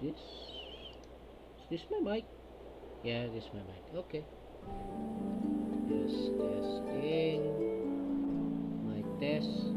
this? Is this my mic? Yeah, this is my mic. Okay. Just testing. Mic test.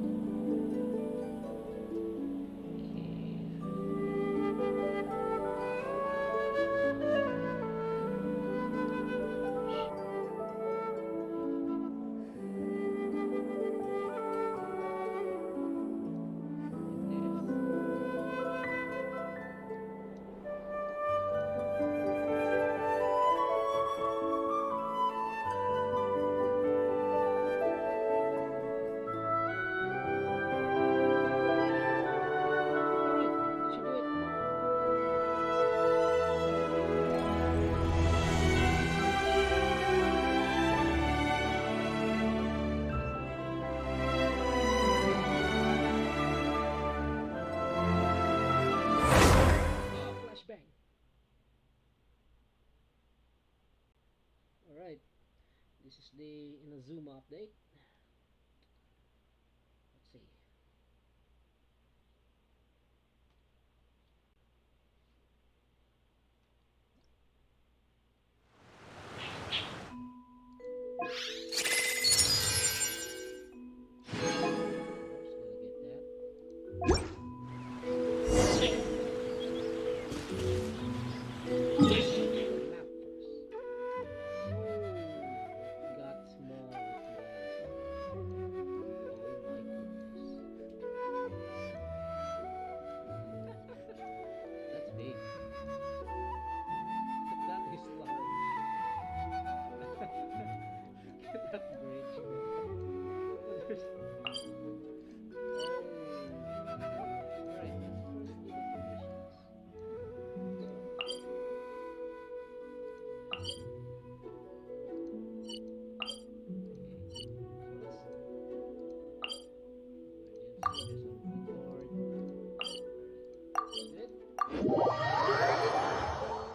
Alright, this is the Inazuma update. Let's see.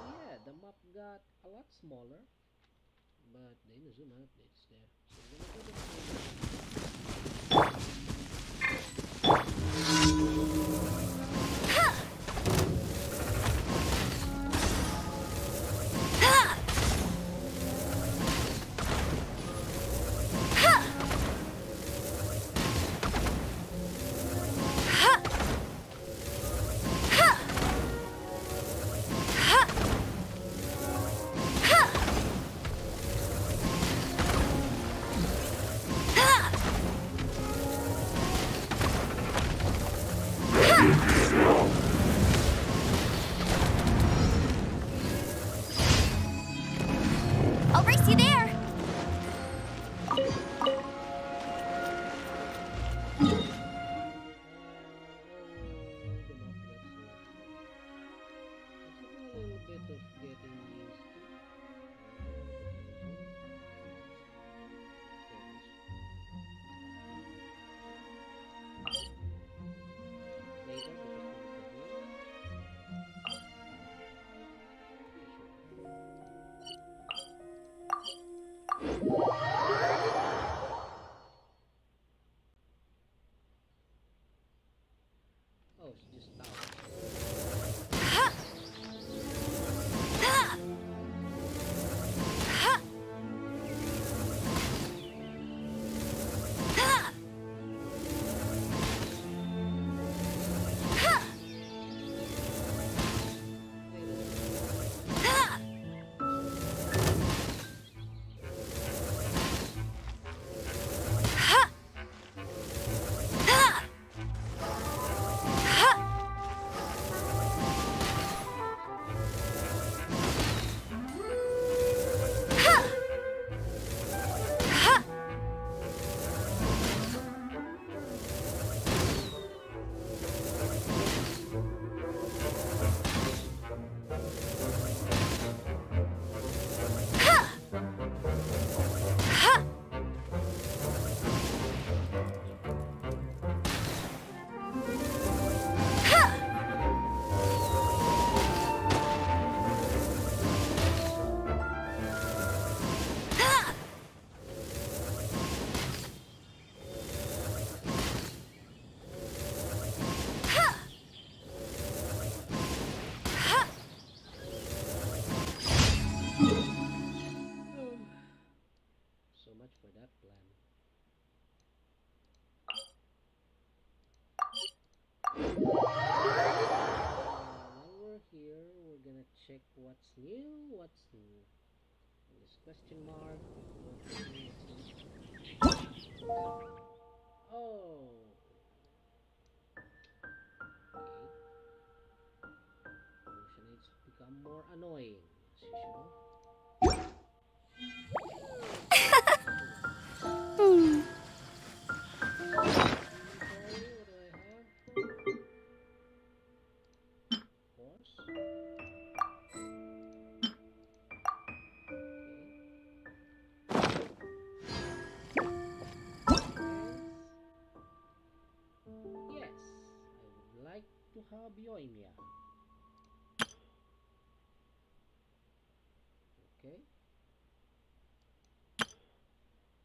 Yeah, the map got a lot smaller, but the inazuma update is there. I'll race you there! Oh, it's just now. While we're here, we're gonna check what's new. What's new? And this question mark. What's new? What's new? Oh. Okay. Hallucinates become more annoying as usual. Hmm. Inventory, what do I have? Of course. Yes, I would like to have Yoimia. Okay.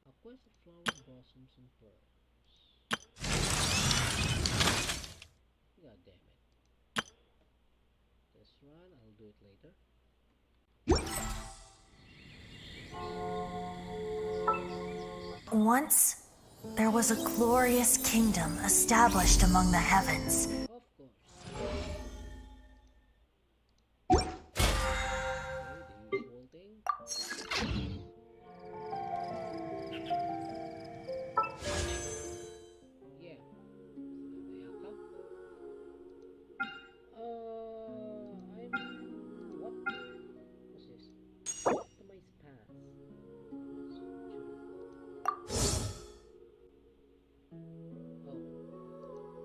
A quest of flower blossoms and pearls. God damn it. This run, I'll do it later. Once, there was a glorious kingdom established among the heavens. Of course. Okay, the usual thing. Yeah. Mayaka. I'm... What? What's this? Optimize paths.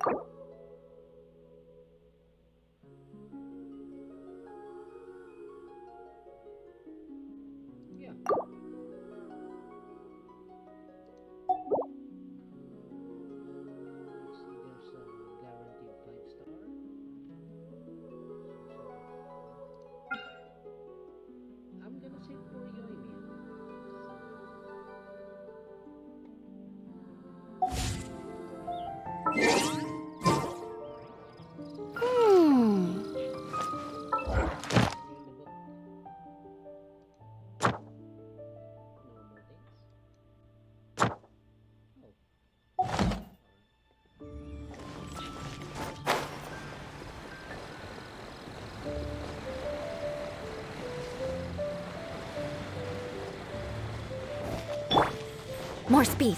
Oh. Yeah. You see there's a guaranteed 5-star. I'm gonna say for Yoimiya. Hmm. Anything in the book? No more things? Oh. Alright. More speed.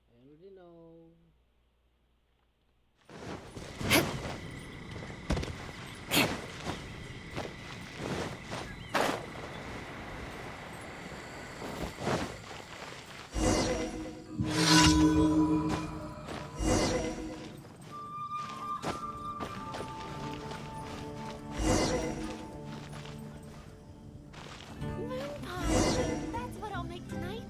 I already know. That's what I'll make tonight.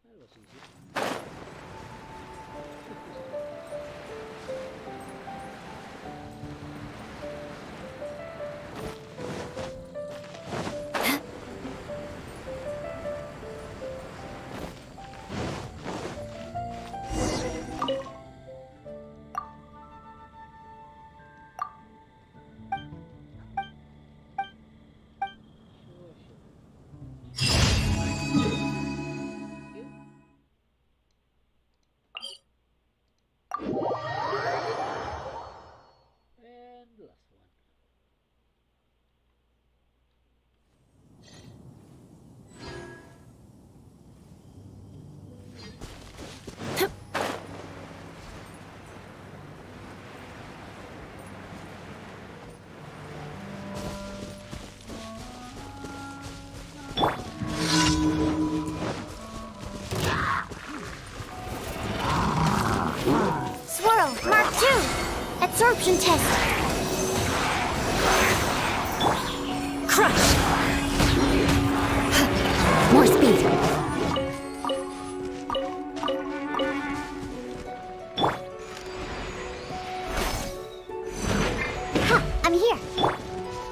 That was easy. And the last one. Swirl, Mark 2. Absorption test. Crush! More speed. Ha! I'm here.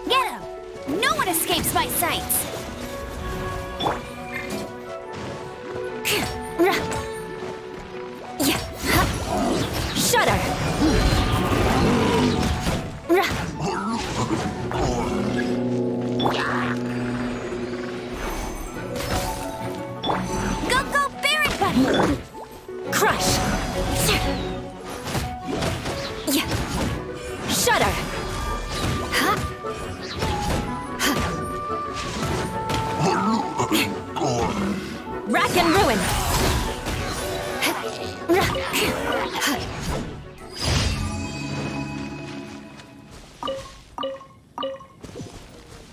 Get him! No one escapes my sights. Shudder! Go, Barret Buddy! Crush! Shudder! Rack and ruin!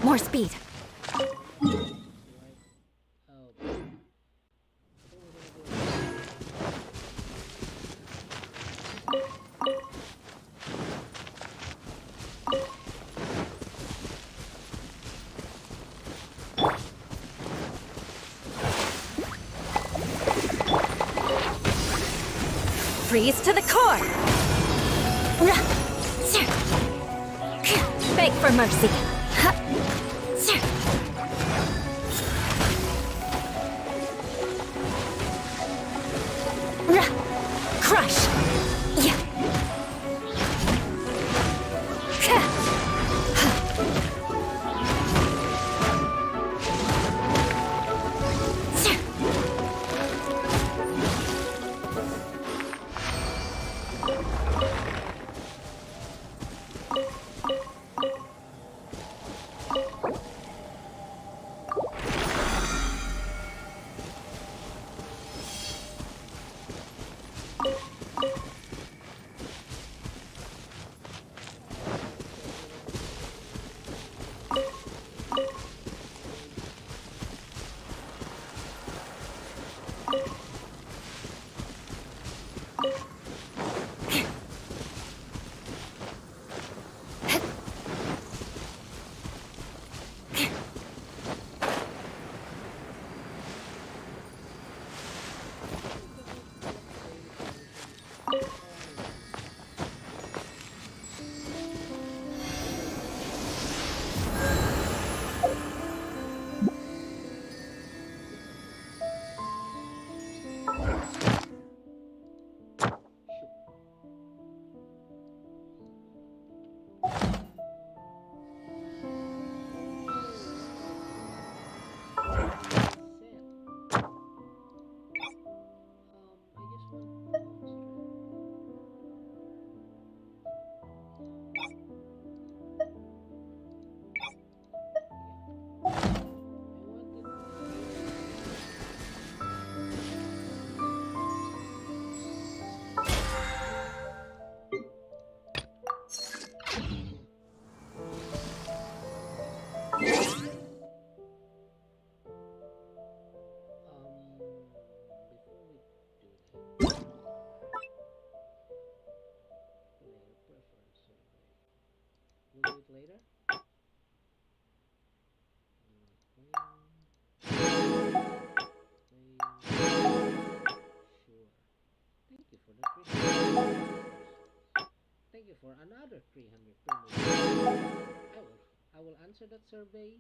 More speed. Freeze to the core! Beg for mercy! Crush! Later. Sure. Thank you for the 300. Thank you for another 300 premium. I will answer that survey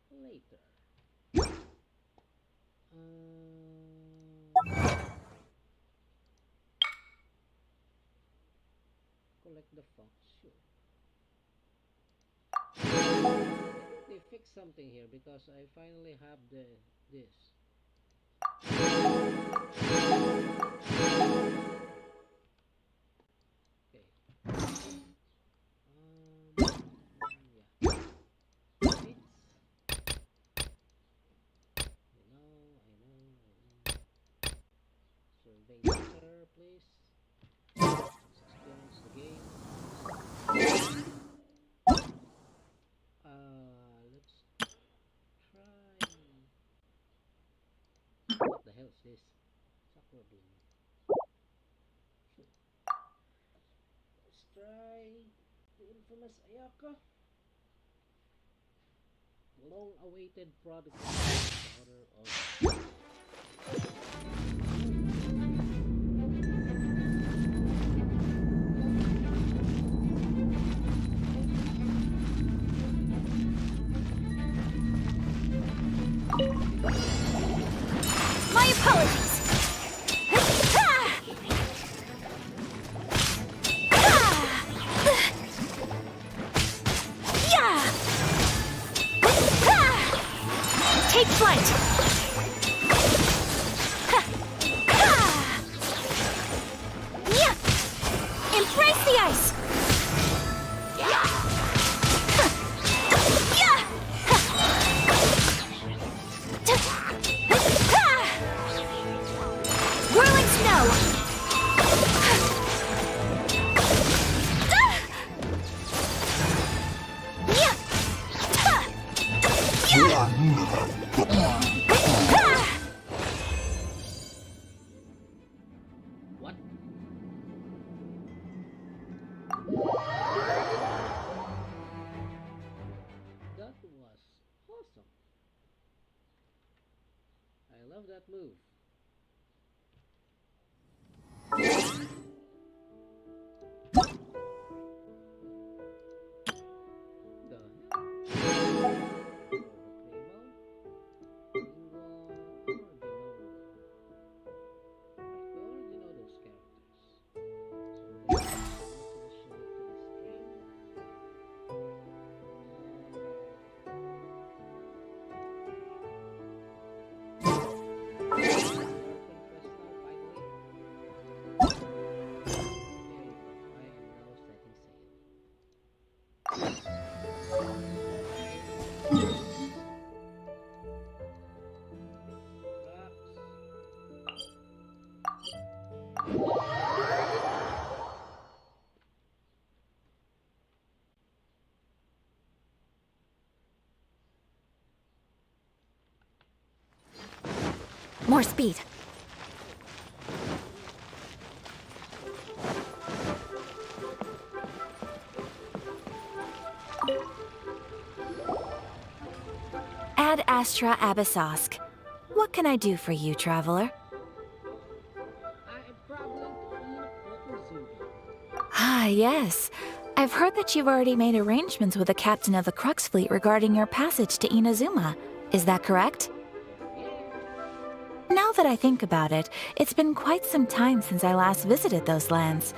later. Collect the fox. Sure. They fixed something here because I finally have this. Okay. Yeah. It's, I know. Survey later, please. Let's experience the game. Let's try. What the hell is this? Sakura Bloom. Sure. Let's try the infamous Ayaka. long-awaited product. Daughter of My apologies. Take flight. Embrace the ice. Whirling snow. what? That was awesome. I love that move. The hell? We already know those characters. So let's go to the show to the stream. Press now finally. Okay, I am now setting More speed. Ad Astra Abyssosk. What can I do for you, traveler? I am traveling to Inazuma. Ah, yes. I've heard that you've already made arrangements with the captain of the Crux fleet regarding your passage to Inazuma. Is that correct? Now that I think about it, it's been quite some time since I last visited those lands.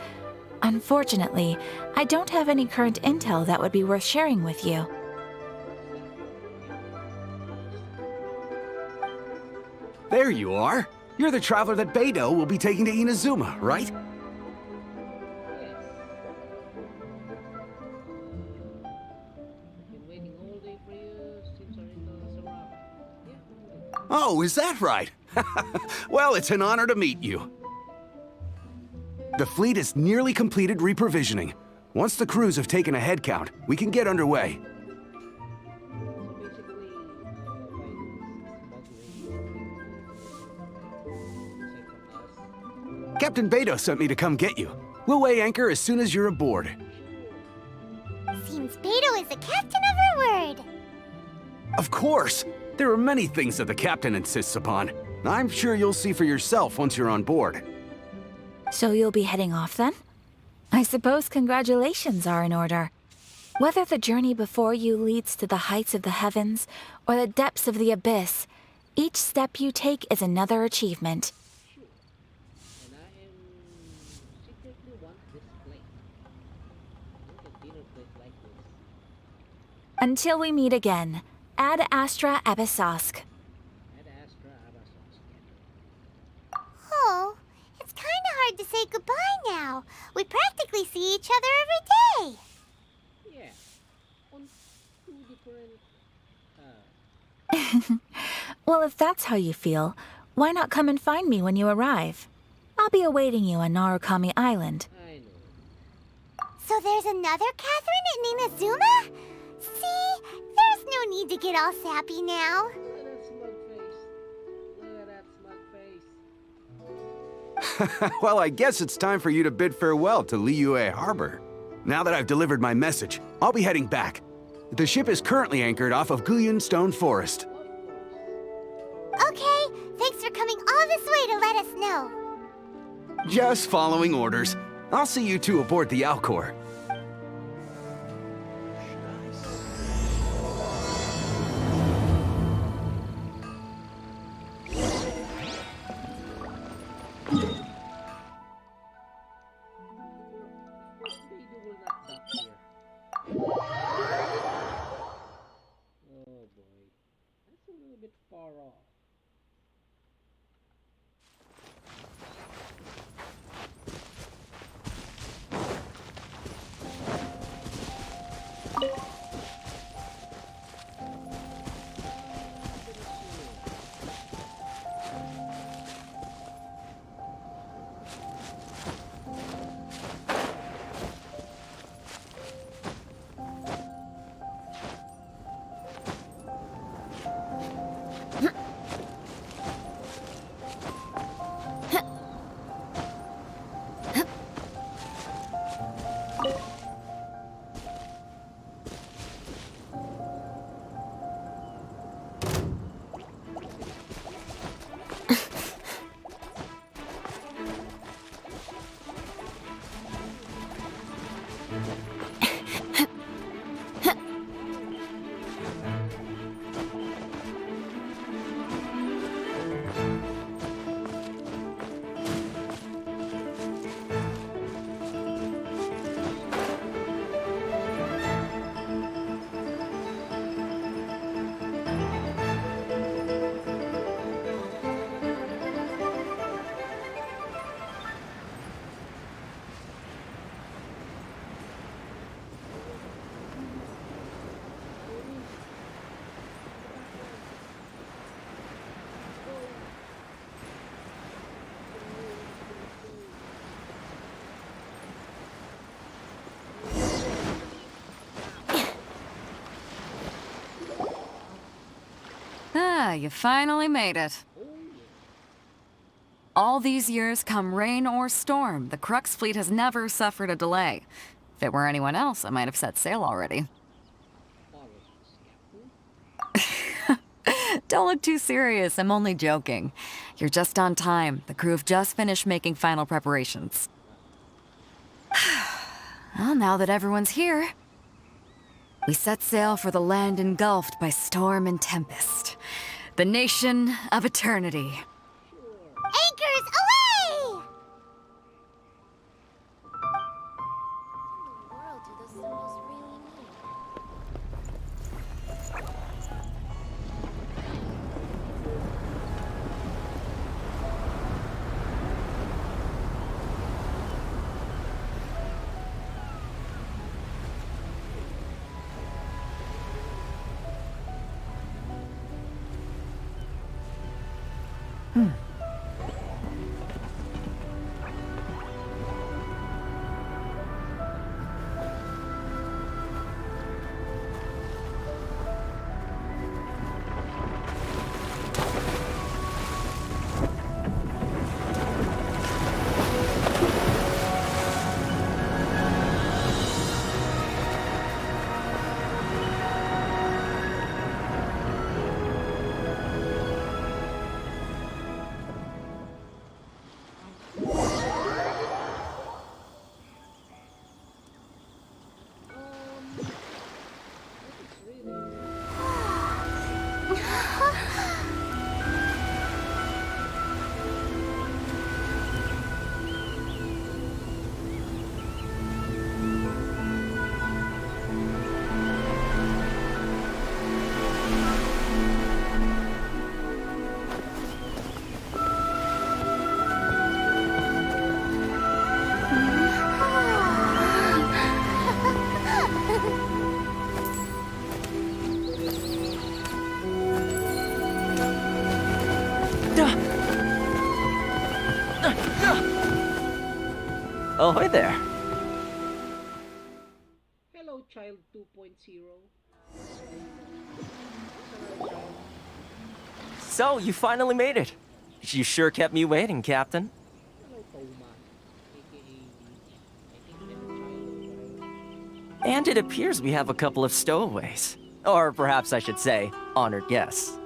Unfortunately, I don't have any current intel that would be worth sharing with you. There you are. You're the traveler that Beidou will be taking to Inazuma, right? Yes. I've been waiting all day for you since our intel has arrived. Yeah. Oh, is that right? Well, it's an honor to meet you. The fleet has nearly completed reprovisioning. Once the crews have taken a head count, we can get underway. So basically, by aside from us, Captain Beidou sent me to come get you. We'll weigh anchor as soon as you're aboard. Seems Beidou is the captain of her word. Of course! There are many things that the captain insists upon. I'm sure you'll see for yourself once you're on board. So you'll be heading off then? I suppose congratulations are in order. Whether the journey before you leads to the heights of the heavens or the depths of the abyss, each step you take is another achievement. sure. And I am secretly want this plate. I want a dinner plate like this. Until we meet again, Ad Astra Abyssosk. Ad Astra Abyssos. Oh, it's kind of hard to say goodbye now. We practically see each other every day. Yeah. On two different. Well, if that's how you feel, why not come and find me when you arrive? I'll be awaiting you on Narukami Island. I know. So there's another Catherine in Inazuma? See, there's no need to get all sappy now. Look at that smug face. Look at that smug face. Well, I guess it's time for you to bid farewell to Liyue Harbor. Now that I've delivered my message, I'll be heading back. The ship is currently anchored off of Guyun Stone Forest. Okay, thanks for coming all this way to let us know. Just following orders. I'll see you two aboard the Alcor. They will not dock here. Oh boy. That's a little bit far off. Ah, you finally made it. All these years, come rain or storm, the Crux fleet has never suffered a delay. If it were anyone else, I might have set sail already. Don't look too serious, I'm only joking. You're just on time. The crew have just finished making final preparations. Well, now that everyone's here, we set sail for the land engulfed by storm and tempest. The nation of eternity. Anchors away! What in the world do those symbols really mean? Ahoy there. Hello, child 2.0. So, you finally made it. You sure kept me waiting, Captain. Hello, Thomas, aka I think that's child. And it appears we have a couple of stowaways. Or perhaps I should say, honored guests.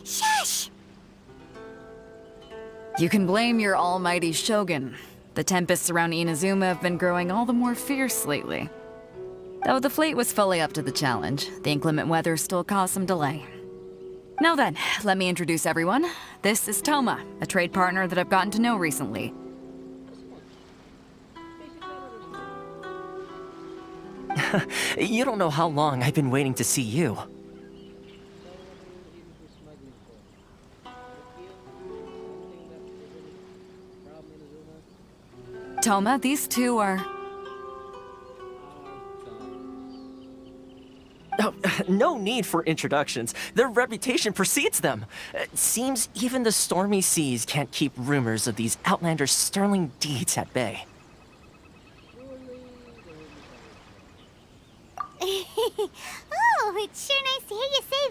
Shush! You can blame your almighty shogun. The tempests around Inazuma have been growing all the more fierce lately. Though the fleet was fully up to the challenge, the inclement weather still caused some delay. Now then, let me introduce everyone. This is Toma, a trade partner that I've gotten to know recently. You don't know how long I've been waiting to see you. Toma, these two are... Oh, no need for introductions. Their reputation precedes them. It seems even the stormy seas can't keep rumors of these outlanders' sterling deeds at bay. Oh, it's sure nice to hear you say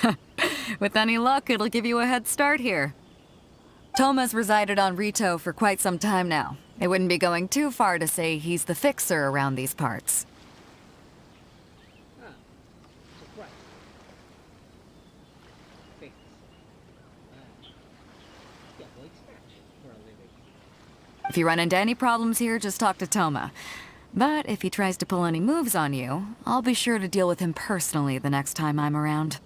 that. With any luck, it'll give you a head start here. Toma's resided on Rito for quite some time now. It wouldn't be going too far to say he's the fixer around these parts. Surprise. Fix. Yeah, well, it's scratch for a living. If you run into any problems here, just talk to Toma. But if he tries to pull any moves on you, I'll be sure to deal with him personally the next time I'm around.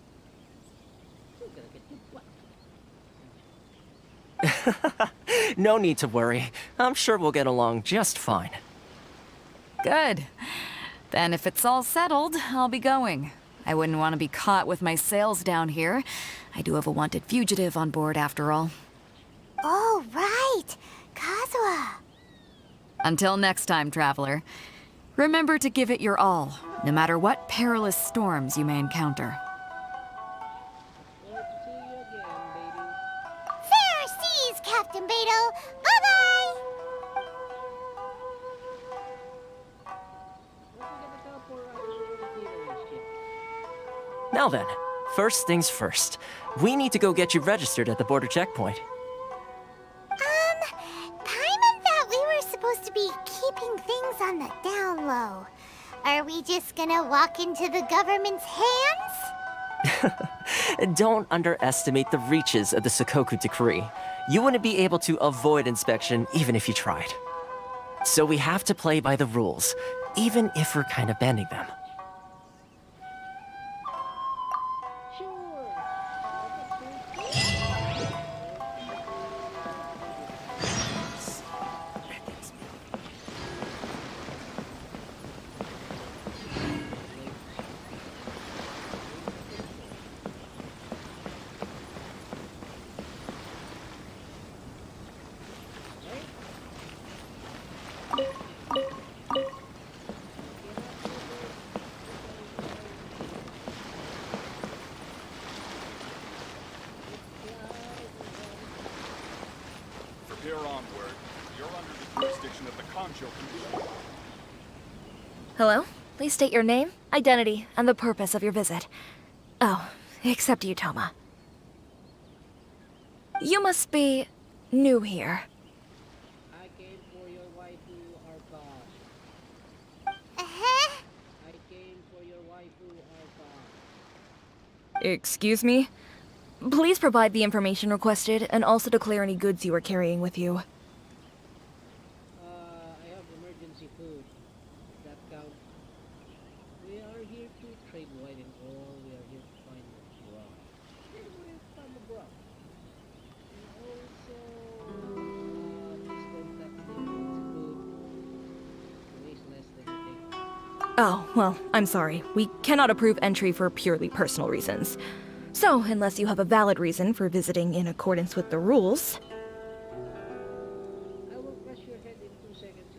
You're gonna get your butt. No need to worry. I'm sure we'll get along just fine. Good. Then if it's all settled, I'll be going. I wouldn't want to be caught with my sails down here. I do have a wanted fugitive on board after all. Oh, right. Kazuha. Until next time, traveler. Remember to give it your all, no matter what perilous storms you may encounter. Well, see you again, baby. Fair seas, Captain Beto. Bye-bye. What we gonna tell for theater and shit? Now then, first things first. We need to go get you registered at the border checkpoint. Paimon thought we were supposed to be keeping things on the down low. Are we just gonna walk into the government's hands? Don't underestimate the reaches of the Sakoku decree. You wouldn't be able to avoid inspection even if you tried. So we have to play by the rules, even if we're kind of bending them. Sure. From here onward, you're under the jurisdiction of the Concho Commission. Hello? Please state your name, identity, and the purpose of your visit. Oh, except you, Toma. You must be new here. I came for your waifu, Arthas. Uh-huh. I came for your waifu, Arthas. Excuse me? Please provide the information requested and also declare any goods you are carrying with you. I have emergency food. Does that count? We are here to trade white and gold. We are here to find the grub. Anyway, find the grub. And also, please don't tax the emergency food. Waste less than you think. Oh, well, I'm sorry. We cannot approve entry for purely personal reasons. So, unless you have a valid reason for visiting in accordance with the rules... I will crush your head in 2 seconds.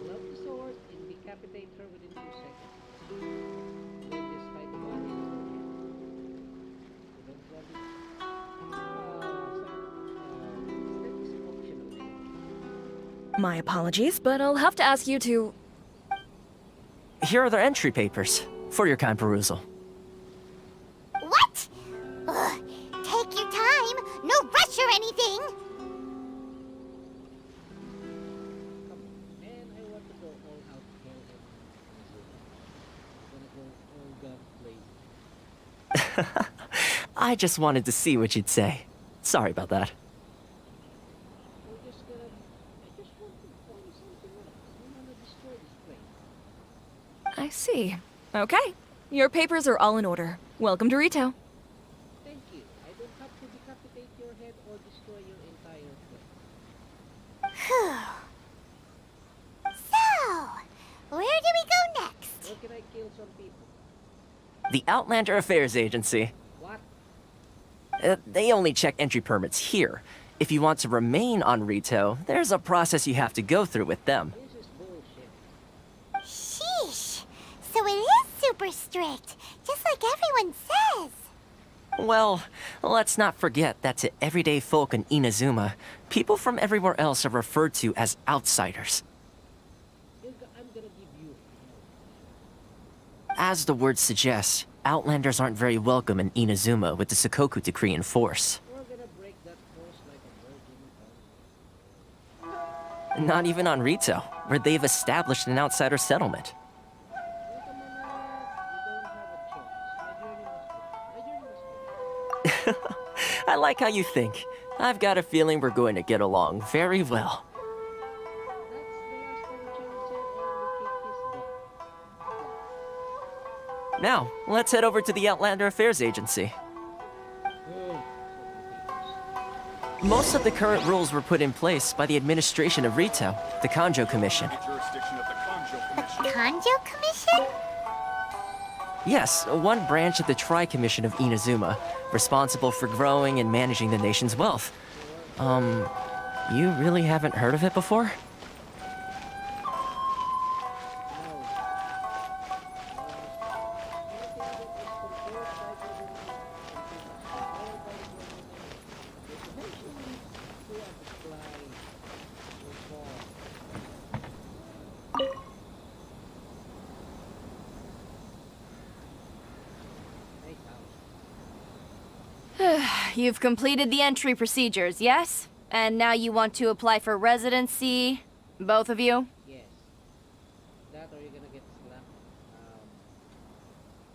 Love the sword and decapitate her within 2 seconds. Then despite the body is okay. You don't love it? That is optional. My apologies, but I'll have to ask you to... Here are the entry papers, for your kind perusal. or anything. Come on, man, I want to go all out hell and gonna go all gun blazing. I just wanted to see what you'd say. Sorry about that. I just want to point something out. I don't wanna destroy this place. I see. Okay. Your papers are all in order. Welcome to Rito. Thank you. I don't have to decapitate your head or destroy your entire place. Phew. So, where do we go next? Where can I kill some people? The Outlander Affairs Agency. What? They only check entry permits here. If you want to remain on Rito, there's a process you have to go through with them. This is bullshit. Sheesh. So it is super strict, just like everyone says. Well, let's not forget that to everyday folk in Inazuma, people from everywhere else are referred to as outsiders. I'm gonna give you As the word suggests, outlanders aren't very welcome in Inazuma with the Sakoku decree in force. We're gonna break that force like a virgin. Not even on Rito, where they've established an outsider settlement. Welcome on that. You don't have a choice. My journey must go. I like how you think. I've got a feeling we're going to get along very well. Now, let's head over to the Outlander Affairs Agency. Most of the current rules were put in place by the administration of Rito, the Kanjo Commission. Jurisdiction of the Kanjo Commission. Kanjo Commission? Yes, one branch of the Tri-Commission of Inazuma, responsible for growing and managing the nation's wealth. You really haven't heard of it before? You've completed the entry procedures, yes? And now you want to apply for residency? Both of you? Yes. That or you're gonna get slapped.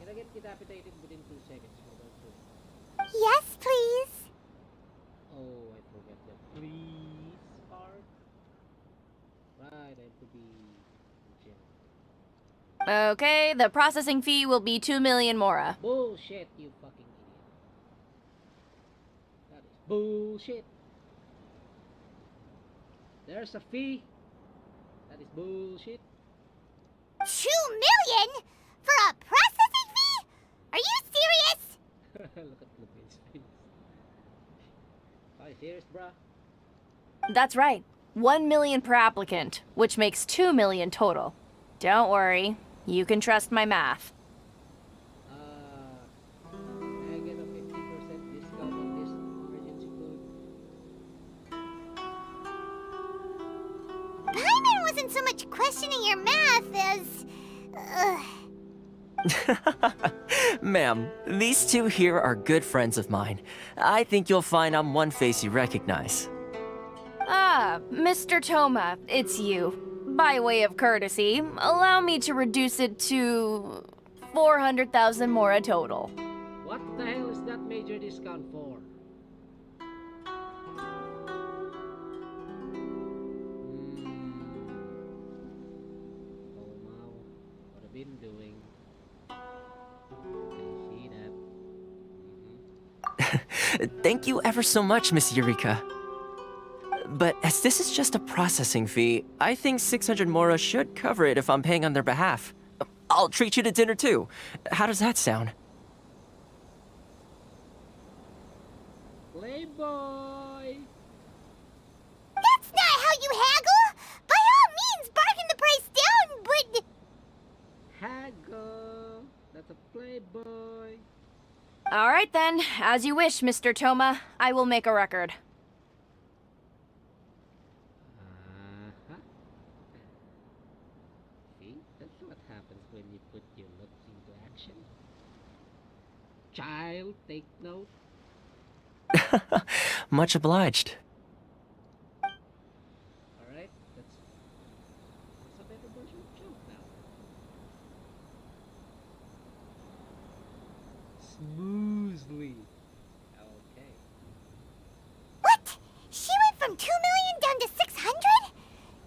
Gonna get decapitated within 2 seconds. Yes, please. Oh, I forgot the please part. Right, I have to be in jail. Okay, the processing fee will be 2 million mora. Bullshit, you fucking idiot. That is bullshit. There's a fee. That is bullshit. 2 million? For a processing fee? Are you serious? Look at Lupine's face. Are you serious, bruh? That's right. 1 million per applicant, which makes 2 million total. Don't worry, you can trust my math. May I get a 50% discount on this emergency food? Paimon wasn't so much questioning your math as... Ma'am, these two here are good friends of mine. I think you'll find I'm one face you recognize. Ah, Mr. Toma, it's you. By way of courtesy, allow me to reduce it to 400,000 mora total. What the hell is that major discount for? Oh wow, what I've been doing. I see that. Thank you ever so much, Miss Eureka. But as this is just a processing fee, I think 600 mora should cover it if I'm paying on their behalf. I'll treat you to dinner too. How does that sound? Playboy! That's not how you haggle! By all means, bargain the price down, but... Haggle! That's a playboy! All right then, as you wish, Mr. Toma. I will make a record. Uh-huh. See? That's what happens when you put your looks into action. Child, take note. Much obliged. Alright, that's a better version of jump now. Smoothly. Okay. What? She went from 2 million down to 600?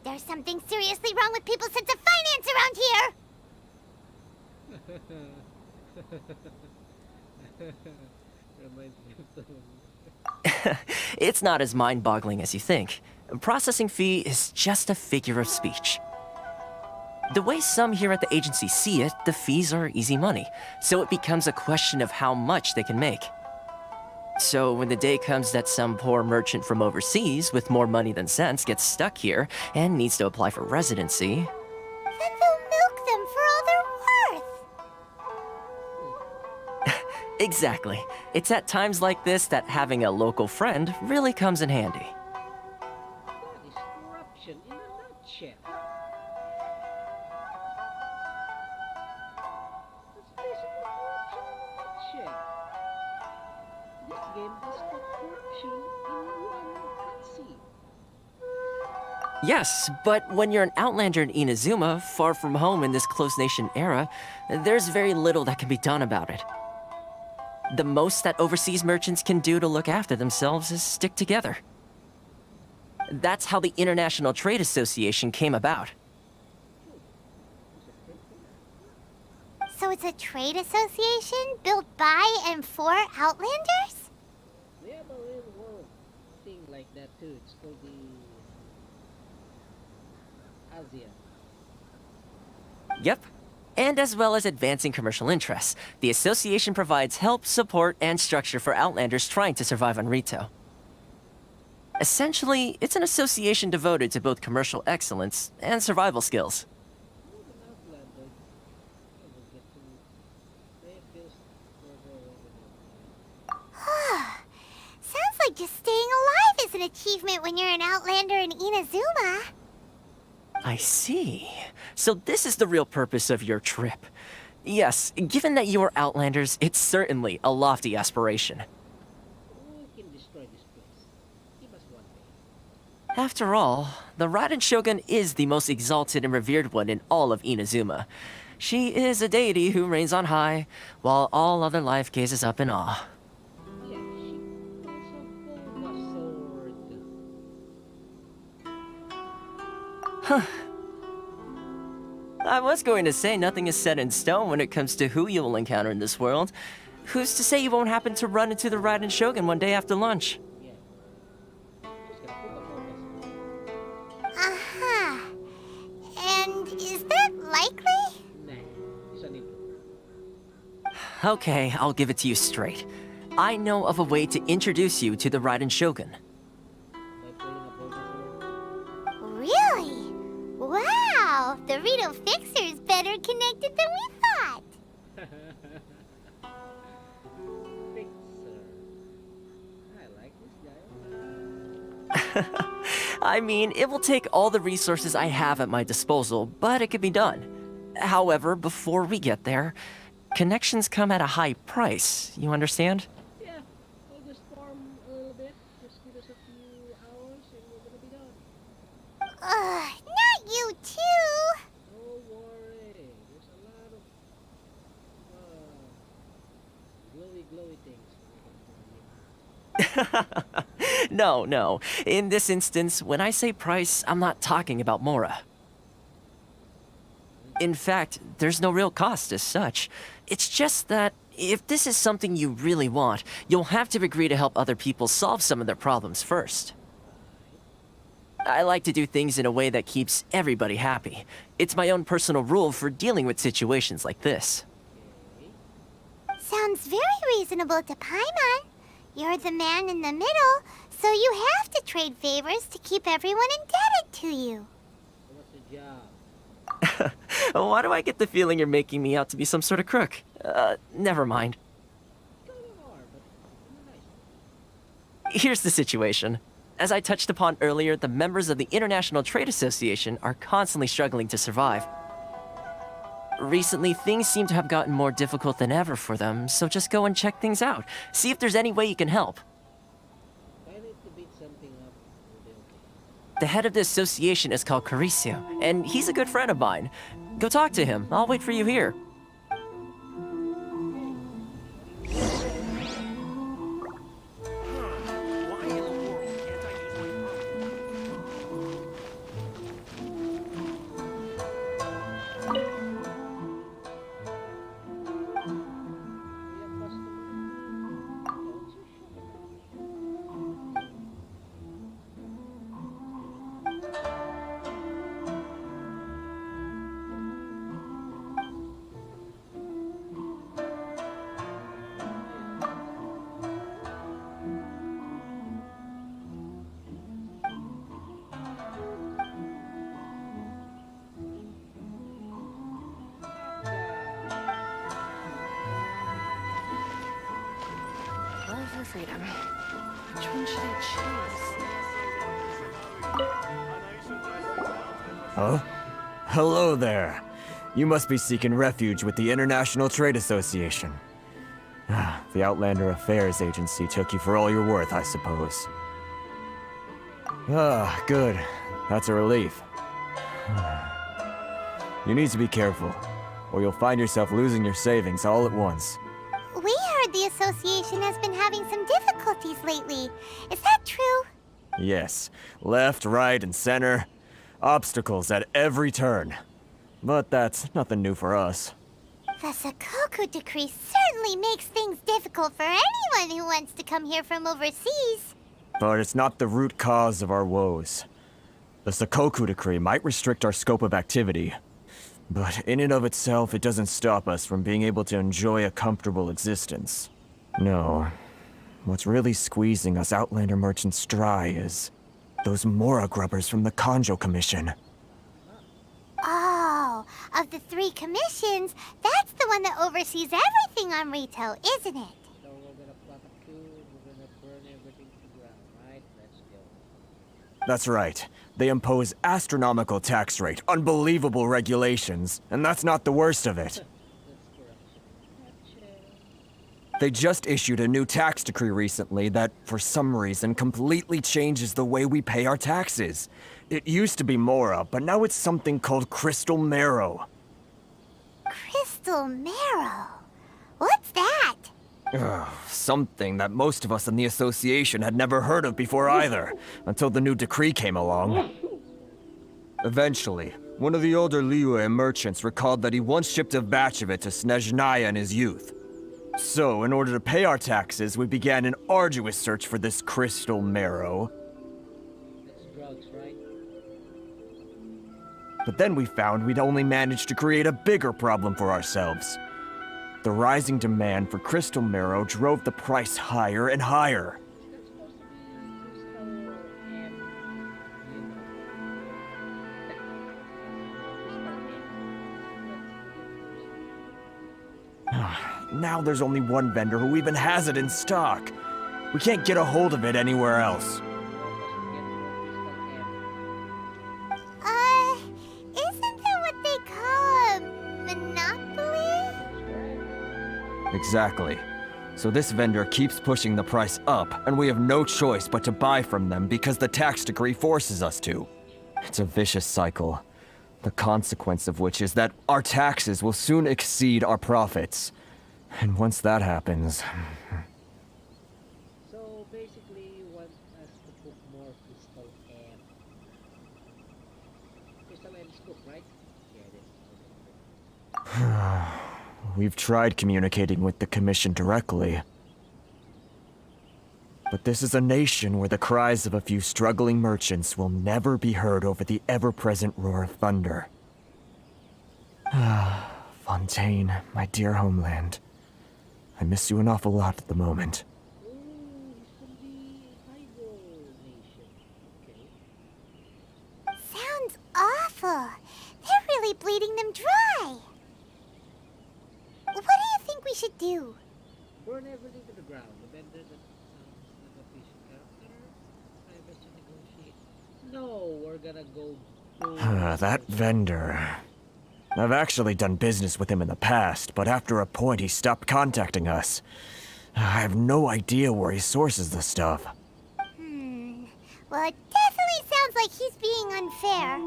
There's something seriously wrong with people's sense of finance around here! Reminds me of someone. It's not as mind-boggling as you think. Processing fee is just a figure of speech. The way some here at the agency see it, the fees are easy money, so it becomes a question of how much they can make. So when the day comes that some poor merchant from overseas with more money than sense gets stuck here and needs to apply for residency, Then they'll milk them for all they're worth! exactly. It's at times like this that having a local friend really comes in handy. That is corruption in a nutshell. That's basically corruption in a nutshell. This game has got corruption in one cutscene. Yes, but when you're an outlander in Inazuma, far from home in this closed nation era, there's very little that can be done about it. The most that overseas merchants can do to look after themselves is stick together. That's how the International Trade Association came about. So it's a trade association built by and for Outlanders? They have a real world thing like that too. It's called the ASEAN. Yep. And as well as advancing commercial interests, the association provides help, support, and structure for Outlanders trying to survive on Rito. Essentially, it's an association devoted to both commercial excellence and survival skills. More than Outlander, I will get to pay bills for the Sounds like just staying alive is an achievement when you're an Outlander in Inazuma. I see. So this is the real purpose of your trip. Yes, given that you are Outlanders, it's certainly a lofty aspiration. We can destroy this place. Give us one day. After all, the Raiden Shogun is the most exalted and revered one in all of Inazuma. She is a deity who reigns on high, while all other life gazes up in awe. Yeah, she also hold a sword. I was going to say nothing is set in stone when it comes to who you will encounter in this world. Who's to say you won't happen to run into the Raiden Shogun one day after lunch? Yeah. Just gotta put the focus. Uh-huh. And is that likely? Nah, it's an intro. Okay, I'll give it to you straight. I know of a way to introduce you to the Raiden Shogun. By pulling a Bulbasaur. Really? Wow, the Rito Fixer's better connected than we thought. Fixer. I like this guy. I mean, it will take all the resources I have at my disposal, but it could be done. However, before we get there, connections come at a high price, you understand? Yeah, we'll just farm a little bit. Just give us a few hours and we're gonna be done. Not you too. Don't worry. There's a lot of glowy things. No. In this instance, when I say price, I'm not talking about Mora. In fact, there's no real cost as such. It's just that if this is something you really want, you'll have to agree to help other people solve some of their problems first. I like to do things in a way that keeps everybody happy. It's my own personal rule for dealing with situations like this. Sounds very reasonable to Paimon. You're the man in the middle, so you have to trade favors to keep everyone indebted to you. So what's the job? Why do I get the feeling you're making me out to be some sort of crook? Never mind. Kind of are, but nice. Here's the situation. As I touched upon earlier, the members of the International Trade Association are constantly struggling to survive. Recently, things seem to have gotten more difficult than ever for them, so just go and check things out. See if there's any way you can help. The head of the association is called Caricio, and he's a good friend of mine. Go talk to him. I'll wait for you here. Love for freedom. Which one should I choose? Huh? Hello there. You must be seeking refuge with the International Trade Association. The Outlander Affairs Agency took you for all you're worth, I suppose. Good. That's a relief. You need to be careful, or you'll find yourself losing your savings all at once. We heard the association has been having some difficulties lately. Is that true? Yes. Left, right, and center. Obstacles at every turn. But that's nothing new for us. The Sakoku Decree certainly makes things difficult for anyone who wants to come here from overseas. But it's not the root cause of our woes. The Sakoku Decree might restrict our scope of activity, but in and of itself, it doesn't stop us from being able to enjoy a comfortable existence. No. What's really squeezing us Outlander merchants dry is those Mora grubbers from the Kanjo Commission. Oh, of the 3 commissions, that's the one that oversees everything on retail, isn't it? So we're gonna plot a coup, we're gonna burn everything to the ground, right? Let's go. That's right. They impose astronomical tax rate, unbelievable regulations, and that's not the worst of it. They just issued a new tax decree recently that, for some reason, completely changes the way we pay our taxes. It used to be Mora, but now it's something called Crystal Marrow. Crystal Marrow? What's that? Something that most of us in the association had never heard of before either, until the new decree came along. Eventually, one of the older Liyue merchants recalled that he once shipped a batch of it to Snezhnaya in his youth. So, in order to pay our taxes, we began an arduous search for this Crystal Marrow. That's drugs, right? But then we found we'd only managed to create a bigger problem for ourselves. The rising demand for Crystal Marrow drove the price higher and higher. Now there's only one vendor who even has it in stock. We can't get a hold of it anywhere else. Isn't that what they call a monopoly? Exactly. So this vendor keeps pushing the price up, and we have no choice but to buy from them because the tax decree forces us to. It's a vicious cycle. The consequence of which is that our taxes will soon exceed our profits. And once that happens... So basically you want us to cook more Crystal M. Crystal M is cooked, right? Yeah, it is. We've tried communicating with the Commission directly. But this is a nation where the cries of a few struggling merchants will never be heard over the ever-present roar of thunder. Fontaine, my dear homeland. I miss you an awful lot at the moment. Oh, he's from the Idol Nation. Okay. Sounds awful. They're really bleeding them dry. What do you think we should do? Burn everything to the ground. The vendor that sounds like a fish character. I bet you negotiate. No, we're gonna go boom. That vendor... I've actually done business with him in the past, but after a point he stopped contacting us. I have no idea where he sources the stuff. Well, it definitely sounds like he's being unfair.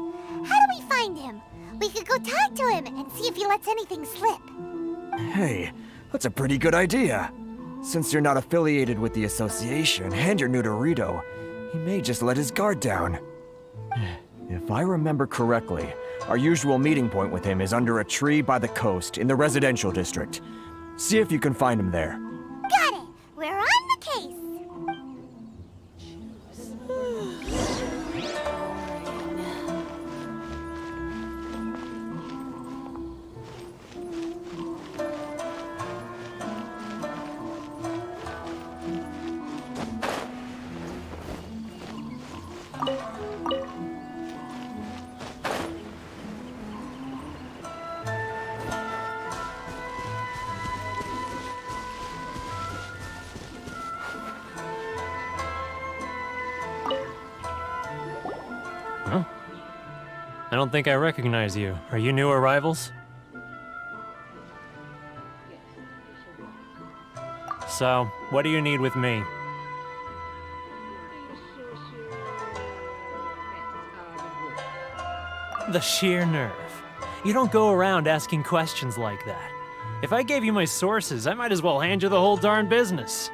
How do we find him? We could go talk to him and see if he lets anything slip. Hey, that's a pretty good idea. Since you're not affiliated with the association and you're new to Rito, he may just let his guard down. If I remember correctly, our usual meeting point with him is under a tree by the coast in the residential district. See if you can find him there. Got it! We're on the case! I don't think I recognize you. Are you new arrivals? So, what do you need with me? The sheer nerve. You don't go around asking questions like that. If I gave you my sources, I might as well hand you the whole darn business.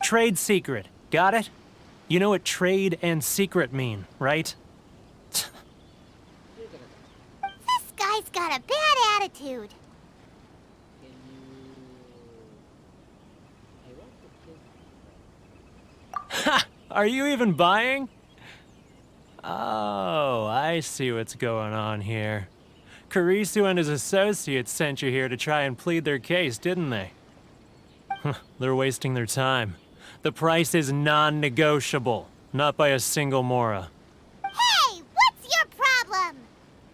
Trade secret. Got it? You know what trade and secret mean, right? This guy's got a bad attitude. Ha! Are you even buying? Oh, I see what's going on here. Kurisu and his associates sent you here to try and plead their case, didn't they? They're wasting their time. The price is non-negotiable, not by a single Mora. Hey, what's your problem?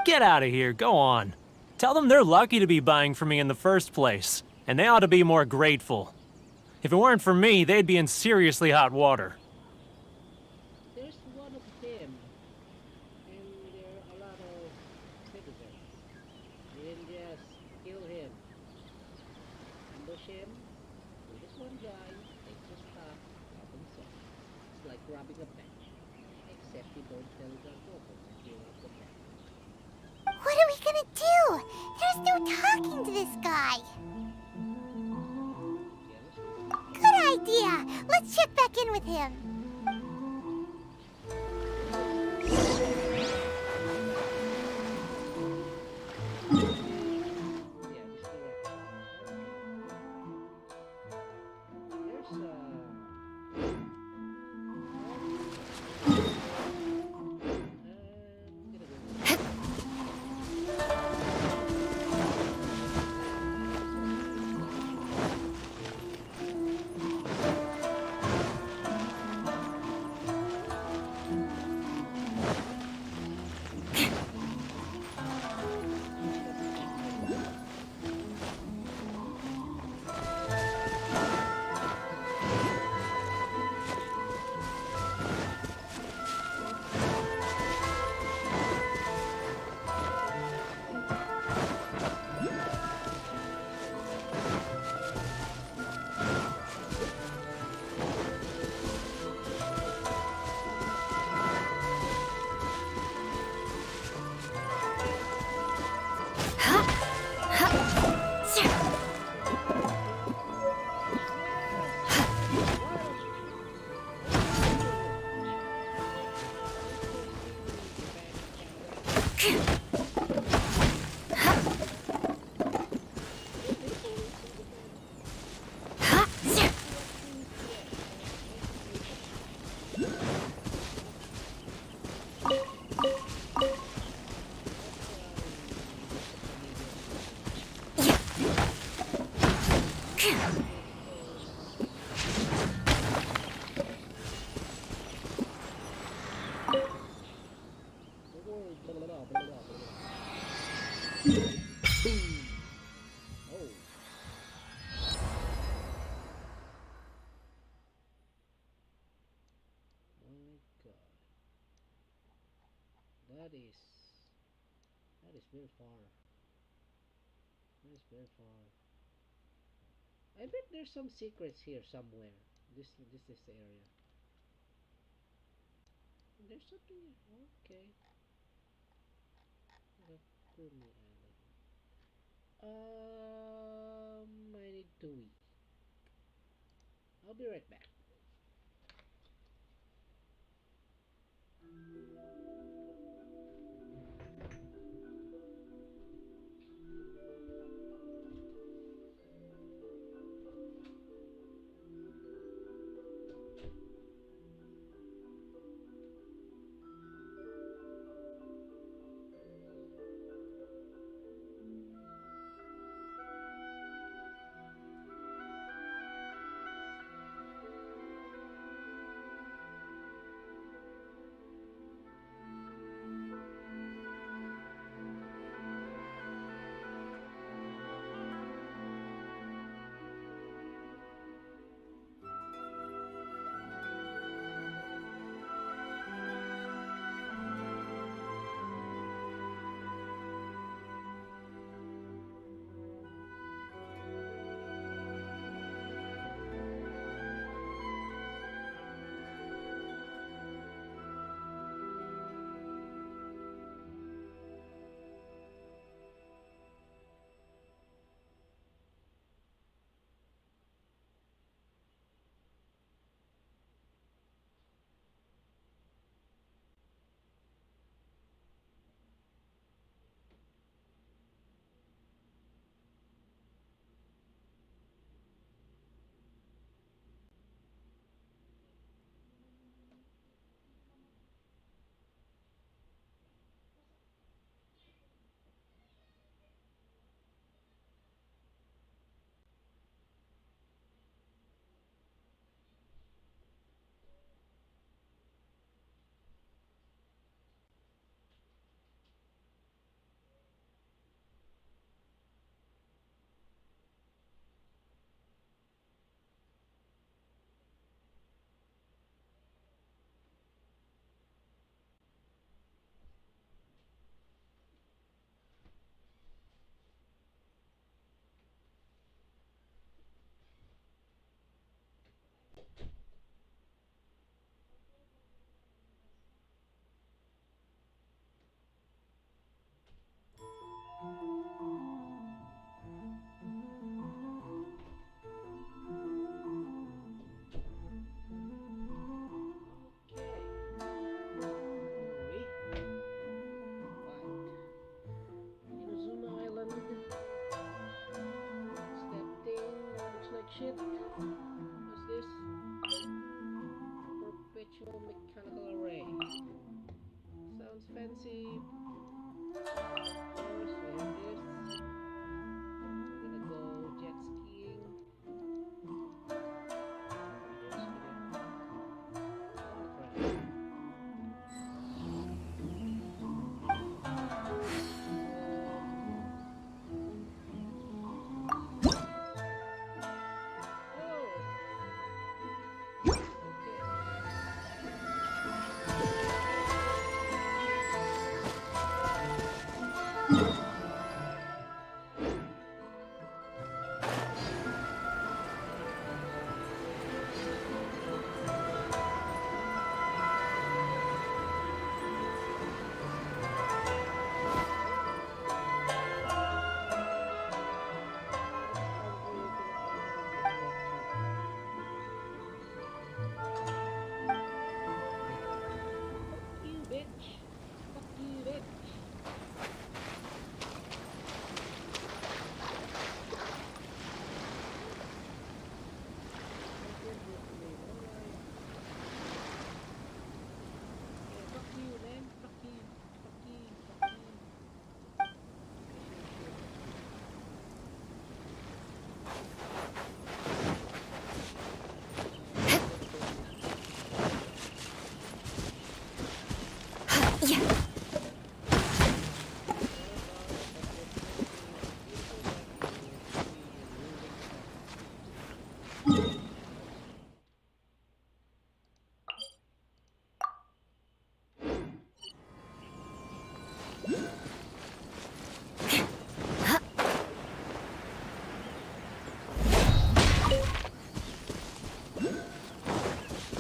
Get out of here, go on. Tell them they're lucky to be buying from me in the first place, and they ought to be more grateful. If it weren't for me, they'd be in seriously hot water. There's one of them, and there are a lot of citizens. Then just kill him. Ambush him. With this one guy, take the stuff, rob himself. It's like robbing a bank. Except you don't tell the locals that you robbed the bank. What are we gonna do? There's no talking to this guy. Good idea. Let's check back in with him. That is very far. That is very far. I bet there's some secrets here somewhere. This area. There's something here. Okay. Rakumi Island. I need to wee. I'll be right back.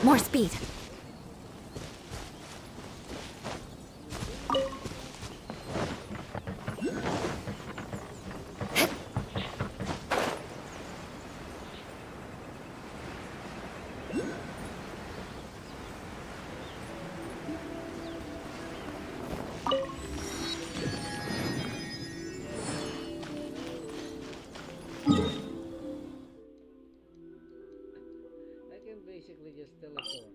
More speed. I can basically just teleport.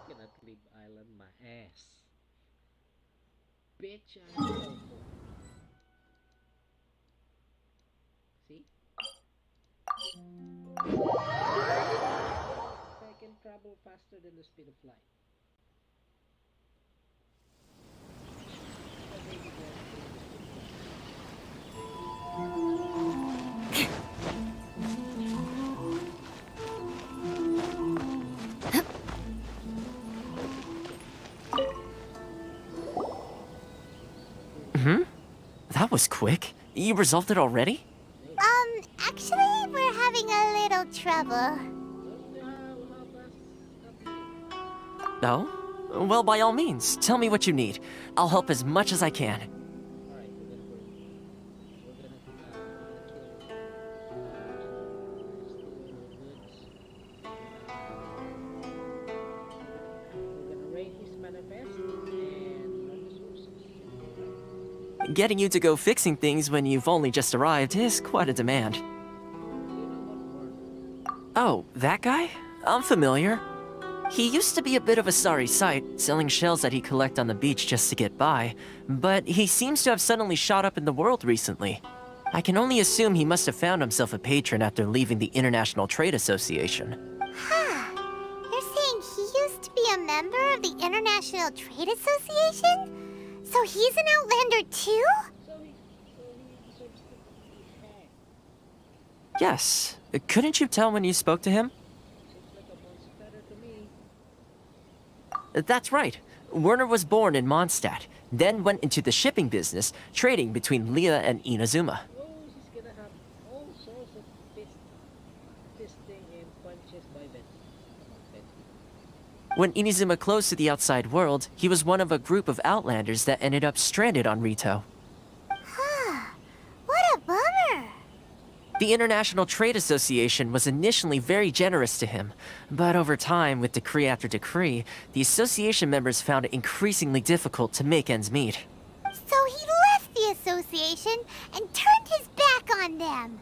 Cannot leave island my ass. Bitch, I teleport. See? I can travel faster than the speed of light. That was quick. You resolved it already? Actually, we're having a little trouble. No? Well, by all means, tell me what you need. I'll help as much as I can. Alright, we're gonna raid this manifest and run the sources. Getting you to go fixing things when you've only just arrived is quite a demand. Oh, that guy? I'm familiar. He used to be a bit of a sorry sight, selling shells that he'd collect on the beach just to get by, but he seems to have suddenly shot up in the world recently. I can only assume he must have found himself a patron after leaving the International Trade Association. Huh. You're saying he used to be a member of the International Trade Association? So he's an Outlander too? He deserves to be hanged. Yes. Couldn't you tell when you spoke to him? Seems like a monster to me. That's right. Werner was born in Mondstadt, then went into the shipping business, trading between Leah and Inazuma. Oh, he's gonna have all sorts of fisting and punches by Ben. When Inazuma closed to the outside world, he was one of a group of Outlanders that ended up stranded on Rito. Huh. What a bummer. The International Trade Association was initially very generous to him, but over time, with decree after decree, the association members found it increasingly difficult to make ends meet. So he left the association and turned his back on them.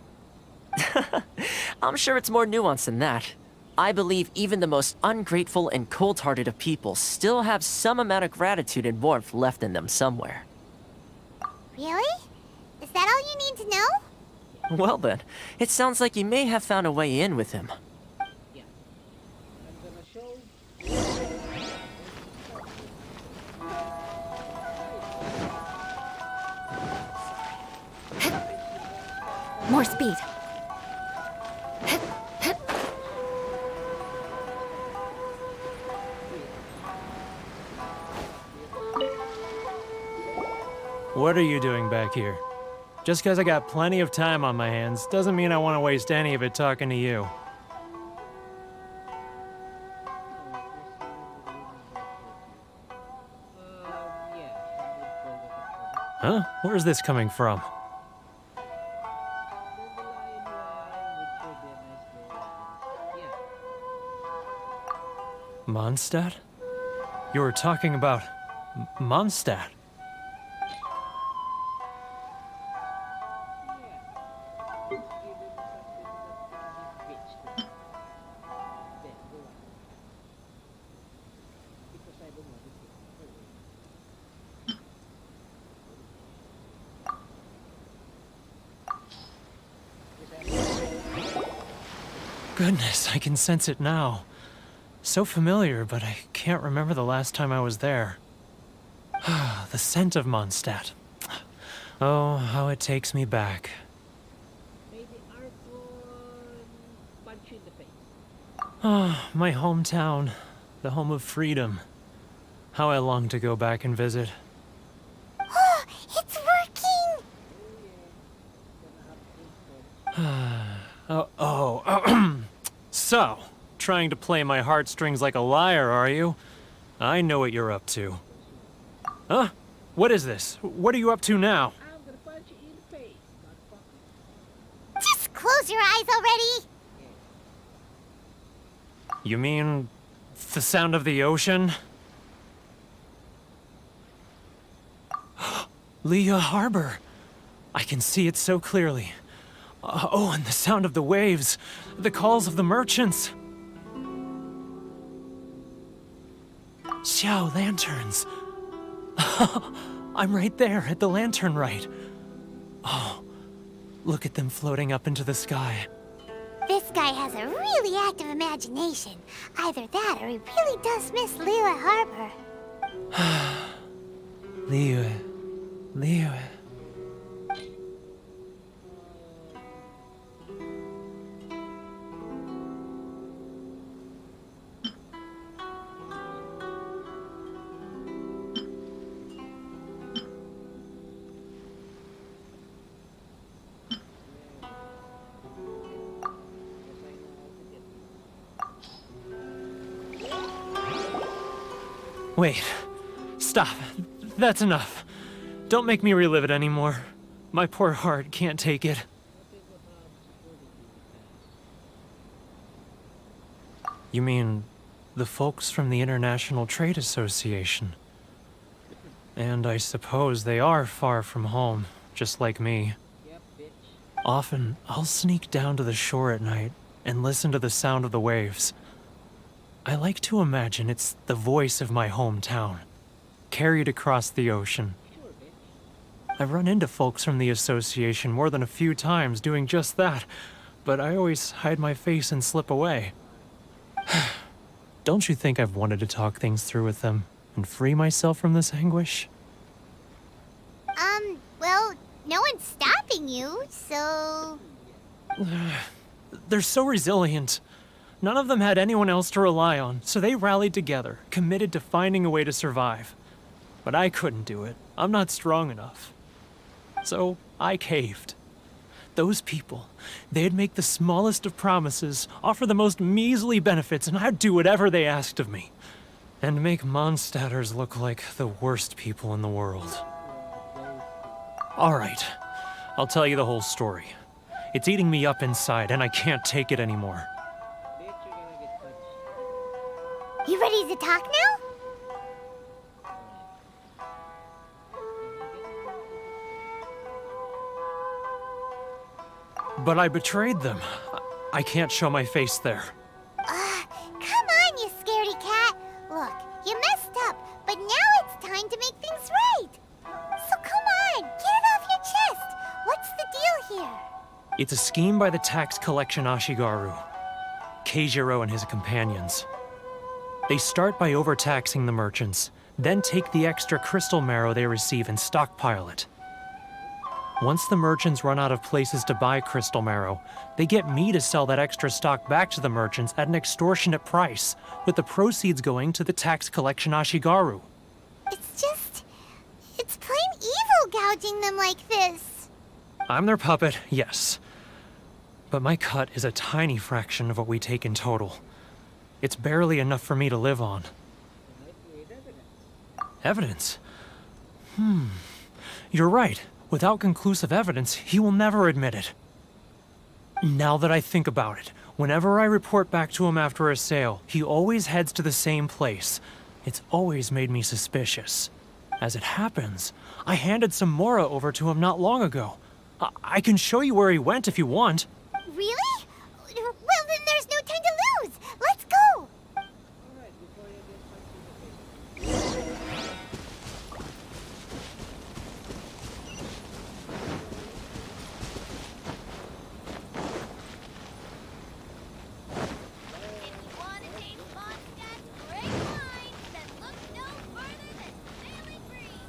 I'm sure it's more nuanced than that. I believe even the most ungrateful and cold-hearted of people still have some amount of gratitude and warmth left in them somewhere. Really? Is that all you need to know? Well then, it sounds like you may have found a way in with him. Yeah. I'm gonna show. More speed. What are you doing back here? Just because I got plenty of time on my hands doesn't mean I want to waste any of it talking to you. Huh? Where's this coming from? Mondstadt? You were talking about Mondstadt. Goodness, I can sense it now. So familiar, but I can't remember the last time I was there. The scent of Mondstadt. Oh, how it takes me back. Maybe Arthur punch you in the face. Ah, my hometown, the home of freedom. How I long to go back and visit. Oh, it's working! So, trying to play my heartstrings like a liar, are you? I know what you're up to. Huh? What is this? What are you up to now? I'm gonna punch you in the face, motherfucker. Just close your eyes already! You mean the sound of the ocean? Leah Harbor. I can see it so clearly. Oh, and the sound of the waves. The calls of the merchants. Xiao lanterns. I'm right there at the lantern right. Oh, look at them floating up into the sky. This guy has a really active imagination. Either that or he really does miss Liyue Harbor. Liyue. Wait. Stop. That's enough. Don't make me relive it anymore. My poor heart can't take it. You mean the folks from the International Trade Association? And I suppose they are far from home, just like me. Yep, bitch. Often, I'll sneak down to the shore at night and listen to the sound of the waves. I like to imagine it's the voice of my hometown, carried across the ocean. Sure, bitch. I've run into folks from the association more than a few times doing just that, but I always hide my face and slip away. Don't you think I've wanted to talk things through with them and free myself from this anguish? Well, no one's stopping you, so... They're so resilient. None of them had anyone else to rely on, so they rallied together, committed to finding a way to survive. But I couldn't do it. I'm not strong enough. So I caved. Those people, they'd make the smallest of promises, offer the most measly benefits, and I'd do whatever they asked of me. And make Mondstadters look like the worst people in the world. All right, I'll tell you the whole story. It's eating me up inside, and I can't take it anymore. Bitch, you're gonna get punched. You ready to talk now? But I betrayed them. I can't show my face there. Come on, you scaredy cat. Look, you messed up, but now it's time to make things right. So come on, get it off your chest. What's the deal here? It's a scheme by the tax collection Ashigaru, Keijiro and his companions. They start by overtaxing the merchants, then take the extra crystal marrow they receive and stockpile it. Once the merchants run out of places to buy crystal marrow, they get me to sell that extra stock back to the merchants at an extortionate price, with the proceeds going to the tax collection Ashigaru. It's plain evil gouging them like this. I'm their puppet, yes. But my cut is a tiny fraction of what we take in total. It's barely enough for me to live on. Evidence? You're right. Without conclusive evidence, he will never admit it. Now that I think about it, whenever I report back to him after a sale, he always heads to the same place. It's always made me suspicious. As it happens, I handed some Mora over to him not long ago. I can show you where he went if you want. Really? Well, then there's no time to lose. Let's go. Alright, before you get punched in the face. If you want to taste Mondstadt's great wine, then look no further than Sailing Green.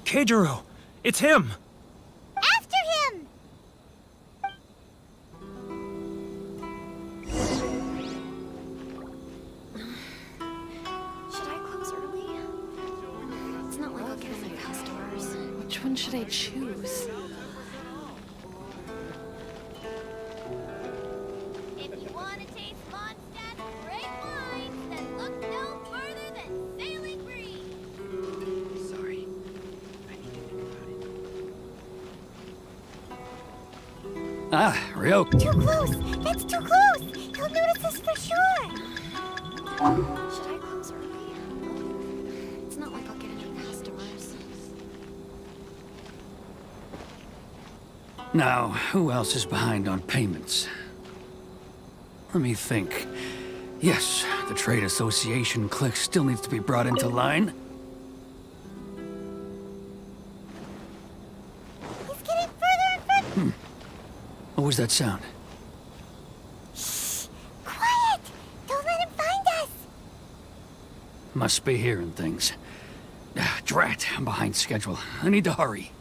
Keijiro! It's him! After him. Should I close early? It's not like I'll get any customers. Which one should I choose? Ah, Ryoko. Too close! That's too close! He'll notice us for sure! Should I close early? It's not like I'll get any customers. Now, who else is behind on payments? Let me think. Yes, the Trade Association clique still needs to be brought into line. He's getting further and further. What was that sound? Shh! Quiet! Don't let him find us! Must be hearing things. Ah, drat, I'm behind schedule. I need to hurry.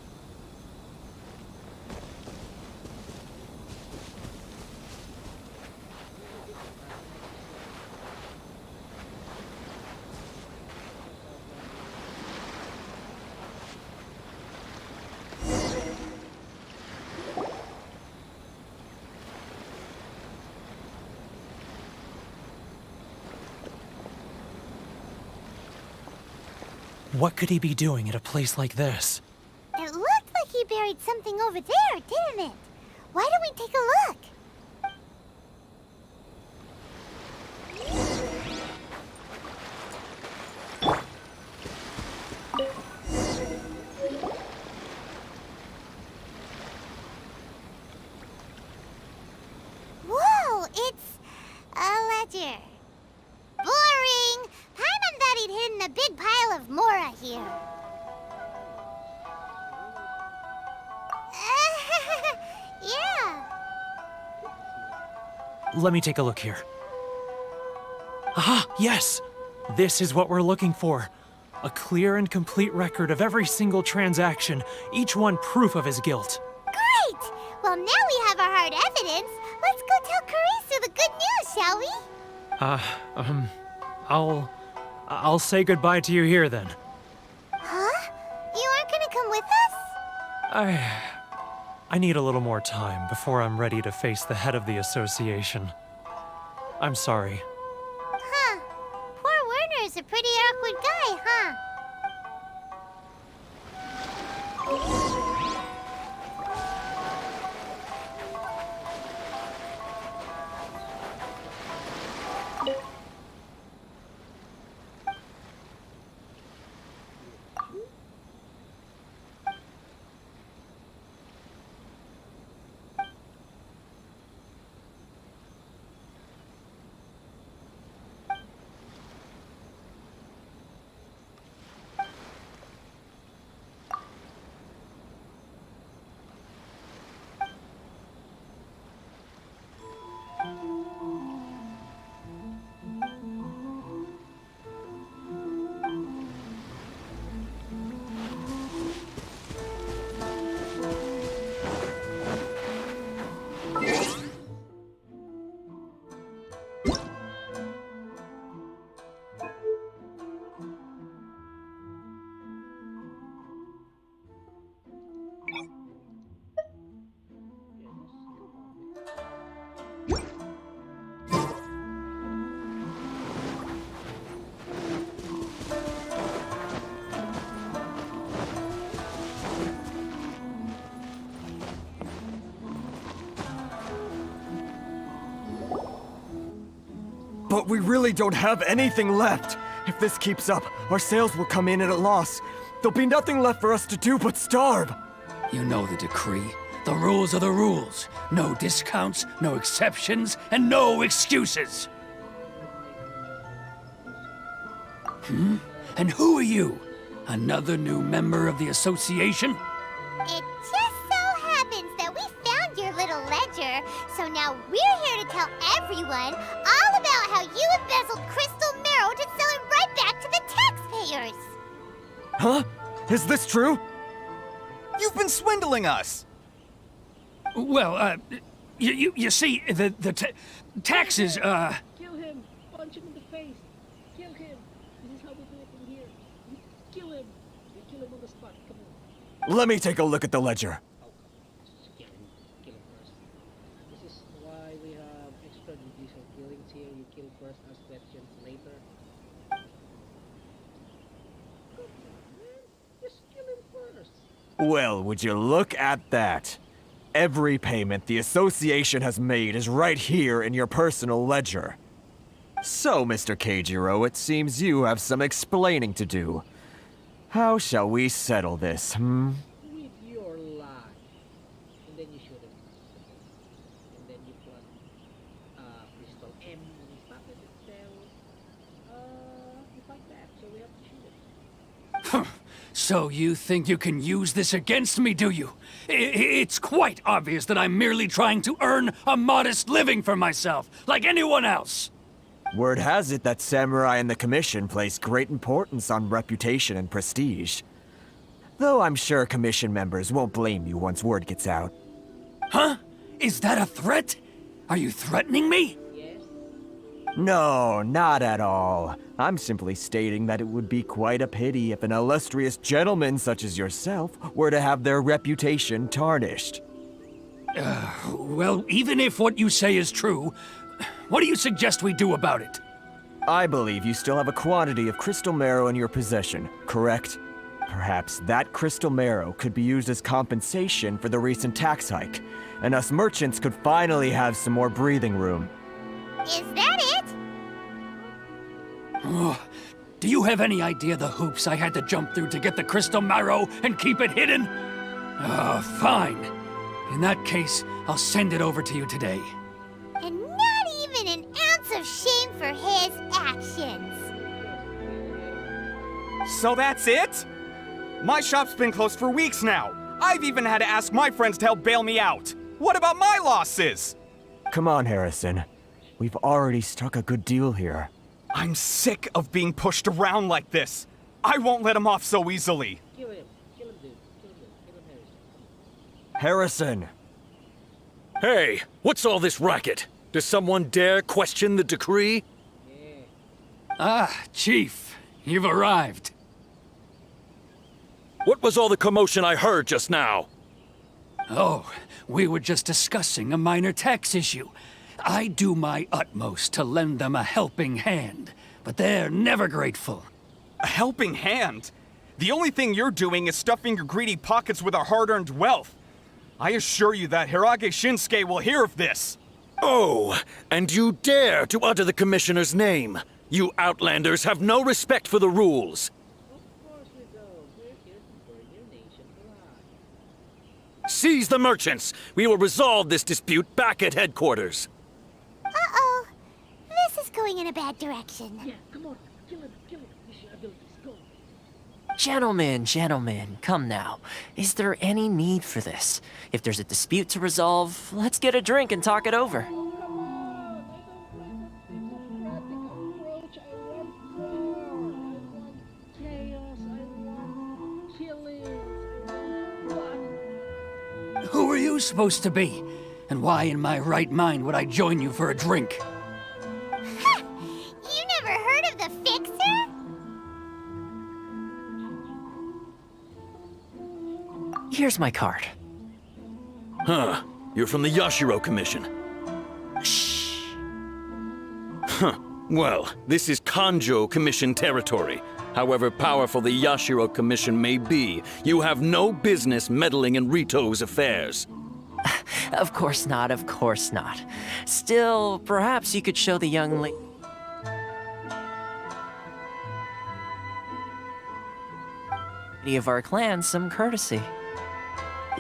What could he be doing at a place like this? It looked like he buried something over there, didn't it? Why don't we take a look? Whoa, it's a ledger. Boring! Paimon thought he'd hidden a big pile of Mora here. Yeah. Let me take a look here. Aha, yes! This is what we're looking for. A clear and complete record of every single transaction, each one proof of his guilt. Great! Well, now we have our hard evidence. Let's go tell Karisu the good news, shall we? I'll say goodbye to you here then. Huh? You aren't gonna come with us? I need a little more time before I'm ready to face the head of the association. I'm sorry. Huh. Poor Werner's a pretty awkward guy, huh? But we really don't have anything left. If this keeps up, our sales will come in at a loss. There'll be nothing left for us to do but starve. You know the decree. The rules are the rules. No discounts, no exceptions, and no excuses. And who are you? Another new member of the association? It just so happens that we found your little ledger, so now we're here to tell everyone all about how you embezzled crystal marrow to sell it right back to the taxpayers. Huh? Is this true? You've been swindling us! Well, you see, the taxes, Kill him! Punch him in the face! Kill him! This is how we do it in here. You kill him! You kill him on the spot. Come on. Let me take a look at the ledger. Oh, come on. Just kill him. Kill him first. This is why we have extrajudicial killings here. You kill first, ask questions later. Come on, man. Just kill him first. Well, would you look at that? Every payment the association has made is right here in your personal ledger. So, Mr. Keijiro, it seems you have some explaining to do. How shall we settle this, hmm? With your life. And then you shoot him. And then you plug Crystal M in his pocket itself. You fight back, so we have to shoot him. So you think you can use this against me, do you? It's quite obvious that I'm merely trying to earn a modest living for myself, like anyone else. Word has it that samurai and the commission place great importance on reputation and prestige. Though I'm sure commission members won't blame you once word gets out. Huh? Is that a threat? Are you threatening me? Yes. No, not at all. I'm simply stating that it would be quite a pity if an illustrious gentleman such as yourself were to have their reputation tarnished. Well, even if what you say is true, what do you suggest we do about it? I believe you still have a quantity of crystal marrow in your possession, correct? Perhaps that crystal marrow could be used as compensation for the recent tax hike, and us merchants could finally have some more breathing room. Is that it? Oh, do you have any idea the hoops I had to jump through to get the crystal marrow and keep it hidden? Fine. In that case, I'll send it over to you today. And not even an ounce of shame for his actions. So that's it? My shop's been closed for weeks now. I've even had to ask my friends to help bail me out. What about my losses? Come on, Harrison. We've already struck a good deal here. I'm sick of being pushed around like this. I won't let him off so easily. Kill him. Kill him, dude. Kill him. Kill him, Harrison. Harrison! Hey, what's all this racket? Does someone dare question the decree? Yeah. Ah, Chief, you've arrived. What was all the commotion I heard just now? Oh, we were just discussing a minor tax issue. I do my utmost to lend them a helping hand, but they're never grateful. A helping hand? The only thing you're doing is stuffing your greedy pockets with our hard-earned wealth. I assure you that Hirage Shinsuke will hear of this. Oh, and you dare to utter the commissioner's name. You outlanders have no respect for the rules. Of course we don't. We're here to burn your nation alive. Seize the merchants. We will resolve this dispute back at headquarters. Uh-oh. This is going in a bad direction. Yeah, come on. Kill him. Kill him. Use your abilities. Go. Gentlemen, come now. Is there any need for this? If there's a dispute to resolve, let's get a drink and talk it over. Come on. I don't want democratic approach. I want war. I want chaos. I want killings. I want blood. Who are you supposed to be? And why in my right mind would I join you for a drink? Ha! You never heard of the Fixer? Here's my card. Huh. You're from the Yashiro Commission. Shh. Huh. Well, this is Kanjo Commission territory. However powerful the Yashiro Commission may be, you have no business meddling in Rito's affairs. Of course not, of course not. Still, perhaps you could show the young lady of our clan some courtesy.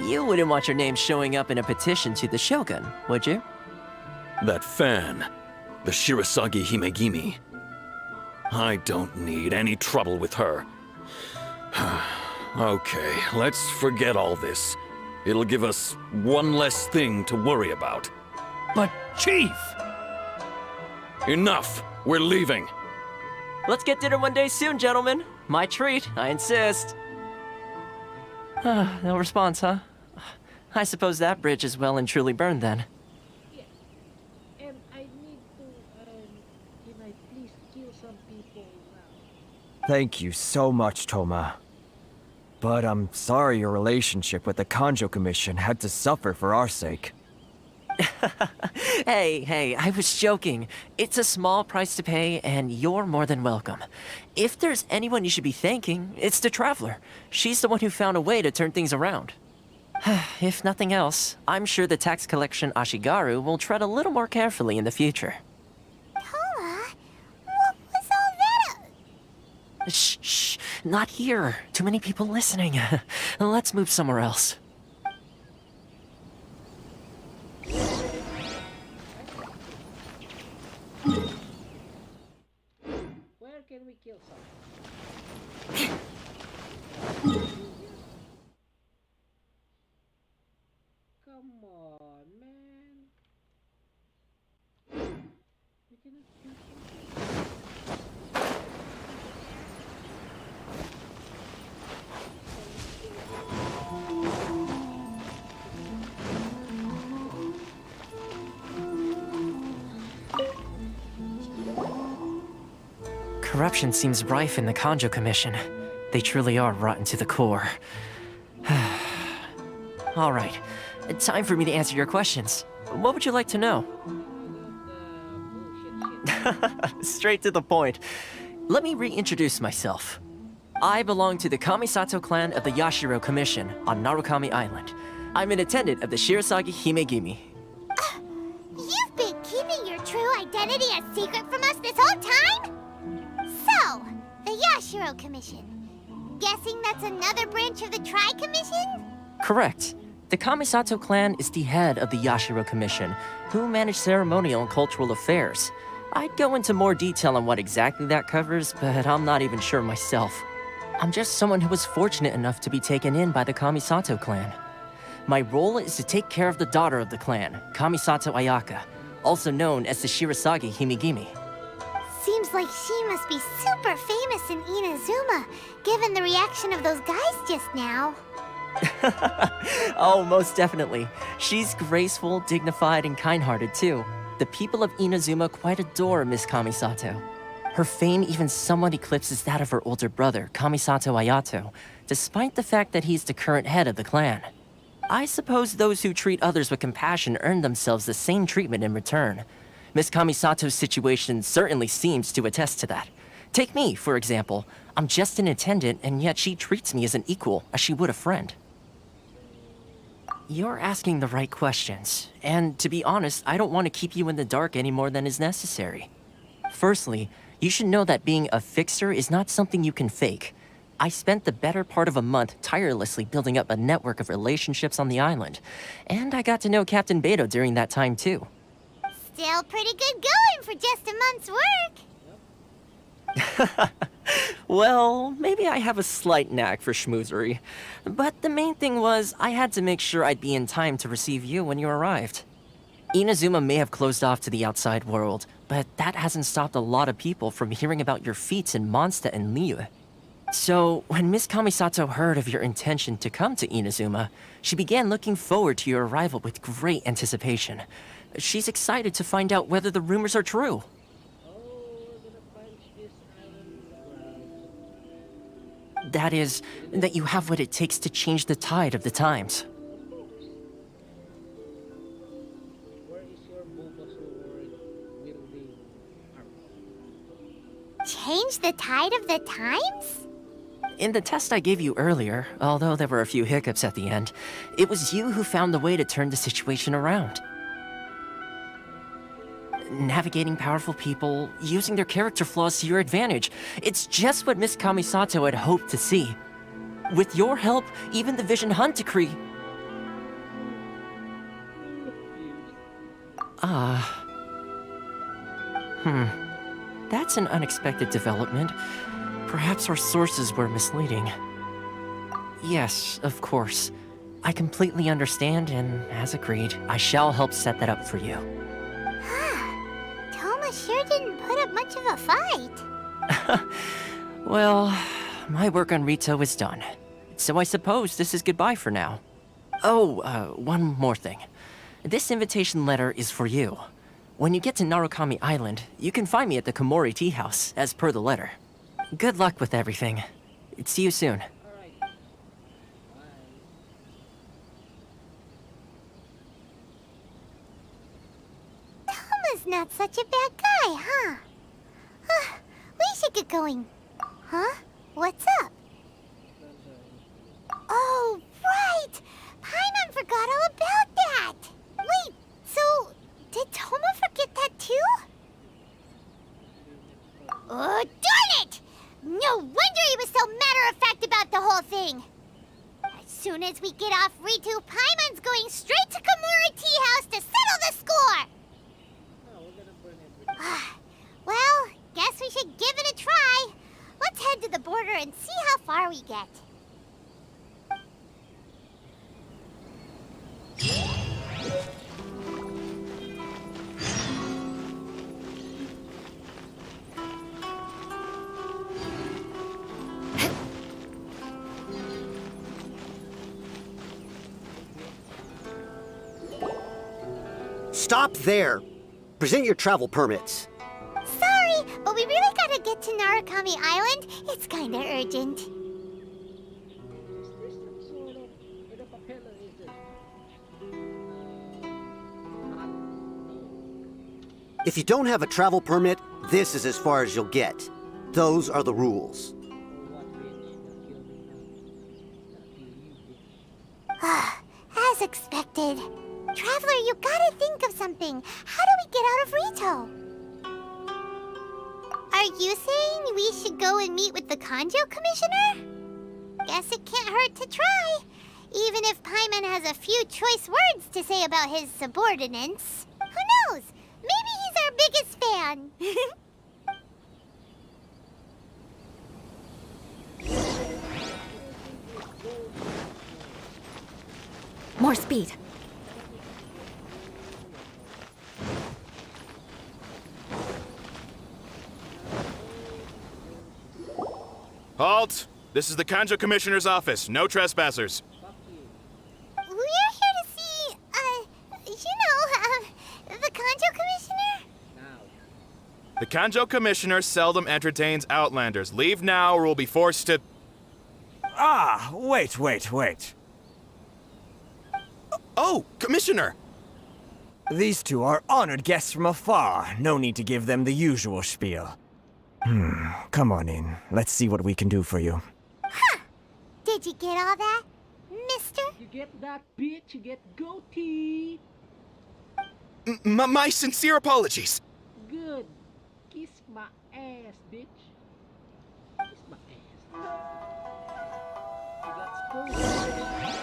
You wouldn't want your name showing up in a petition to the Shogun, would you? That fan, the Shirasagi Himegimi. I don't need any trouble with her. Okay, let's forget all this. It'll give us one less thing to worry about. But, Chief! Enough! We're leaving. Let's get dinner one day soon, gentlemen. My treat, I insist. No response, huh? I suppose that bridge is well and truly burned then. Yeah. And I need to, can I please kill some people now? Thank you so much, Toma. But I'm sorry your relationship with the Kanjo Commission had to suffer for our sake. Hey, I was joking. It's a small price to pay, and you're more than welcome. If there's anyone you should be thanking, it's the Traveler. She's the one who found a way to turn things around. If nothing else, I'm sure the tax collection Ashigaru will tread a little more carefully in the future. Toma, what was all that? Shh, shh, not here. Too many people listening. Let's move somewhere else. Where can we kill some? Come on, man. We cannot kill Corruption seems rife in the Kanjo Commission. They truly are rotten to the core. All right, time for me to answer your questions. What would you like to know? Straight to the point. Let me reintroduce myself. I belong to the Kamisato clan of the Yashiro Commission on Narukami Island. I'm an attendant of the Shirasagi Himegimi. You've been keeping your true identity a secret from us this whole time? So, the Yashiro Commission. Guessing that's another branch of the Tri-Commission? Correct. The Kamisato clan is the head of the Yashiro Commission, who manage ceremonial and cultural affairs. I'd go into more detail on what exactly that covers, but I'm not even sure myself. I'm just someone who was fortunate enough to be taken in by the Kamisato clan. My role is to take care of the daughter of the clan, Kamisato Ayaka, also known as the Shirasagi Himegimi. Seems like she must be super famous in Inazuma, given the reaction of those guys just now. Oh, most definitely. She's graceful, dignified, and kind-hearted too. The people of Inazuma quite adore Miss Kamisato. Her fame even somewhat eclipses that of her older brother, Kamisato Ayato, despite the fact that he's the current head of the clan. I suppose those who treat others with compassion earn themselves the same treatment in return. Miss Kamisato's situation certainly seems to attest to that. Take me, for example. I'm just an attendant, and yet she treats me as an equal, as she would a friend. You're asking the right questions, and to be honest, I don't want to keep you in the dark any more than is necessary. Firstly, you should know that being a fixer is not something you can fake. I spent the better part of a month tirelessly building up a network of relationships on the island, and I got to know Captain Beto during that time too. Still pretty good going for just a month's work. Well, maybe I have a slight knack for schmoozery. But the main thing was, I had to make sure I'd be in time to receive you when you arrived. Inazuma may have closed off to the outside world, but that hasn't stopped a lot of people from hearing about your feats in Mondstadt and Liyue. So, when Miss Kamisato heard of your intention to come to Inazuma, she began looking forward to your arrival with great anticipation. She's excited to find out whether the rumors are true. That is, that you have what it takes to change the tide of the times. Where is your Bulbasaur wielding arm? Change the tide of the times? In the test I gave you earlier, although there were a few hiccups at the end, it was you who found the way to turn the situation around. Navigating powerful people, using their character flaws to your advantage. It's just what Miss Kamisato had hoped to see. With your help, even the Vision Hunt decree... That's an unexpected development. Perhaps our sources were misleading. Yes, of course. I completely understand, and as agreed, I shall help set that up for you. Toma sure didn't put up much of a fight. Well, my work on Rito is done. So I suppose this is goodbye for now. Oh, one more thing. This invitation letter is for you. When you get to Narukami Island, you can find me at the Komori Tea House, as per the letter. Good luck with everything. See you soon. Toma's not such a bad guy, huh? We should get going. Huh? What's up? Oh, right! Paimon thing. As soon as we get off Ritu, Paimon's going straight to Kamura Tea House to settle the score! Oh, we're gonna burn everything. Well, guess we should give it a try. Let's head to the border and see how far we get. Stop there! Present your travel permits. Sorry, but we really gotta get to Narukami Island. It's kinda urgent. Is this some sort of... Ano papel is this? If you don't have a travel permit, this is as far as you'll get. Those are the rules. As expected. Traveler, you gotta think of something. How do we get out of Rito? Are you saying we should go and meet with the Kanjo Commissioner? Guess it can't hurt to try. Even if Paimon has a few choice words to say about his subordinates. Who knows? Maybe he's our biggest fan. More speed. Halt! This is the Kanjo Commissioner's office. No trespassers. We're here to see, the Kanjo Commissioner? The Kanjo Commissioner seldom entertains Outlanders. Leave now or we'll be forced to... Ah, wait. Oh, Commissioner! These two are honored guests from afar. No need to give them the usual spiel. Come on in. Let's see what we can do for you. Huh! Did you get all that, mister? You get that, bitch? You get goatee? My sincere apologies. Good. Kiss my ass, bitch. Kiss my ass. You got spoiled.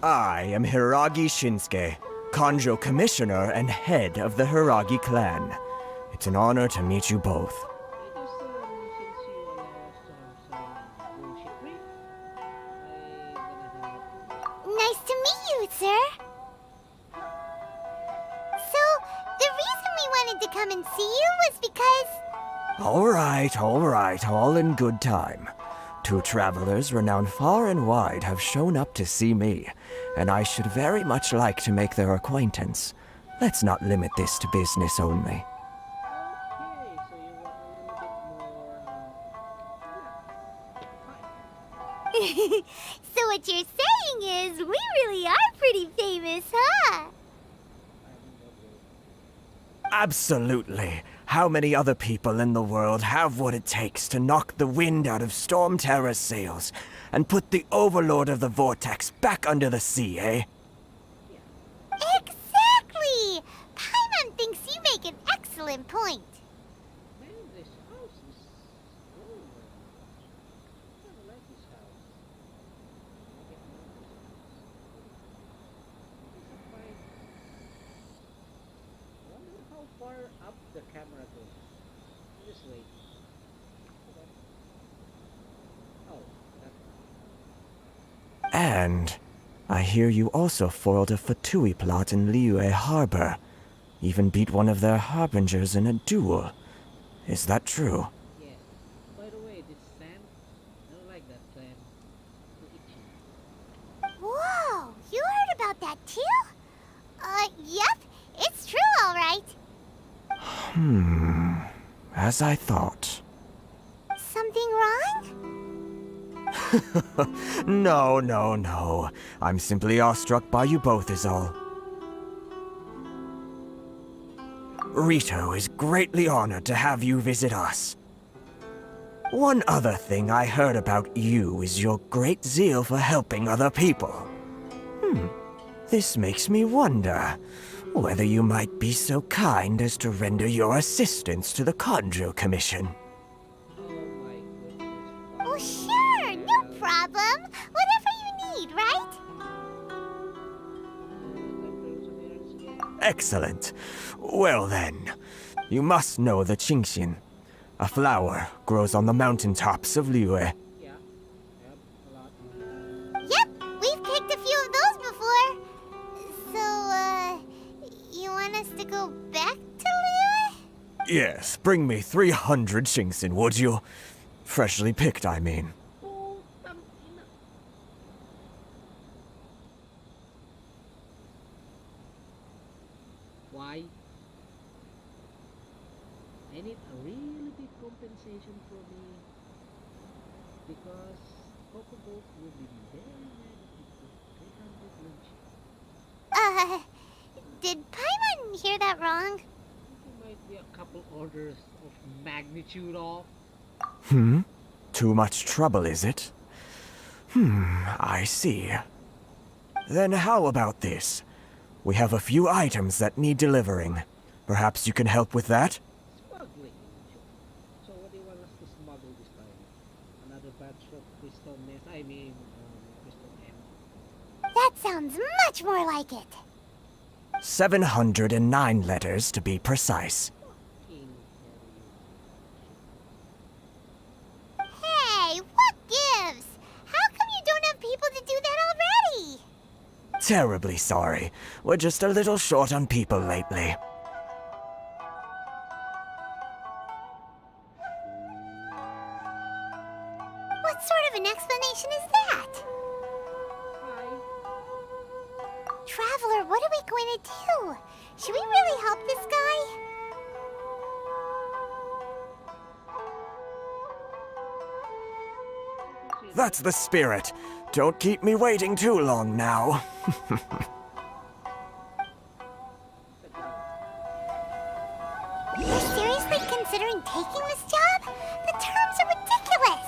I am Hiragi Shinsuke, Kanjo Commissioner and head of the Hiragi clan. It's an honor to meet you both. Nice to meet you, sir. So, the reason we wanted to come and see you was because... All right, all in good time. Two travelers renowned far and wide have shown up to see me, and I should very much like to make their acquaintance. Let's not limit this to business only. So what you're saying is, we really are pretty famous, huh? Absolutely. How many other people in the world have what it takes to knock the wind out of Storm Terror's sails and put the Overlord of the Vortex back under the sea, eh? Exactly! Paimon thinks you make an excellent point. Man, this house is old. I don't like this house. I wonder how far up the camera goes. This way. Oh, that. And I hear you also foiled a Fatui plot in Liyue Harbor. Even beat one of their harbingers in a duel. Is that true? Yeah. By the way, this sand, I don't like that sand. Too itchy. Whoa! You heard about that too? Yep. It's true, all right. As I thought. Something wrong? No. I'm simply awestruck by you both is all. Rito is greatly honored to have you visit us. One other thing I heard about you is your great zeal for helping other people. This makes me wonder, whether you might be so kind as to render your assistance to the Conjo Commission. Oh, sure, no problem. Whatever you need, right? Excellent. Well then, you must know the Qingxin. A flower grows on the mountaintops of Liyue. Yep, we've picked a few of those before. So, you want us to go back to Liyue? Yes, bring me 300 Qingxin, would you? Freshly picked, I mean. Why? I need a really big compensation for me because Coco Boat will be very mad if you put 300 lunch. Did Paimon hear that wrong? There might be a couple orders of magnitude off. Too much trouble, is it? I see. Then how about this? We have a few items that need delivering. Perhaps you can help with that? Smuggling. So what do you want us to smuggle this time? Another batch of crystal meth? Crystal M. That sounds much more like it. 709 letters to be precise. Hey, what gives? How come you don't have people to do that already? Terribly sorry. We're just a little short on people lately. What sort of an explanation is that? Traveler, what are we going to do? Should we really help this guy? That's the spirit. Don't keep me waiting too long now. You're seriously considering taking this job? The terms are ridiculous.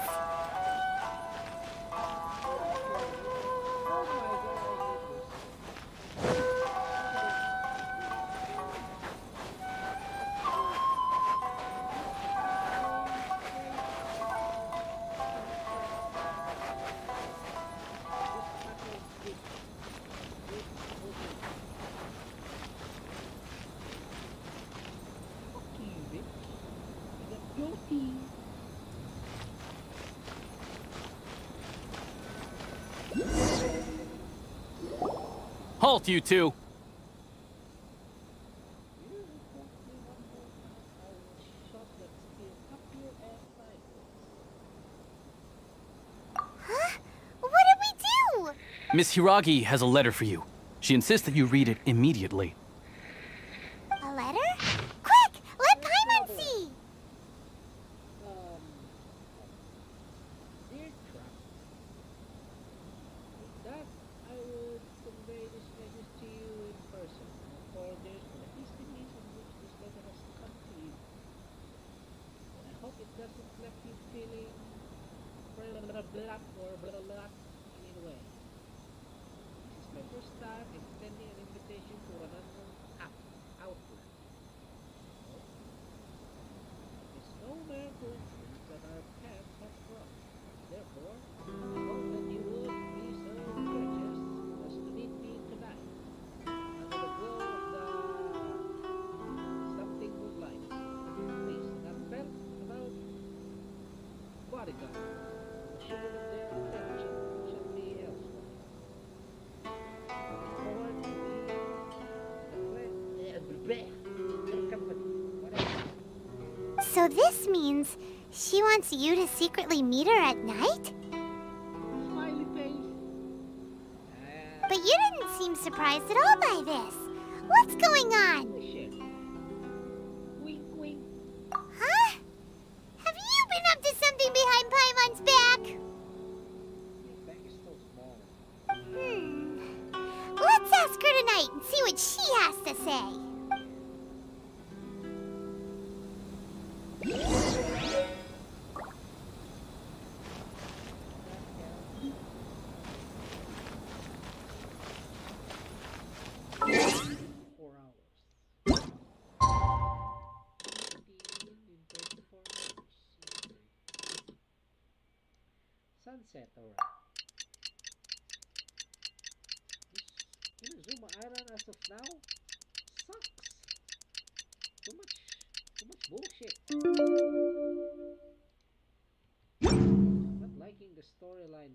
Halt, you two! Huh? What did we do? Miss Hiragi has a letter for you. She insists that you read it immediately. A letter? Quick! Let Paimon see! Dear Trump, with that, I would convey this message to you in person. I apologize for the hastiness in which this letter has come to you. And I hope it doesn't left you feeling blah or blah in any way. This is my first time extending an invitation to an unknown outlet. It's no mere coincidence that our paths have crossed. Therefore, I hope that you would be so courteous as to meet me tonight under the glow of the something moonlight. Please, not felt about bodyguard. Sure that their attention shall be elsewhere. Forward to the company. Whatever. So this means she wants you to secretly meet her at night? Smiley face. But you didn't seem surprised at all by this. What's going on? Shit. Wink, wink. Huh? Have you been up to something behind Paimon's back? Your back is so small. Let's ask her tonight and see what she has to say. sunset, alright. This Inazuma Island as of now sucks. Too much bullshit. Not liking the storyline.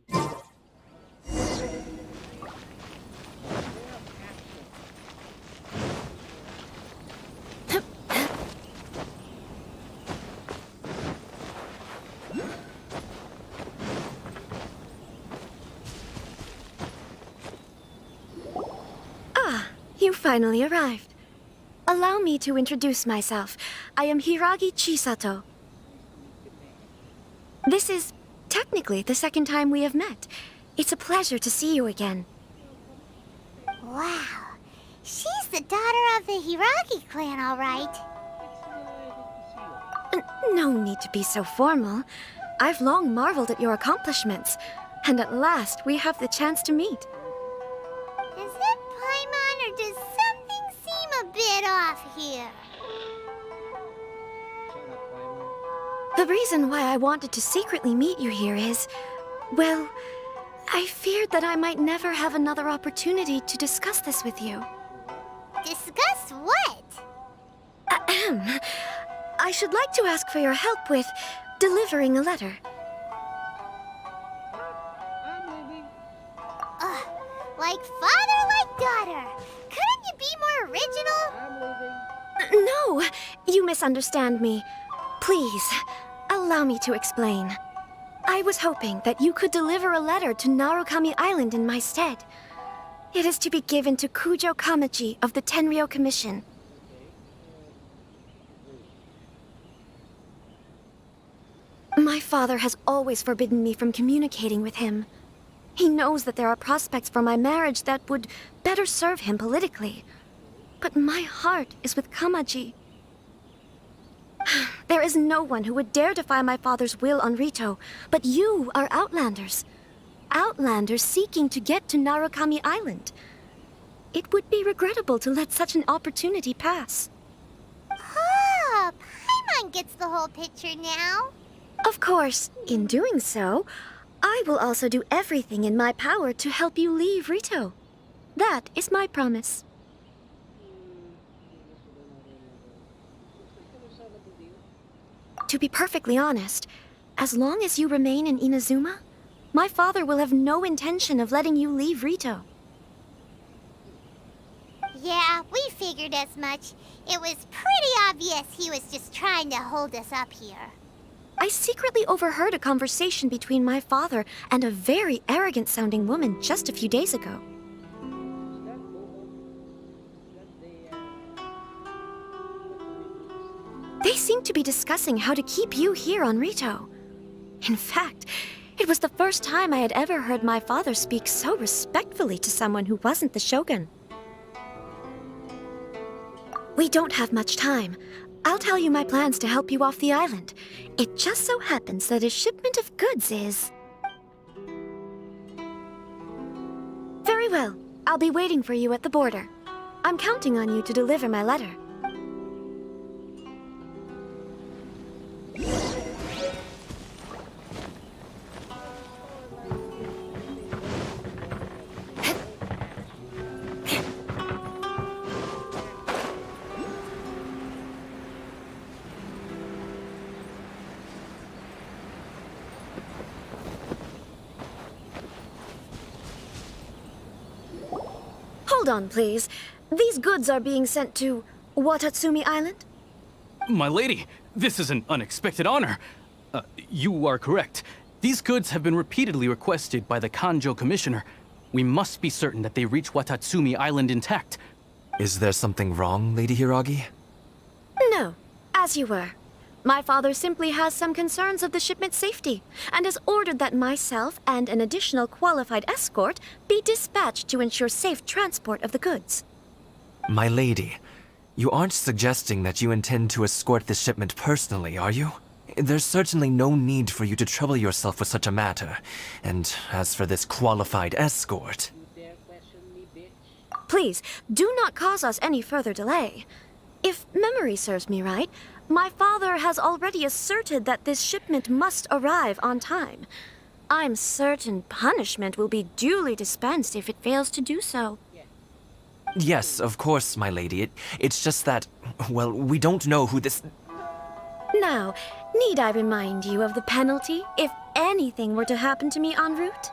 You finally arrived. Allow me to introduce myself. I am Hiragi Chisato. This is technically the second time we have met. It's a pleasure to see you again. Wow. She's the daughter of the Hiragi clan, all right. No need to be so formal. I've long marveled at your accomplishments, and at last we have the chance to meet. Is it Paimon, or does something seem a bit off here? The reason why I wanted to secretly meet you here is, well, I feared that I might never have another opportunity to discuss this with you. Discuss what? Ahem. I should like to ask for your help with delivering a letter. Like father, like daughter. Couldn't you be more original? No, you misunderstand me. Please, allow me to explain. I was hoping that you could deliver a letter to Narukami Island in my stead. It is to be given to Kujo Kamachi of the Tenryou Commission. My father has always forbidden me from communicating with him. He knows that there are prospects for my marriage that would better serve him politically. But my heart is with Kamaji. There is no one who would dare defy my father's will on Rito, but you are Outlanders. Outlanders seeking to get to Narukami Island. It would be regrettable to let such an opportunity pass. Oh, Paimon gets the whole picture now. Of course, in doing so, I will also do everything in my power to help you leave Rito. That is my promise. To be perfectly honest, as long as you remain in Inazuma, my father will have no intention of letting you leave Rito. Yeah, we figured as much. It was pretty obvious he was just trying to hold us up here. I secretly overheard a conversation between my father and a very arrogant-sounding woman just a few days ago. They seemed to be discussing how to keep you here on Rito. In fact, it was the first time I had ever heard my father speak so respectfully to someone who wasn't the shogun. We don't have much time. I'll tell you my plans to help you off the island. It just so happens that a shipment of goods is... Very well. I'll be waiting for you at the border. I'm counting on you to deliver my letter. Hold on, please. These goods are being sent to Watatsumi Island? My lady, this is an unexpected honor. You are correct. These goods have been repeatedly requested by the Kanjo Commissioner. We must be certain that they reach Watatsumi Island intact. Is there something wrong, Lady Hiragi? No, as you were. My father simply has some concerns of the shipment's safety, and has ordered that myself and an additional qualified escort be dispatched to ensure safe transport of the goods. My lady, you aren't suggesting that you intend to escort this shipment personally, are you? There's certainly no need for you to trouble yourself with such a matter. And as for this qualified escort... Please, do not cause us any further delay. If memory serves me right, my father has already asserted that this shipment must arrive on time. I'm certain punishment will be duly dispensed if it fails to do so. Yes, of course, my lady. It's just that, well, we don't know who this... Now, need I remind you of the penalty if anything were to happen to me en route?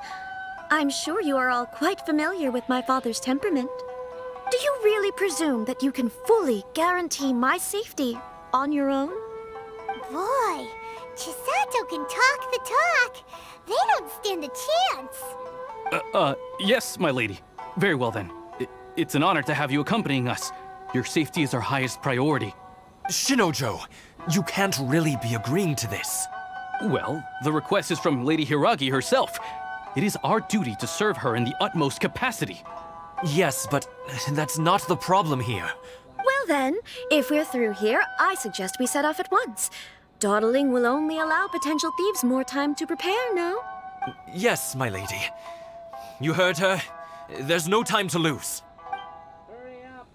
I'm sure you are all quite familiar with my father's temperament. Do you really presume that you can fully guarantee my safety on your own? Boy, Chisato can talk the talk. They don't stand a chance. Yes, my lady. Very well then. It's an honor to have you accompanying us. Your safety is our highest priority. Shinojo, you can't really be agreeing to this. Well, the request is from Lady Hiragi herself. It is our duty to serve her in the utmost capacity. Yes, but that's not the problem here. Well then, if we're through here, I suggest we set off at once. Dawdling will only allow potential thieves more time to prepare, no? Yes, my lady. You heard her. There's no time to lose. Hurry up.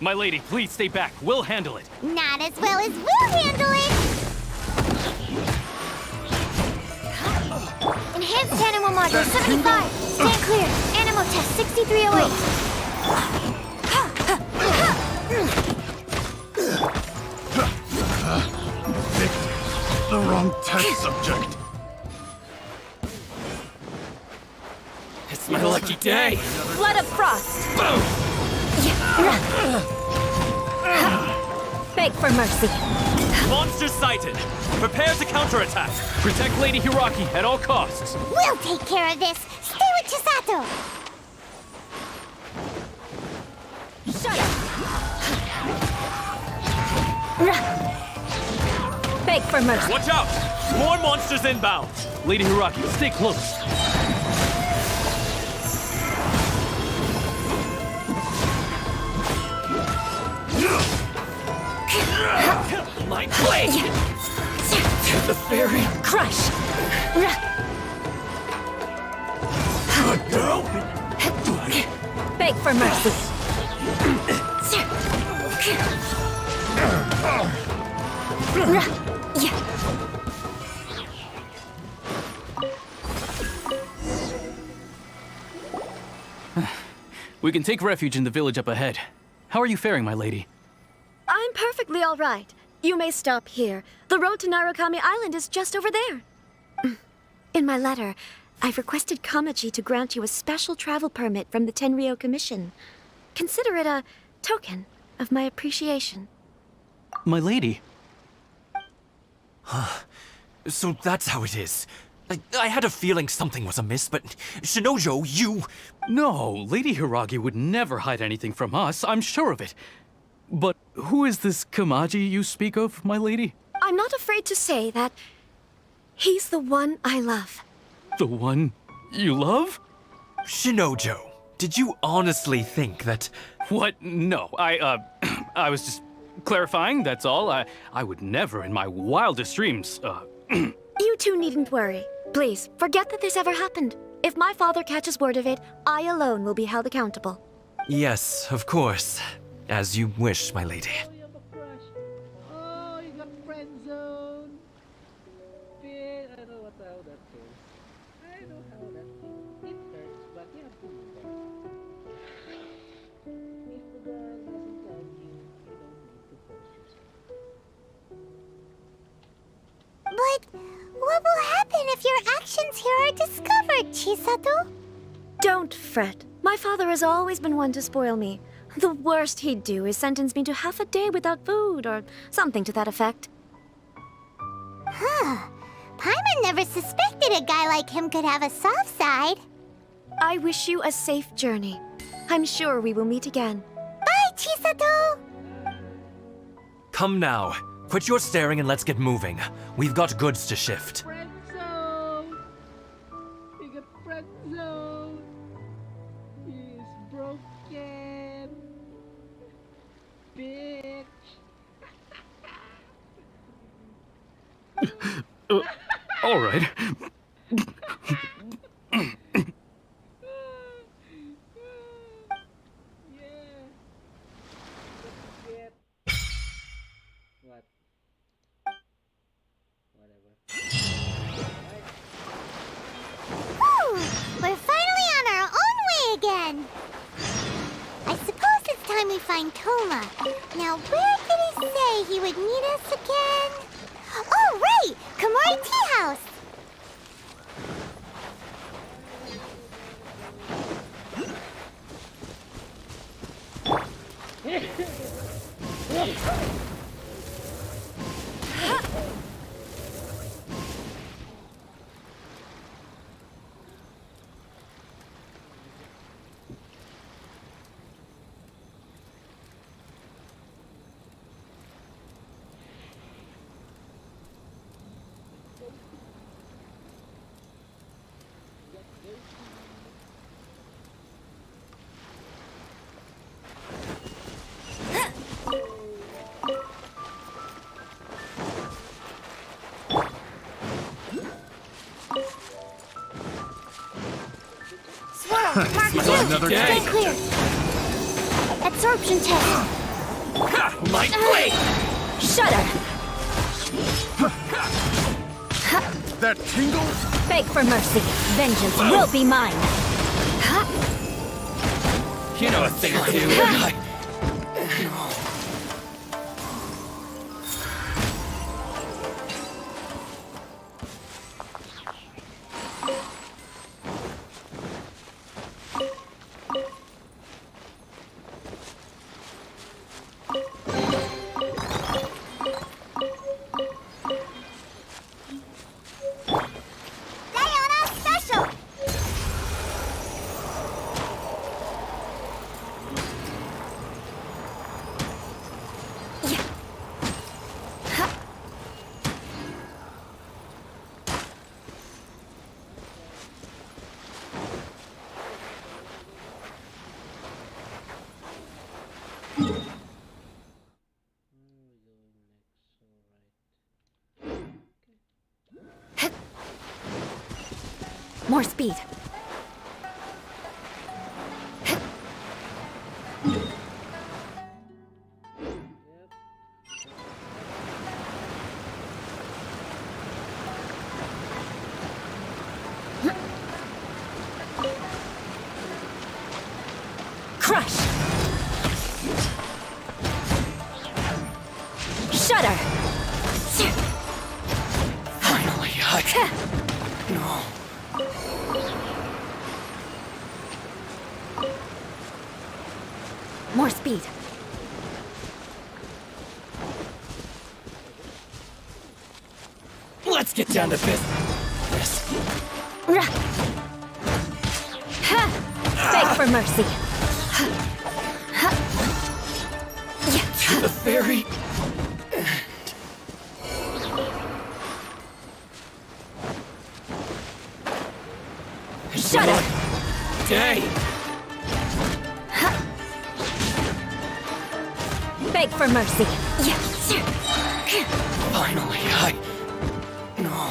My lady, please stay back. We'll handle it. Not as well as we'll handle it. Enhanced animal module 75. Stand clear. Animal test 6308. The wrong test subject. It's my lucky day. Flood of frost. Beg for mercy. Monsters sighted. Prepare to counterattack. Protect Lady Hiraki at all costs. We'll take care of this. Stay with Chisato. Shut up. Beg for mercy. Watch out! More monsters inbound. Lady Hiraki, stay close. My blade! To the fairy. Crush. Good girl. Beg for mercy. We can take refuge in the village up ahead. How are you faring, my lady? I'm perfectly all right. You may stop here. The road to Narukami Island is just over there. In my letter, I've requested Kamaji to grant you a special travel permit from the Tenryou Commission. Consider it a token of my appreciation. My lady. So that's how it is. I had a feeling something was amiss, but Shinojo, you... No, Lady Hiragi would never hide anything from us, I'm sure of it. But who is this Kamaji you speak of, my lady? I'm not afraid to say that he's the one I love. The one you love? Shinojo, did you honestly think that... What? No, I was just clarifying, that's all. I would never in my wildest dreams, You two needn't worry. Please, forget that this ever happened. If my father catches word of it, I alone will be held accountable. Yes, of course. As you wish, my lady. Oh, you have a crush. Oh, you got friend zone. I don't know how that feels. I know how that feels. It hurts, but you have to move on. If the girl doesn't like you, you don't need to force yourself. But what will happen if your actions here are discovered, Chisato? Don't fret. My father has always been one to spoil me. The worst he'd do is sentence me to half a day without food, or something to that effect. Huh. Paimon never suspected a guy like him could have a soft side. I wish you a safe journey. I'm sure we will meet again. Bye, Chisato! Come now. Quit your staring and let's get moving. We've got goods to shift. Friend zone. You got friend zone. He's broken. Bitch. All right. What? Whatever. Whew! We're finally on our own way again. I suppose it's time we find Toma. Now, where did he say he would meet us again? Oh, right! Kamori Tea House! Swirl, Mark 2, stay clear. Absorption test. Light blade! Shudder! That tingle? Beg for mercy. Vengeance will be mine. You know a thing or two. Sayonara special! More speed. Crush! Shudder! Finally, No. More speed. Let's get down to business. Beg for mercy. To the very Shudder! day. Beg for mercy. Finally, No.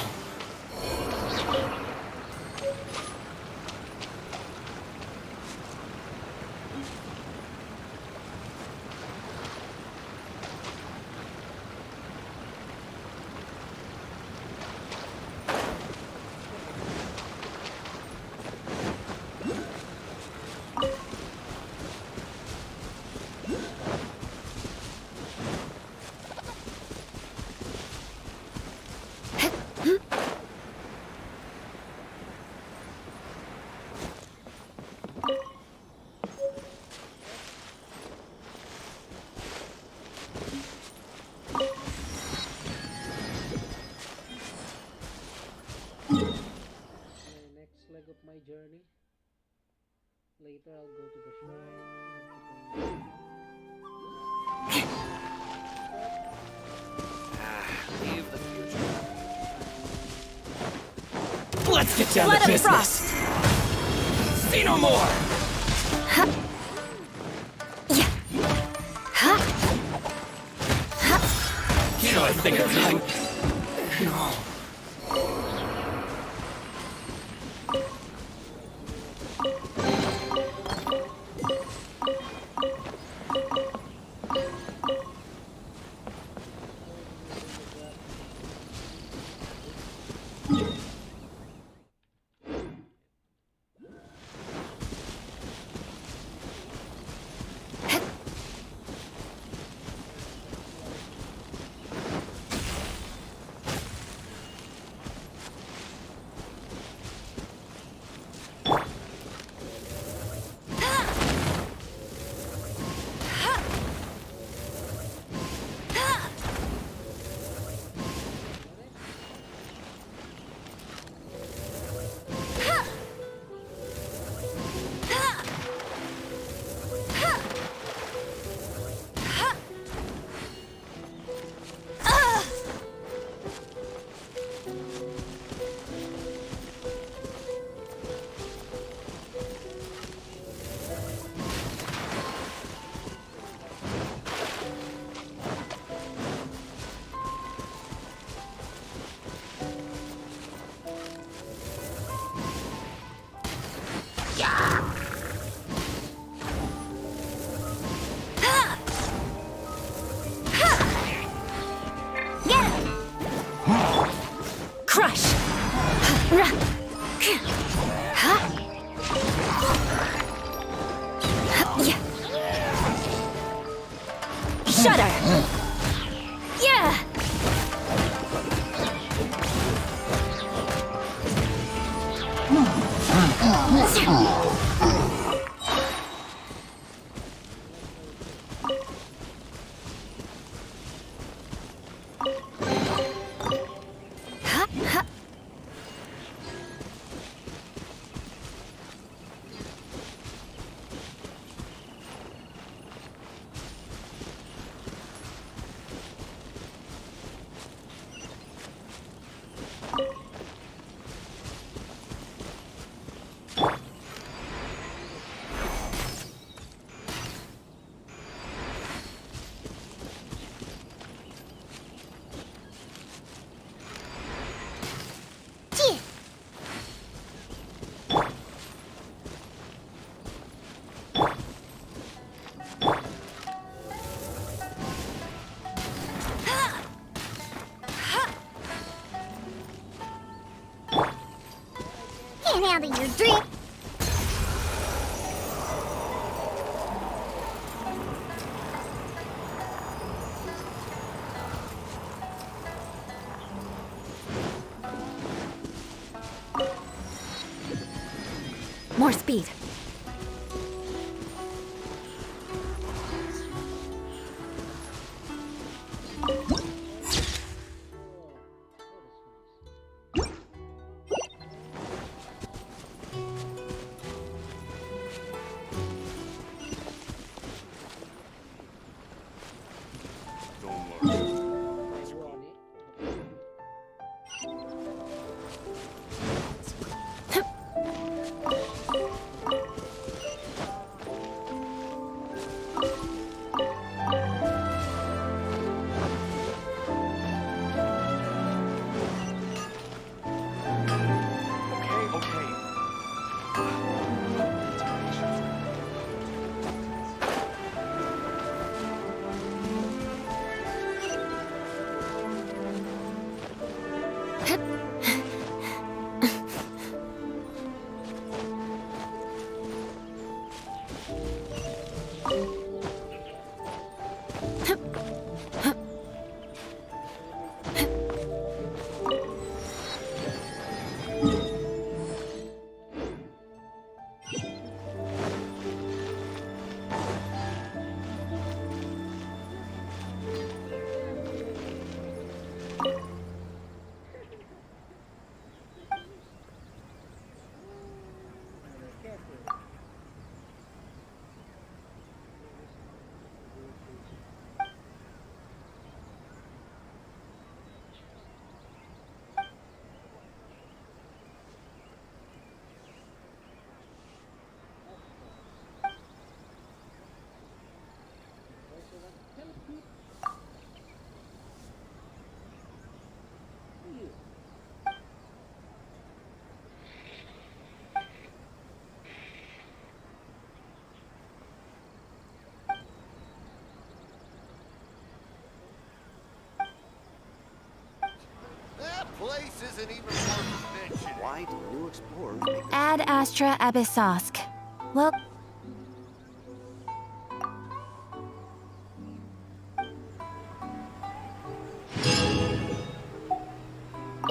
Next leg of my journey. Later I'll go to the shrine. Leave the future. Let's get down Blood to of business. frost. See no more. You know I think of time. No. shudder! Yeah! Can't handle your drink. More speed. Place isn't even worth mentioning. Why do new explorers make Ad Astra Abyssosk. Well...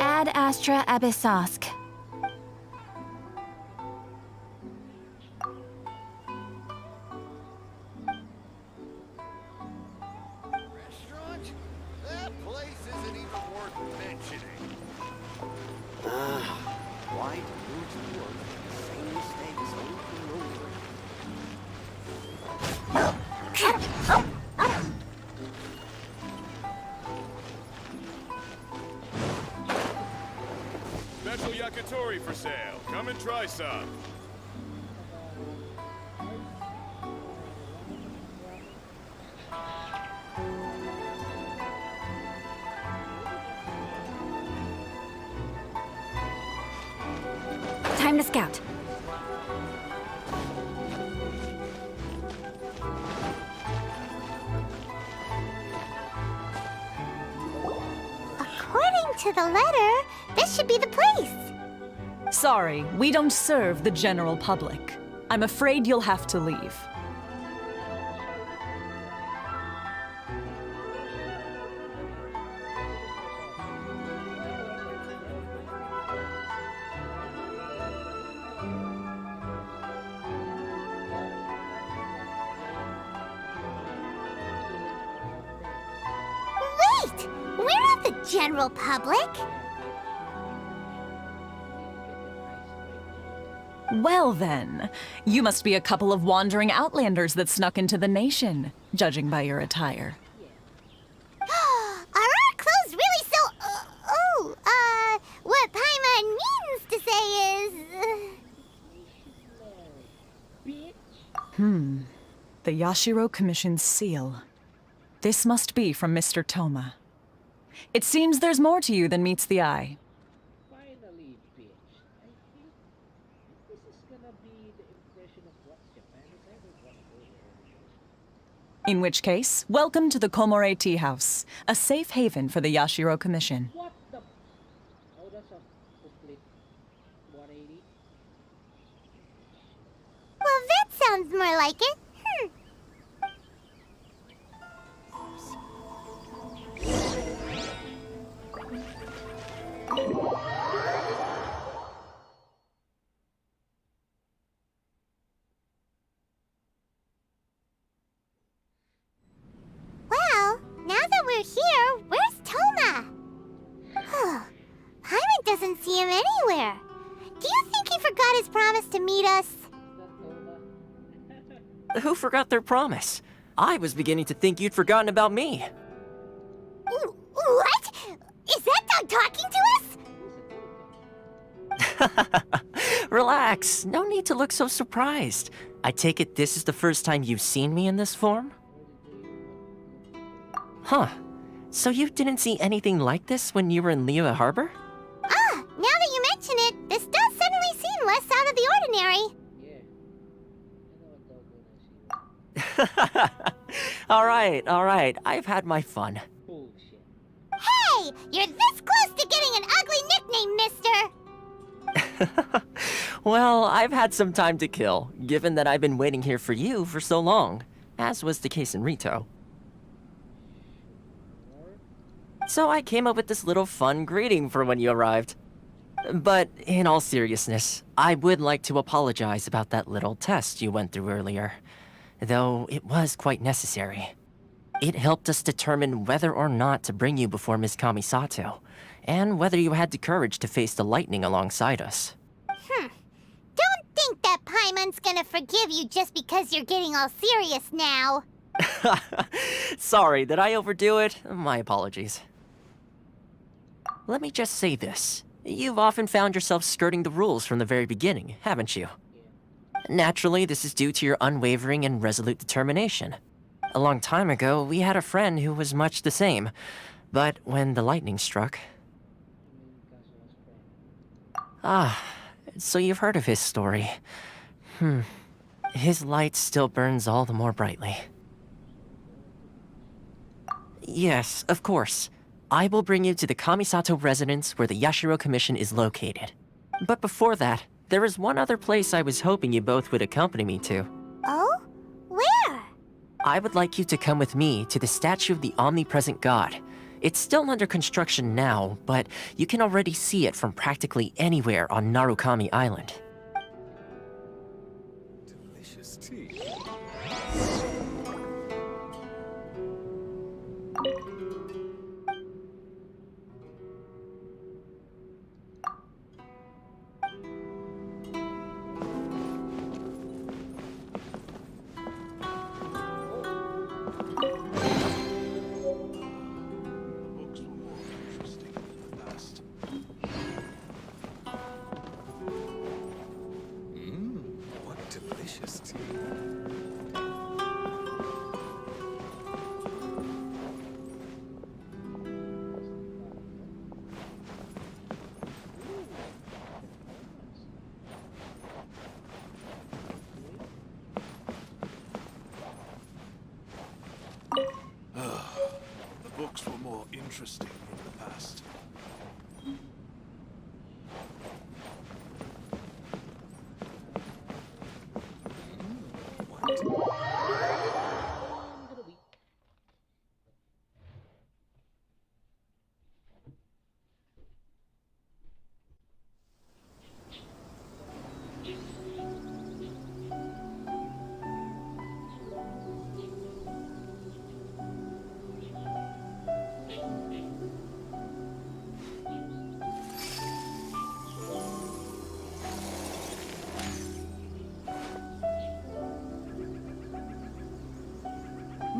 Ad Astra Abyssosk. Restaurant? That place isn't even worth mentioning. Why do new explorers make the same mistakes over and over? Special yakitori for sale. Come and try some. Time to scout. According to the letter, this should be the place. Sorry, we don't serve the general public. I'm afraid you'll have to leave. Wait! We're not the general public! Well then, you must be a couple of wandering outlanders that snuck into the nation, judging by your attire. Are our clothes really so... what Paimon means to say is... The Yashiro Commission's seal. This must be from Mr. Toma. It seems there's more to you than meets the eye. Finally, bitch. I think this is gonna be the impression of what Japan is ever gonna do. In which case, welcome to the Komore Tea House, a safe haven for the Yashiro Commission. What the... Oh, that's a complete 180. Well, that sounds more like it. Well, now that we're here, where's Toma? Paimon doesn't see him anywhere. Do you think he forgot his promise to meet us? Who forgot their promise? I was beginning to think you'd forgotten about me. What? Is that dog talking to us? Relax, no need to look so surprised. I take it this is the first time you've seen me in this form? Huh. So you didn't see anything like this when you were in Liyue Harbor? Now that you mention it, this does suddenly seem less out of the ordinary. Alright, I've had my fun. Hey! You're this close to getting an ugly nickname, mister! Well, I've had some time to kill, given that I've been waiting here for you for so long, as was the case in Rito. So I came up with this little fun greeting for when you arrived. But in all seriousness, I would like to apologize about that little test you went through earlier, though it was quite necessary. It helped us determine whether or not to bring you before Ms. Kamisato, and whether you had the courage to face the lightning alongside us. Don't think that Paimon's gonna forgive you just because you're getting all serious now. Sorry, did I overdo it? My apologies. Let me just say this. You've often found yourself skirting the rules from the very beginning, haven't you? Naturally, this is due to your unwavering and resolute determination. A long time ago, we had a friend who was much the same, but when the lightning struck... so you've heard of his story. His light still burns all the more brightly. Yes, of course. I will bring you to the Kamisato residence where the Yashiro Commission is located. But before that, there is one other place I was hoping you both would accompany me to. Oh? Where? I would like you to come with me to the statue of the omnipresent god. It's still under construction now, but you can already see it from practically anywhere on Narukami Island. Delicious tea. The books were more interesting in the past.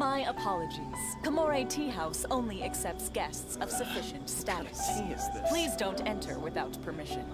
My apologies. Kamore Tea House only accepts guests of sufficient status. Please don't enter without permission.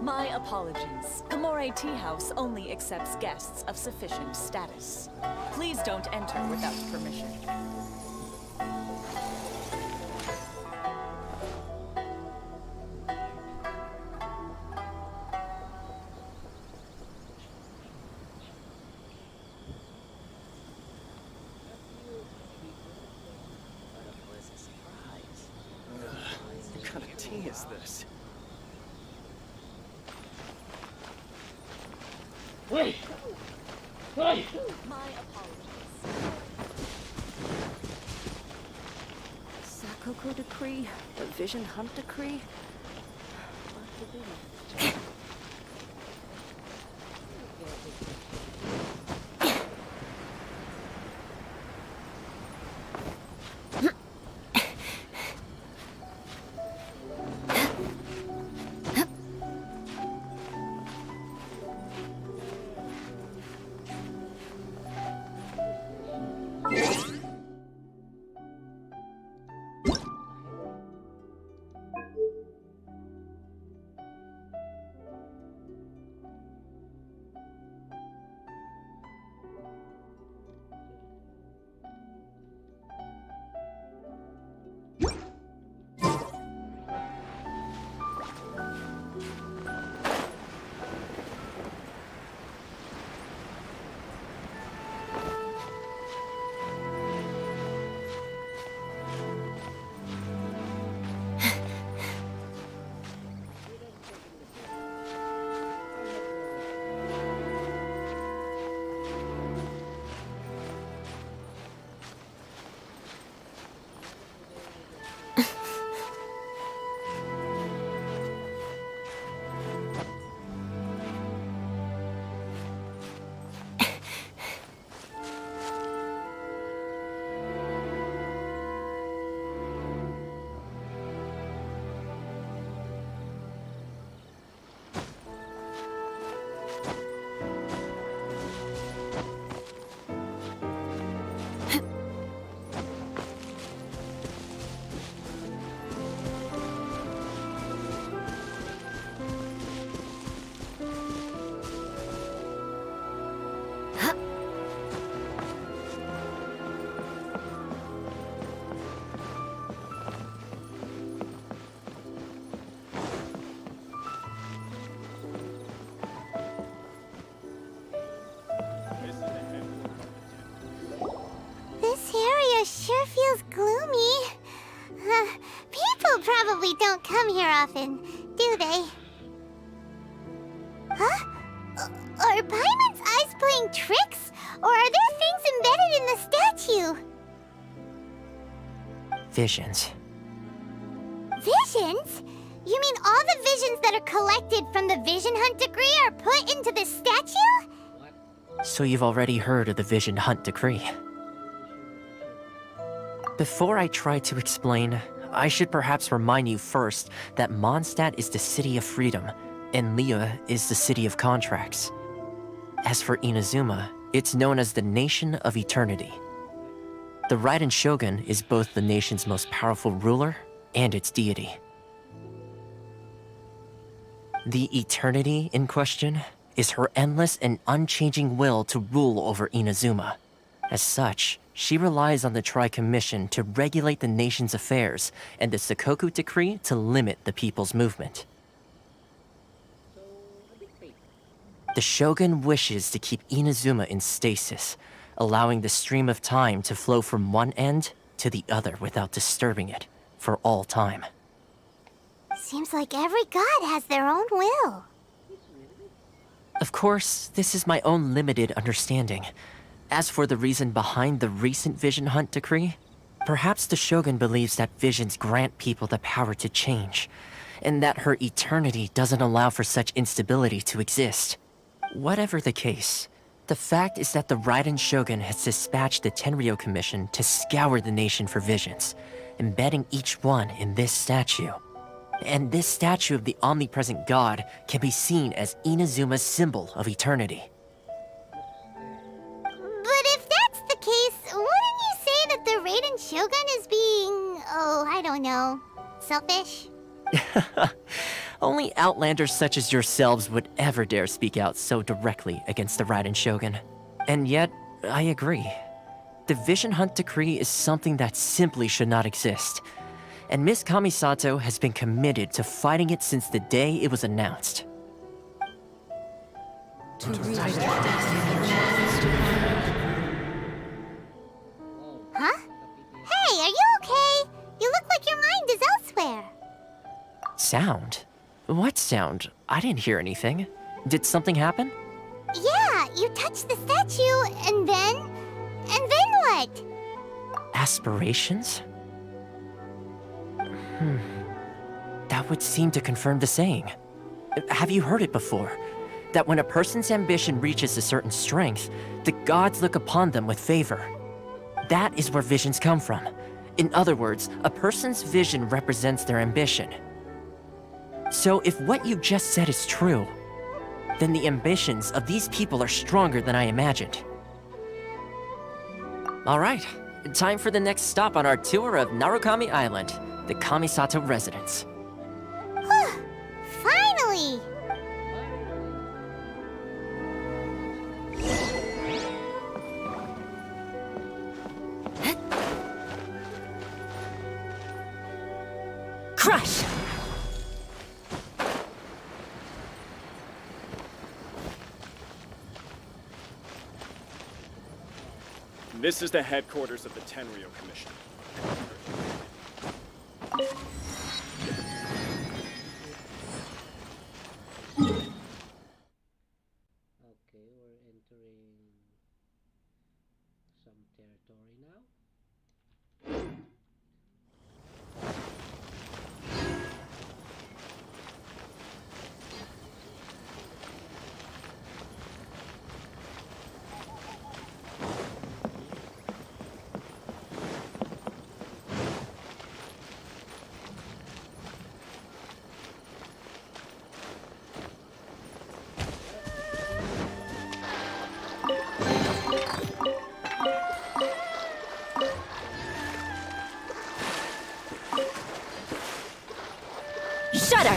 My apologies. Kamore Tea House only accepts guests of sufficient status. Please don't enter without permission. What kind of tea is this? Wait! My apologies. Sakoku Decree? The Vision Hunt Decree? This area sure feels gloomy. People probably don't come here often, do they? Huh? Are Paimon's eyes playing tricks? Or are there things embedded in the statue? Visions. Visions? You mean all the visions that are collected from the Vision Hunt Decree are put into this statue? So you've already heard of the Vision Hunt Decree. Before I try to explain, I should perhaps remind you first that Mondstadt is the city of freedom, and Liyue is the city of contracts. As for Inazuma, it's known as the Nation of Eternity. The Raiden Shogun is both the nation's most powerful ruler and its deity. The Eternity in question is her endless and unchanging will to rule over Inazuma. As such, she relies on the Tri-Commission to regulate the nation's affairs and the Sakoku Decree to limit the people's movement. The Shogun wishes to keep Inazuma in stasis, allowing the stream of time to flow from one end to the other without disturbing it for all time. Seems like every god has their own will. Of course, this is my own limited understanding. As for the reason behind the recent Vision Hunt Decree, Perhaps the Shogun believes that visions grant people the power to change, and that her eternity doesn't allow for such instability to exist. Whatever the case, the fact is that the Raiden Shogun has dispatched the Tenryou Commission to scour the nation for visions, embedding each one in this statue. And this statue of the omnipresent god can be seen as Inazuma's symbol of eternity. But if that's the case, wouldn't you say that the Raiden Shogun is being, I don't know, selfish? Only outlanders such as yourselves would ever dare speak out so directly against the Raiden Shogun. And yet, I agree. The Vision Hunt Decree is something that simply should not exist. And Miss Kamisato has been committed to fighting it since the day it was announced. Huh? Hey, are you okay? You look like your mind is elsewhere. Sound? What sound? I didn't hear anything. Did something happen? Yeah, you touched the statue, and then what? Aspirations? That would seem to confirm the saying. Have you heard it before? That when a person's ambition reaches a certain strength, the gods look upon them with favor. That is where visions come from. In other words, a person's vision represents their ambition. So if what you just said is true, then the ambitions of these people are stronger than I imagined. All right, time for the next stop on our tour of Narukami Island, the Kamisato residence. Finally! Crush! This is the headquarters of the Tenryou Commission. Okay, we're entering some territory now. Shudder!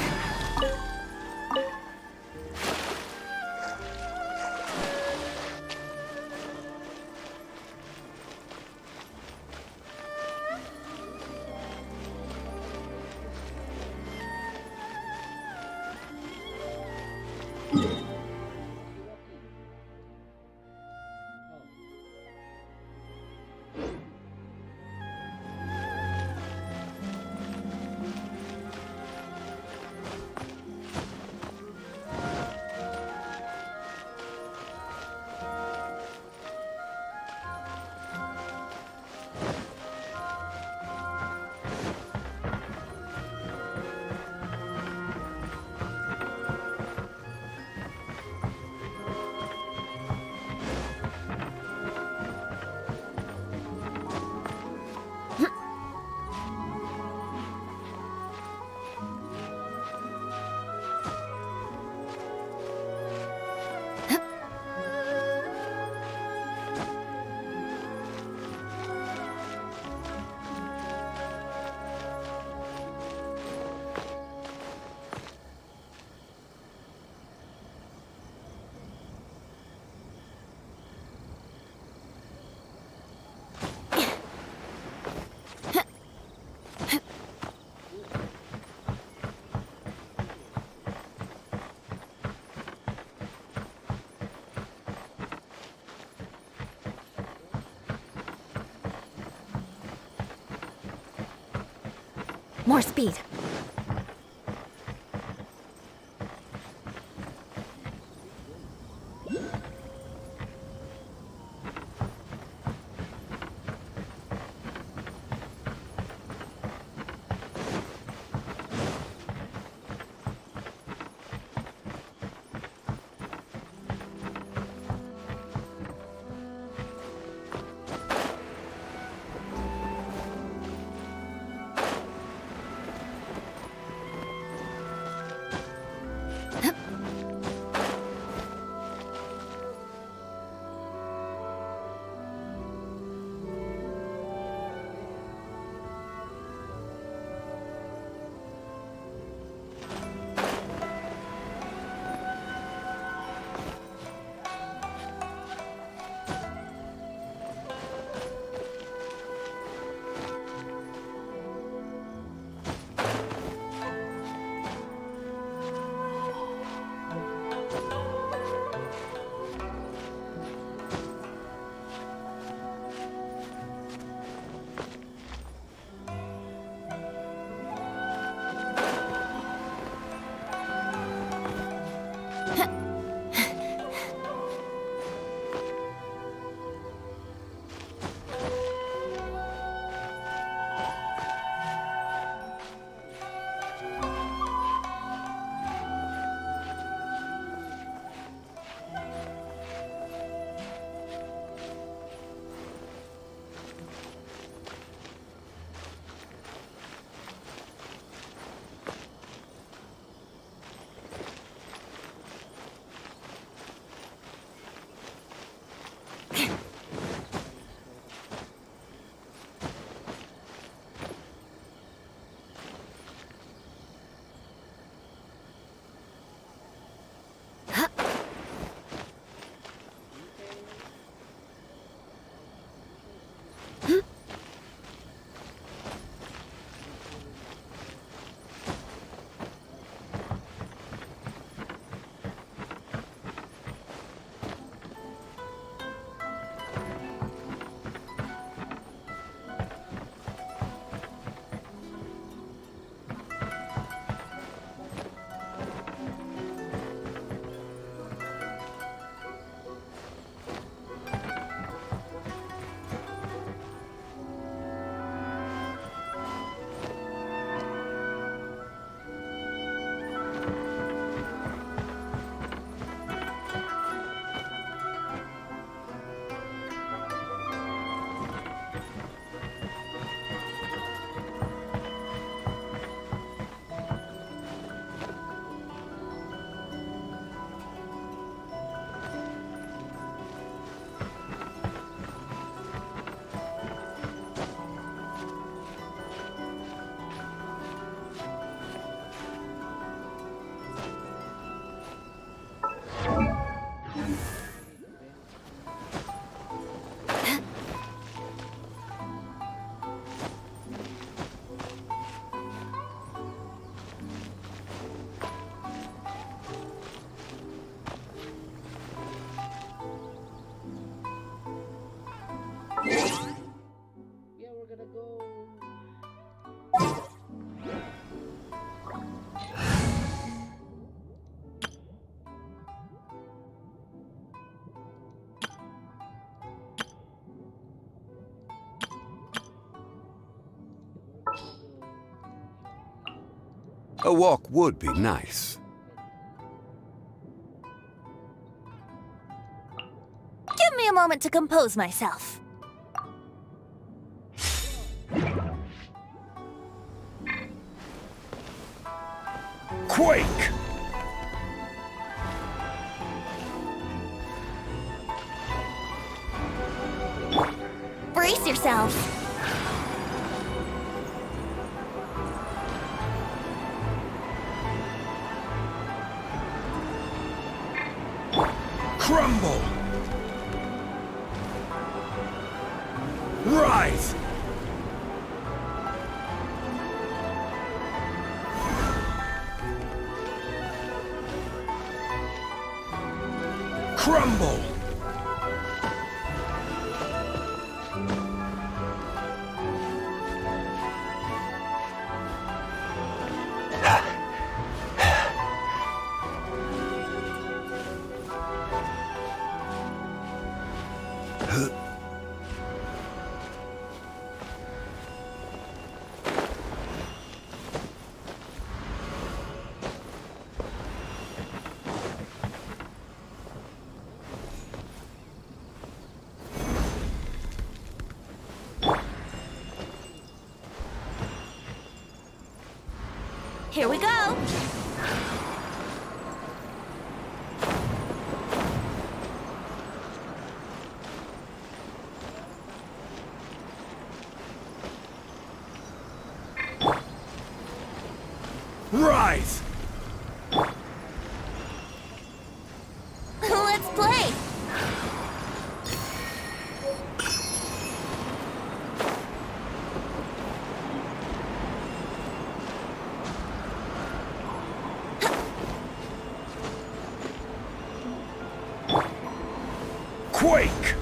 More speed. A walk would be nice. Give me a moment to compose myself. Quake! Brace yourselves. Crumble! Rise! Crumble! Here we go. Rise! Let's play. Quake!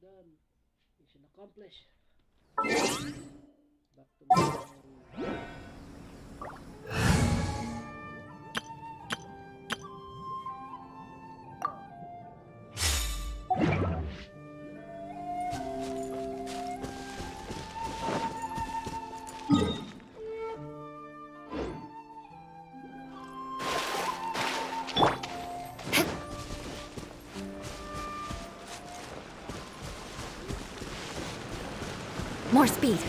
Done. Mission accomplished. Back to my More speed.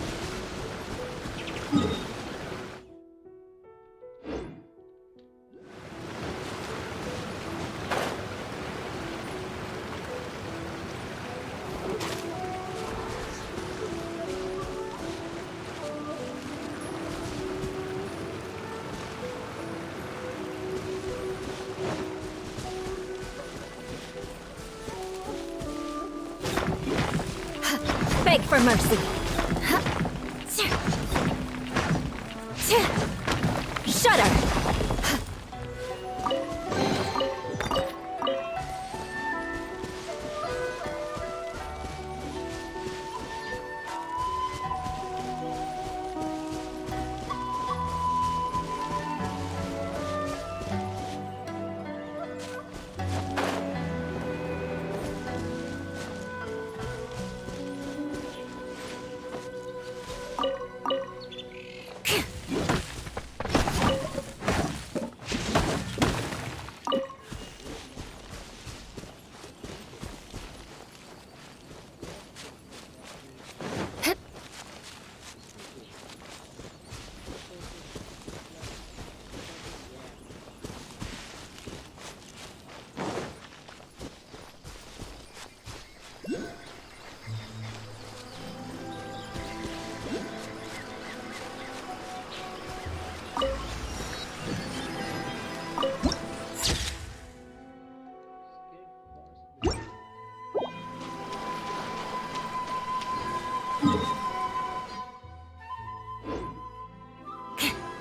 Beg for mercy. Shudder!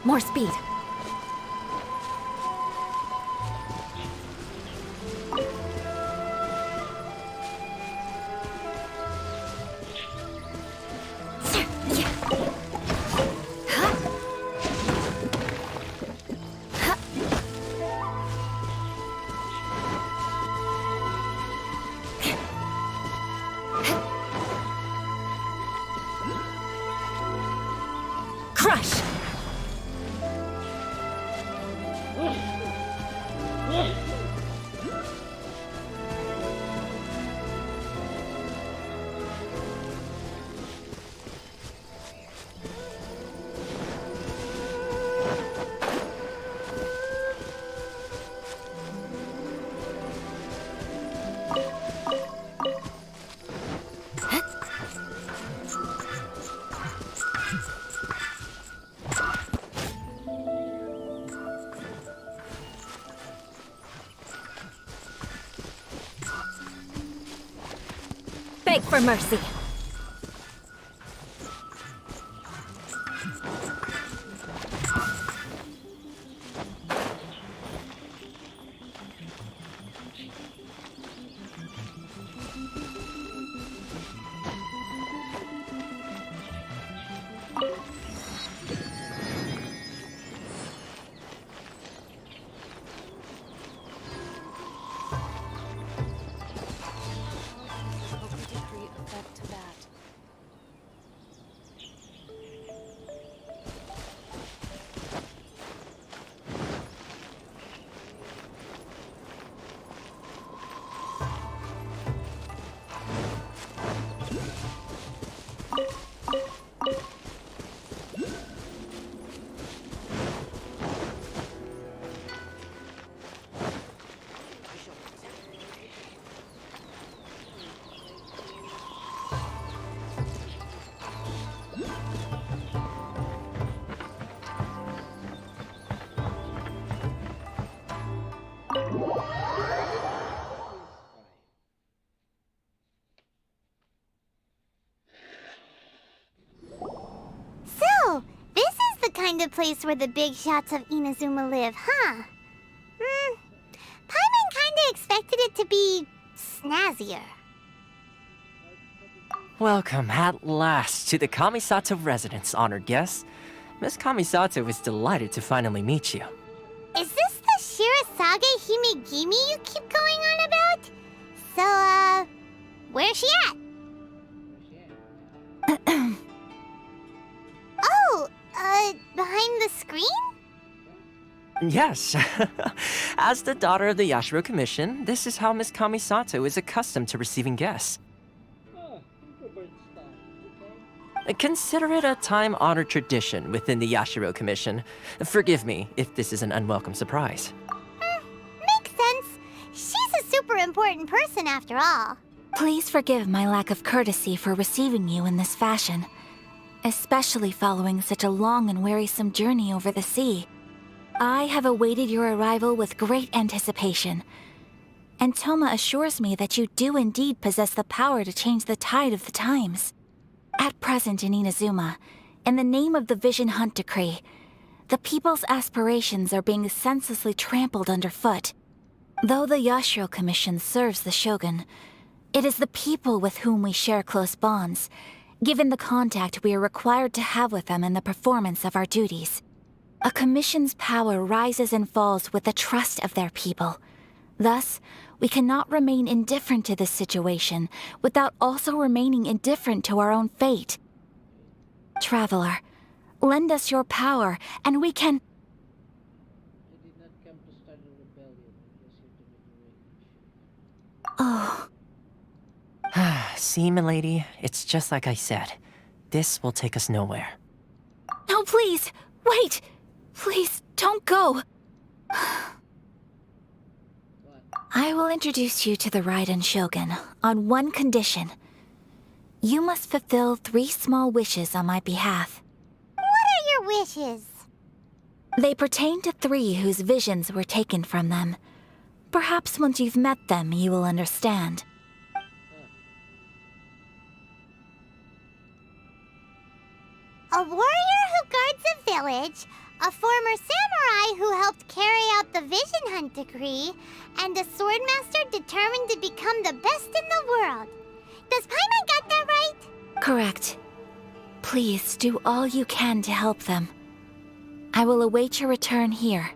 More speed. Beg for mercy. So, this is the kind of place where the big shots of Inazuma live, huh? Paimon kinda expected it to be snazzier. Welcome at last to the Kamisato residence, honored guests. Miss Kamisato is delighted to finally meet you. Is this the Shirasage Himegimi you keep going on about? So, where's she at? Oh, behind the screen? Yes. As the daughter of the Yashiro Commission, this is how Miss Kamisato is accustomed to receiving guests. Consider it a time-honored tradition within the Yashiro Commission. Forgive me if this is an unwelcome surprise. Makes sense. She's a super important person after all. Please forgive my lack of courtesy for receiving you in this fashion, especially following such a long and wearisome journey over the sea. I have awaited your arrival with great anticipation, and Toma assures me that you do indeed possess the power to change the tide of the times. At present in Inazuma, in the name of the Vision Hunt Decree, the people's aspirations are being senselessly trampled underfoot. Though the Yashiro Commission serves the Shogun, it is the people with whom we share close bonds, given the contact we are required to have with them in the performance of our duties. A commission's power rises and falls with the trust of their people. Thus, we cannot remain indifferent to this situation without also remaining indifferent to our own fate. Traveler, lend us your power, and we can... Oh. See, milady, it's just like I said. This will take us nowhere. No, please! Wait! Please, don't go! I will introduce you to the Raiden Shogun on one condition. You must fulfill 3 small wishes on my behalf. What are your wishes? They pertain to 3 whose visions were taken from them. Perhaps once you've met them, you will understand. A warrior who guards a village, a former samurai who helped carry out the Vision Hunt Decree, and a swordmaster determined to become the best in the world. Does Paimon got that right? Correct. Please do all you can to help them. I will await your return here.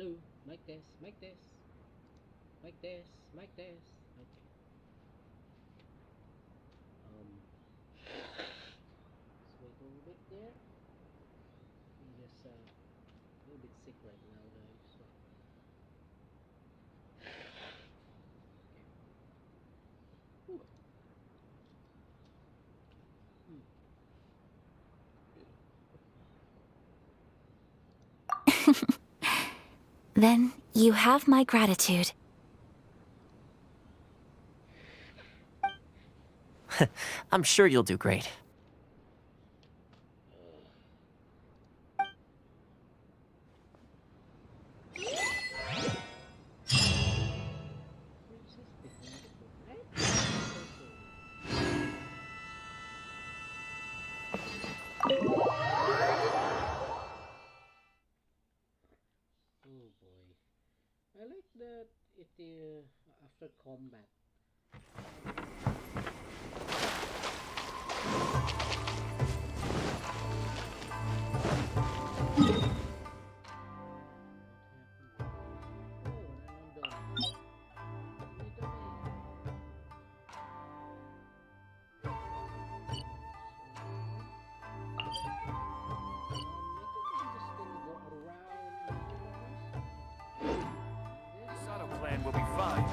Hello, mic test, mic test, mic test, mic test. Okay. Let's wait a little bit there. I'm just a little bit sick right now, guys. So. Okay. Whew. Then you have my gratitude. I'm sure you'll do great. Oh boy. I like that it after combat. This auto plan will be fine.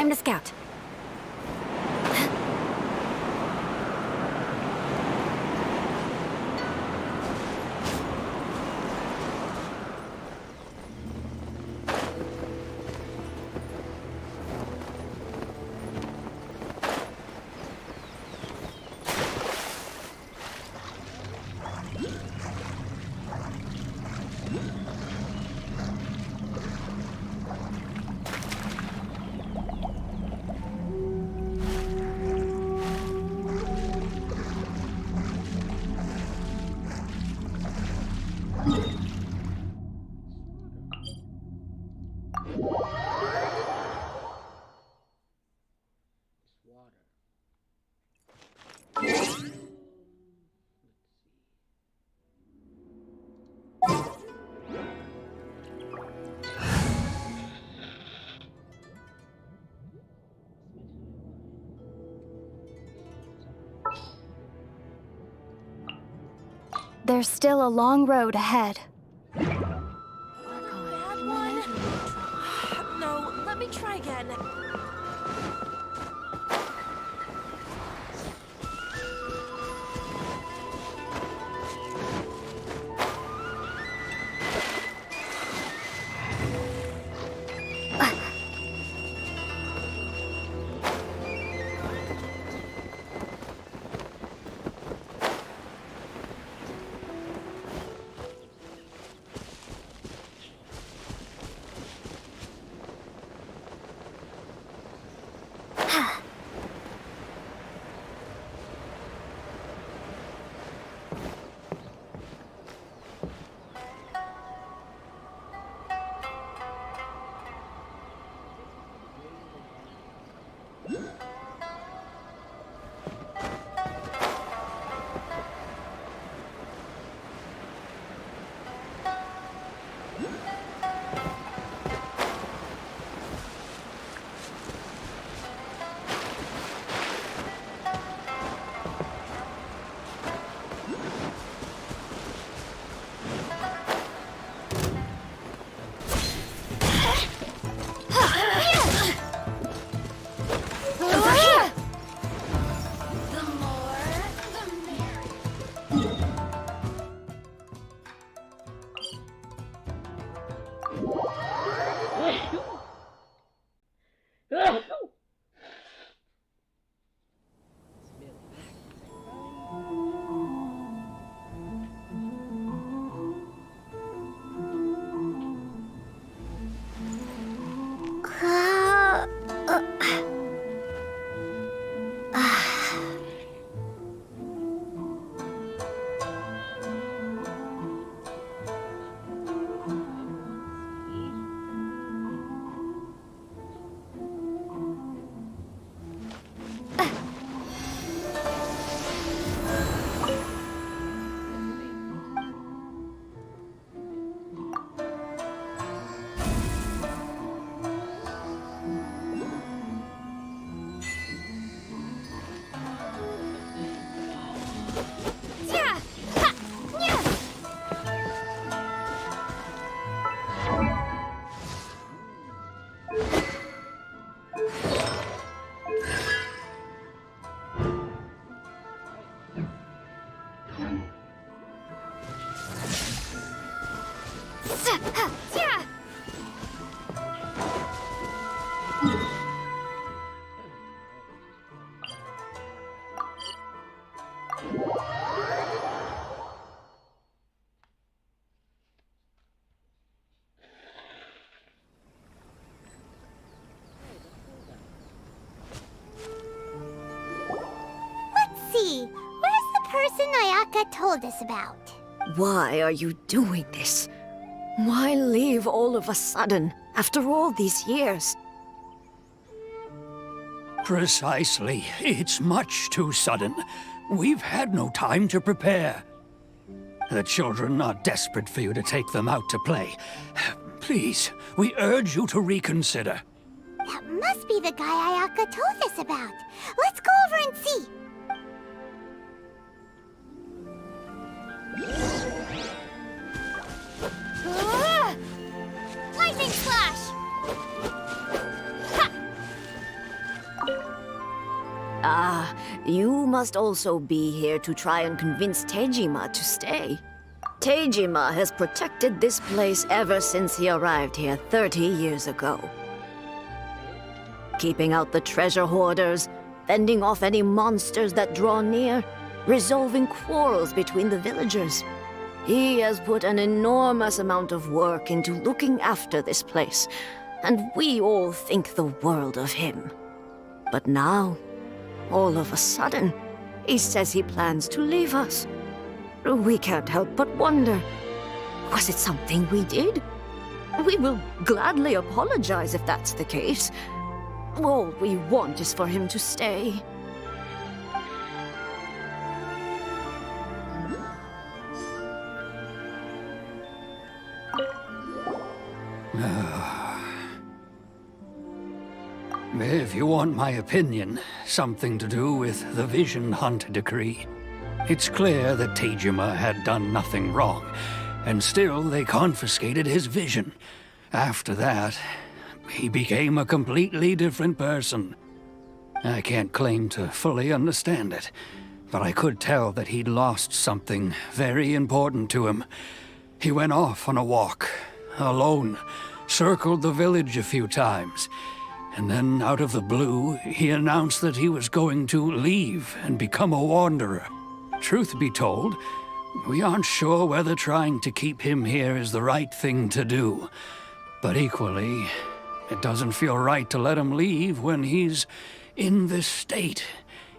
Time to scout. There's still a long road ahead. Bad one. No, let me try again. See, where's the person Ayaka told us about? Why are you doing this? Why leave all of a sudden, after all these years? Precisely. It's much too sudden. We've had no time to prepare. The children are desperate for you to take them out to play. Please, we urge you to reconsider. That must be the guy Ayaka told us about. Let's go over and see. Lightning slash! Ha! Ah, you must also be here to try and convince Tejima to stay. Tejima has protected this place ever since he arrived here 30 years ago. Keeping out the treasure hoarders, fending off any monsters that draw near, resolving quarrels between the villagers. He has put an enormous amount of work into looking after this place, and we all think the world of him. But now, all of a sudden, he says he plans to leave us. We can't help but wonder, was it something we did? We will gladly apologize if that's the case. All we want is for him to stay. If you want my opinion, something to do with the Vision Hunt decree. It's clear that Tejima had done nothing wrong, and still they confiscated his vision. After that, he became a completely different person. I can't claim to fully understand it, but I could tell that he'd lost something very important to him. He went off on a walk, alone, circled the village a few times, and then out of the blue, he announced that he was going to leave and become a wanderer. Truth be told, we aren't sure whether trying to keep him here is the right thing to do. But equally, it doesn't feel right to let him leave when he's in this state.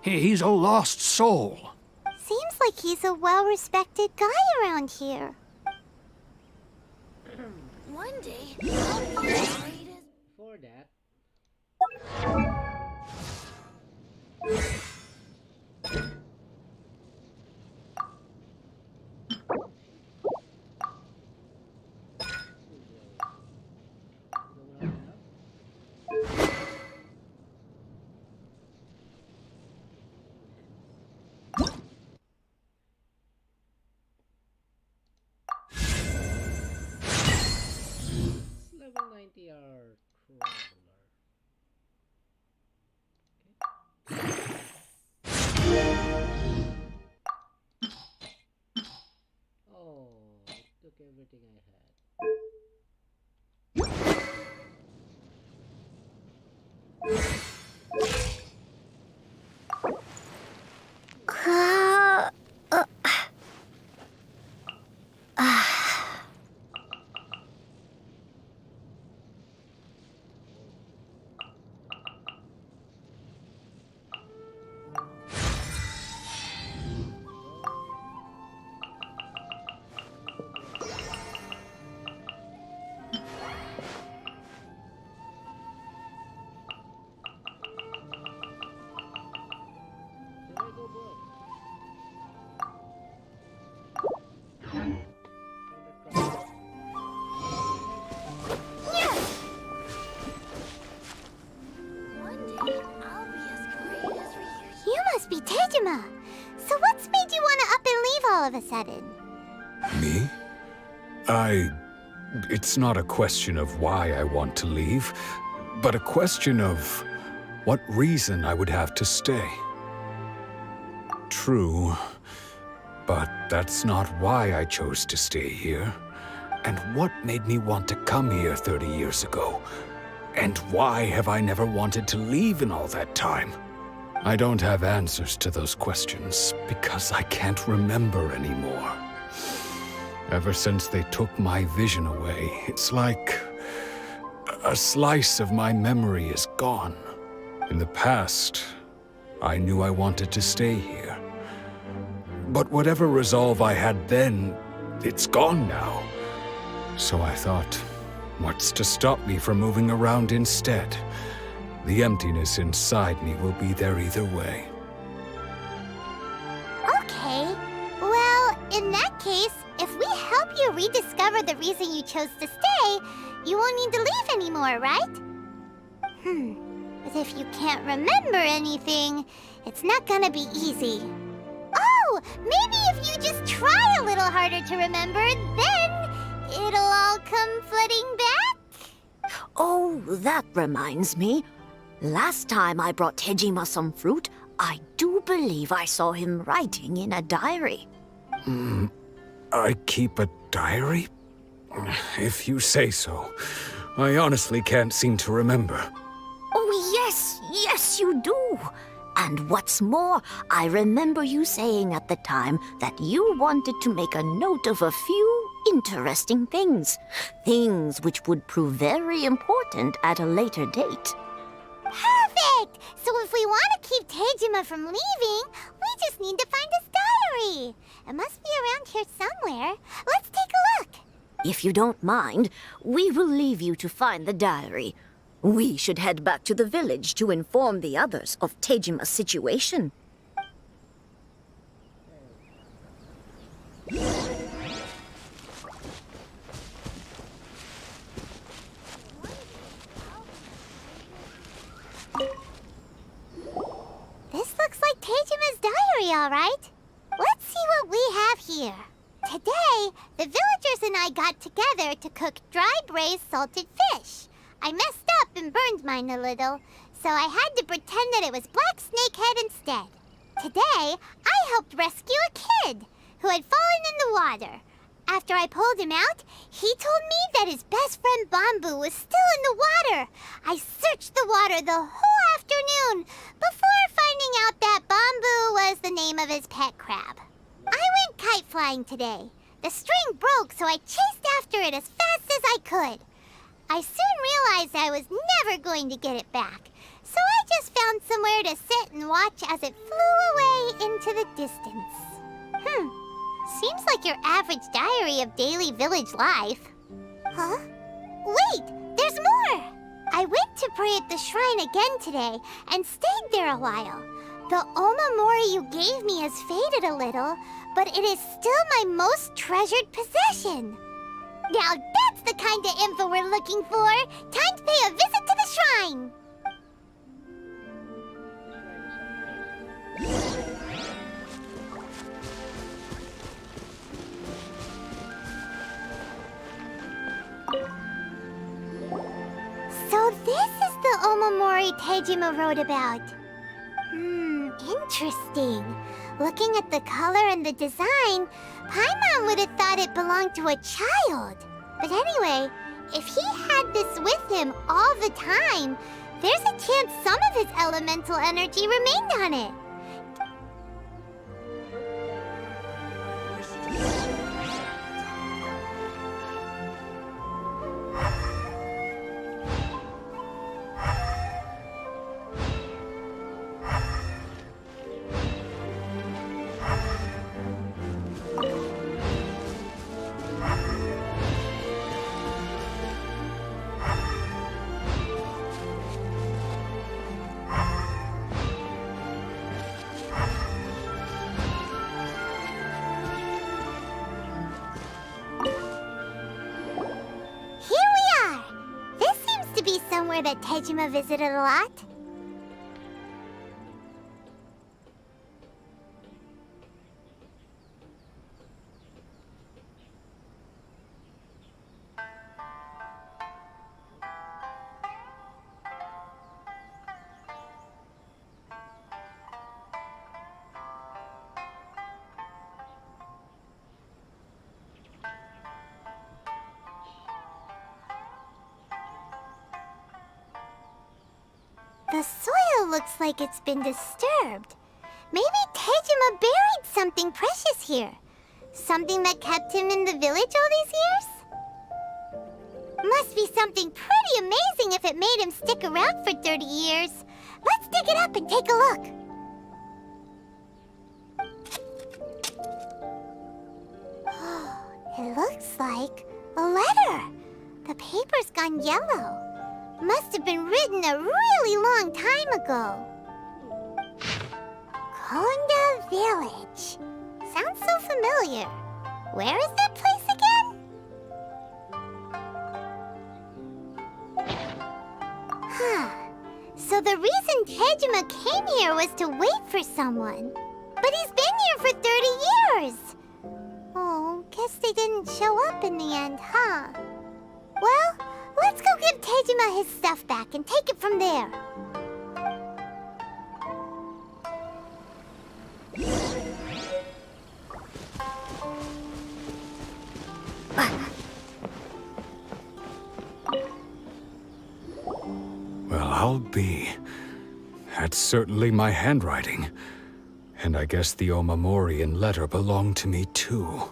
He's a lost soul. Seems like he's a well-respected guy around here. One day, I'll be as great as... For that. Level 90 are traveler. Oh, it took everything I had. You must be Tejima. So what's made you want to up and leave all of a sudden? Me? It's not a question of why I want to leave, but a question of what reason I would have to stay. True, but that's not why I chose to stay here. And what made me want to come here 30 years ago? And why have I never wanted to leave in all that time? I don't have answers to those questions because I can't remember anymore. Ever since they took my vision away, it's like a slice of my memory is gone. In the past, I knew I wanted to stay here. But whatever resolve I had then, it's gone now. So I thought, what's to stop me from moving around instead? The emptiness inside me will be there either way. Okay. Well, in that case, if we help you rediscover the reason you chose to stay, you won't need to leave anymore, right? But if you can't remember anything, it's not gonna be easy. Oh, maybe if you just try a little harder to remember, then it'll all come flooding back? Oh, that reminds me. Last time I brought Tejima some fruit, I do believe I saw him writing in a diary. I keep a diary? If you say so. I honestly can't seem to remember. Oh, yes, you do. And what's more, I remember you saying at the time that you wanted to make a note of a few interesting things. Things which would prove very important at a later date. Perfect! So if we want to keep Tejima from leaving, we just need to find his diary. It must be around here somewhere. Let's take a look. If you don't mind, we will leave you to find the diary. We should head back to the village to inform the others of Tejima's situation. This looks like Tejima's diary, all right. Let's see what we have here. Today, the villagers and I got together to cook dry braised salted fish. I messed up and burned mine a little, so I had to pretend that it was black snakehead instead. Today, I helped rescue a kid who had fallen in the water. After I pulled him out, he told me that his best friend Bamboo was still in the water. I searched the water the whole afternoon before finding out that Bamboo was the name of his pet crab. I went kite flying today. The string broke, so I chased after it as fast as I could. I soon realized I was never going to get it back, so I just found somewhere to sit and watch as it flew away into the distance. Seems like your average diary of daily village life. Huh? Wait, there's more! I went to pray at the shrine again today and stayed there a while. The Omamori you gave me has faded a little, but it is still my most treasured possession. Now that's the kind of info we're looking for! Time to pay a visit to the shrine! So this is the Omamori Tejima wrote about. Interesting. Looking at the color and the design, Paimon would have thought it belonged to a child. But anyway, if he had this with him all the time, there's a chance some of his elemental energy remained on it. Somewhere that Tejima visited a lot. The soil looks like it's been disturbed. Maybe Tejima buried something precious here. Something that kept him in the village all these years? Must be something pretty amazing if it made him stick around for 30 years. Let's dig it up and take a look. It looks like a letter. The paper's gone yellow. Must have been written a really long time ago. Konda Village. Sounds so familiar. Where is that place again? So the reason Tejima came here was to wait for someone. But he's been here for 30 years. Oh, guess they didn't show up in the end, huh? Well, let's go give Tejima his stuff back and take it from there. That's certainly my handwriting. And I guess the Omamorian letter belonged to me too.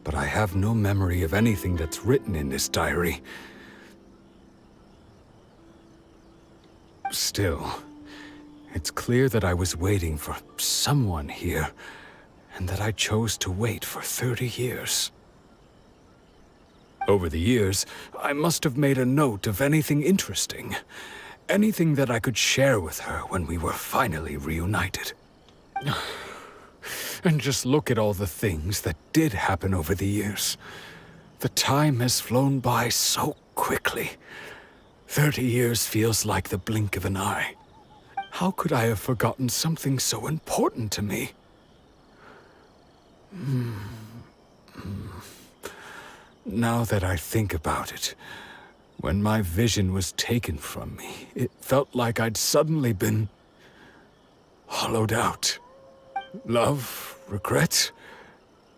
But I have no memory of anything that's written in this diary. Still, it's clear that I was waiting for someone here, and that I chose to wait for 30 years. Over the years, I must have made a note of anything interesting. Anything that I could share with her when we were finally reunited. And just look at all the things that did happen over the years. The time has flown by so quickly. 30 years feels like the blink of an eye. How could I have forgotten something so important to me? Now that I think about it, when my vision was taken from me, it felt like I'd suddenly been hollowed out. Love, regret,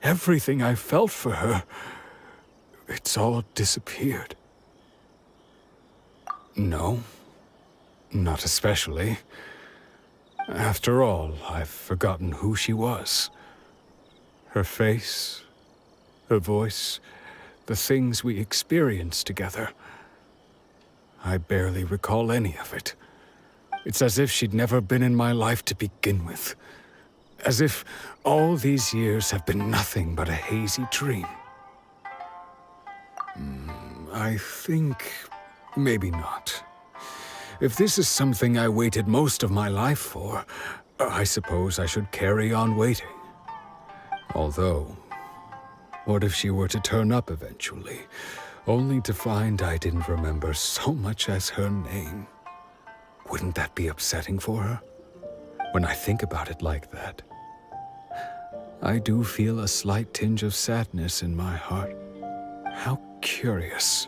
everything I felt for her, it's all disappeared. No, not especially. After all, I've forgotten who she was. Her face, her voice, the things we experienced together. I barely recall any of it. It's as if she'd never been in my life to begin with. As if all these years have been nothing but a hazy dream. I think maybe not. If this is something I waited most of my life for, I suppose I should carry on waiting. Although, what if she were to turn up eventually, only to find I didn't remember so much as her name? Wouldn't that be upsetting for her? When I think about it like that, I do feel a slight tinge of sadness in my heart. How curious.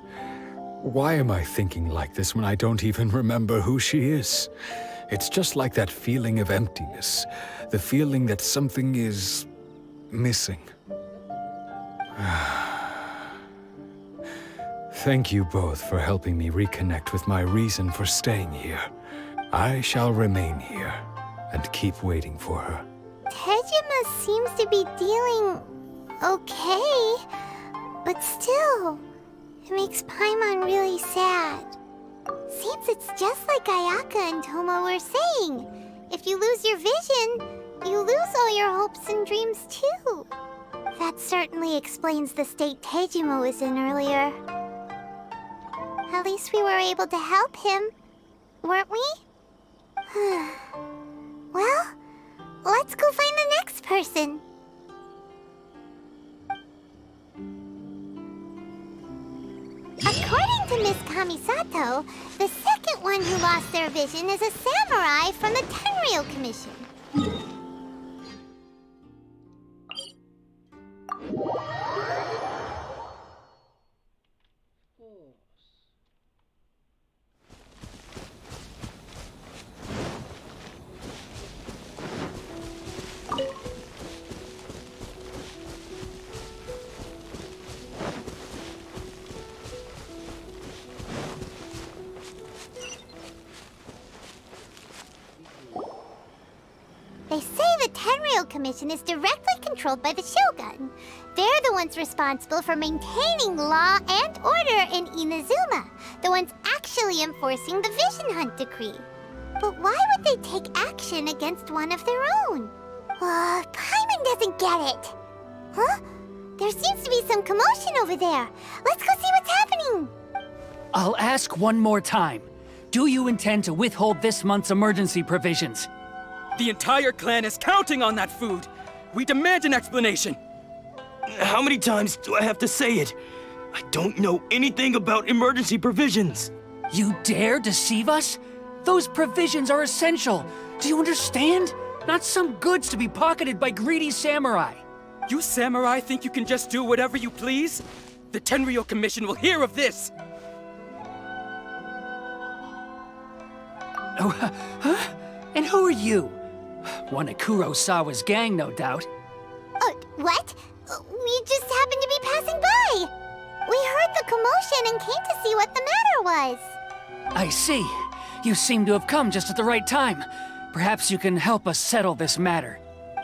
Why am I thinking like this when I don't even remember who she is? It's just like that feeling of emptiness, the feeling that something is missing. Thank you both for helping me reconnect with my reason for staying here. I shall remain here and keep waiting for her. Tejima seems to be dealing okay, but still, it makes Paimon really sad. Seems it's just like Ayaka and Toma were saying. If you lose your vision, you lose all your hopes and dreams too. That certainly explains the state Tejima was in earlier. At least we were able to help him, weren't we? Well, let's go find the next person. According to Miss Kamisato, the second one who lost their vision is a samurai from the Tenryou Commission. They say the Tenryou Commission is directly controlled by the Shogun. They're the ones responsible for maintaining law and order in Inazuma, the ones actually enforcing the Vision Hunt decree. But why would they take action against one of their own? Paimon doesn't get it. Huh? There seems to be some commotion over there. Let's go see what's happening. I'll ask one more time. Do you intend to withhold this month's emergency provisions? The entire clan is counting on that food! We demand an explanation! How many times do I have to say it? I don't know anything about emergency provisions. You dare deceive us? Those provisions are essential. Do you understand? Not some goods to be pocketed by greedy samurai. You samurai think you can just do whatever you please? The Tenryou Commission will hear of this! Oh, huh? And who are you? One of Kurosawa's gang, no doubt. What? We just happened to be passing by. We heard the commotion and came to see what the matter was. I see. You seem to have come just at the right time. Perhaps you can help us settle this matter.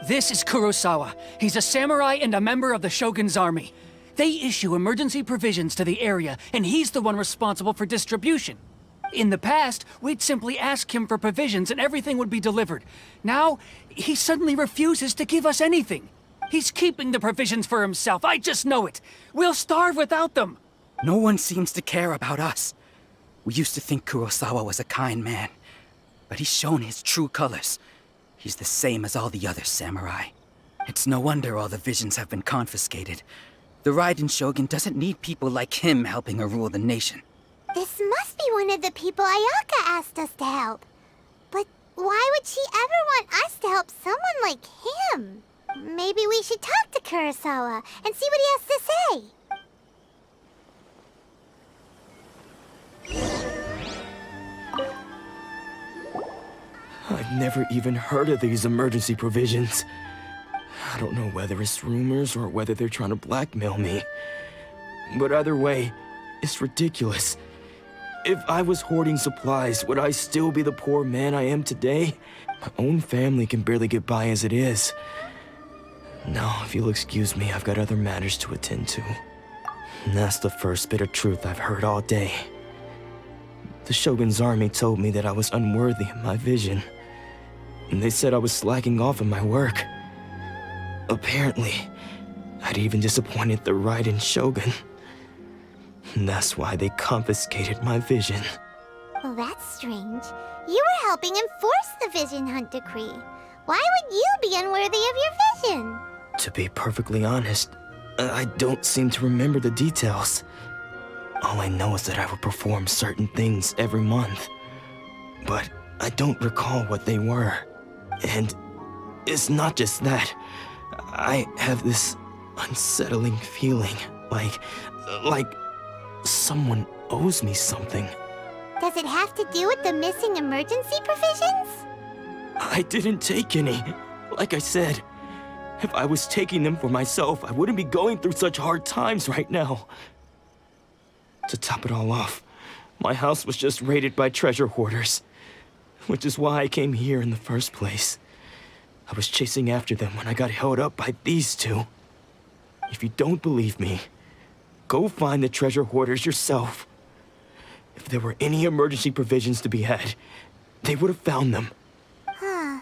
This is Kurosawa. He's a samurai and a member of the Shogun's army. They issue emergency provisions to the area, and he's the one responsible for distribution. In the past, we'd simply ask him for provisions and everything would be delivered. Now, he suddenly refuses to give us anything. He's keeping the provisions for himself. I just know it. We'll starve without them. No one seems to care about us. We used to think Kurosawa was a kind man, but he's shown his true colors. He's the same as all the other samurai. It's no wonder all the visions have been confiscated. The Raiden Shogun doesn't need people like him helping her rule the nation. This must be one of the people Ayaka asked us to help. But why would she ever want us to help someone like him? Maybe we should talk to Kurosawa and see what he has to say. I've never even heard of these emergency provisions. I don't know whether it's rumors or whether they're trying to blackmail me. But either way, it's ridiculous. If I was hoarding supplies, would I still be the poor man I am today? My own family can barely get by as it is. Now, if you'll excuse me, I've got other matters to attend to. And that's the first bit of truth I've heard all day. The Shogun's army told me that I was unworthy of my vision. And they said I was slacking off in my work. Apparently, I'd even disappointed the Raiden Shogun. And that's why they confiscated my vision. Well, that's strange. You were helping enforce the Vision Hunt decree. Why would you be unworthy of your vision? To be perfectly honest, I don't seem to remember the details. All I know is that I would perform certain things every month. But I don't recall what they were. And it's not just that. I have this unsettling feeling, like someone owes me something. Does it have to do with the missing emergency provisions? I didn't take any. Like I said, if I was taking them for myself, I wouldn't be going through such hard times right now. To top it all off, my house was just raided by treasure hoarders, which is why I came here in the first place. I was chasing after them when I got held up by these two. If you don't believe me, go find the treasure hoarders yourself. If there were any emergency provisions to be had, they would have found them. Huh.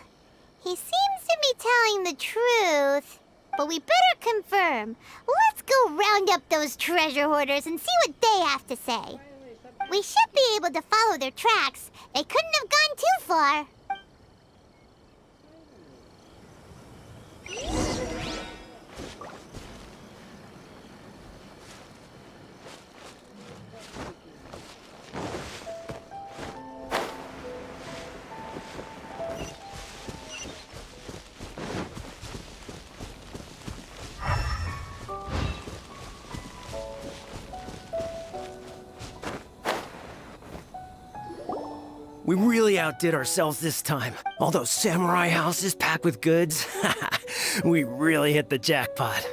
He seems to be telling the truth. But we better confirm. Let's go round up those treasure hoarders and see what they have to say. We should be able to follow their tracks. They couldn't have gone too far. We really outdid ourselves this time. All those samurai houses packed with goods. We really hit the jackpot.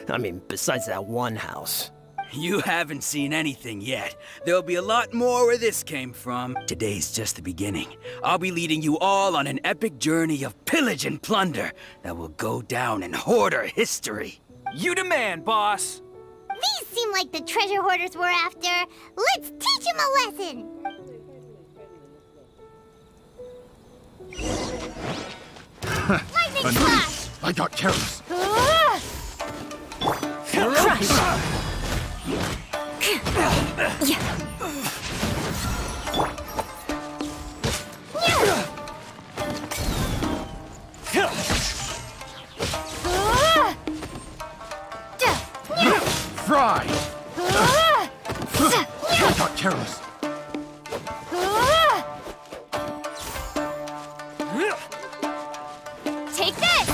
I mean, besides that one house. You haven't seen anything yet. There'll be a lot more where this came from. Today's just the beginning. I'll be leading you all on an epic journey of pillage and plunder that will go down in hoarder history. You demand, boss! These seem like the treasure hoarders we're after. Let's teach them a lesson! Lightning flash! I got careless. Fry! I got careless. Take this!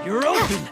You're open!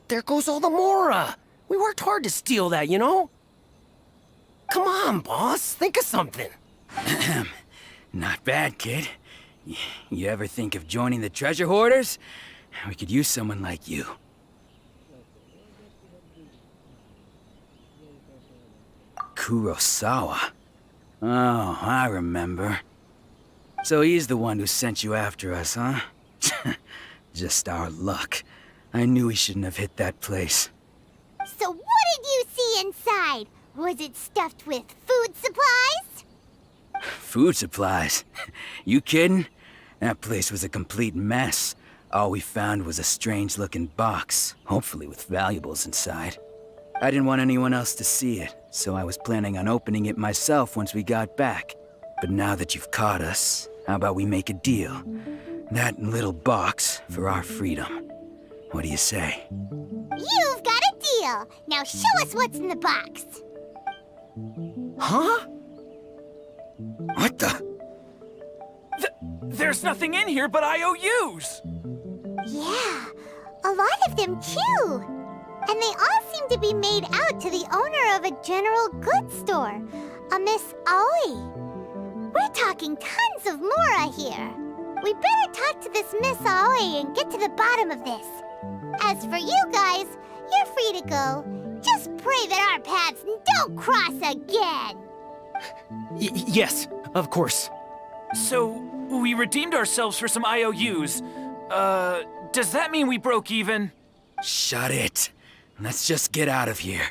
there goes all the Mora. We worked hard to steal that, you know? Come on, boss. Think of something. Not bad, kid. You ever think of joining the treasure hoarders? We could use someone like you. Kurosawa. Oh, I remember. So he's the one who sent you after us, huh? Just our luck. I knew he shouldn't have hit that place. So what did you see inside? Was it stuffed with food supplies? Food supplies? You kidding? That place was a complete mess. All we found was a strange-looking box, hopefully with valuables inside. I didn't want anyone else to see it, so I was planning on opening it myself once we got back. But now that you've caught us, how about we make a deal? That little box for our freedom. What do you say? You've got a deal. Now show us what's in the box. Huh? What the? There's nothing in here but IOUs! Yeah, a lot of them too. And they all seem to be made out to the owner of a general goods store, a Miss Aoi. We're talking tons of Mora here. We better talk to this Miss Aoi and get to the bottom of this. As for you guys, you're free to go. Just pray that our paths don't cross again. Yes, of course. So, we redeemed ourselves for some IOUs. Does that mean we broke even? Shut it. Let's just get out of here.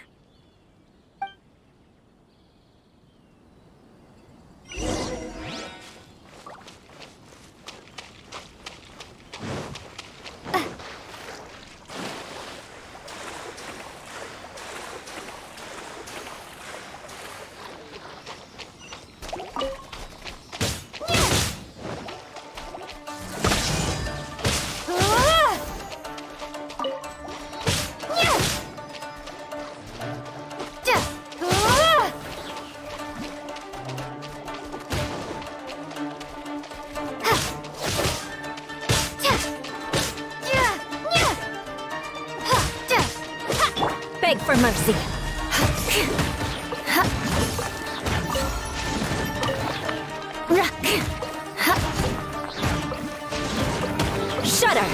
Beg for mercy. Shudder.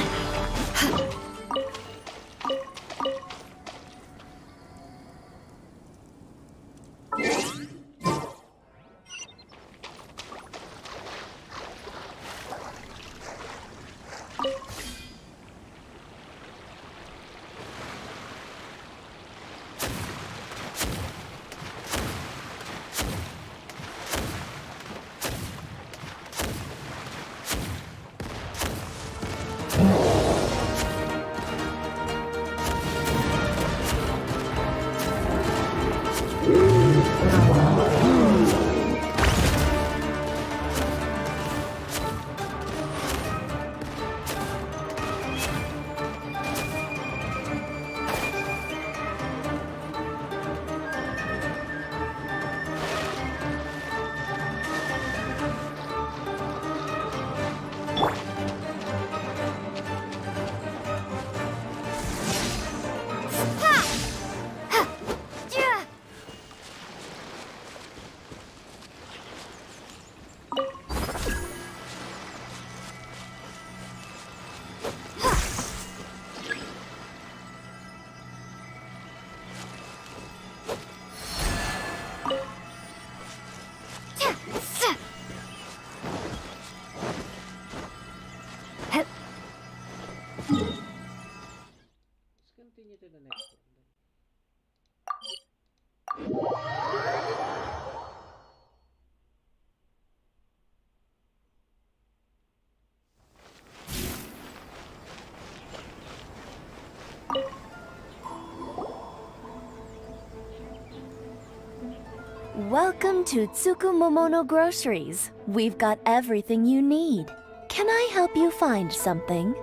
Welcome to Tsukumomono Groceries. We've got everything you need. Can I help you find something?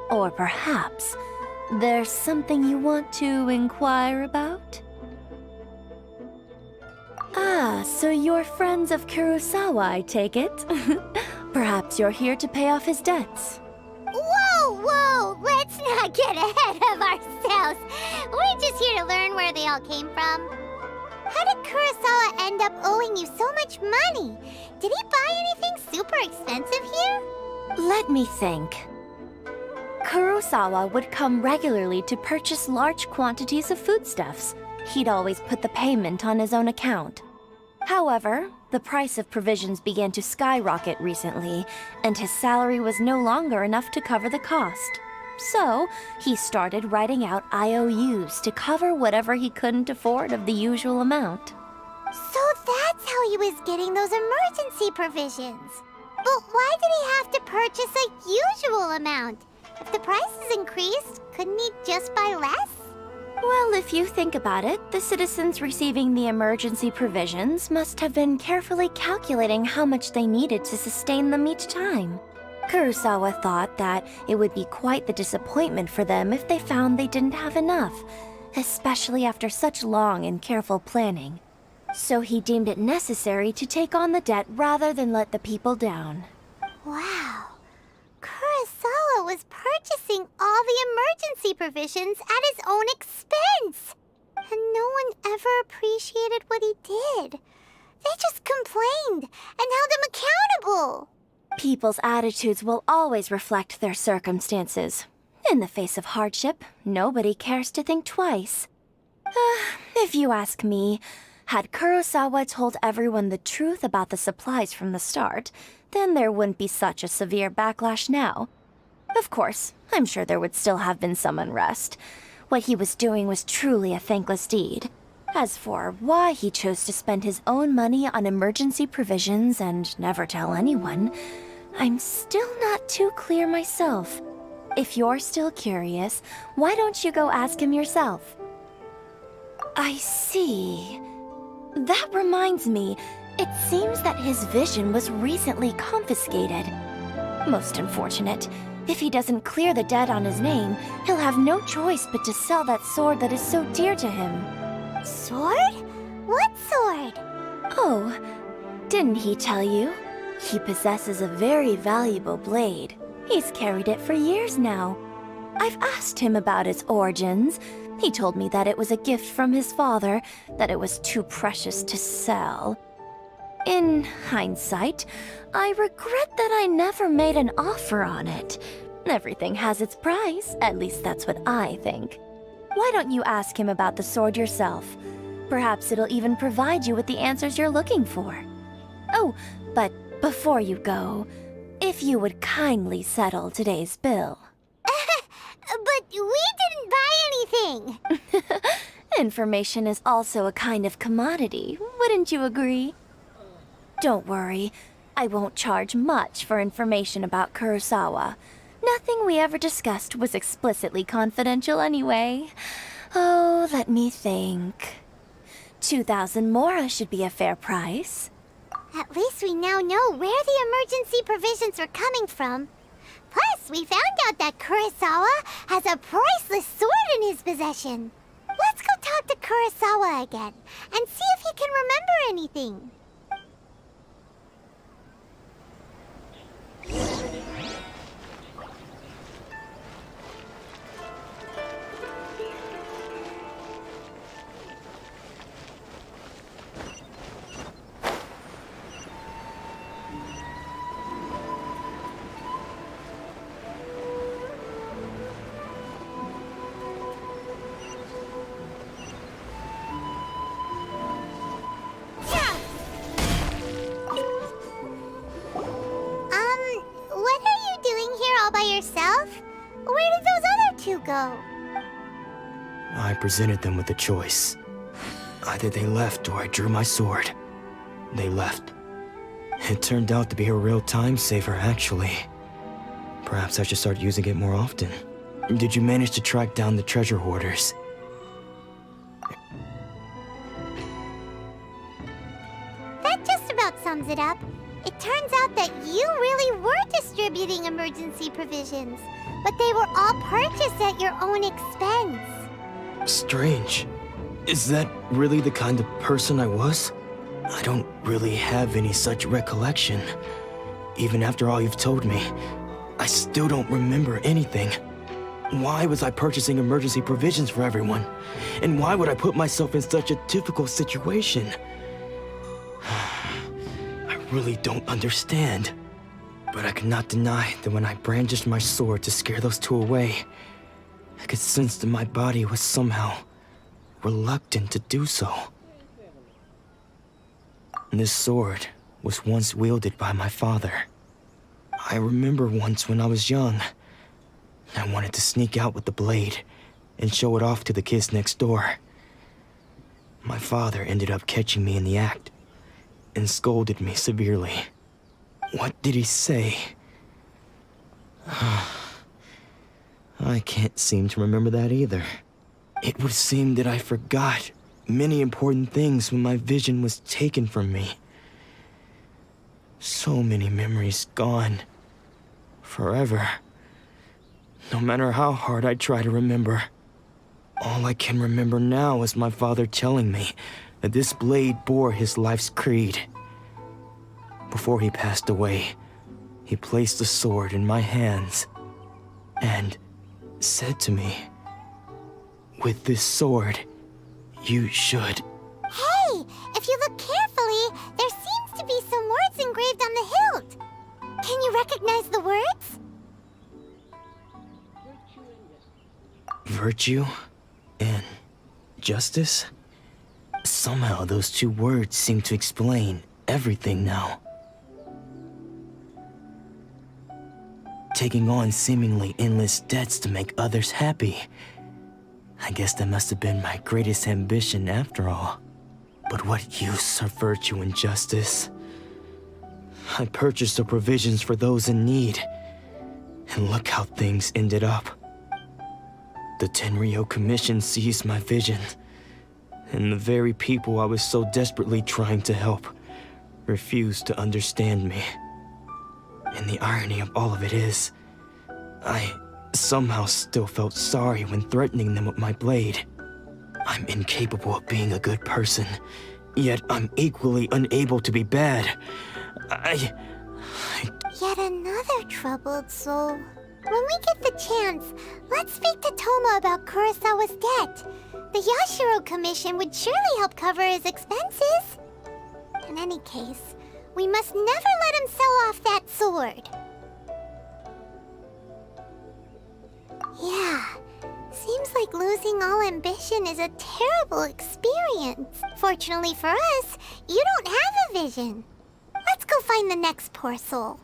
Or perhaps there's something you want to inquire about? Ah, so you're friends of Kurosawa, I take it? Perhaps you're here to pay off his debts. Whoa, whoa! Let's not get ahead of ourselves! details. We're just here to learn where they all came from. How did Kurosawa end up owing you so much money? Did he buy anything super expensive here? Let me think. Kurosawa would come regularly to purchase large quantities of foodstuffs. He'd always put the payment on his own account. However, the price of provisions began to skyrocket recently, and his salary was no longer enough to cover the cost. So, he started writing out IOUs to cover whatever he couldn't afford of the usual amount. So that's how he was getting those emergency provisions. But why did he have to purchase a usual amount? If the prices increased, couldn't he just buy less? Well, if you think about it, the citizens receiving the emergency provisions must have been carefully calculating how much they needed to sustain them each time. Kurosawa thought that it would be quite the disappointment for them if they found they didn't have enough, especially after such long and careful planning. So he deemed it necessary to take on the debt rather than let the people down. Wow. Kurosawa was purchasing all the emergency provisions at his own expense. And no one ever appreciated what he did. They just complained and held him accountable. People's attitudes will always reflect their circumstances. In the face of hardship, nobody cares to think twice. If you ask me, had Kurosawa told everyone the truth about the supplies from the start, then there wouldn't be such a severe backlash now. Of course, I'm sure there would still have been some unrest. What he was doing was truly a thankless deed. As for why he chose to spend his own money on emergency provisions and never tell anyone, I'm still not too clear myself. If you're still curious, why don't you go ask him yourself? I see. That reminds me, it seems that his vision was recently confiscated. Most unfortunate. If he doesn't clear the debt on his name, he'll have no choice but to sell that sword that is so dear to him. Sword? What sword? Oh, didn't he tell you? He possesses a very valuable blade. He's carried it for years now. I've asked him about its origins. He told me that it was a gift from his father, that it was too precious to sell. In hindsight, I regret that I never made an offer on it. Everything has its price, at least that's what I think. Why don't you ask him about the sword yourself? Perhaps it'll even provide you with the answers you're looking for. Oh, but before you go, if you would kindly settle today's bill. But we didn't buy anything! Information is also a kind of commodity, wouldn't you agree? Don't worry, I won't charge much for information about Kurosawa. Nothing we ever discussed was explicitly confidential anyway. Oh, let me think. 2,000 mora should be a fair price. At least we now know where the emergency provisions were coming from. Plus, we found out that Kurosawa has a priceless sword in his possession. Let's go talk to Kurosawa again and see if he can remember anything. What are you doing here all by yourself? Where did those other two go? I presented them with a choice. Either they left or I drew my sword. They left. It turned out to be a real time saver, actually. Perhaps I should start using it more often. Did you manage to track down the treasure hoarders? That just about sums it up. It turns out that you really were distributing emergency provisions, but they were all purchased at your own expense. Strange. Is that really the kind of person I was? I don't really have any such recollection. Even after all you've told me, I still don't remember anything. Why was I purchasing emergency provisions for everyone? And why would I put myself in such a difficult situation? I really don't understand. But I cannot deny that when I brandished my sword to scare those two away, I could sense that my body was somehow reluctant to do so. This sword was once wielded by my father. I remember once when I was young, I wanted to sneak out with the blade and show it off to the kids next door. My father ended up catching me in the act and scolded me severely. What did he say? I can't seem to remember that either. It would seem that I forgot many important things when my vision was taken from me. So many memories gone. Forever. No matter how hard I try to remember. All I can remember now is my father telling me that this blade bore his life's creed. Before he passed away, he placed the sword in my hands and said to me, "With this sword, you should..." Hey, if you look carefully, there seems to be some words engraved on the hilt. Can you recognize the words? Virtue and justice? Somehow those two words seem to explain everything now. Taking on seemingly endless debts to make others happy. I guess that must have been my greatest ambition after all. But what use are virtue and justice? I purchased the provisions for those in need. And look how things ended up. The Tenryo Commission seized my vision. And the very people I was so desperately trying to help refused to understand me. And the irony of all of it is, I somehow still felt sorry when threatening them with my blade. I'm incapable of being a good person, yet I'm equally unable to be bad. Yet another troubled soul. When we get the chance, let's speak to Toma about Kurosawa's debt. The Yashiro Commission would surely help cover his expenses. In any case, we must never let him sell off that sword. Yeah, seems like losing all ambition is a terrible experience. Fortunately for us, you don't have a vision. Let's go find the next poor soul.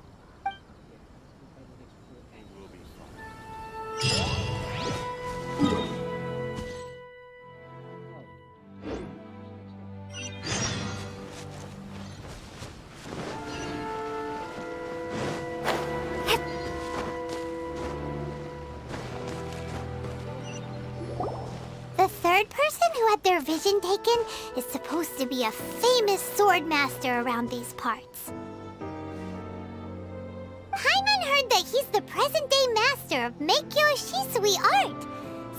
The third person who had their vision taken is supposed to be a famous sword master around these parts. Paimon heard that he's the present-day master of Meikyo Shisui art.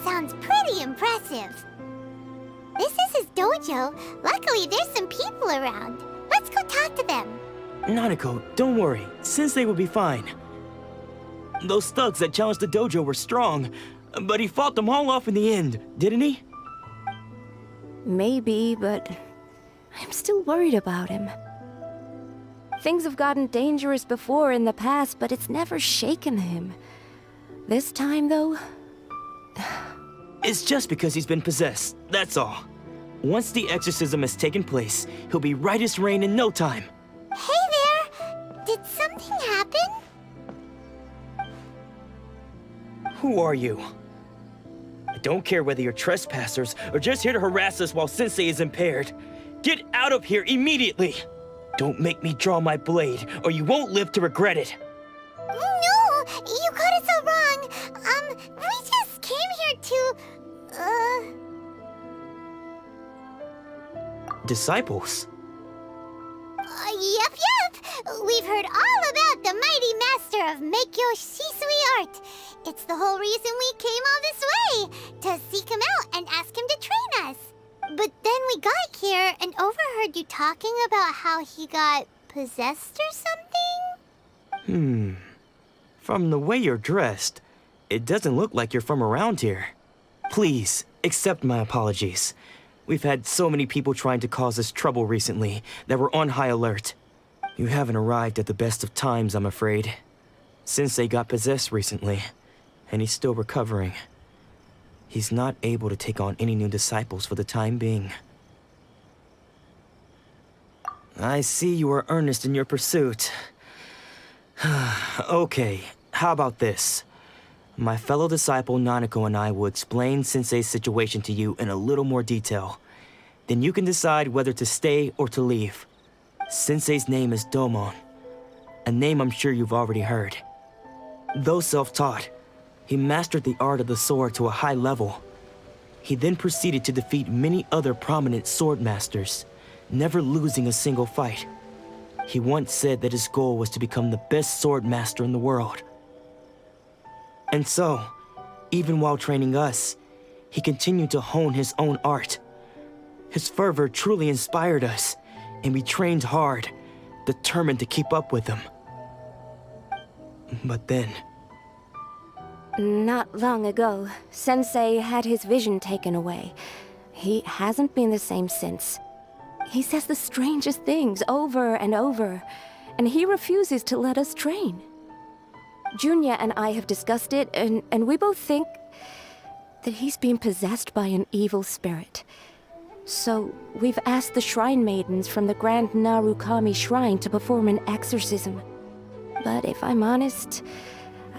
Sounds pretty impressive. This is his dojo. Luckily, there's some people around. Let's go talk to them. Nanako, don't worry. Sensei will be fine. Those thugs that challenged the dojo were strong, but he fought them all off in the end, didn't he? Maybe, but I'm still worried about him. Things have gotten dangerous before in the past, but it's never shaken him. This time, though... It's just because he's been possessed, that's all. Once the exorcism has taken place, he'll be right as rain in no time. Hey there! Did something happen? Who are you? I don't care whether you're trespassers or just here to harass us while Sensei is impaired. Get out of here immediately! Don't make me draw my blade, or you won't live to regret it. No! You got it so wrong! We just came here to... Disciples? Yep. We've heard all about the mighty master of Meikyo Shisui art. It's the whole reason we came all this way, to seek him out and ask him to train us. But then we got here and overheard you talking about how he got possessed or something? From the way you're dressed, It doesn't look like you're from around here. Please, accept my apologies. We've had so many people trying to cause us trouble recently that we're on high alert. You haven't arrived at the best of times, I'm afraid. Sensei got possessed recently, and he's still recovering. He's not able to take on any new disciples for the time being. I see you are earnest in your pursuit. Okay, how about this? My fellow disciple Nanako and I will explain Sensei's situation to you in a little more detail. Then you can decide whether to stay or to leave. Sensei's name is Domon, a name I'm sure you've already heard. Though self-taught, he mastered the art of the sword to a high level. He then proceeded to defeat many other prominent sword masters, never losing a single fight. He once said that his goal was to become the best sword master in the world. And so, even while training us, he continued to hone his own art. His fervor truly inspired us, and we trained hard, determined to keep up with him. But then... Not long ago, Sensei had his vision taken away. He hasn't been the same since. He says the strangest things over and over, and he refuses to let us train. Junya and I have discussed it, and we both think that he's been possessed by an evil spirit. So we've asked the shrine maidens from the Grand Narukami Shrine to perform an exorcism. But if I'm honest,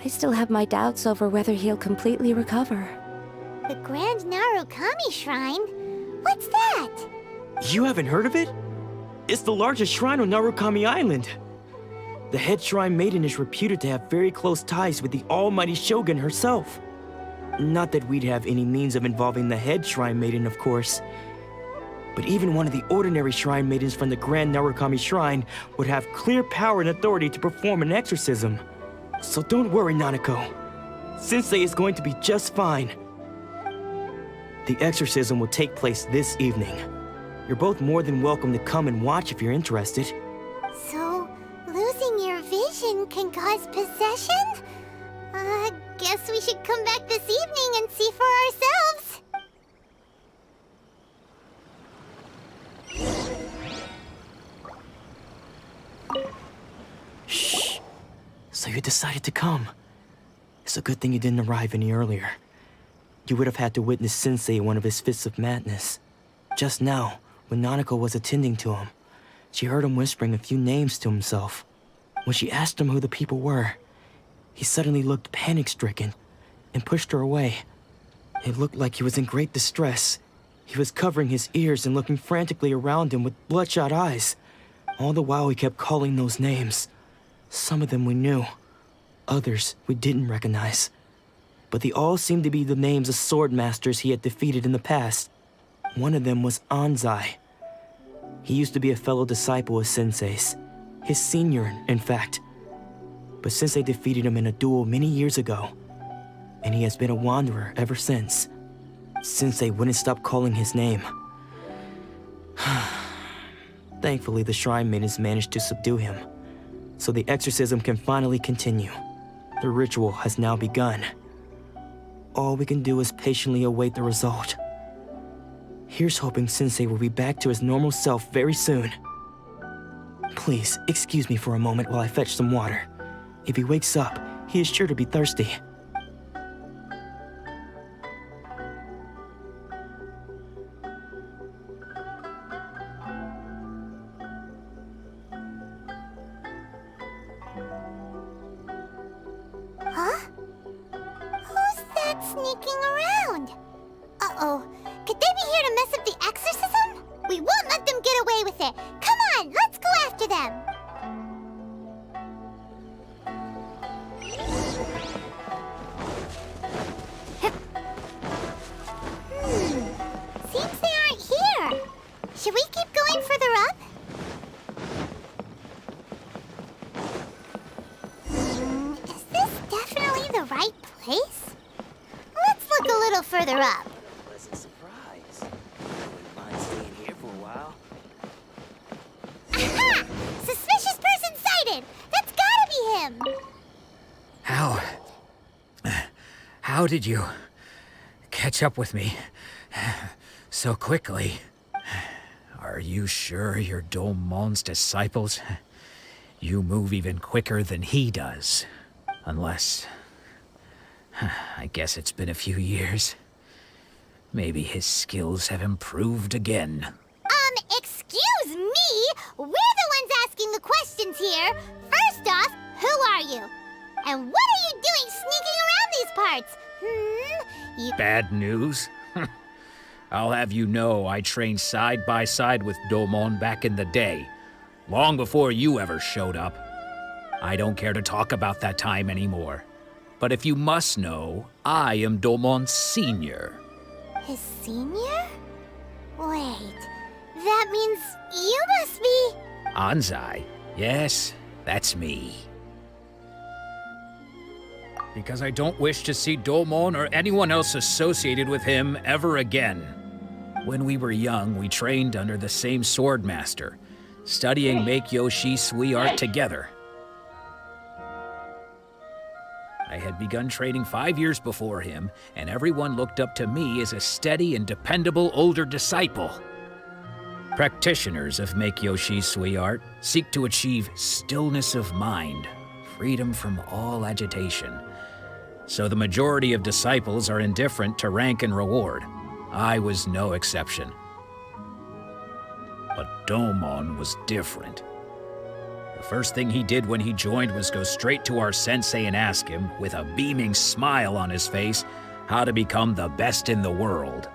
I still have my doubts over whether he'll completely recover. The Grand Narukami Shrine? What's that? You haven't heard of it? It's the largest shrine on Narukami Island. The head shrine maiden is reputed to have very close ties with the almighty Shogun herself. Not that we'd have any means of involving the head shrine maiden, of course. But even one of the ordinary shrine maidens from the Grand Narukami Shrine would have clear power and authority to perform an exorcism. So don't worry, Nanako. Sensei is going to be just fine. The exorcism will take place this evening. You're both more than welcome to come and watch if you're interested. So, losing your vision can cause possession? Guess we should come back this evening and see for ourselves. Shh. So you decided to come. It's a good thing you didn't arrive any earlier. You would have had to witness Sensei in one of his fits of madness. Just now, when Nanako was attending to him, she heard him whispering a few names to himself. When she asked him who the people were, he suddenly looked panic-stricken and pushed her away. It looked like he was in great distress. He was covering his ears and looking frantically around him with bloodshot eyes. All the while he kept calling those names. Some of them we knew, others we didn't recognize. But they all seemed to be the names of sword masters he had defeated in the past. One of them was Anzai. He used to be a fellow disciple of Sensei's, his senior, in fact. But Sensei defeated him in a duel many years ago, and he has been a wanderer ever since. Sensei wouldn't stop calling his name. Thankfully, the shrine maidens managed to subdue him, so the exorcism can finally continue. The ritual has now begun. All we can do is patiently await the result. Here's hoping Sensei will be back to his normal self very soon. Please, excuse me for a moment while I fetch some water. If he wakes up, he is sure to be thirsty. Huh? Who's that sneaking around? Uh-oh. Could they be here to mess up the exorcism? We won't let them get away with it. Come on, let's go after them. Seems they aren't here. Should we keep going further up? Is this definitely the right place? Let's look a little further up. Pleasant surprise. I wouldn't mind staying here for a while. Aha! Suspicious person sighted! That's gotta be him! How? How did you catch up with me so quickly? Are you sure you're Domon's disciples? You move even quicker than he does. Unless... I guess it's been a few years. Maybe his skills have improved again. Excuse me? We're the ones asking the questions here. First off, who are you? And what are you doing sneaking around these parts? Bad news? I'll have you know I trained side by side with Domon back in the day, long before you ever showed up. I don't care to talk about that time anymore. But if you must know, I am Domon's senior. His senior? Wait, that means you must be... Anzai? Yes, that's me. Because I don't wish to see Domon or anyone else associated with him ever again. When we were young, we trained under the same swordmaster, studying Make-Yoshi Sui art together. I had begun training 5 years before him, and everyone looked up to me as a steady and dependable older disciple. Practitioners of Make-Yoshi Sui art seek to achieve stillness of mind, freedom from all agitation. So the majority of disciples are indifferent to rank and reward. I was no exception. But Domon was different. The first thing he did when he joined was go straight to our sensei and ask him, with a beaming smile on his face, how to become the best in the world.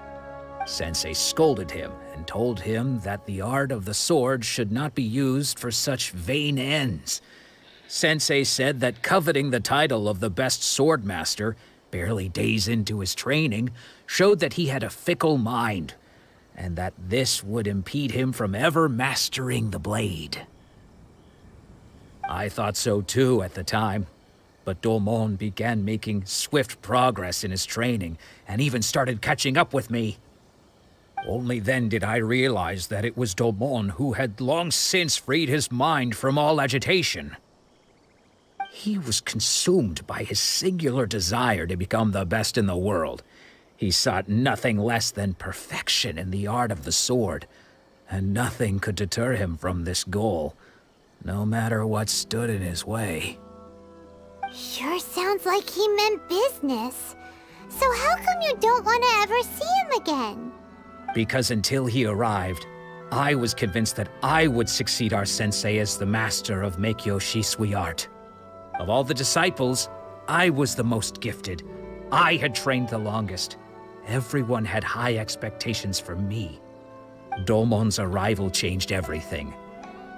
Sensei scolded him and told him that the art of the sword should not be used for such vain ends. Sensei said that coveting the title of the best swordmaster, barely days into his training, showed that he had a fickle mind, and that this would impede him from ever mastering the blade. I thought so too at the time, but Domon began making swift progress in his training and even started catching up with me. Only then did I realize that it was Domon who had long since freed his mind from all agitation. He was consumed by his singular desire to become the best in the world. He sought nothing less than perfection in the art of the sword, and nothing could deter him from this goal, no matter what stood in his way. Sure sounds like he meant business. So how come you don't want to ever see him again? Because until he arrived, I was convinced that I would succeed our sensei as the master of Make-Yoshi Sui art. Of all the disciples, I was the most gifted. I had trained the longest. Everyone had high expectations for me. Domon's arrival changed everything.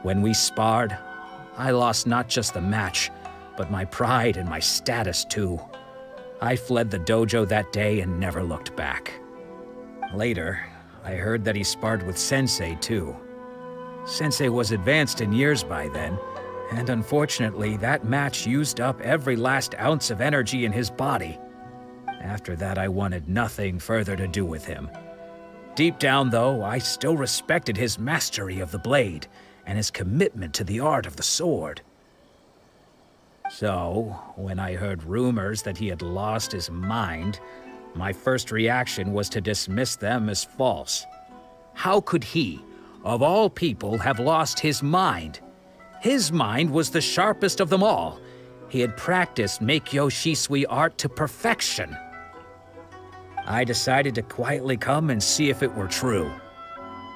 When we sparred, I lost not just the match, but my pride and my status too. I fled the dojo that day and never looked back. Later, I heard that he sparred with Sensei too. Sensei was advanced in years by then, and unfortunately that match used up every last ounce of energy in his body. After that, I wanted nothing further to do with him. Deep down though, I still respected his mastery of the blade, and his commitment to the art of the sword. So, when I heard rumors that he had lost his mind, my first reaction was to dismiss them as false. How could he, of all people, have lost his mind? His mind was the sharpest of them all. He had practiced Make-Yoshi Sui art to perfection. I decided to quietly come and see if it were true.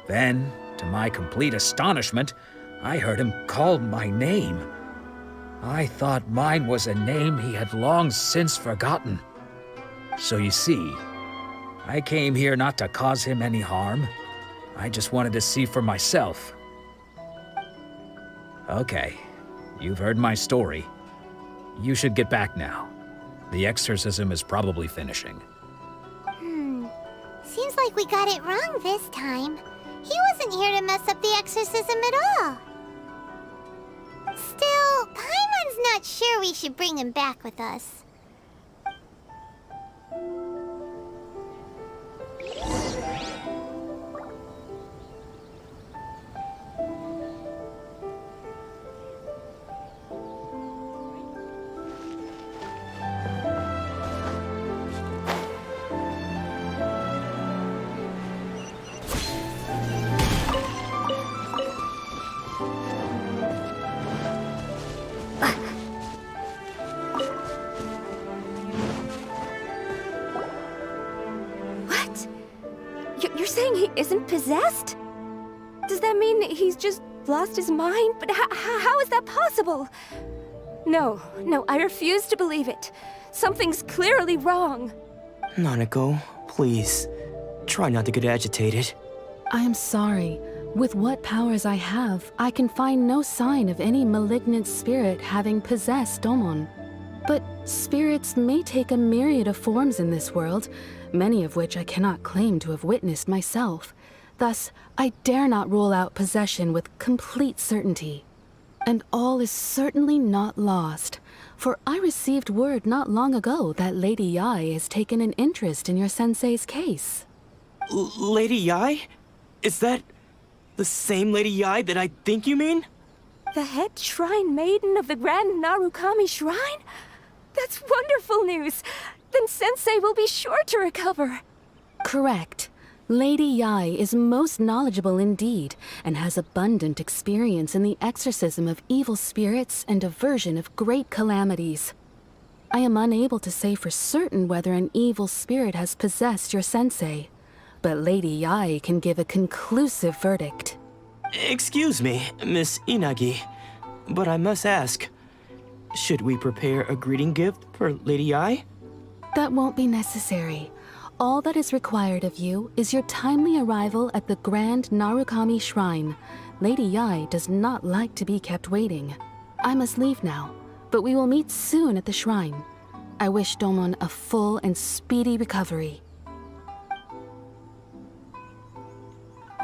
Then, to my complete astonishment, I heard him call my name. I thought mine was a name he had long since forgotten. So you see, I came here not to cause him any harm. I just wanted to see for myself. Okay, you've heard my story. You should get back now. The exorcism is probably finishing. Seems like we got it wrong this time. He wasn't here to mess up the exorcism at all. Still, Paimon's not sure we should bring him back with us. You're saying he isn't possessed? Does that mean he's just lost his mind? But how is that possible? No, I refuse to believe it. Something's clearly wrong. Nanako, please, try not to get agitated. I am sorry. With what powers I have, I can find no sign of any malignant spirit having possessed Domon. But spirits may take a myriad of forms in this world, many of which I cannot claim to have witnessed myself. Thus, I dare not rule out possession with complete certainty. And all is certainly not lost, for I received word not long ago that Lady Yae has taken an interest in your sensei's case. Lady Yae? Is that the same Lady Yae that I think you mean? The head shrine maiden of the Grand Narukami Shrine? That's wonderful news! Then Sensei will be sure to recover. Correct. Lady Yae is most knowledgeable indeed, and has abundant experience in the exorcism of evil spirits and aversion of great calamities. I am unable to say for certain whether an evil spirit has possessed your sensei, but Lady Yae can give a conclusive verdict. Excuse me, Miss Inagi, but I must ask, should we prepare a greeting gift for Lady Yae? That won't be necessary. All that is required of you is your timely arrival at the Grand Narukami Shrine. Lady Yae does not like to be kept waiting. I must leave now, but we will meet soon at the shrine. I wish Domon a full and speedy recovery.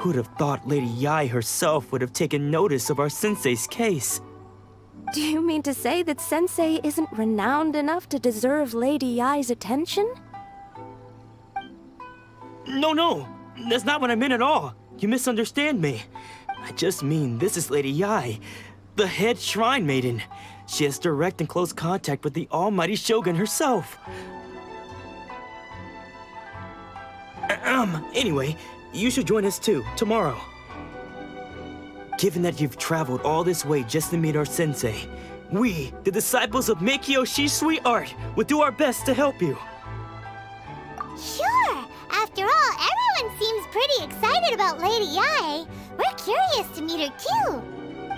Who'd have thought Lady Yae herself would have taken notice of our sensei's case? Do you mean to say that Sensei isn't renowned enough to deserve Lady Yae's attention? No, that's not what I meant at all. You misunderstand me. I just mean this is Lady Yae, the head shrine maiden. She has direct and close contact with the almighty Shogun herself. Anyway, you should join us too, tomorrow. Given that you've traveled all this way just to meet our sensei, we, the disciples of Meikyo Shisui Art, will do our best to help you. Sure! After all, everyone seems pretty excited about Lady Yae. We're curious to meet her too.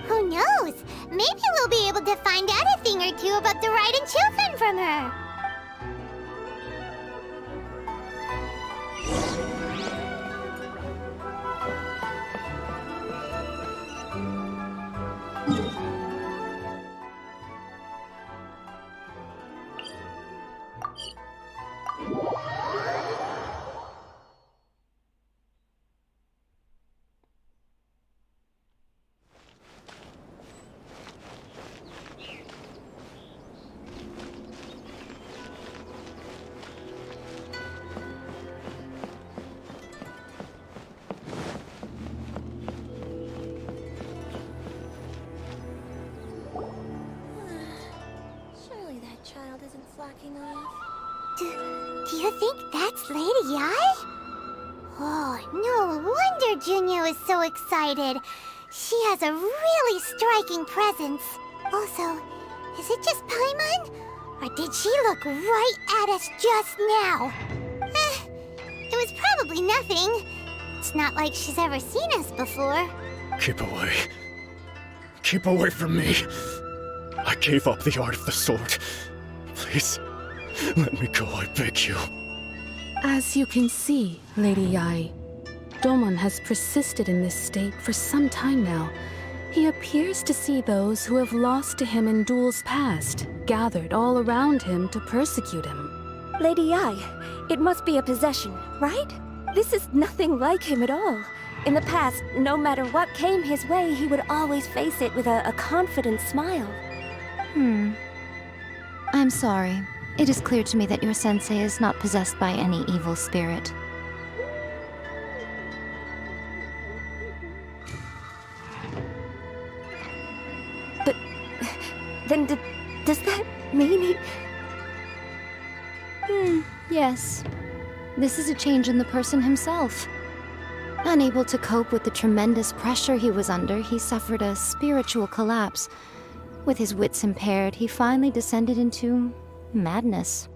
Who knows? Maybe we'll be able to find out a thing or two about the Raiden Chofen from her. Surely that child isn't flocking off. Do you think that's Lady Yae? Oh, no wonder Junyo is so excited. She has a really striking presence. Also, is it just Paimon? Or did she look right at us just now? It was probably nothing. It's not like she's ever seen us before. Keep away. Keep away from me. I gave up the art of the sword. Please, let me go, I beg you. As you can see, Lady Yae, Domon has persisted in this state for some time now. He appears to see those who have lost to him in duels past, gathered all around him to persecute him. Lady Yae, it must be a possession, right? This is nothing like him at all. In the past, no matter what came his way, he would always face it with a confident smile. I'm sorry. It is clear to me that your sensei is not possessed by any evil spirit. But then does that mean he... Yes. This is a change in the person himself. Unable to cope with the tremendous pressure he was under, he suffered a spiritual collapse. With his wits impaired, he finally descended into madness.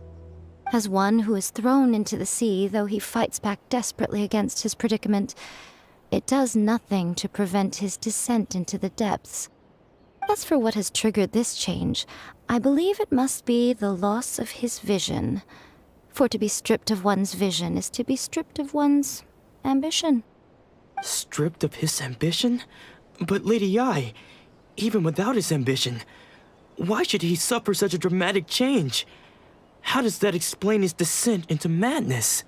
As one who is thrown into the sea, though he fights back desperately against his predicament, it does nothing to prevent his descent into the depths. As for what has triggered this change, I believe it must be the loss of his vision. For to be stripped of one's vision is to be stripped of one's ambition. Stripped of his ambition? But Lady Yi, even without his ambition, why should he suffer such a dramatic change? How does that explain his descent into madness?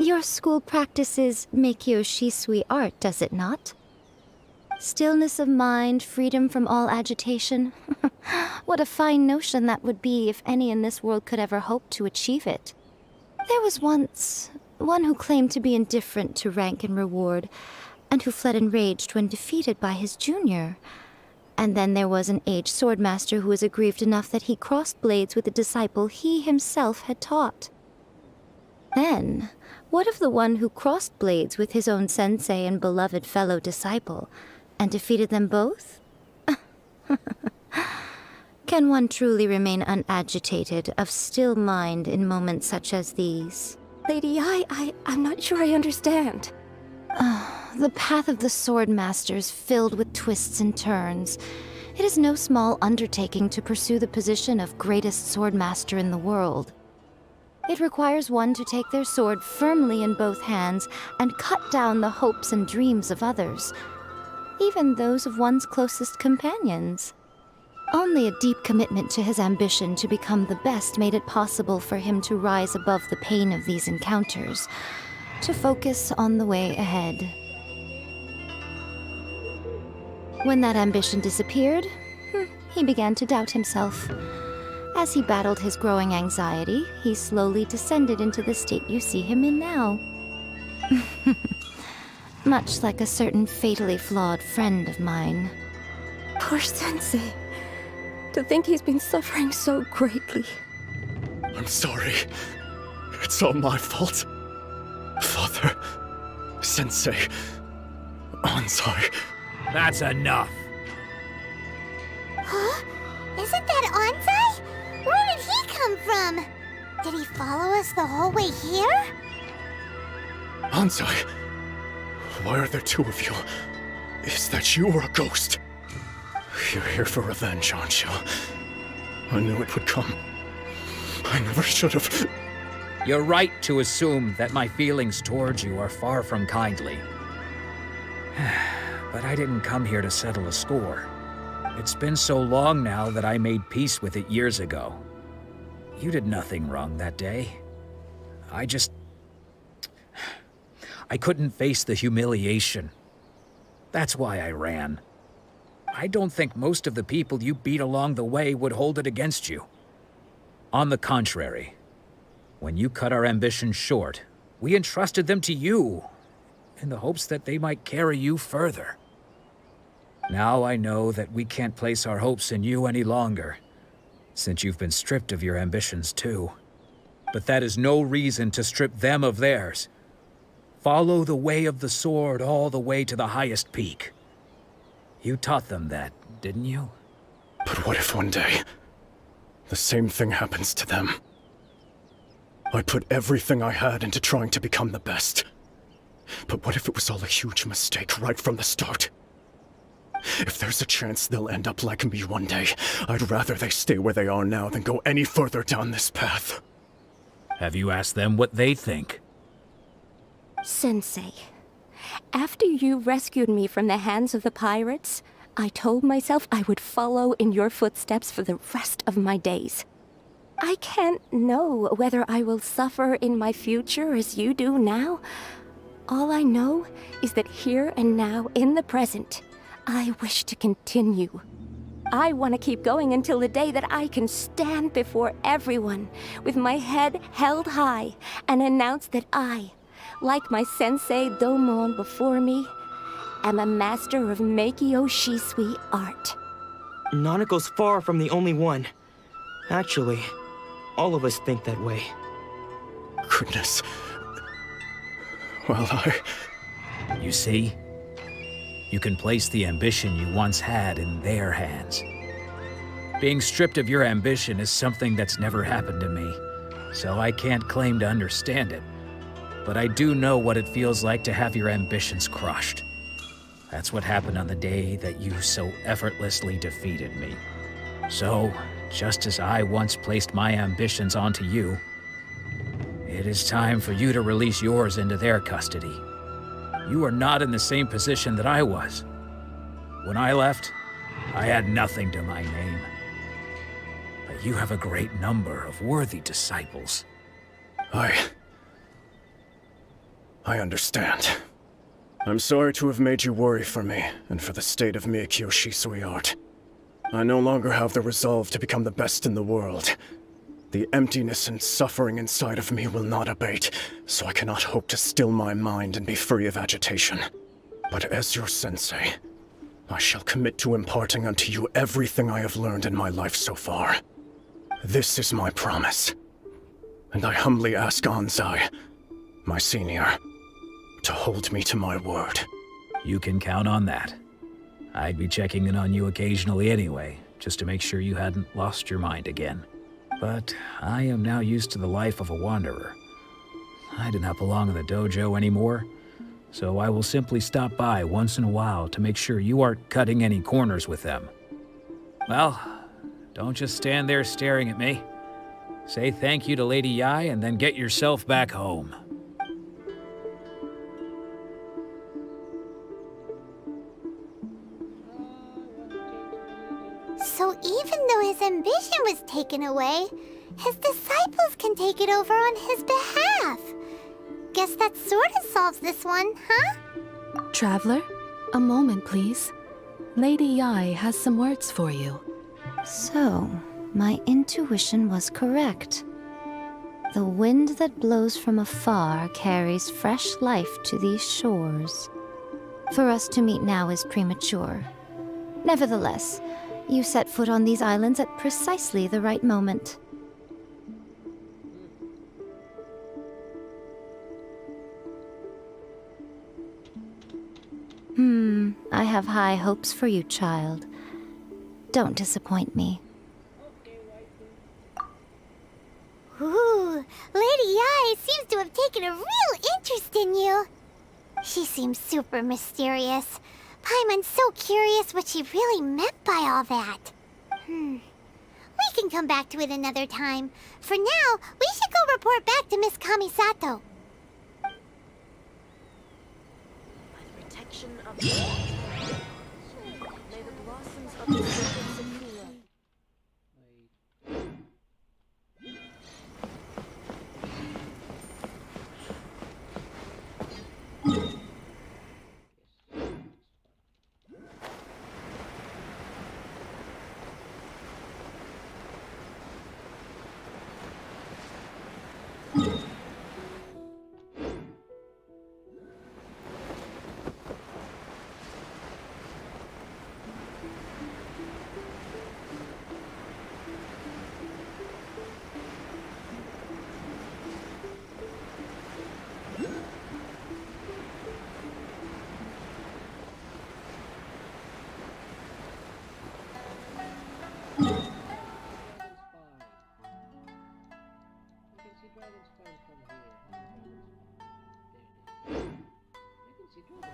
Your school practices Meikyo Shisui art, does it not? Stillness of mind, freedom from all agitation. What a fine notion that would be if any in this world could ever hope to achieve it. There was once one who claimed to be indifferent to rank and reward, and who fled enraged when defeated by his junior. And then there was an aged swordmaster who was aggrieved enough that he crossed blades with a disciple he himself had taught. Then, what of the one who crossed blades with his own sensei and beloved fellow disciple, and defeated them both? Can one truly remain unagitated, of still mind in moments such as these? Lady Yi, I'm not sure I understand. The path of the swordmaster is filled with twists and turns. It is no small undertaking to pursue the position of greatest swordmaster in the world. It requires one to take their sword firmly in both hands and cut down the hopes and dreams of others, even those of one's closest companions. Only a deep commitment to his ambition to become the best made it possible for him to rise above the pain of these encounters, to focus on the way ahead. When that ambition disappeared, he began to doubt himself. As he battled his growing anxiety, he slowly descended into the state you see him in now. Much like a certain fatally flawed friend of mine. Poor Sensei. To think he's been suffering so greatly. I'm sorry. It's all my fault. Father, Sensei, Ansai. That's enough. Huh? Isn't that Ansai? Where did he come from? Did he follow us the whole way here? Ansai, why are there two of you? Is that you or a ghost? You're here for revenge, aren't you? I knew it would come. I never should have. You're right to assume that my feelings towards you are far from kindly. But I didn't come here to settle a score. It's been so long now that I made peace with it years ago. You did nothing wrong that day. I couldn't face the humiliation. That's why I ran. I don't think most of the people you beat along the way would hold it against you. On the contrary, when you cut our ambitions short, we entrusted them to you, in the hopes that they might carry you further. Now I know that we can't place our hopes in you any longer, since you've been stripped of your ambitions too. But that is no reason to strip them of theirs. Follow the way of the sword all the way to the highest peak. You taught them that, didn't you? But what if one day, the same thing happens to them? I put everything I had into trying to become the best. But what if it was all a huge mistake right from the start? If there's a chance they'll end up like me one day, I'd rather they stay where they are now than go any further down this path. Have you asked them what they think? Sensei, after you rescued me from the hands of the pirates, I told myself I would follow in your footsteps for the rest of my days. I can't know whether I will suffer in my future as you do now. All I know is that here and now, in the present, I wish to continue. I want to keep going until the day that I can stand before everyone with my head held high and announce that I, like my sensei Domon before me, am a master of Meikyo Shisui art. Nanako's far from the only one. Actually, all of us think that way. Goodness. Well, You see? You can place the ambition you once had in their hands. Being stripped of your ambition is something that's never happened to me. so I can't claim to understand it. But I do know what it feels like to have your ambitions crushed. That's what happened on the day that you so effortlessly defeated me. So, just as I once placed my ambitions onto you, it is time for you to release yours into their custody. You are not in the same position that I was. When I left, I had nothing to my name. But you have a great number of worthy disciples. I understand. I'm sorry to have made you worry for me, and for the state of Miyakyo Shisui. I no longer have the resolve to become the best in the world. The emptiness and suffering inside of me will not abate, so I cannot hope to still my mind and be free of agitation. But as your sensei, I shall commit to imparting unto you everything I have learned in my life so far. This is my promise. And I humbly ask Anzai, my senior, to hold me to my word. You can count on that. I'd be checking in on you occasionally anyway, just to make sure you hadn't lost your mind again. But I am now used to the life of a wanderer. I do not belong in the dojo anymore, so I will simply stop by once in a while to make sure you aren't cutting any corners with them. Well, don't just stand there staring at me. Say thank you to Lady Yai and then get yourself back home. So even though his ambition was taken away, his disciples can take it over on his behalf. Guess that sort of solves this one, huh? Traveler, a moment, please. Lady Yai has some words for you. So, my intuition was correct. The wind that blows from afar carries fresh life to these shores. For us to meet now is premature. Nevertheless, you set foot on these islands at precisely the right moment. I have high hopes for you, child. Don't disappoint me. Ooh, Lady Yai seems to have taken a real interest in you. She seems super mysterious. Paimon's so curious what she really meant by all that. We can come back to it another time. For now, we should go report back to Miss Kamisato. By the protection of the may the blossoms of the sacred Sakura.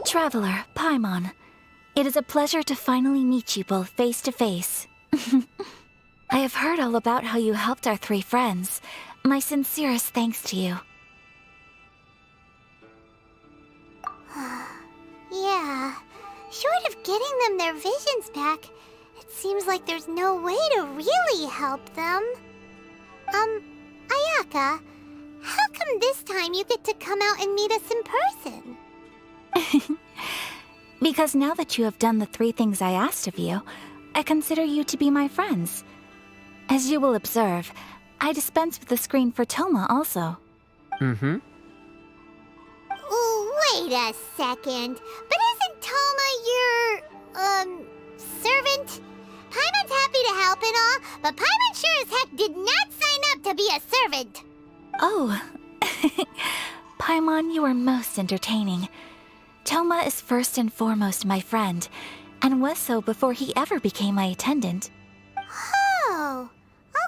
Traveler, Paimon, it is a pleasure to finally meet you both face to face. I have heard all about how you helped our 3 friends. My sincerest thanks to you. Yeah, short of getting them their visions back, it seems like there's no way to really help them. Ayaka, how come this time you get to come out and meet us in person? Because now that you have done the 3 things I asked of you, I consider you to be my friends. As you will observe, I dispense with the screen for Toma also. Mm-hmm. Wait a second. But isn't Toma your, servant? Paimon's happy to help and all, but Paimon sure as heck did not sign up to be a servant. Oh. Paimon, you are most entertaining. Toma is first and foremost my friend, and was so before he ever became my attendant. Oh,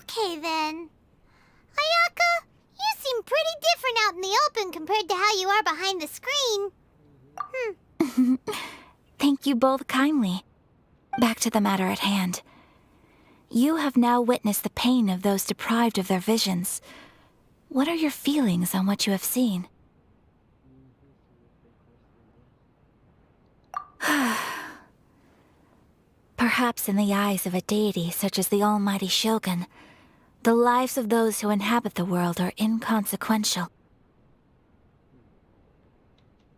okay then. Ayaka, you seem pretty different out in the open compared to how you are behind the screen. Thank you both kindly. Back to the matter at hand. You have now witnessed the pain of those deprived of their visions. What are your feelings on what you have seen? Perhaps in the eyes of a deity such as the almighty Shogun, the lives of those who inhabit the world are inconsequential.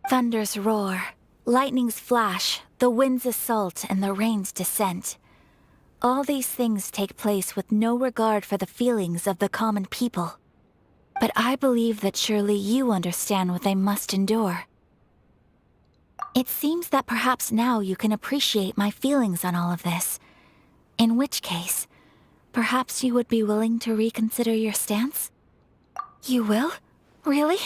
Thunders roar, lightnings flash, the winds assault, and the rains descent. All these things take place with no regard for the feelings of the common people. But I believe that surely you understand what they must endure. It seems that perhaps now you can appreciate my feelings on all of this. In which case, perhaps you would be willing to reconsider your stance? You will? Really?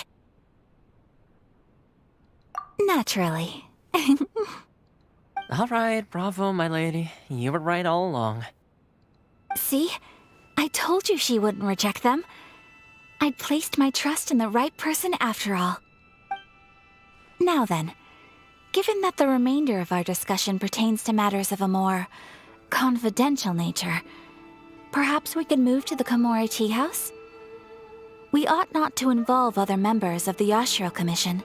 Naturally. All right, bravo, my lady. You were right all along. See? I told you she wouldn't reject them. I'd placed my trust in the right person after all. Now then, given that the remainder of our discussion pertains to matters of a more confidential nature, perhaps we could move to the Komori Tea House? We ought not to involve other members of the Yashiro Commission.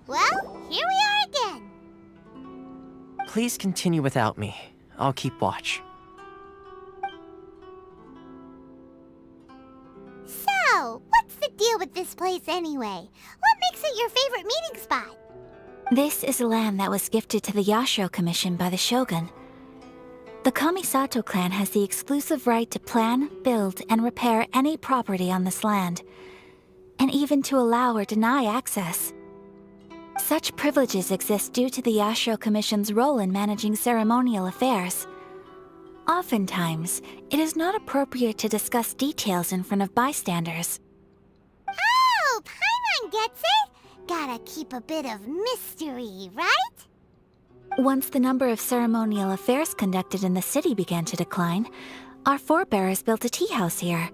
Well, here we are again. Please continue without me. I'll keep watch. So, what's the deal with this place anyway? What makes it your favorite meeting spot? This is land that was gifted to the Yashiro Commission by the Shogun. The Kamisato clan has the exclusive right to plan, build, and repair any property on this land, and even to allow or deny access. Such privileges exist due to the Yashiro Commission's role in managing ceremonial affairs. Oftentimes, it is not appropriate to discuss details in front of bystanders. Oh, Paimon gets it! Gotta keep a bit of mystery, right? Once the number of ceremonial affairs conducted in the city began to decline, our forebears built a tea house here.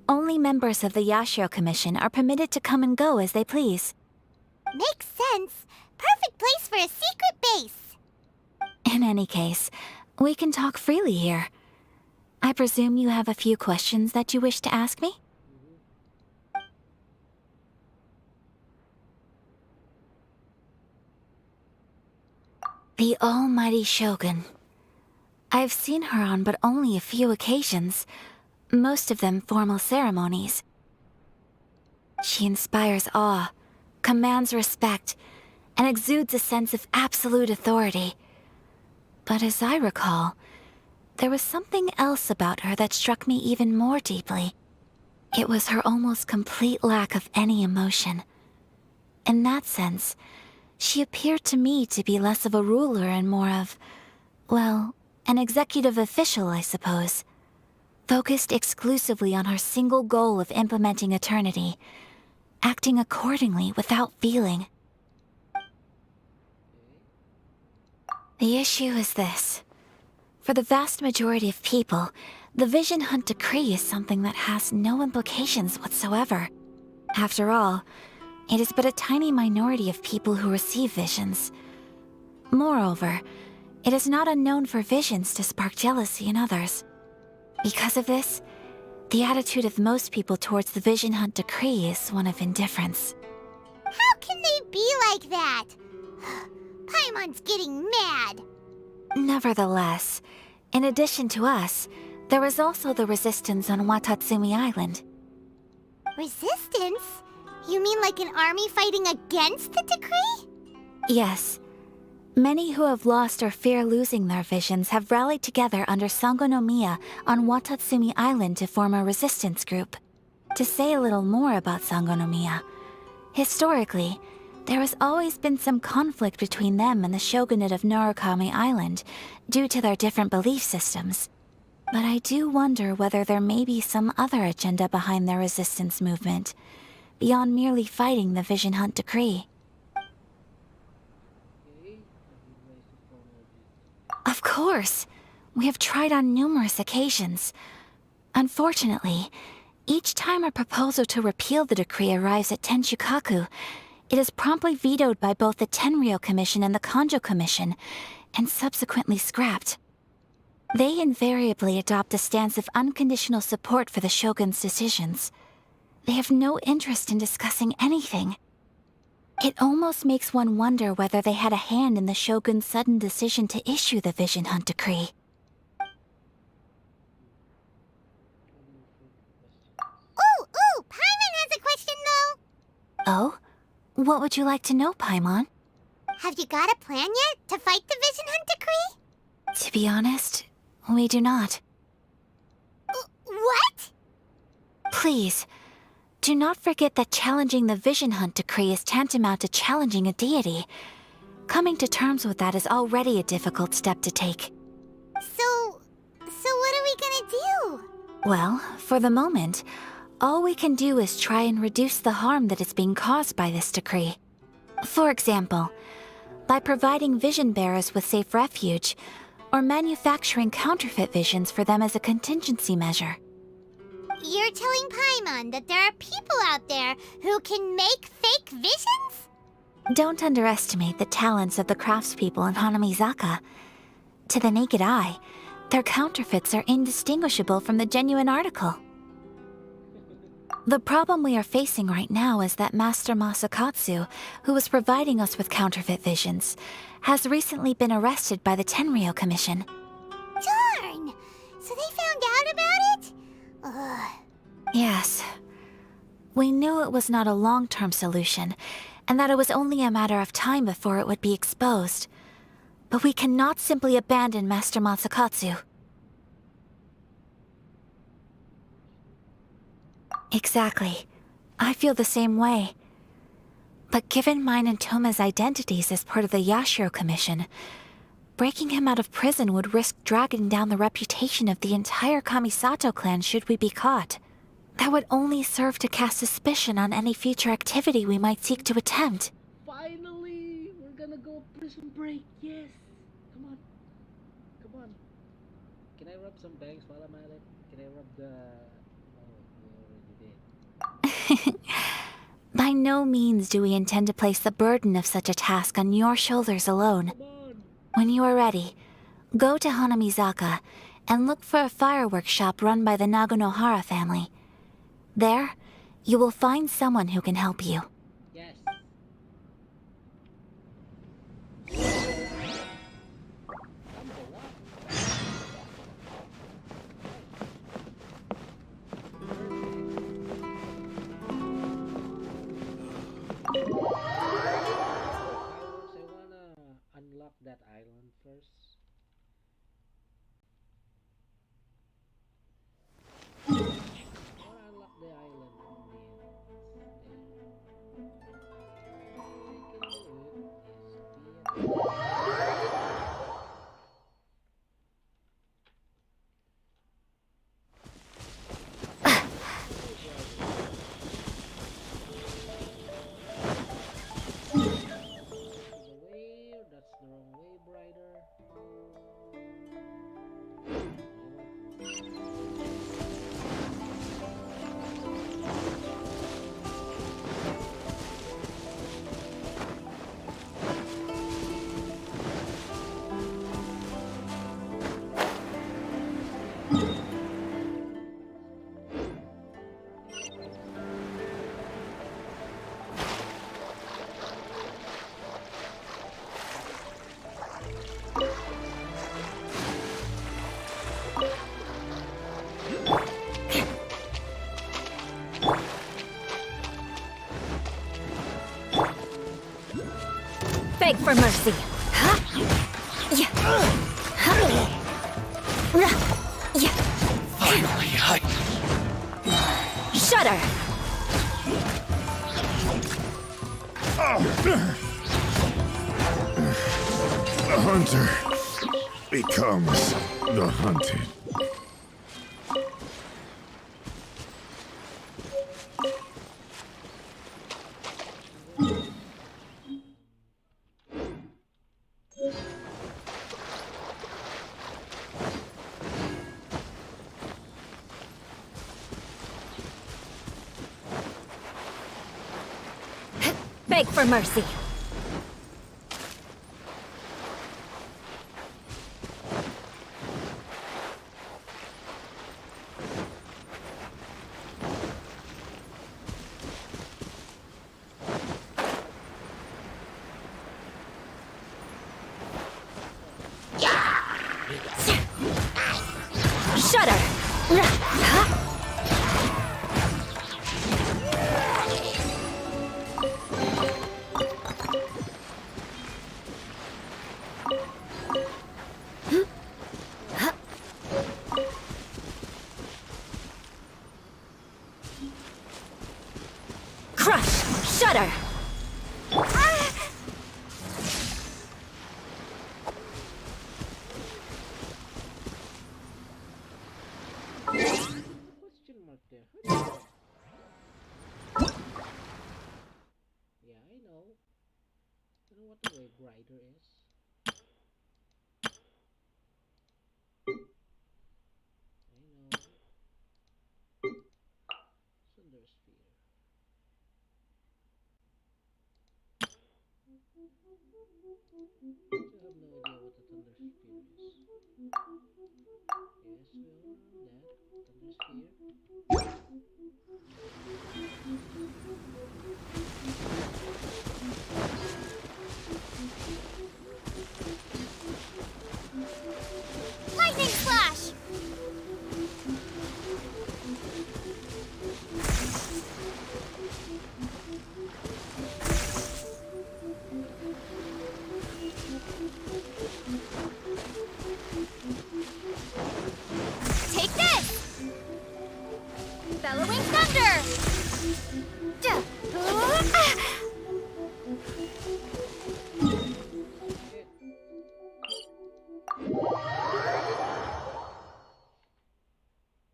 Only members of the Yashiro Commission are permitted to come and go as they please. Makes sense. Perfect place for a secret base. In any case, we can talk freely here. I presume you have a few questions that you wish to ask me? The almighty Shogun. I've seen her on but only a few occasions, most of them formal ceremonies. She inspires awe, commands respect, and exudes a sense of absolute authority. But as I recall, there was something else about her that struck me even more deeply. It was her almost complete lack of any emotion. In that sense, she appeared to me to be less of a ruler and more of, well, an executive official, I suppose. focused exclusively on her single goal of implementing eternity, acting accordingly without feeling. The issue is this. For the vast majority of people, the Vision Hunt Decree is something that has no implications whatsoever. After all, it is but a tiny minority of people who receive visions. Moreover, it is not unknown for visions to spark jealousy in others. Because of this, the attitude of most people towards the Vision Hunt Decree is one of indifference. How can they be like that? Paimon's getting mad. Nevertheless, in addition to us, there is also the resistance on Watatsumi Island. Resistance? You mean like an army fighting against the decree? Yes. Many who have lost or fear losing their visions have rallied together under Sangonomiya on Watatsumi Island to form a resistance group. To say a little more about Sangonomiya, historically, there has always been some conflict between them and the shogunate of Narukami Island due to their different belief systems. But I do wonder whether there may be some other agenda behind their resistance movement, beyond merely fighting the Vision Hunt Decree. Of course! We have tried on numerous occasions. Unfortunately, each time a proposal to repeal the decree arrives at Tenshukaku, it is promptly vetoed by both the Tenryou Commission and the Kanjo Commission, and subsequently scrapped. They invariably adopt a stance of unconditional support for the Shogun's decisions. They have no interest in discussing anything. It almost makes one wonder whether they had a hand in the Shogun's sudden decision to issue the Vision Hunt Decree. Ooh, Paimon has a question though! Oh? What would you like to know, Paimon? Have you got a plan yet to fight the Vision Hunt Decree? To be honest, we do not. What? Please, do not forget that challenging the Vision Hunt Decree is tantamount to challenging a deity. Coming to terms with that is already a difficult step to take. So what are we gonna do? Well, for the moment, all we can do is try and reduce the harm that is being caused by this decree. For example, by providing vision bearers with safe refuge, or manufacturing counterfeit visions for them as a contingency measure. You're telling Paimon that there are people out there who can make fake visions? Don't underestimate the talents of the craftspeople in Hanamizaka. To the naked eye, their counterfeits are indistinguishable from the genuine article. The problem we are facing right now is that Master Masakatsu, who was providing us with counterfeit visions, has recently been arrested by the Tenryou Commission. Darn! So they found out about it? Ugh. Yes. We knew it was not a long-term solution, and that it was only a matter of time before it would be exposed. But we cannot simply abandon Master Masakatsu. Exactly. I feel the same way. But given mine and Toma's identities as part of the Yashiro Commission, breaking him out of prison would risk dragging down the reputation of the entire Kamisato clan should we be caught. That would only serve to cast suspicion on any future activity we might seek to attempt. Finally! We're gonna go prison break, yes! Come on. Come on. Can I rub some bangs while I'm at it? Can I rub the... By no means do we intend to place the burden of such a task on your shoulders alone. When you are ready, go to Hanamizaka and look for a fireworks shop run by the Naganohara family. There, you will find someone who can help you. Yes. Unlock that island first. I wanna unlock the island from the Beg for mercy. Finally, Shudder! The hunter becomes the hunted. Beg for mercy. Shudder! Crush! Shudder! Question mark there. Yeah, I know. I know what the wave rider is. I know. Thunder sphere. Still have no idea what the thunder sphere is. Yes, we all know that. Thunder sphere. Lightning Slash! Take this! Bellowing Thunder! Duh.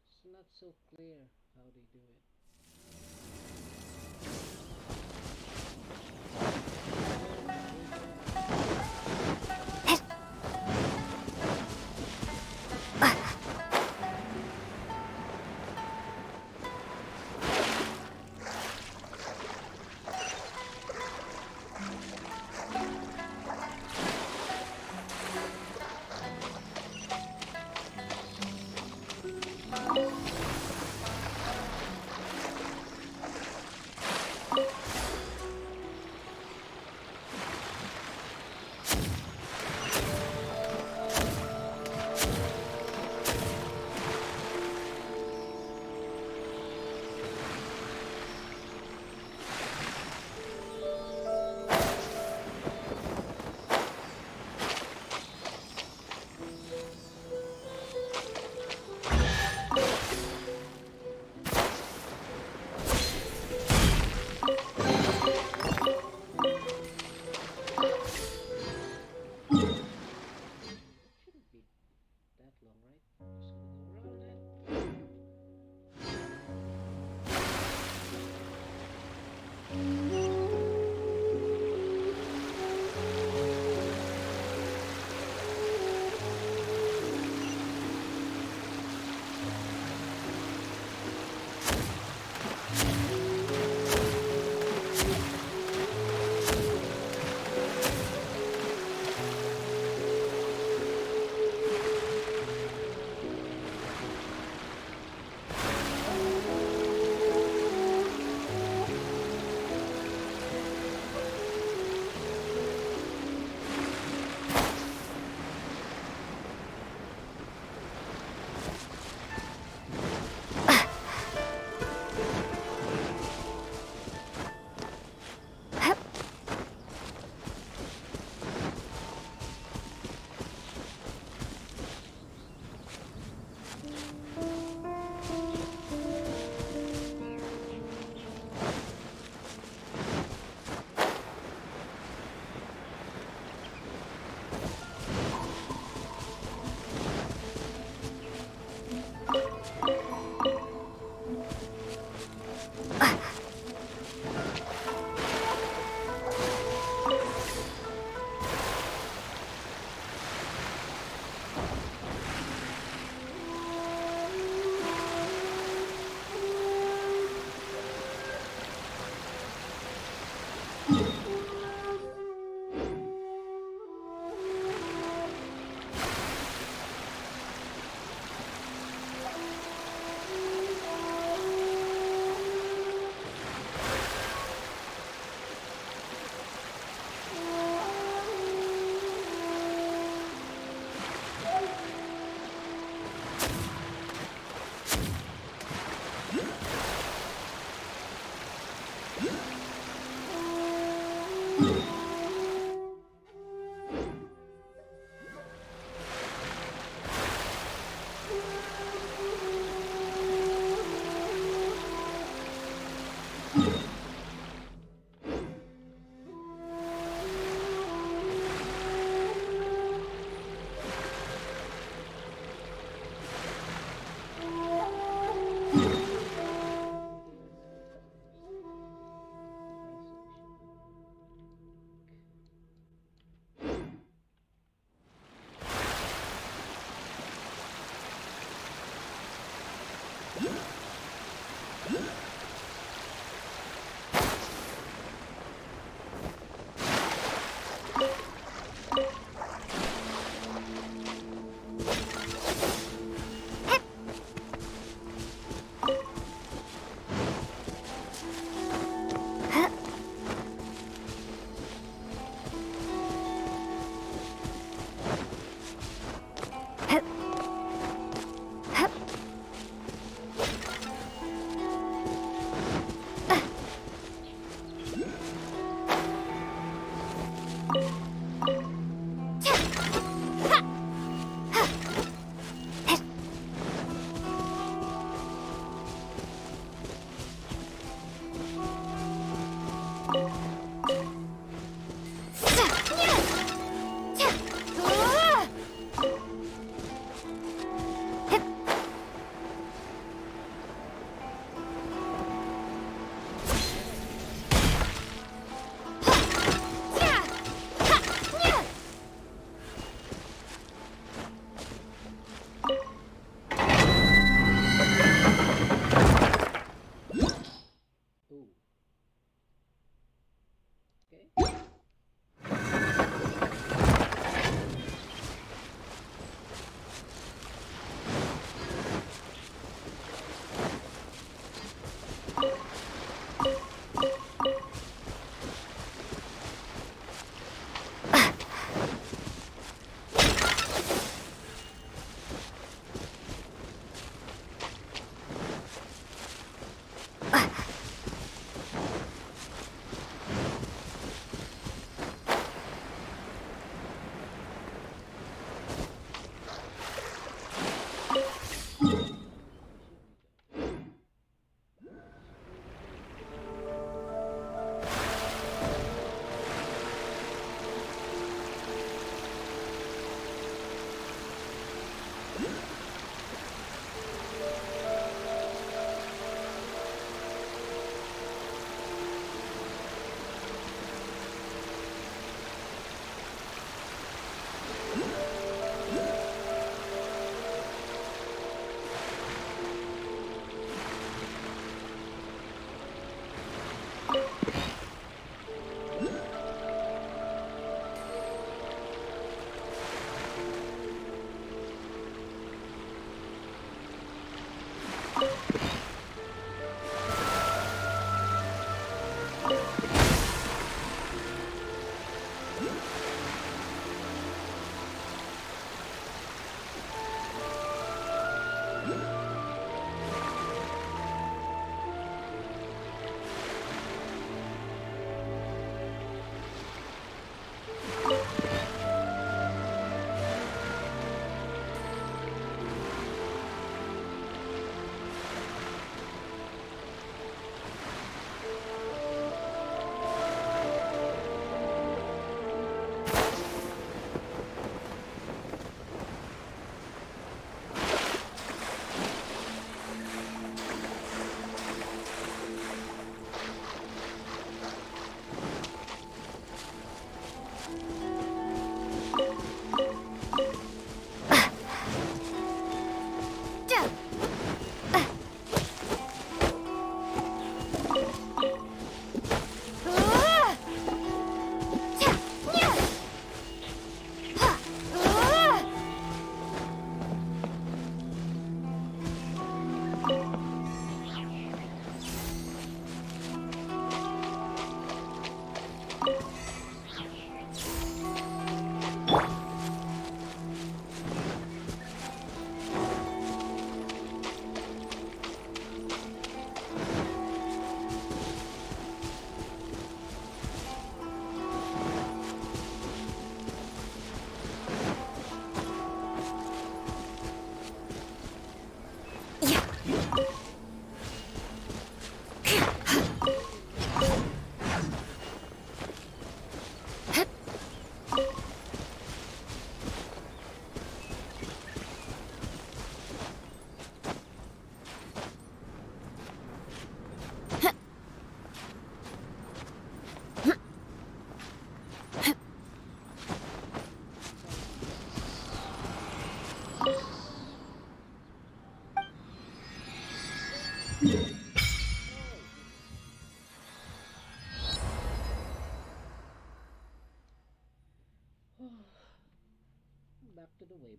It's not so clear how they do it.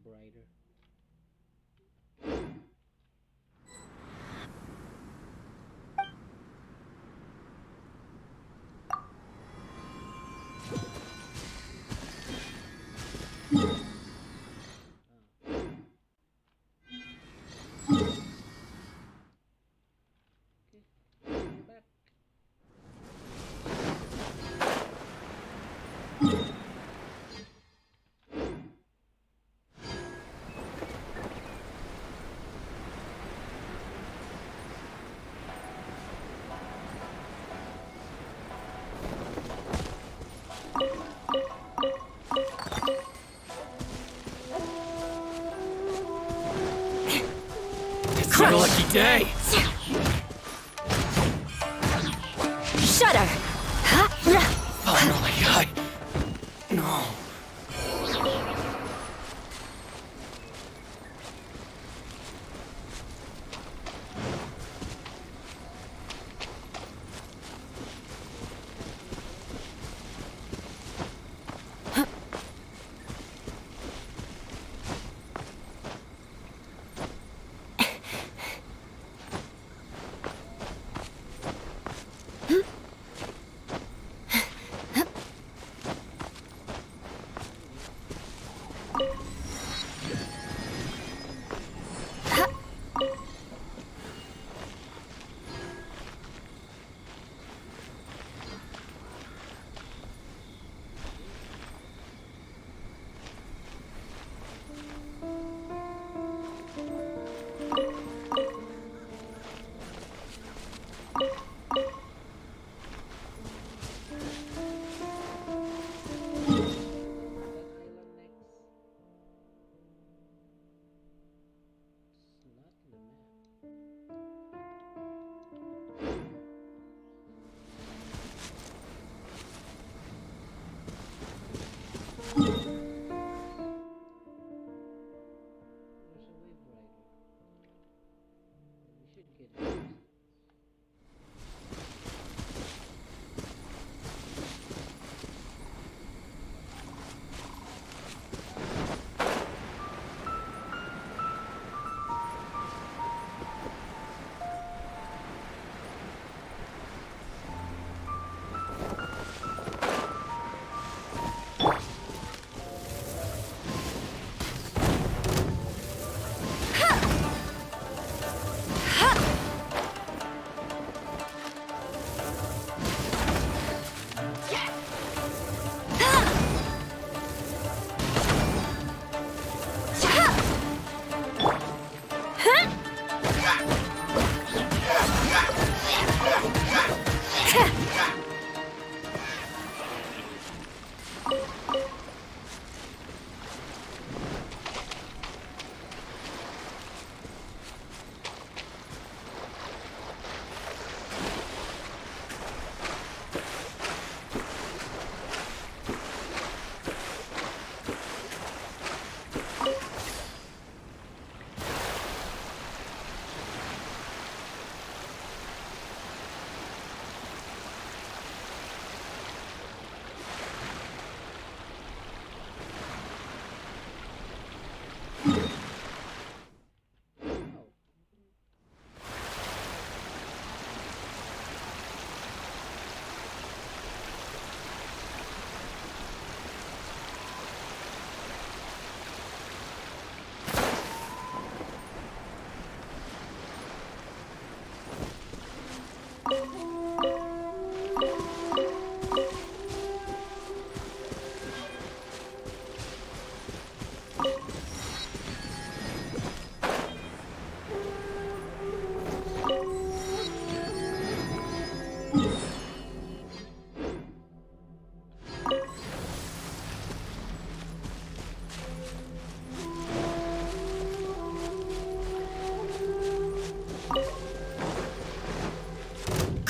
Wave Rider. It's your lucky day! Shudder! Finally, No.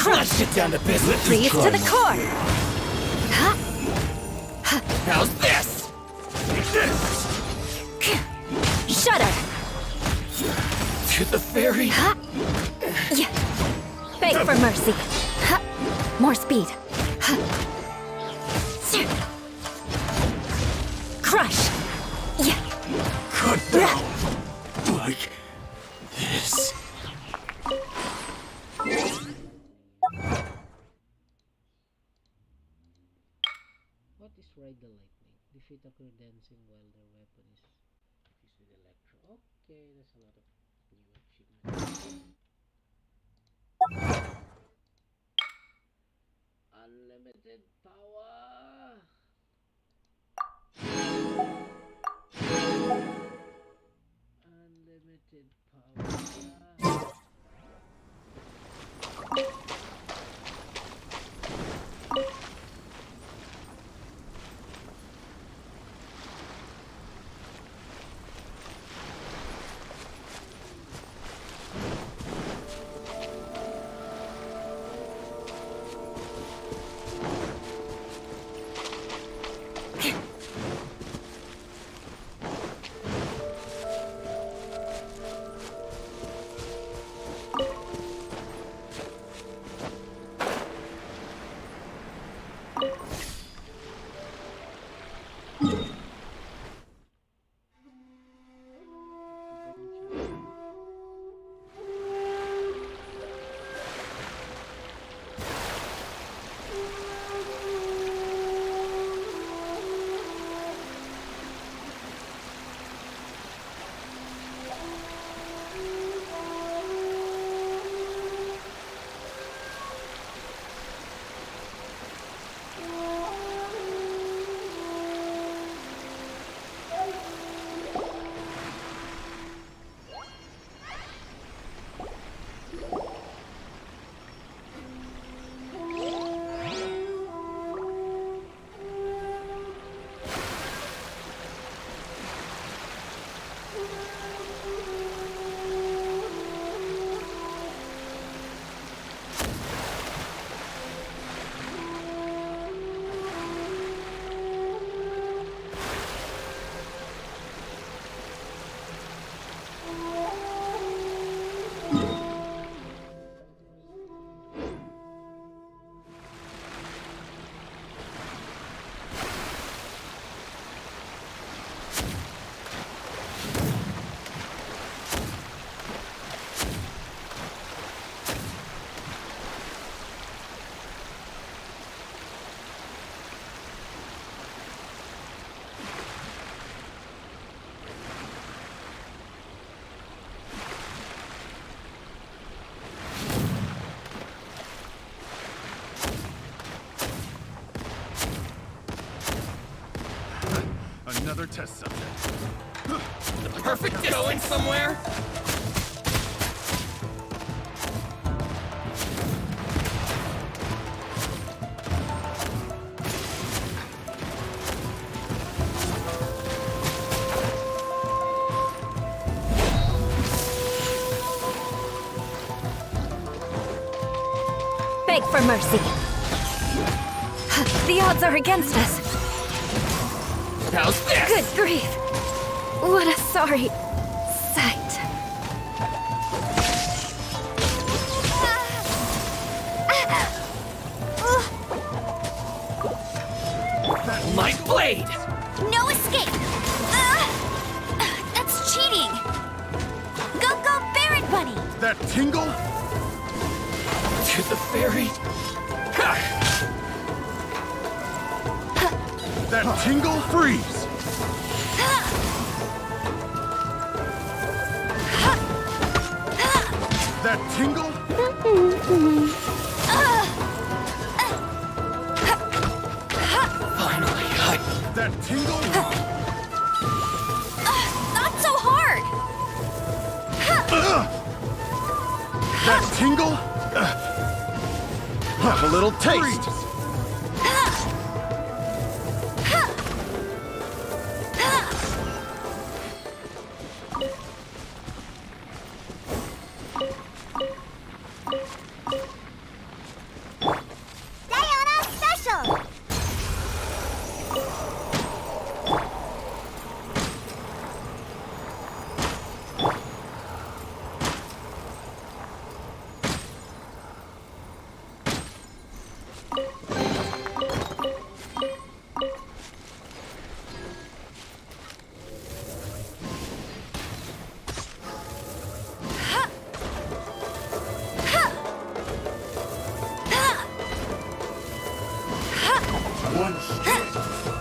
Let's get down to business. Freeze to the core! How's this? Shudder! To the fairy? Yeah. Beg for mercy. More speed. Crush! Yeah. What is Ride the Lightning? Defeat a crew dancing while their weapon is fused with electro. Okay, there's a lot of new achievements. Unlimited power! Unlimited power! Another test subject. The perfect distance. Going somewhere? Beg for mercy. The odds are against us. How's this? Good grief. What a sorry sight. My blade! No escape! That's cheating! Go, go, Barret Bunny! That tingle? To the fairy? That tingle? Freeze! That tingle? Finally, That tingle? Not so hard! That tingle? Have a little taste! Sayonara Special! One strike.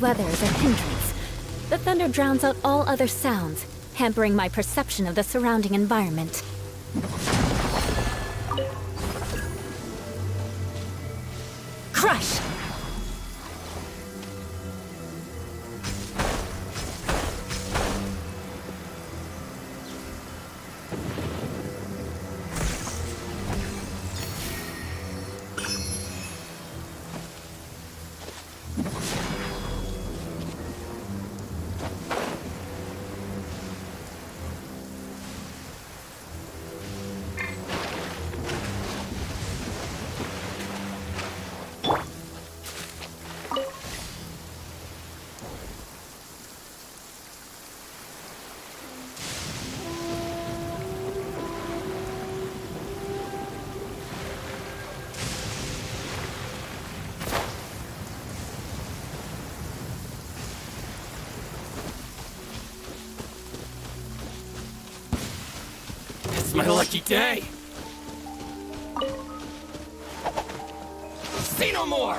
weather is a hindrance. The thunder drowns out all other sounds, hampering my perception of the surrounding environment. Crush! It's my lucky day. See no more!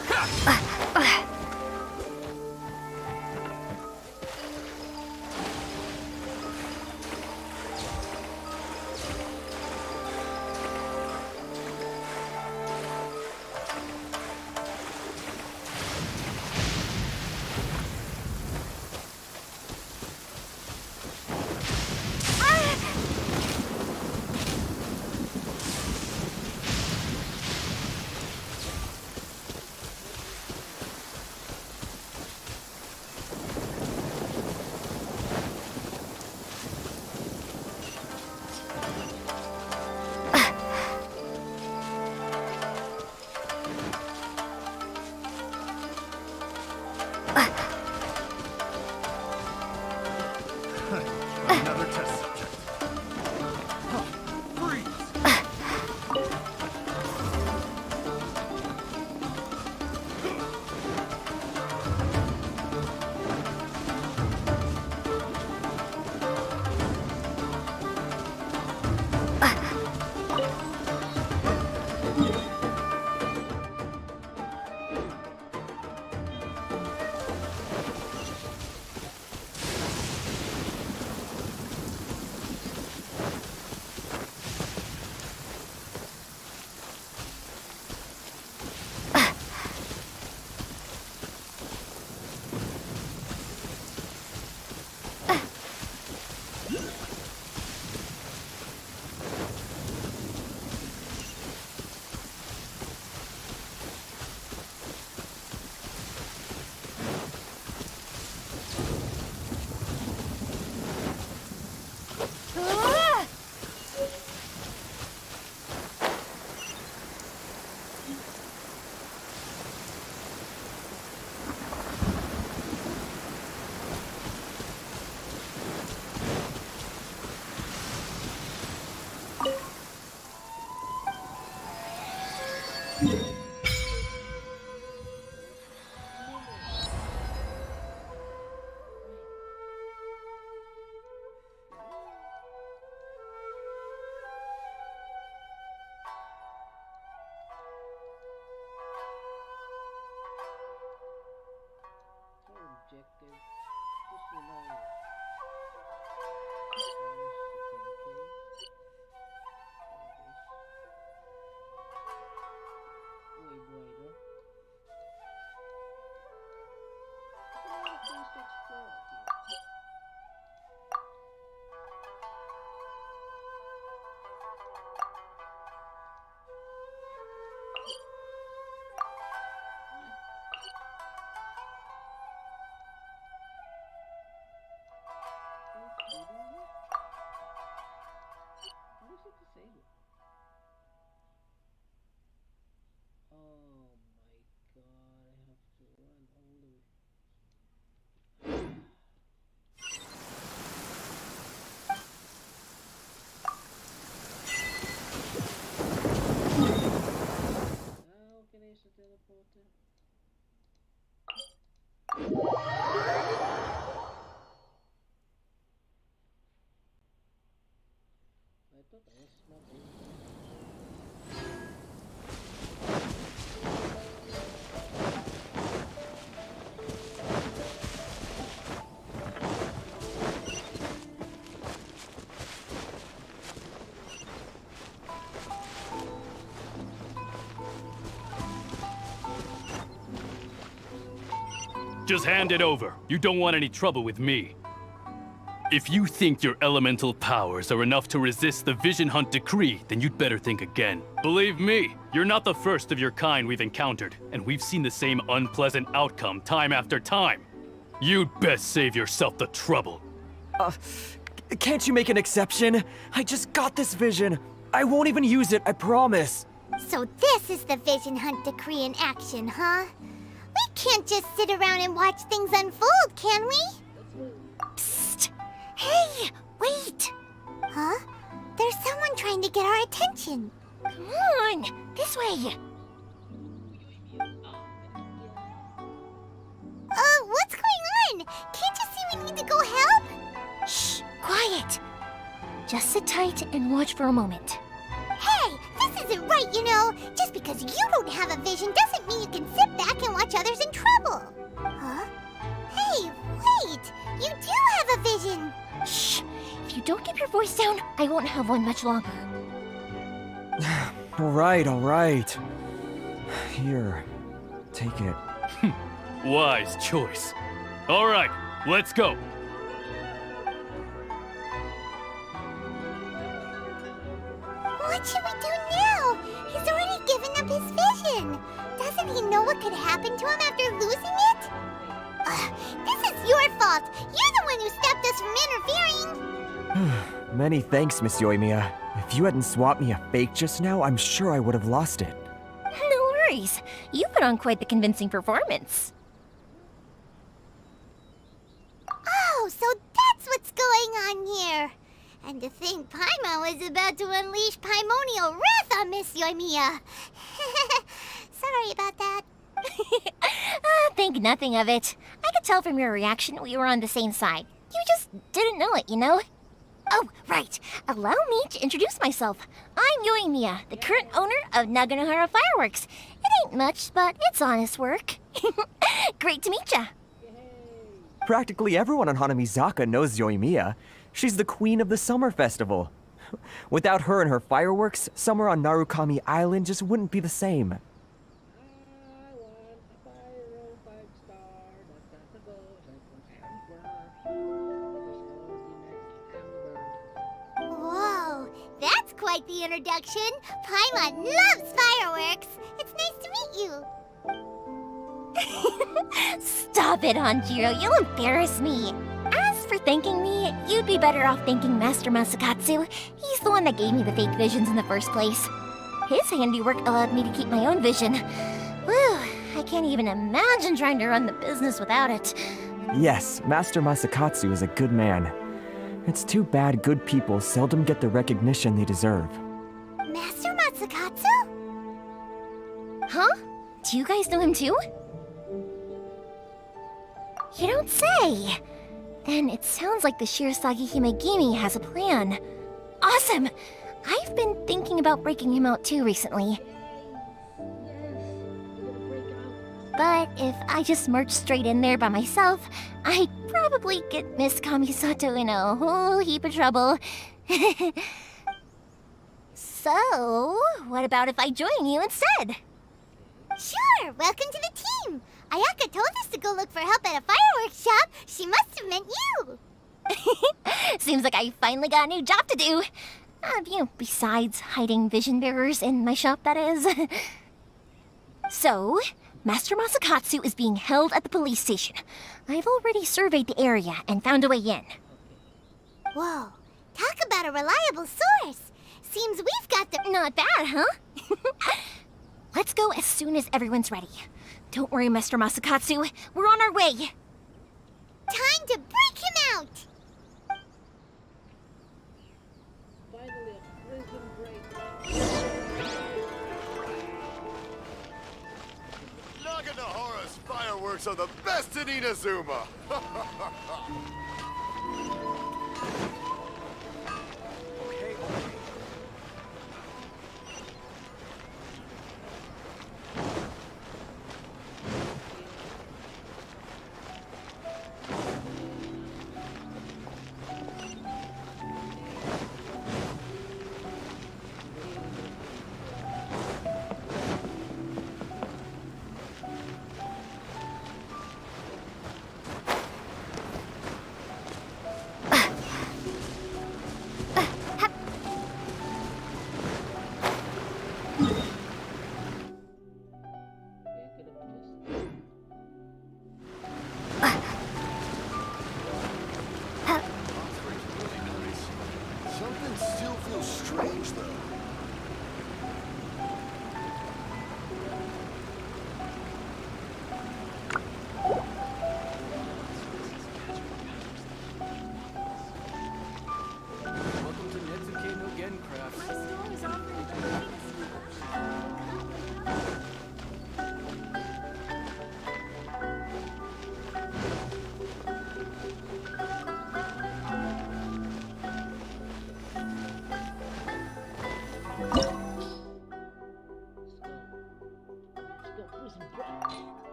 Just hand it over. You don't want any trouble with me. If you think your elemental powers are enough to resist the Vision Hunt decree, then you'd better think again. Believe me, you're not the first of your kind we've encountered, and we've seen the same unpleasant outcome time after time. You'd best save yourself the trouble. Can't you make an exception? I just got this vision. I won't even use it, I promise. So this is the Vision Hunt decree in action, huh? We can't just sit around and watch things unfold, can we? Psst! Hey, wait! Huh? There's someone trying to get our attention. Come on, this way. What's going on? Can't you see we need to go help? Shh, quiet. Just sit tight and watch for a moment. Hey, this isn't right, you know. Just because you don't have a vision doesn't mean you can sit back and watch others in trouble. Huh? Hey, wait! You do have a vision! Shh! If you don't keep your voice down, I won't have one much longer. All right. Here, take it. Wise choice. All right, let's go. What should we do now? He's already given up his vision. Doesn't he know what could happen to him after losing it? This is your fault. You're the one who stopped us from interfering. Many thanks, Miss Yoimiya. If you hadn't swapped me a fake just now, I'm sure I would have lost it. No worries. You put on quite the convincing performance. Oh, so that's what's going on here. And to think Paimon was about to unleash Paimonial wrath on Miss Yoimiya. Sorry about that. Think nothing of it. I could tell from your reaction we were on the same side. You just didn't know it, you know? Oh, right. Allow me to introduce myself. I'm Yoimiya, the current owner of Naganohara Fireworks. It ain't much, but it's honest work. Great to meet ya. Practically everyone on Hanamizaka knows Yoimiya. She's the queen of the summer festival. Without her and her fireworks, summer on Narukami Island just wouldn't be the same. Whoa, that's quite the introduction. Paimon loves fireworks. It's nice to meet you. Stop it, Hanjiro. You'll embarrass me. As for thanking me, you'd be better off thanking Master Masakatsu. He's the one that gave me the fake visions in the first place. His handiwork allowed me to keep my own vision. Whew, I can't even imagine trying to run the business without it. Yes, Master Masakatsu is a good man. It's too bad good people seldom get the recognition they deserve. Master Masakatsu? Huh? Do you guys know him too? You don't say! Then it sounds like the Shirasagi Himegimi has a plan. Awesome! I've been thinking about breaking him out too recently. But if I just marched straight in there by myself, I'd probably get Miss Kamisato in a whole heap of trouble. So, what about if I join you instead? Sure, welcome to the team. Ayaka told us to go look for help at a fireworks shop. She must have meant you. Seems like I finally got a new job to do. Besides hiding vision bearers in my shop, that is. So, Master Masakatsu is being held at the police station. I've already surveyed the area and found a way in. Whoa, talk about a reliable source. Seems we've got the... Not bad, huh? Let's go as soon as everyone's ready. Don't worry, Master Masakatsu. We're on our way. Time to break him out! Naganohara's fireworks are the best in Inazuma!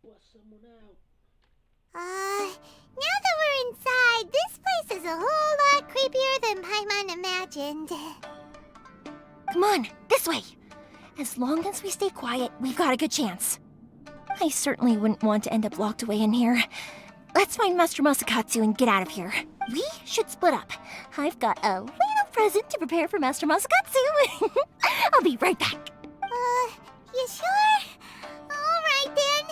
Bust someone out. Now that we're inside, this place is a whole lot creepier than Paimon imagined. Come on, this way. As long as we stay quiet, we've got a good chance. I certainly wouldn't want to end up locked away in here. Let's find Master Masakatsu and get out of here. We should split up. I've got a little present to prepare for Master Masakatsu. I'll be right back. You sure? Alright then.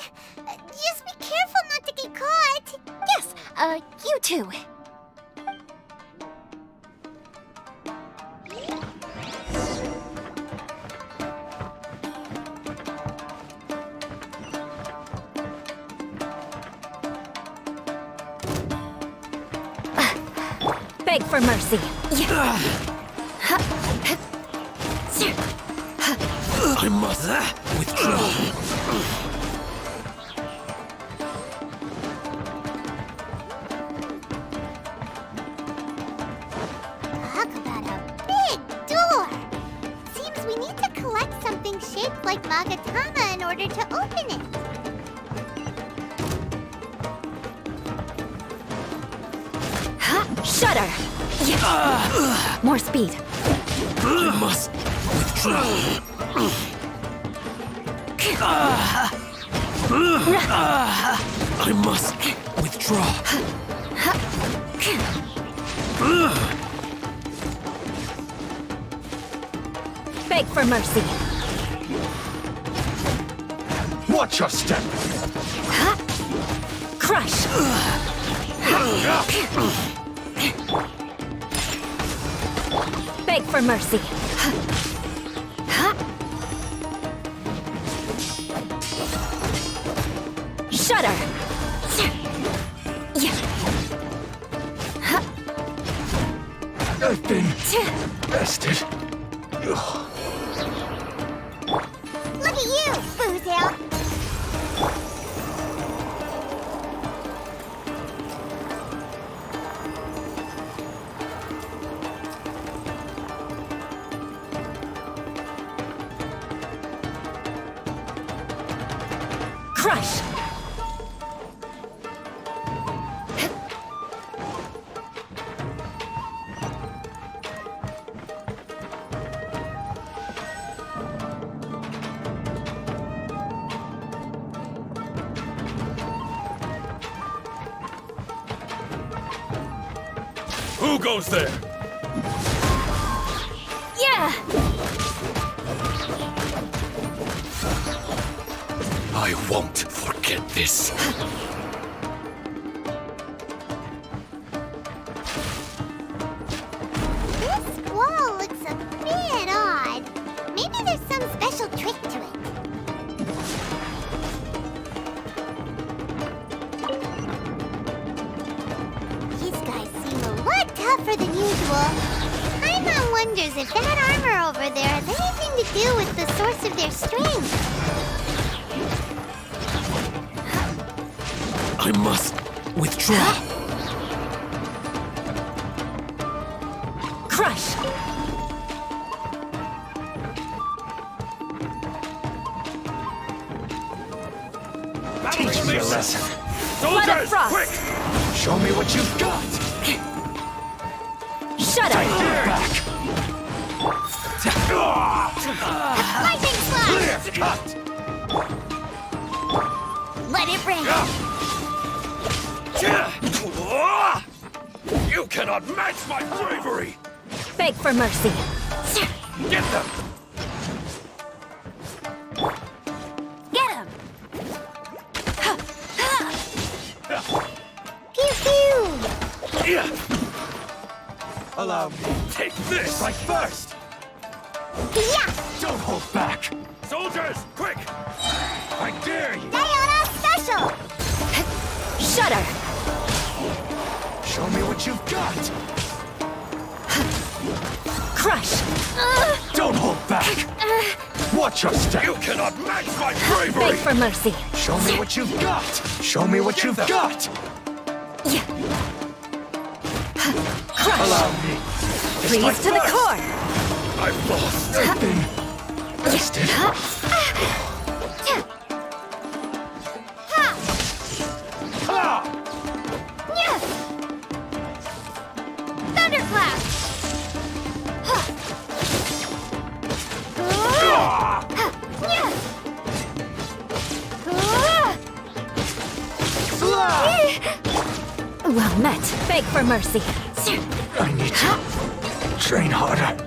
Just be careful not to get caught. Yes, you too. Beg for mercy. I must withdraw. Talk about a big door. Seems we need to collect something shaped like Magatama in order to open it. Shudder! More speed. I must withdraw. I must withdraw. Beg for mercy. Watch your step. Crush. Beg for mercy. Shudder. I've been bested. Look at you, Foozle. Crush. Who goes there? Yeah! I won't forget this. This wall looks a bit odd. Maybe there's some special trick to it. These guys seem a lot tougher than usual. Paimon wonders if that armor over there has anything to do with the source of their strength. I must withdraw. Crush. Teach me a lesson. Blood of frost. Quick! Show me what you've got. Shudder. Back. Lightning slash! Clear cut. Let it rain! You cannot match my bravery! Beg for mercy. Get them! Get him. Pew pew! Allow me. Take this! Strike first. Yeah! Don't hold back. Soldiers, quick! I dare you. Diana special! Shudder. Show me what you've got. Crush. Don't hold back. Watch your step. You cannot match my Beg bravery! for mercy. Show me what you've got. Show me what you've got. Crush. Allow me. Freeze to the core. I've lost! I've been bested. Ha! Well met. Beg for mercy. I need to train harder.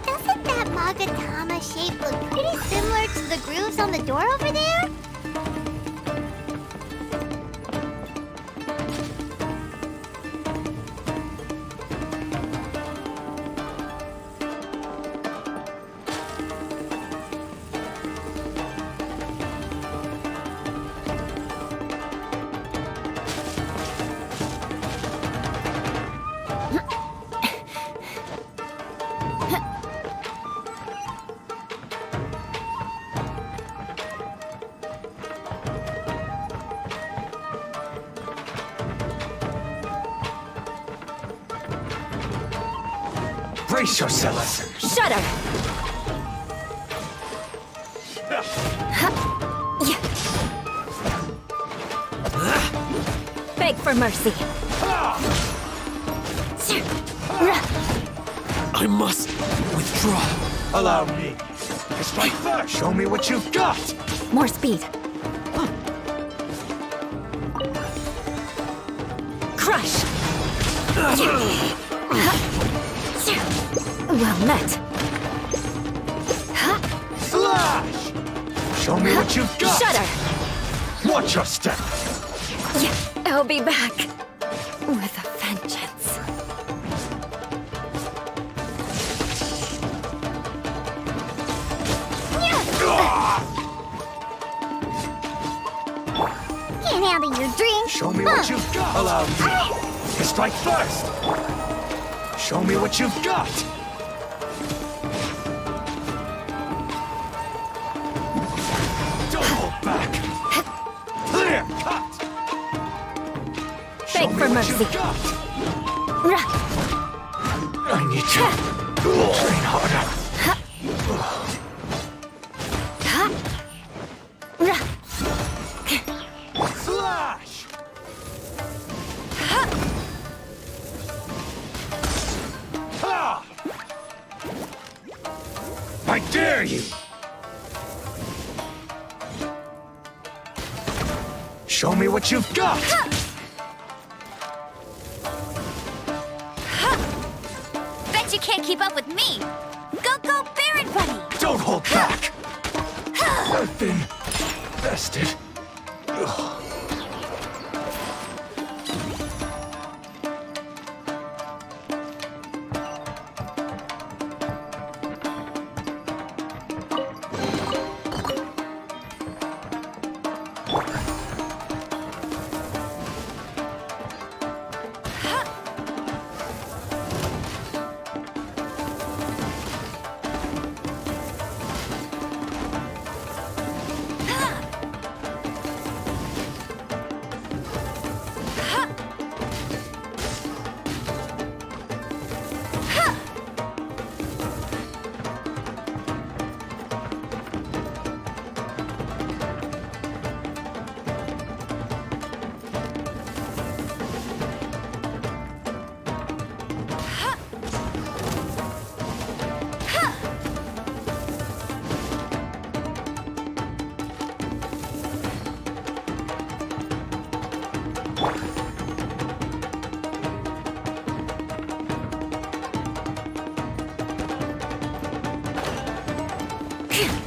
Doesn't that Magatama shape look pretty similar to the grooves on the door over there? Brace yourself. Shut her! Beg for mercy. I must withdraw. Allow me. Strike first. Show me what you've got. More speed. Crush! Well met. Slash! Show me what you've got. Shut her! Watch your step. I'll be back with a vengeance. Can't handle your drink. Show me what you've got. Allow me. Strike first. Show me what you've got. Don't hold back. Clear cut. Beg for mercy. I need to train harder. Slash! Ha! I dare you! Show me what you've got! Bet you can't keep up with me. Go, Baron Bunny! Don't hold back! I've been bested. Ugh.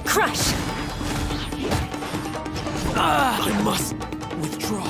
Crush! I must withdraw.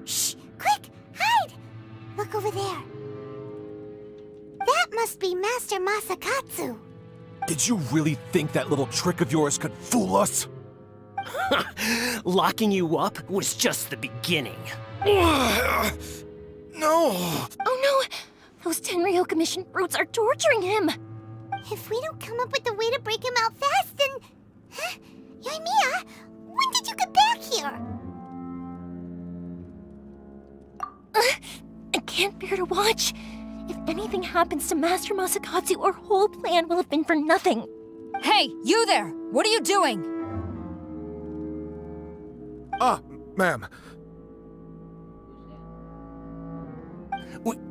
Shh! Quick! Hide! Look over there. That must be Master Masakatsu. Did you really think that little trick of yours could fool us? Locking you up was just the beginning. No! Oh no! Those Tenryou Commission brutes are torturing him! If we don't come up with a way to break him out fast, then... Huh? Yoimiya, when did you get back here? I can't bear to watch. If anything happens to Master Masakatsu, our whole plan will have been for nothing. Hey, you there! What are you doing? Ma'am.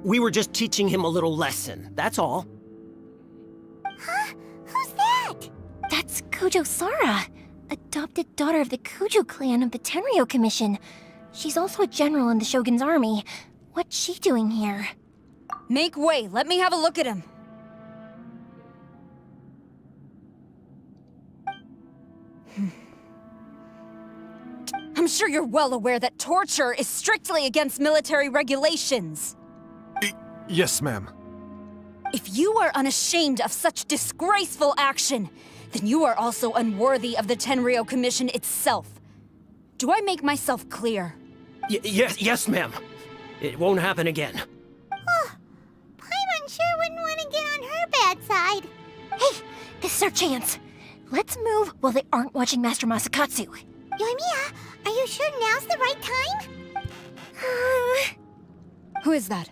We were just teaching him a little lesson, that's all. Huh? Who's that? That's Kujo Sara, adopted daughter of the Kujo clan of the Tenryou Commission. She's also a general in the Shogun's army. What's she doing here? Make way, let me have a look at him. I'm sure you're well aware that torture is strictly against military regulations. Yes, ma'am. If you are unashamed of such disgraceful action, then you are also unworthy of the Tenryou Commission itself. Do I make myself clear? Yes, ma'am. It won't happen again. Oh, Paimon sure wouldn't want to get on her bad side. Hey, this is our chance. Let's move while they aren't watching Master Masakatsu. Yoimiya, are you sure now's the right time? Who is that?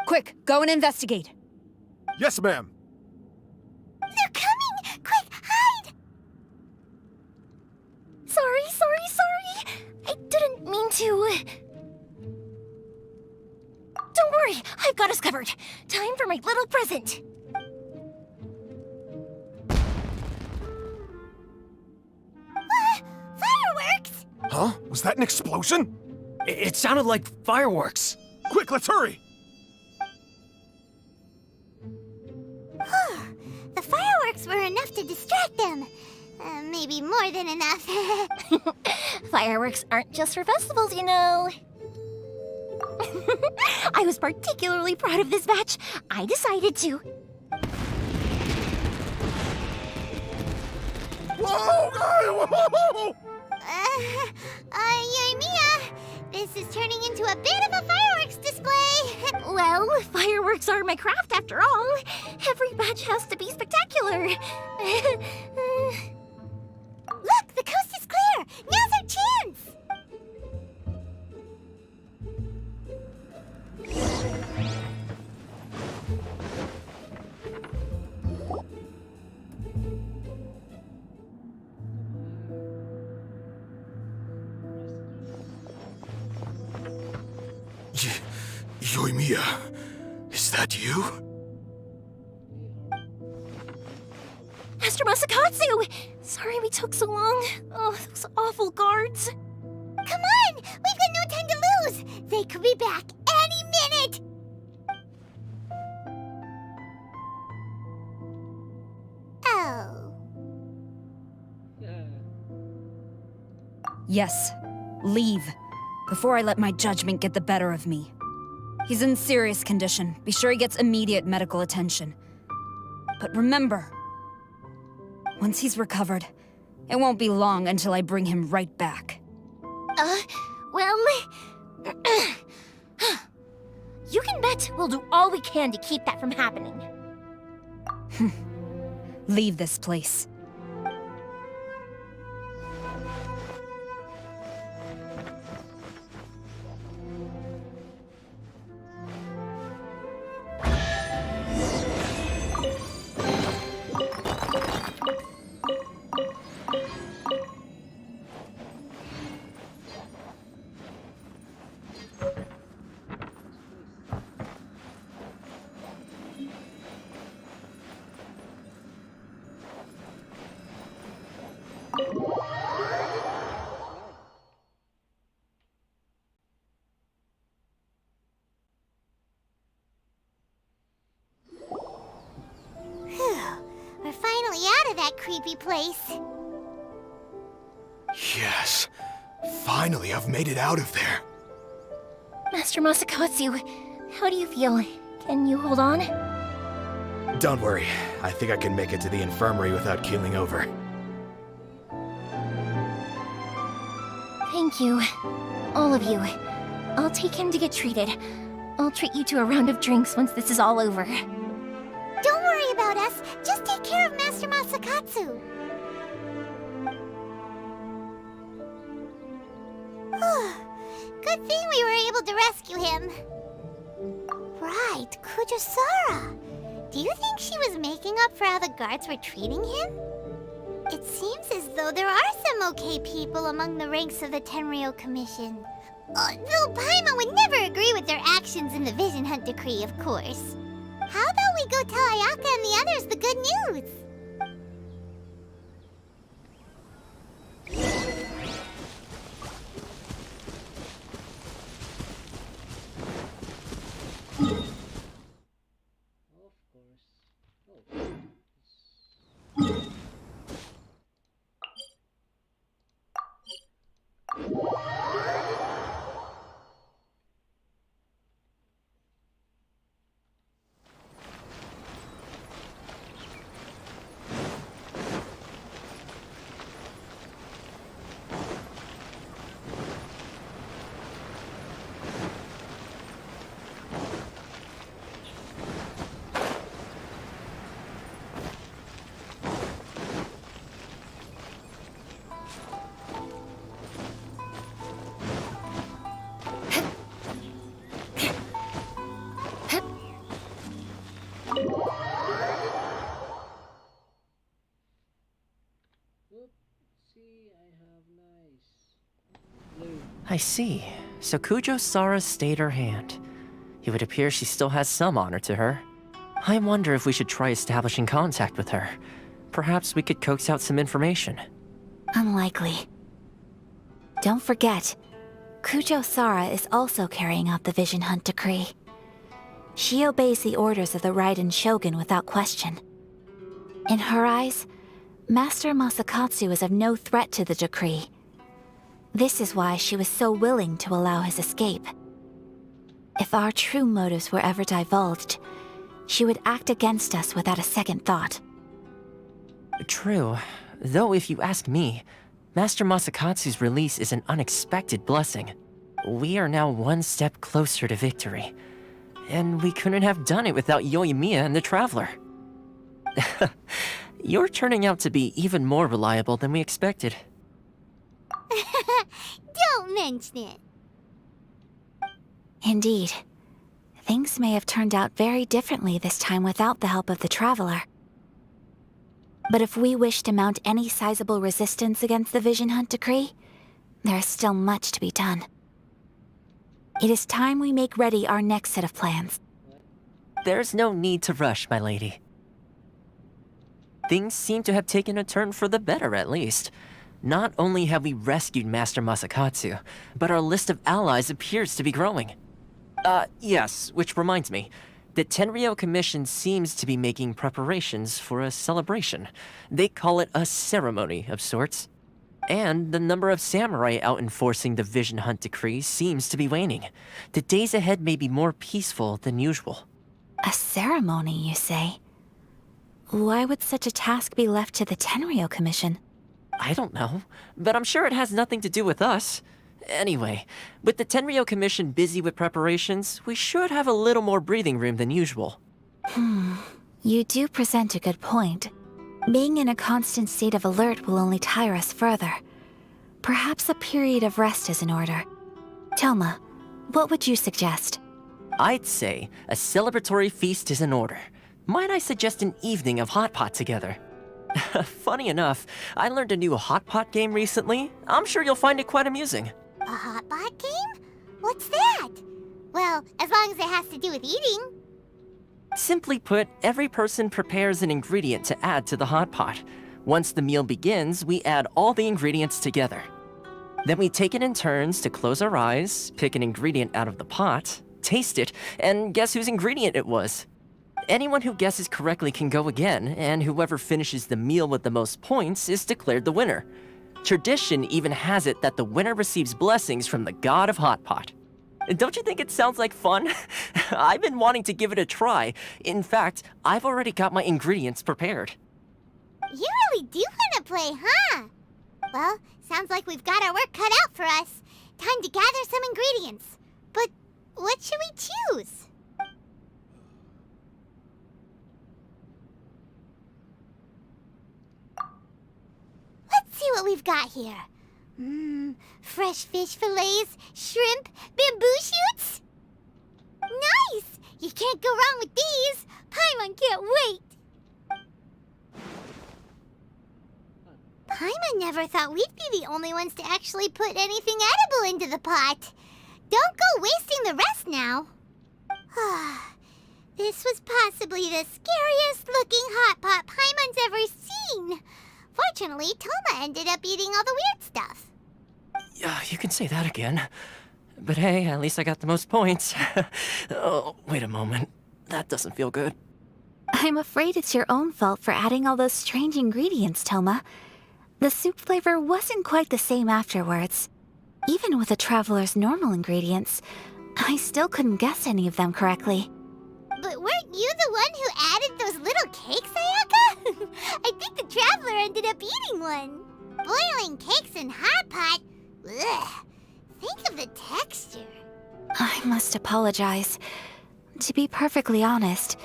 Quick, go and investigate. Yes, ma'am. They're coming! Quick, hide! Sorry. I didn't mean to. Don't worry, I've got us covered. Time for my little present. Fireworks! Huh? Was that an explosion? It sounded like fireworks. Quick, let's hurry! The fireworks were enough to distract them. Maybe more than enough. Fireworks aren't just for festivals, you know. I was particularly proud of this batch. I decided to. Whoa! Yoimiya, this is turning into a bit of a fireworks display. Well, fireworks are my craft after all. Every batch has to be spectacular. Look, the coast is clear. Now's our chance. Yoimiya, is that you? Master Masakatsu! Sorry we took so long. Oh, those awful guards. Come on! We've got no time to lose! They could be back any minute! Oh. Yes, leave. Before I let my judgment get the better of me. He's in serious condition. Be sure he gets immediate medical attention. But remember, once he's recovered, it won't be long until I bring him right back. Well... You can bet we'll do all we can to keep that from happening. Leave this place. We're finally out of that creepy place. Yes. Finally, I've made it out of there. Master Masakatsu, how do you feel? Can you hold on? Don't worry. I think I can make it to the infirmary without keeling over. Thank you. All of you. I'll take him to get treated. I'll treat you to a round of drinks once this is all over. Don't worry about us. Just take care of Master Masakatsu. Good thing we were able to rescue him. Right, Kujosara. Do you think she was making up for how the guards were treating him? It seems as though there are some okay people among the ranks of the Tenryou Commission. Though Paimon would never agree with their actions in the Vision Hunt Decree, of course. How about we go tell Ayaka and the others the good news? I see. So Kujo-Sara stayed her hand. It would appear she still has some honor to her. I wonder if we should try establishing contact with her. Perhaps we could coax out some information. Unlikely. Don't forget, Kujo-Sara is also carrying out the Vision Hunt Decree. She obeys the orders of the Raiden Shogun without question. In her eyes, Master Masakatsu is of no threat to the decree. This is why she was so willing to allow his escape. If our true motives were ever divulged, she would act against us without a second thought. True. Though if you ask me, Master Masakatsu's release is an unexpected blessing. We are now one step closer to victory. And we couldn't have done it without Yoimiya and the Traveler. You're turning out to be even more reliable than we expected. Don't mention it. Indeed. Things may have turned out very differently this time without the help of the Traveler. But if we wish to mount any sizable resistance against the Vision Hunt Decree, there is still much to be done. It is time we make ready our next set of plans. There's no need to rush, my lady. Things seem to have taken a turn for the better, at least. Not only have we rescued Master Masakatsu, but our list of allies appears to be growing. Yes, which reminds me. The Tenryou Commission seems to be making preparations for a celebration. They call it a ceremony of sorts. And the number of samurai out enforcing the Vision Hunt Decree seems to be waning. The days ahead may be more peaceful than usual. A ceremony, you say? Why would such a task be left to the Tenryou Commission? I don't know, but I'm sure it has nothing to do with us. Anyway, with the Tenryo Commission busy with preparations, we should have a little more breathing room than usual. You do present a good point. Being in a constant state of alert will only tire us further. Perhaps a period of rest is in order. Toma, what would you suggest? I'd say a celebratory feast is in order. Might I suggest an evening of hot pot together? Funny enough, I learned a new hot pot game recently. I'm sure you'll find it quite amusing. A hot pot game? What's that? Well, as long as it has to do with eating. Simply put, every person prepares an ingredient to add to the hot pot. Once the meal begins, we add all the ingredients together. Then we take it in turns to close our eyes, pick an ingredient out of the pot, taste it, and guess whose ingredient it was. Anyone who guesses correctly can go again, and whoever finishes the meal with the most points is declared the winner. Tradition even has it that the winner receives blessings from the god of hot pot. Don't you think it sounds like fun? I've been wanting to give it a try. In fact, I've already got my ingredients prepared. You really do want to play, huh? Well, sounds like we've got our work cut out for us. Time to gather some ingredients. But what should we choose? Let's see what we've got here. Fresh fish fillets, shrimp, bamboo shoots. Nice! You can't go wrong with these. Paimon can't wait. Paimon never thought we'd be the only ones to actually put anything edible into the pot. Don't go wasting the rest now. This was possibly the scariest looking hot pot Paimon's ever seen. Fortunately, Toma ended up eating all the weird stuff. Yeah, you can say that again. But hey, at least I got the most points. Oh, wait a moment. That doesn't feel good. I'm afraid it's your own fault for adding all those strange ingredients, Toma. The soup flavor wasn't quite the same afterwards. Even with a traveler's normal ingredients, I still couldn't guess any of them correctly. But weren't you the one who added those little cakes, Ayaka? I think the traveler ended up eating one. Boiling cakes in hot pot? Ugh. Think of the texture. I must apologize. To be perfectly honest,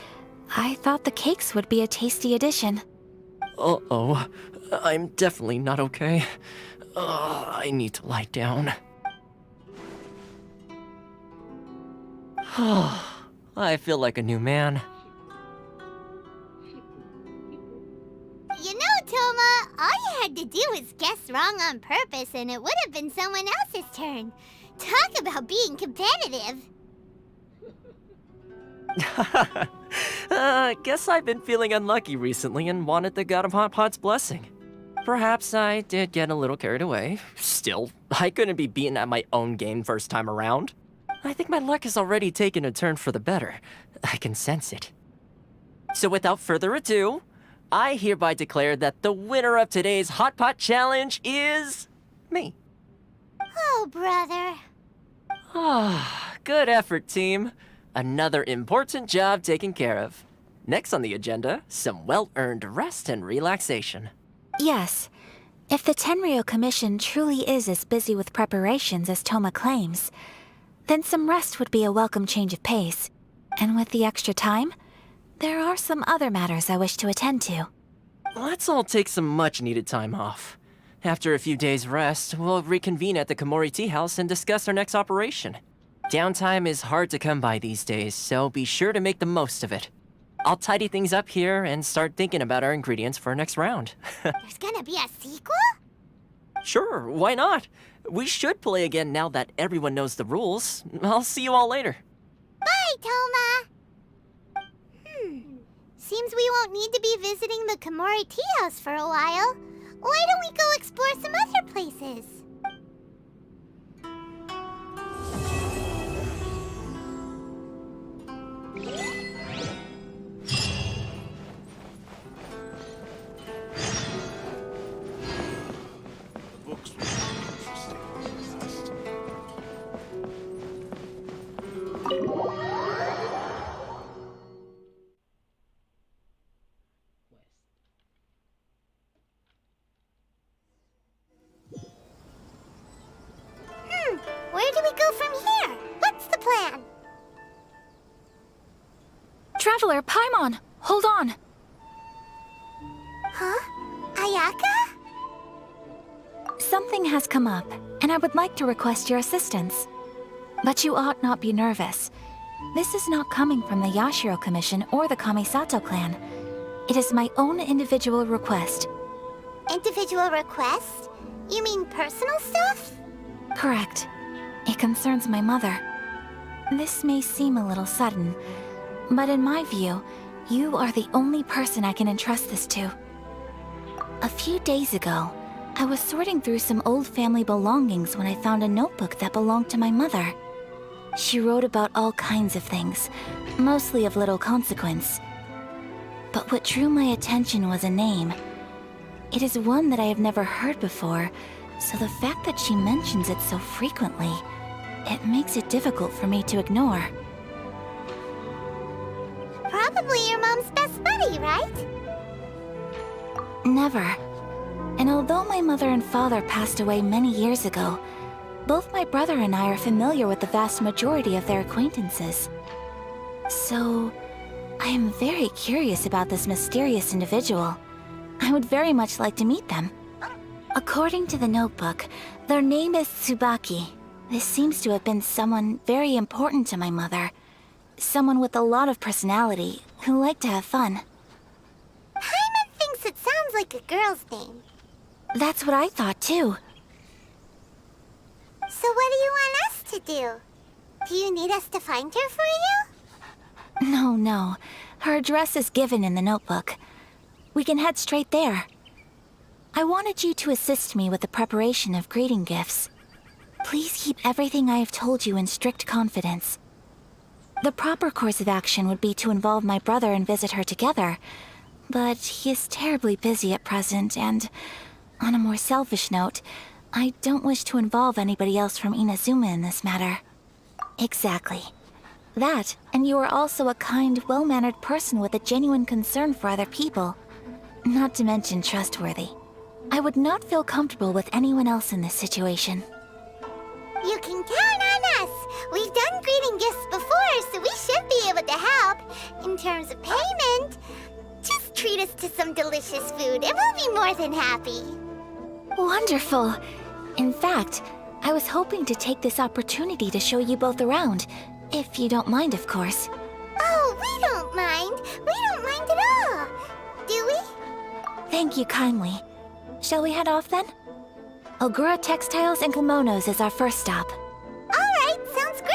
I thought the cakes would be a tasty addition. Uh-oh. I'm definitely not okay. I need to lie down. I feel like a new man. You know, Toma, all you had to do was guess wrong on purpose and it would have been someone else's turn. Talk about being competitive. Guess I've been feeling unlucky recently and wanted the god of hot pot's blessing. Perhaps I did get a little carried away. Still, I couldn't be beaten at my own game first time around. I think my luck has already taken a turn for the better. I can sense it. So without further ado, I hereby declare that the winner of today's Hot Pot Challenge is... me. Oh, brother. Good effort, team. Another important job taken care of. Next on the agenda, some well-earned rest and relaxation. Yes. If the Tenryo Commission truly is as busy with preparations as Toma claims, then some rest would be a welcome change of pace. And with the extra time, there are some other matters I wish to attend to. Let's all take some much-needed time off. After a few days' rest, we'll reconvene at the Komori Tea House and discuss our next operation. Downtime is hard to come by these days, so be sure to make the most of it. I'll tidy things up here and start thinking about our ingredients for our next round. There's gonna be a sequel? Sure, why not? We should play again now that everyone knows the rules. I'll see you all later. Bye, Toma! Seems we won't need to be visiting the Komori Tea House for a while. Why don't we go explore some other places? Books were interesting in the past. Traveler, Paimon, hold on. Huh? Ayaka? Something has come up, and I would like to request your assistance. But you ought not be nervous. This is not coming from the Yashiro Commission or the Kamisato clan. It is my own individual request. Individual request? You mean personal stuff? Correct. It concerns my mother. This may seem a little sudden, but in my view, you are the only person I can entrust this to. A few days ago, I was sorting through some old family belongings when I found a notebook that belonged to my mother. She wrote about all kinds of things, mostly of little consequence. But what drew my attention was a name. It is one that I have never heard before, so the fact that she mentions it so frequently, it makes it difficult for me to ignore. Probably your mom's best buddy, right? Never. And although my mother and father passed away many years ago, both my brother and I are familiar with the vast majority of their acquaintances. So, I am very curious about this mysterious individual. I would very much like to meet them. According to the notebook, their name is Tsubaki. This seems to have been someone very important to my mother. Someone with a lot of personality, who liked to have fun. Paimon thinks it sounds like a girl's name. That's what I thought too. So what do you want us to do? Do you need us to find her for you? No. Her address is given in the notebook. We can head straight there. I wanted you to assist me with the preparation of greeting gifts. Please keep everything I have told you in strict confidence. The proper course of action would be to involve my brother and visit her together, but he is terribly busy at present, and on a more selfish note, I don't wish to involve anybody else from Inazuma in this matter. Exactly. That, and you are also a kind, well-mannered person with a genuine concern for other people. Not to mention trustworthy. I would not feel comfortable with anyone else in this situation. You can count on us! We've done greeting gifts before, so we should be able to help. In terms of payment, just treat us to some delicious food and we'll be more than happy. Wonderful! In fact, I was hoping to take this opportunity to show you both around, if you don't mind, of course. Oh, we don't mind. We don't mind at all. Do we? Thank you kindly. Shall we head off then? Ogura Textiles and Kimonos is our first stop. Alright, sounds great!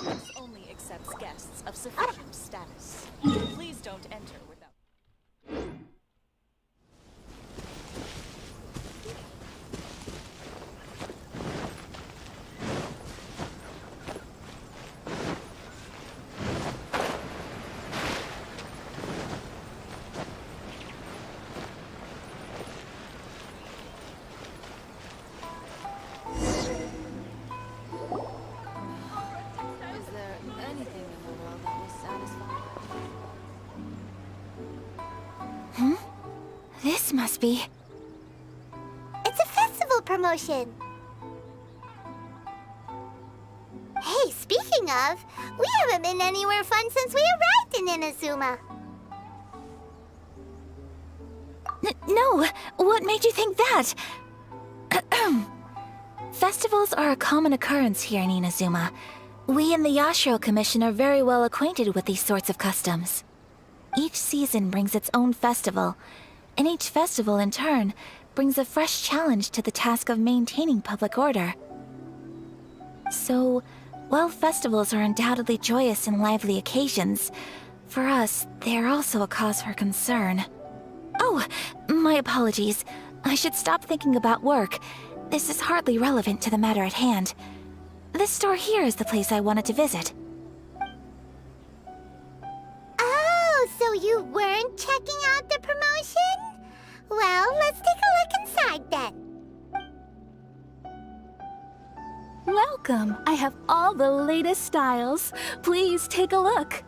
This only accepts guests of sufficient status. Please don't enter without... Is there anything in the world that will satisfy? This must be... It's a festival promotion. Hey, speaking of, we haven't been anywhere fun since we arrived in Inazuma. No, what made you think that? Festivals are a common occurrence here in Inazuma. We in the Yashiro Commission are very well acquainted with these sorts of customs. Each season brings its own festival, and each festival, in turn, brings a fresh challenge to the task of maintaining public order. So, while festivals are undoubtedly joyous and lively occasions, for us, they are also a cause for concern. Oh, my apologies. I should stop thinking about work. This is hardly relevant to the matter at hand. This store here is the place I wanted to visit. Oh, so you weren't checking out the promotion? Well, let's take a look inside then. Welcome. I have all the latest styles. Please take a look.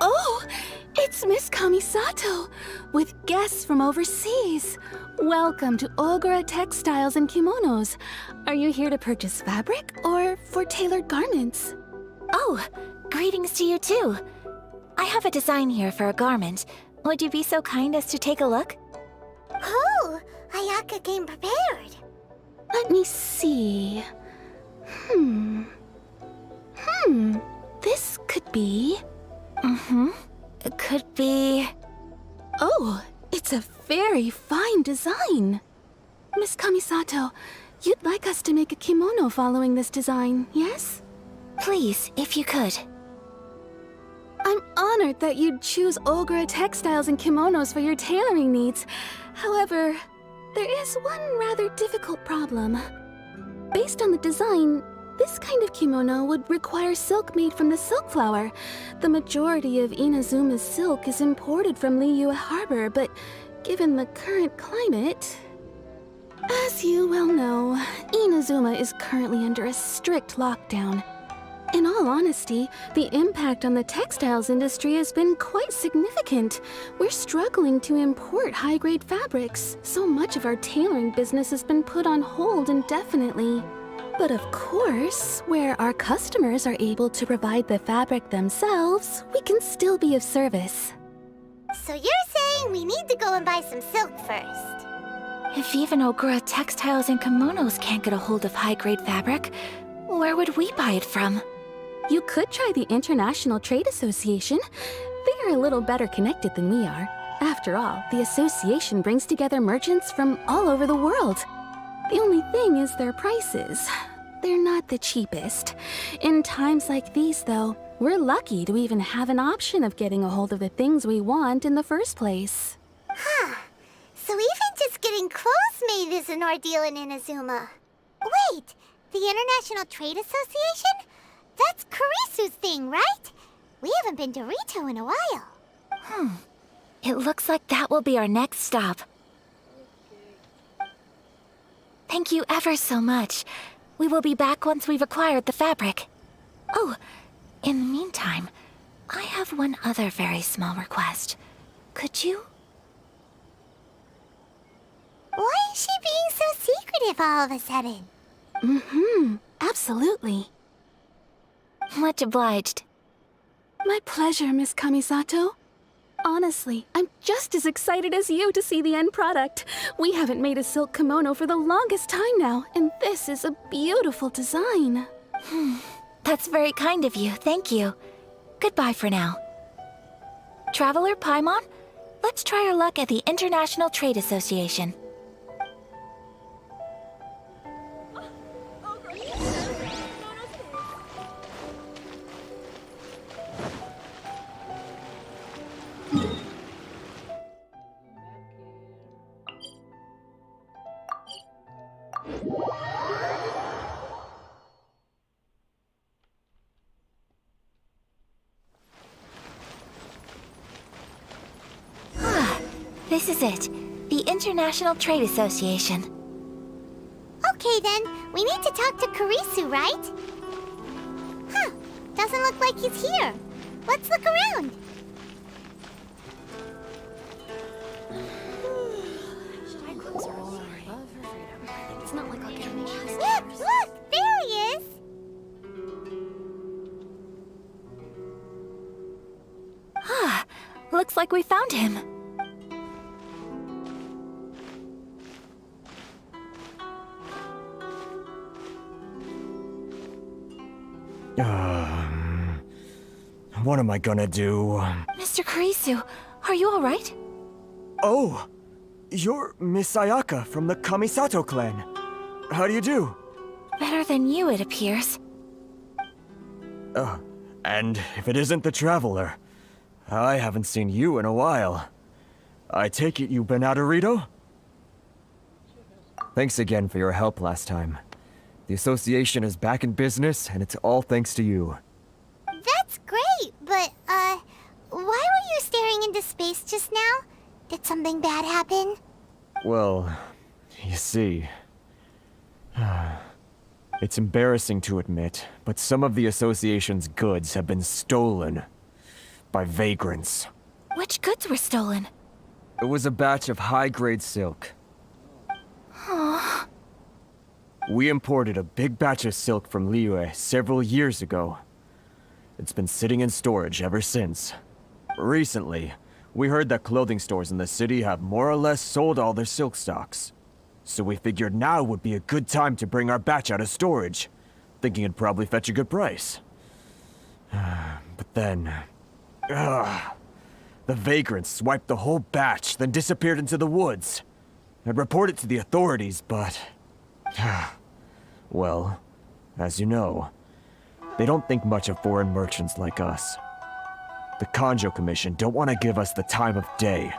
Oh, it's Miss Kamisato, with guests from overseas. Welcome to Ogura Textiles and Kimonos. Are you here to purchase fabric or for tailored garments? Oh, greetings to you too. I have a design here for a garment. Would you be so kind as to take a look? Oh, Ayaka came prepared. Let me see. This could be... It could be... Oh, it's a very fine design. Miss Kamisato, you'd like us to make a kimono following this design, yes? Please, if you could. I'm honored that you'd choose Ogura Textiles and Kimonos for your tailoring needs. However, there is one rather difficult problem. Based on the design, this kind of kimono would require silk made from the silk flower. The majority of Inazuma's silk is imported from Liyue Harbor, but given the current climate... As you well know, Inazuma is currently under a strict lockdown. In all honesty, the impact on the textiles industry has been quite significant. We're struggling to import high-grade fabrics. So much of our tailoring business has been put on hold indefinitely. But of course, where our customers are able to provide the fabric themselves, we can still be of service. So you're saying we need to go and buy some silk first? If even Ogura Textiles and Kimonos can't get a hold of high-grade fabric, where would we buy it from? You could try the International Trade Association. They are a little better connected than we are. After all, the association brings together merchants from all over the world. The only thing is their prices. They're not the cheapest. In times like these, though, we're lucky to even have an option of getting a hold of the things we want in the first place. Huh. So even just getting clothes made is an ordeal in Inazuma. Wait, the International Trade Association? That's Kurisu's thing, right? We haven't been to Rito in a while. It looks like that will be our next stop. Thank you ever so much. We will be back once we've acquired the fabric. Oh, in the meantime, I have one other very small request. Could you? Why is she being so secretive all of a sudden? Absolutely. Much obliged. My pleasure, Miss Kamisato. Honestly, I'm just as excited as you to see the end product. We haven't made a silk kimono for the longest time now, and this is a beautiful design. That's very kind of you, thank you. Goodbye for now. Traveler Paimon, let's try our luck at the International Trade Association. This is it. The International Trade Association. Okay then, we need to talk to Kurisu, right? Huh, doesn't look like he's here. Let's look around. It's not like I'll get any chance. Yeah, look! There he is! Looks like we found him. What am I gonna do? Mr. Kurisu, are you alright? Oh, you're Miss Ayaka from the Kamisato clan. How do you do? Better than you, it appears. And if it isn't the Traveler, I haven't seen you in a while. I take it you've been out of Rito? Thanks again for your help last time. The association is back in business, and it's all thanks to you. That's great, but, why were you staring into space just now? Did something bad happen? Well, you see... It's embarrassing to admit, but some of the association's goods have been stolen by vagrants. Which goods were stolen? It was a batch of high-grade silk. Aww. We imported a big batch of silk from Liyue several years ago. It's been sitting in storage ever since. Recently, we heard that clothing stores in the city have more or less sold all their silk stocks. So we figured now would be a good time to bring our batch out of storage, thinking it'd probably fetch a good price. But then... the vagrants swiped the whole batch, then disappeared into the woods. I'd report it to the authorities, but... well, as you know, they don't think much of foreign merchants like us. The Kanjo Commission don't want to give us the time of day.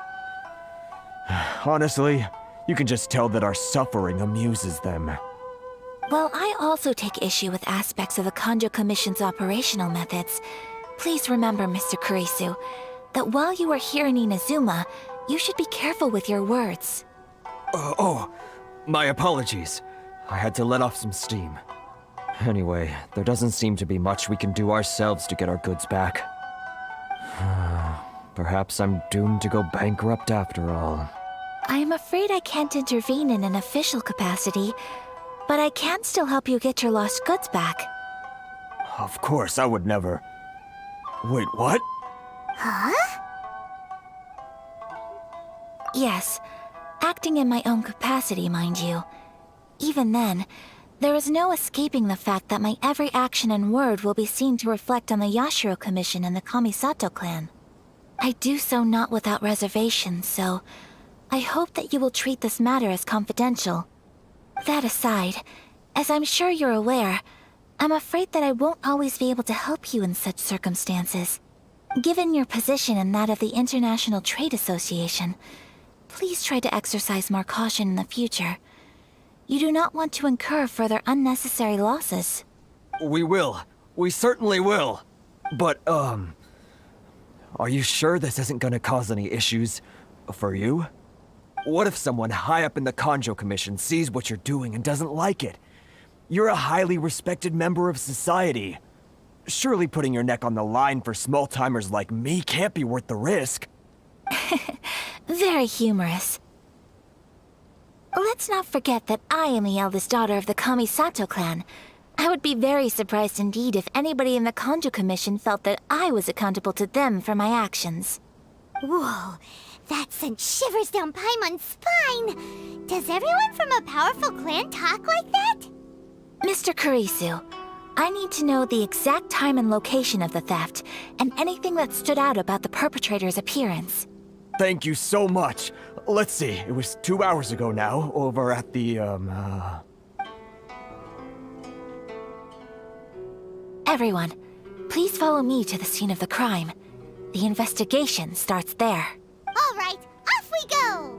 Honestly, you can just tell that our suffering amuses them. Well, I also take issue with aspects of the Kanjo Commission's operational methods. Please remember, Mr. Kurisu, that while you are here in Inazuma, you should be careful with your words. My apologies. I had to let off some steam. Anyway, there doesn't seem to be much we can do ourselves to get our goods back. Perhaps I'm doomed to go bankrupt after all. I am afraid I can't intervene in an official capacity, but I can still help you get your lost goods back. Of course, I would never... Wait, what? Huh? Yes, acting in my own capacity, mind you. Even then, there is no escaping the fact that my every action and word will be seen to reflect on the Yashiro Commission and the Kamisato clan. I do so not without reservations, so I hope that you will treat this matter as confidential. That aside, as I'm sure you're aware, I'm afraid that I won't always be able to help you in such circumstances. Given your position and that of the International Trade Association, please try to exercise more caution in the future. You do not want to incur further unnecessary losses. We will. We certainly will. But, are you sure this isn't gonna cause any issues for you? What if someone high up in the Kanjo Commission sees what you're doing and doesn't like it? You're a highly respected member of society. Surely putting your neck on the line for small-timers like me can't be worth the risk. Very humorous. Let's not forget that I am the eldest daughter of the Kamisato clan. I would be very surprised indeed if anybody in the Kanjo Commission felt that I was accountable to them for my actions. Whoa, that sent shivers down Paimon's spine! Does everyone from a powerful clan talk like that? Mr. Kurisu, I need to know the exact time and location of the theft, and anything that stood out about the perpetrator's appearance. Thank you so much. Let's see, it was 2 hours ago now, over at the, Everyone, please follow me to the scene of the crime. The investigation starts there. All right, off we go!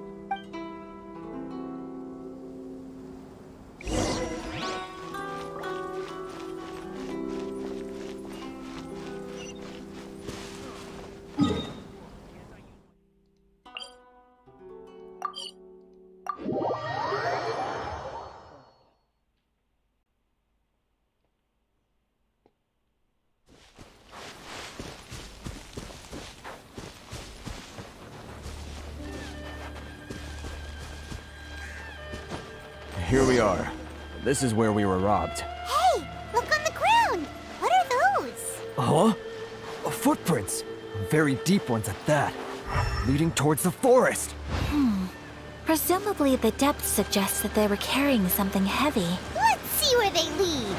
Here we are. This is where we were robbed. Hey, look on the ground! What are those? Huh? Footprints! Very deep ones at that. leading towards the forest. Presumably the depth suggests that they were carrying something heavy. Let's see where they lead.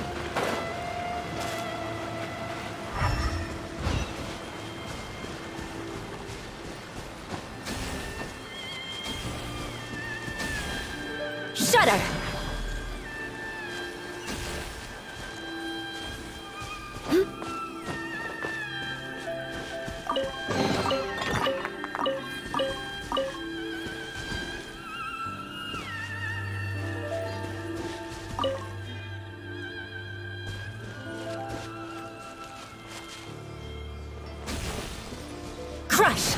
Shudder! Crush!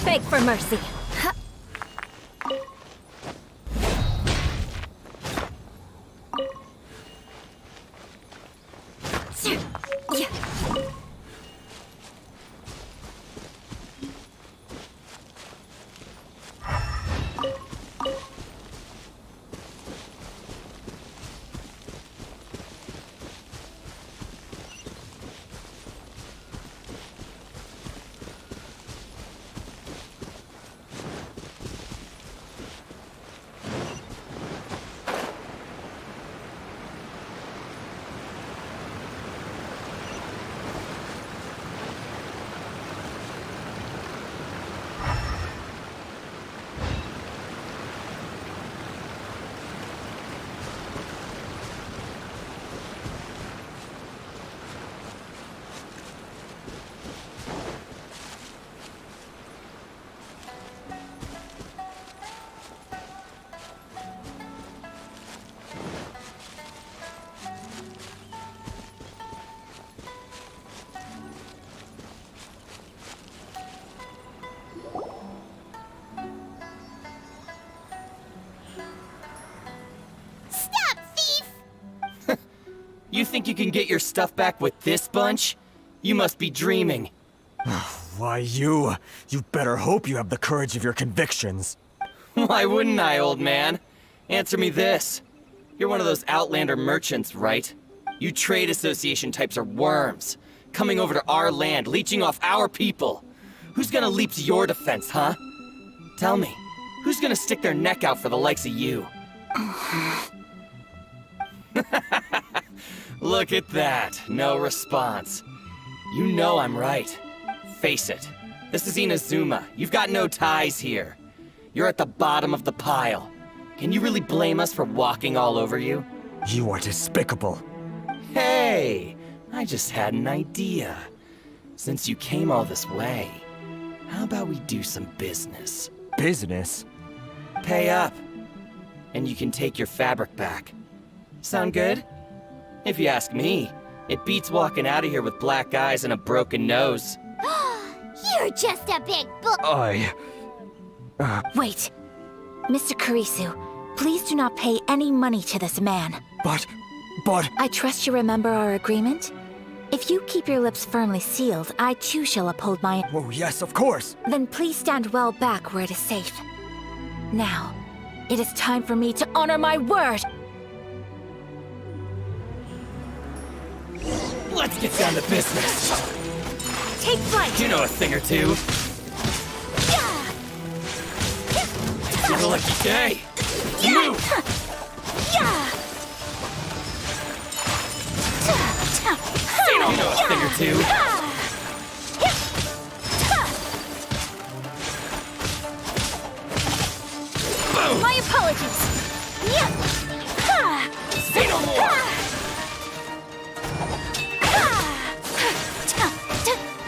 Beg for mercy. You think you can get your stuff back with this bunch? You must be dreaming. Why, you better hope you have the courage of your convictions. Why wouldn't I, old man? Answer me this. You're one of those Outlander merchants, right? You trade association types are worms, coming over to our land, leeching off our people. Who's gonna leap to your defense, huh? Tell me, who's gonna stick their neck out for the likes of you? Look at that, no response. You know I'm right. Face it, this is Inazuma. You've got no ties here. You're at the bottom of the pile. Can you really blame us for walking all over you? You are despicable. Hey, I just had an idea. Since you came all this way, how about we do some business? Business? Pay up, and you can take your fabric back. Sound good? If you ask me, it beats walking out of here with black eyes and a broken nose. You're just a big Wait. Mr. Kurisu, please do not pay any money to this man. But... I trust you remember our agreement? If you keep your lips firmly sealed, I too shall uphold my... Oh, yes, of course! Then please stand well back where it is safe. Now, it is time for me to honor my word! Let's get down to business! Take flight! You know a thing or two. It's your lucky day! Move! You know a thing or two. Boom! My apologies! Say no more!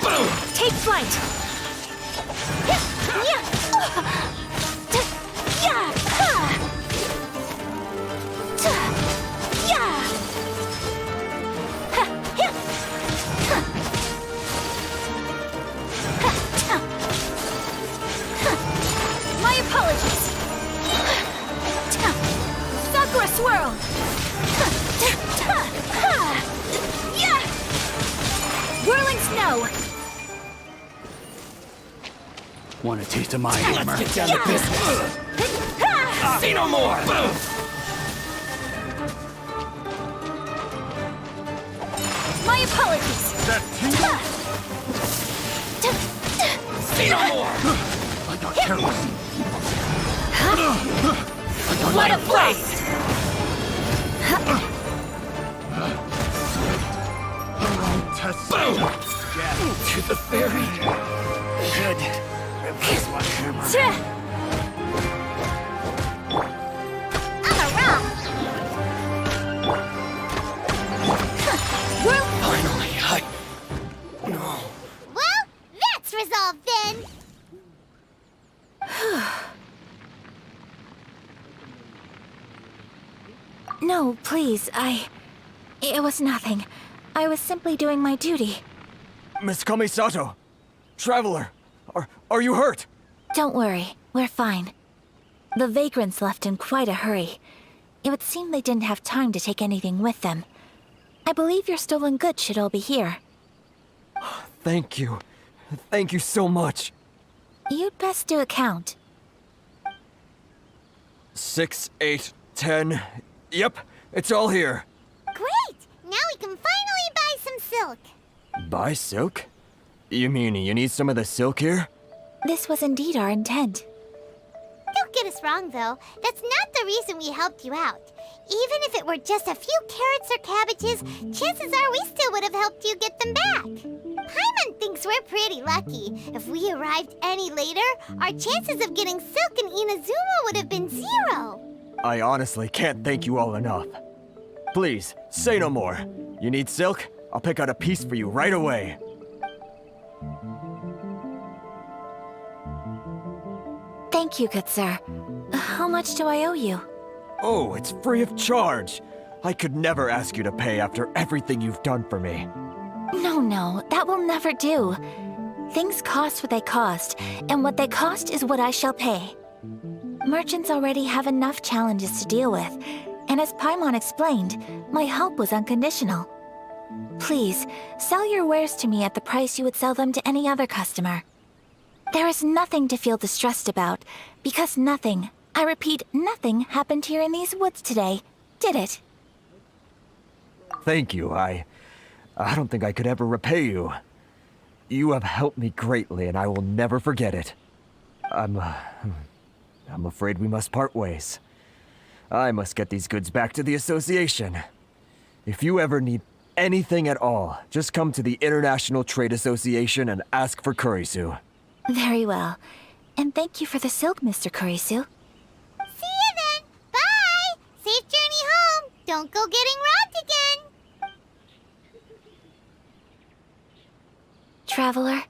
Boom! Take flight! My apologies! Sakura Swirl! go! Want a taste of my hammer? Let's get down to business. Say no more. My apologies! Say no more. I got careless. What a blast! Boom! To the fairy. Good. Replace my hammer. I'm a rock. Finally, No. Well, that's resolved then. No, please, It was nothing. I was simply doing my duty. Miss Kamisato! Traveler! Are you hurt? Don't worry, we're fine. The vagrants left in quite a hurry. It would seem they didn't have time to take anything with them. I believe your stolen goods should all be here. Thank you. Thank you so much. You'd best do a count. 6, 8, 10. Yep, it's all here. Great! Now we can finally buy some silk. Buy silk? You mean you need some of the silk here? This was indeed our intent. Don't get us wrong, though. That's not the reason we helped you out. Even if it were just a few carrots or cabbages, chances are we still would have helped you get them back. Paimon thinks we're pretty lucky. If we arrived any later, our chances of getting silk in Inazuma would have been 0. I honestly can't thank you all enough. Please, say no more. You need silk? I'll pick out a piece for you right away. Thank you, good sir. How much do I owe you? Oh, it's free of charge. I could never ask you to pay after everything you've done for me. No, that will never do. Things cost what they cost, and what they cost is what I shall pay. Merchants already have enough challenges to deal with, and as Paimon explained, my help was unconditional. Please, sell your wares to me at the price you would sell them to any other customer. There is nothing to feel distressed about, because nothing, I repeat, nothing happened here in these woods today, did it? Thank you. I don't think I could ever repay you. You have helped me greatly, and I will never forget it. I'm afraid we must part ways. I must get these goods back to the association. If you ever need anything at all, just come to the International Trade Association and ask for Kurisu. Very well. And thank you for the silk, Mr. Kurisu. See you then. Bye. Safe journey home. Don't go getting robbed again. Traveler,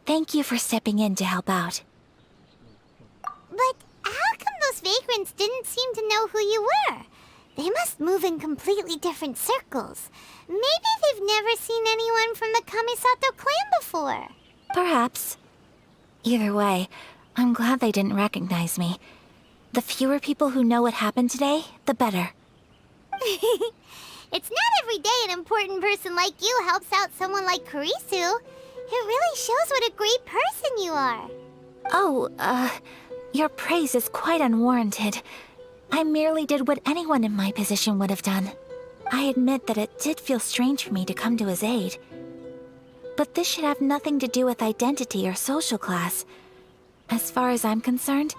thank you for stepping in to help out. But how come those vagrants didn't seem to know who you were? They must move in completely different circles. Maybe they've never seen anyone from the Kamisato clan before. Perhaps. Either way, I'm glad they didn't recognize me. The fewer people who know what happened today, the better. It's not every day an important person like you helps out someone like Kurisu. It really shows what a great person you are. Oh, your praise is quite unwarranted. I merely did what anyone in my position would have done. I admit that it did feel strange for me to come to his aid. But this should have nothing to do with identity or social class. As far as I'm concerned,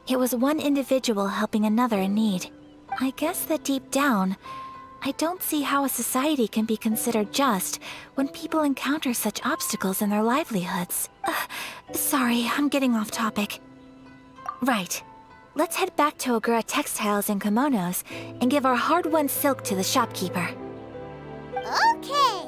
it was one individual helping another in need. I guess that deep down, I don't see how a society can be considered just when people encounter such obstacles in their livelihoods. Sorry, I'm getting off topic. Right. Let's head back to Ogura Textiles and Kimonos and give our hard-won silk to the shopkeeper. Okay.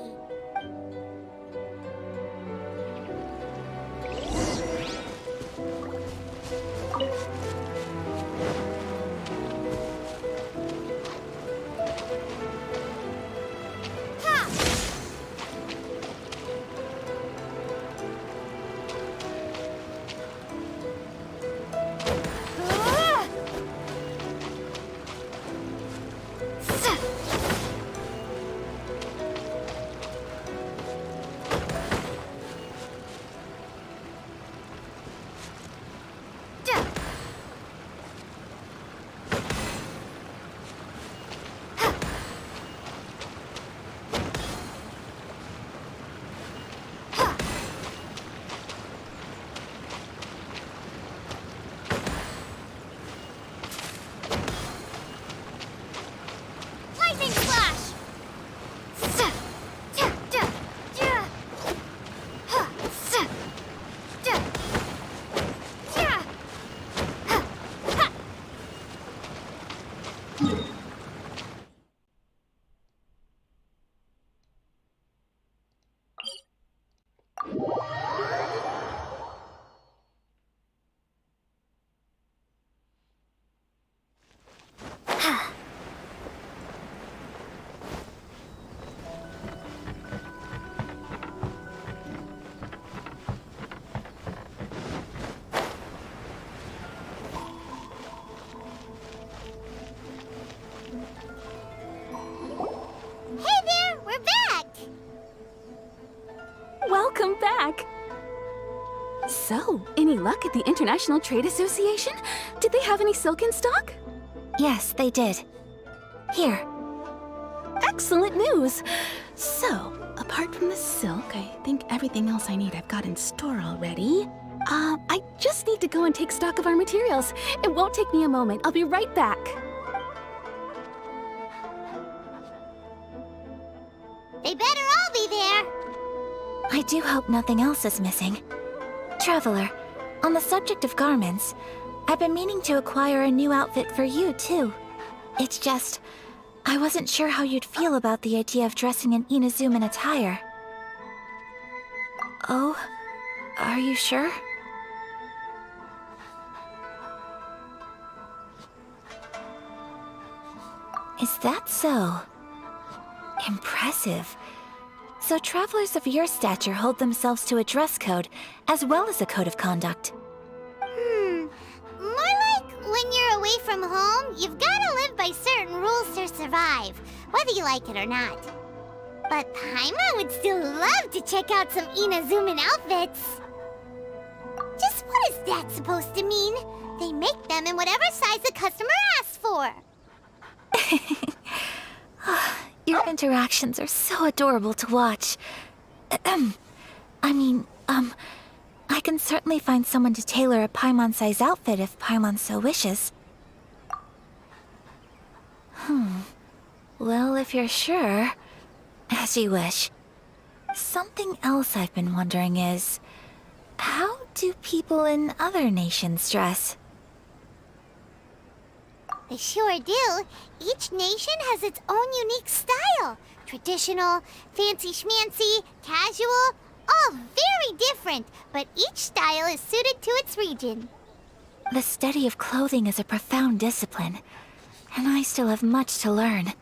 So, any luck at the International Trade Association? Did they have any silk in stock? Yes, they did. Here. Excellent news! So, apart from the silk, I think everything else I need I've got in store already. I just need to go and take stock of our materials. It won't take me a moment. I'll be right back. They better all be there. I do hope nothing else is missing. Traveler, on the subject of garments, I've been meaning to acquire a new outfit for you, too. It's just, I wasn't sure how you'd feel about the idea of dressing in Inazuman attire. Oh, are you sure? Is that so? Impressive. So travelers of your stature hold themselves to a dress code, as well as a code of conduct. More like when you're away from home, you've gotta live by certain rules to survive, whether you like it or not. But Paimon would still love to check out some Inazuman outfits. Just what is that supposed to mean? They make them in whatever size the customer asks for. Your interactions are so adorable to watch. I can certainly find someone to tailor a Paimon-size outfit if Paimon so wishes. Well, if you're sure, as you wish. Something else I've been wondering is, how do people in other nations dress? They sure do. Each nation has its own unique style. Traditional, fancy schmancy, casual, all very different, but each style is suited to its region. The study of clothing is a profound discipline, and I still have much to learn.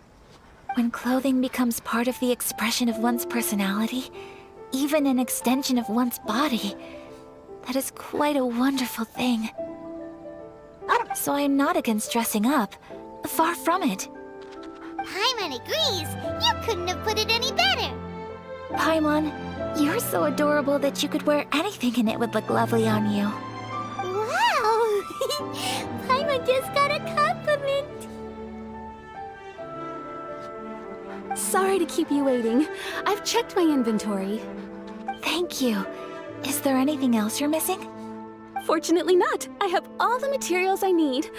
When clothing becomes part of the expression of one's personality, even an extension of one's body, that is quite a wonderful thing. So I am not against dressing up. Far from it. Paimon agrees. You couldn't have put it any better. Paimon, you're so adorable that you could wear anything and it would look lovely on you. Wow! Paimon just got a compliment. Sorry to keep you waiting. I've checked my inventory. Thank you. Is there anything else you're missing? Fortunately not. I have all the materials I need.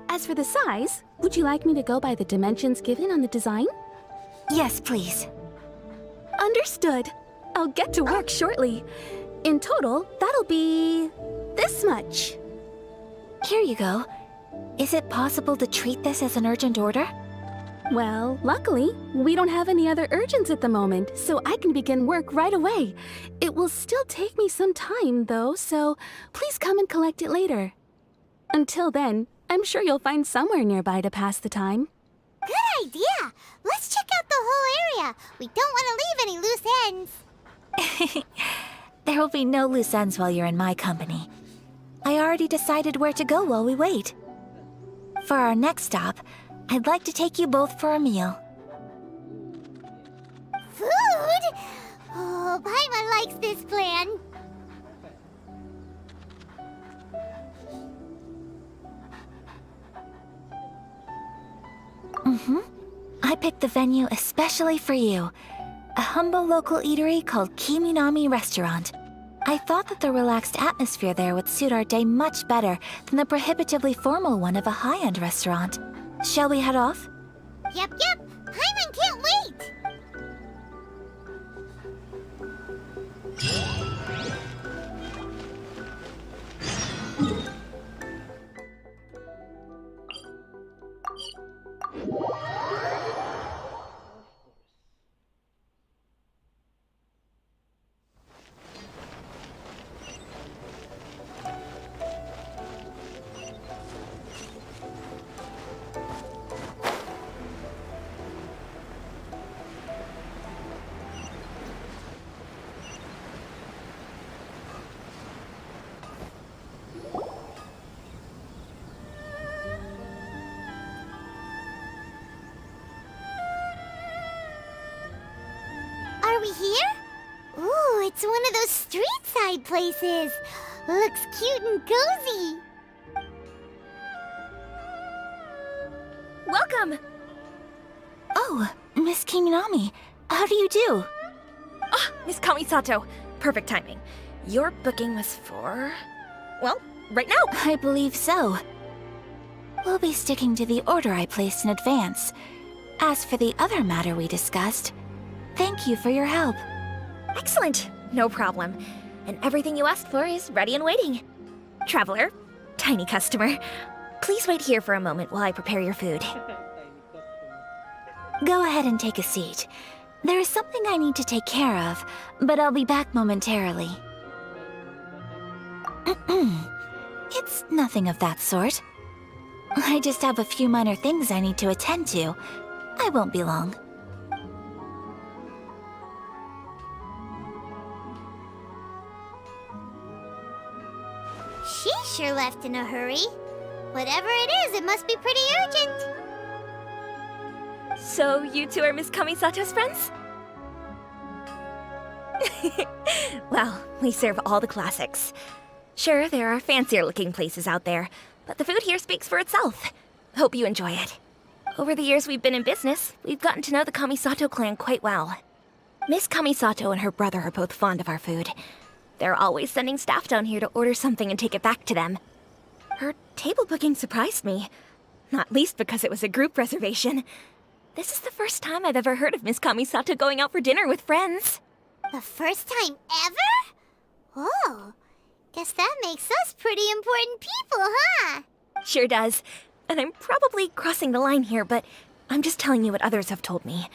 As for the size, would you like me to go by the dimensions given on the design? Yes, please. Understood. I'll get to work shortly. In total, that'll be this much. Here you go. Is it possible to treat this as an urgent order? Well, luckily, we don't have any other urgents at the moment, so I can begin work right away. It will still take me some time, though, so please come and collect it later. Until then, I'm sure you'll find somewhere nearby to pass the time. Good idea! Let's check out the whole area. We don't want to leave any loose ends. There will be no loose ends while you're in my company. I already decided where to go while we wait. For our next stop, I'd like to take you both for a meal. Food? Oh, Paimon likes this plan. I picked the venue especially for you. A humble local eatery called Kiminami Restaurant. I thought that the relaxed atmosphere there would suit our day much better than the prohibitively formal one of a high-end restaurant. Shall we head off? Yep. Paimon can't wait. Are we here? Ooh, it's one of those street side places. Looks cute and cozy. Welcome! Oh, Miss Kiminami, how do you do? Ah, Miss Kamisato. Perfect timing. Your booking was for... well, right now. I believe so. We'll be sticking to the order I placed in advance. As for the other matter we discussed, thank you for your help. Excellent. No problem. And everything you asked for is ready and waiting. Traveler, tiny customer, please wait here for a moment while I prepare your food. Go ahead and take a seat. There is something I need to take care of, but I'll be back momentarily. It's nothing of that sort. I just have a few minor things I need to attend to. I won't be long. She sure left in a hurry. Whatever it is, it must be pretty urgent. So, you two are Miss Kamisato's friends? Well, we serve all the classics. Sure, there are fancier looking places out there, but the food here speaks for itself. Hope you enjoy it. Over the years we've been in business, we've gotten to know the Kamisato clan quite well. Miss Kamisato and her brother are both fond of our food. They're always sending staff down here to order something and take it back to them. Her table booking surprised me, not least because it was a group reservation. This is the first time I've ever heard of Miss Kamisato going out for dinner with friends. The first time ever? Oh, guess that makes us pretty important people, huh? Sure does. And I'm probably crossing the line here, but I'm just telling you what others have told me.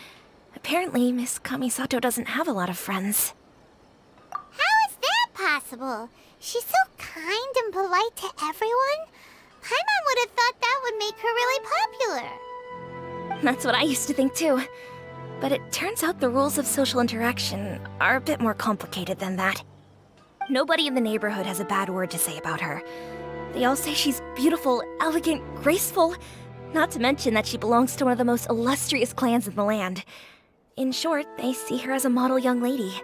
Apparently, Miss Kamisato doesn't have a lot of friends. How is that possible? She's so kind and polite to everyone. Paimon would have thought that would make her really popular. That's what I used to think too. But it turns out the rules of social interaction are a bit more complicated than that. Nobody in the neighborhood has a bad word to say about her. They all say she's beautiful, elegant, graceful, not to mention that she belongs to one of the most illustrious clans in the land. In short, they see her as a model young lady.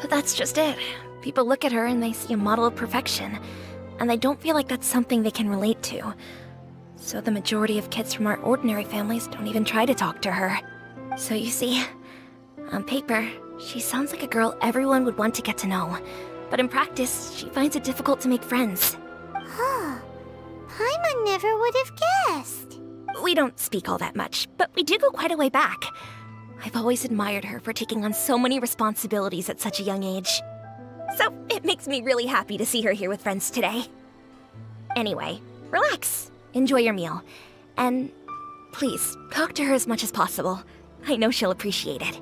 But that's just it. People look at her and they see a model of perfection, and they don't feel like that's something they can relate to. So the majority of kids from our ordinary families don't even try to talk to her. So you see, on paper, she sounds like a girl everyone would want to get to know. But in practice, she finds it difficult to make friends. Huh. Paimon never would have guessed. We don't speak all that much, but we do go quite a way back. I've always admired her for taking on so many responsibilities at such a young age. So it makes me really happy to see her here with friends today. Anyway, relax, enjoy your meal, and please, talk to her as much as possible. I know she'll appreciate it.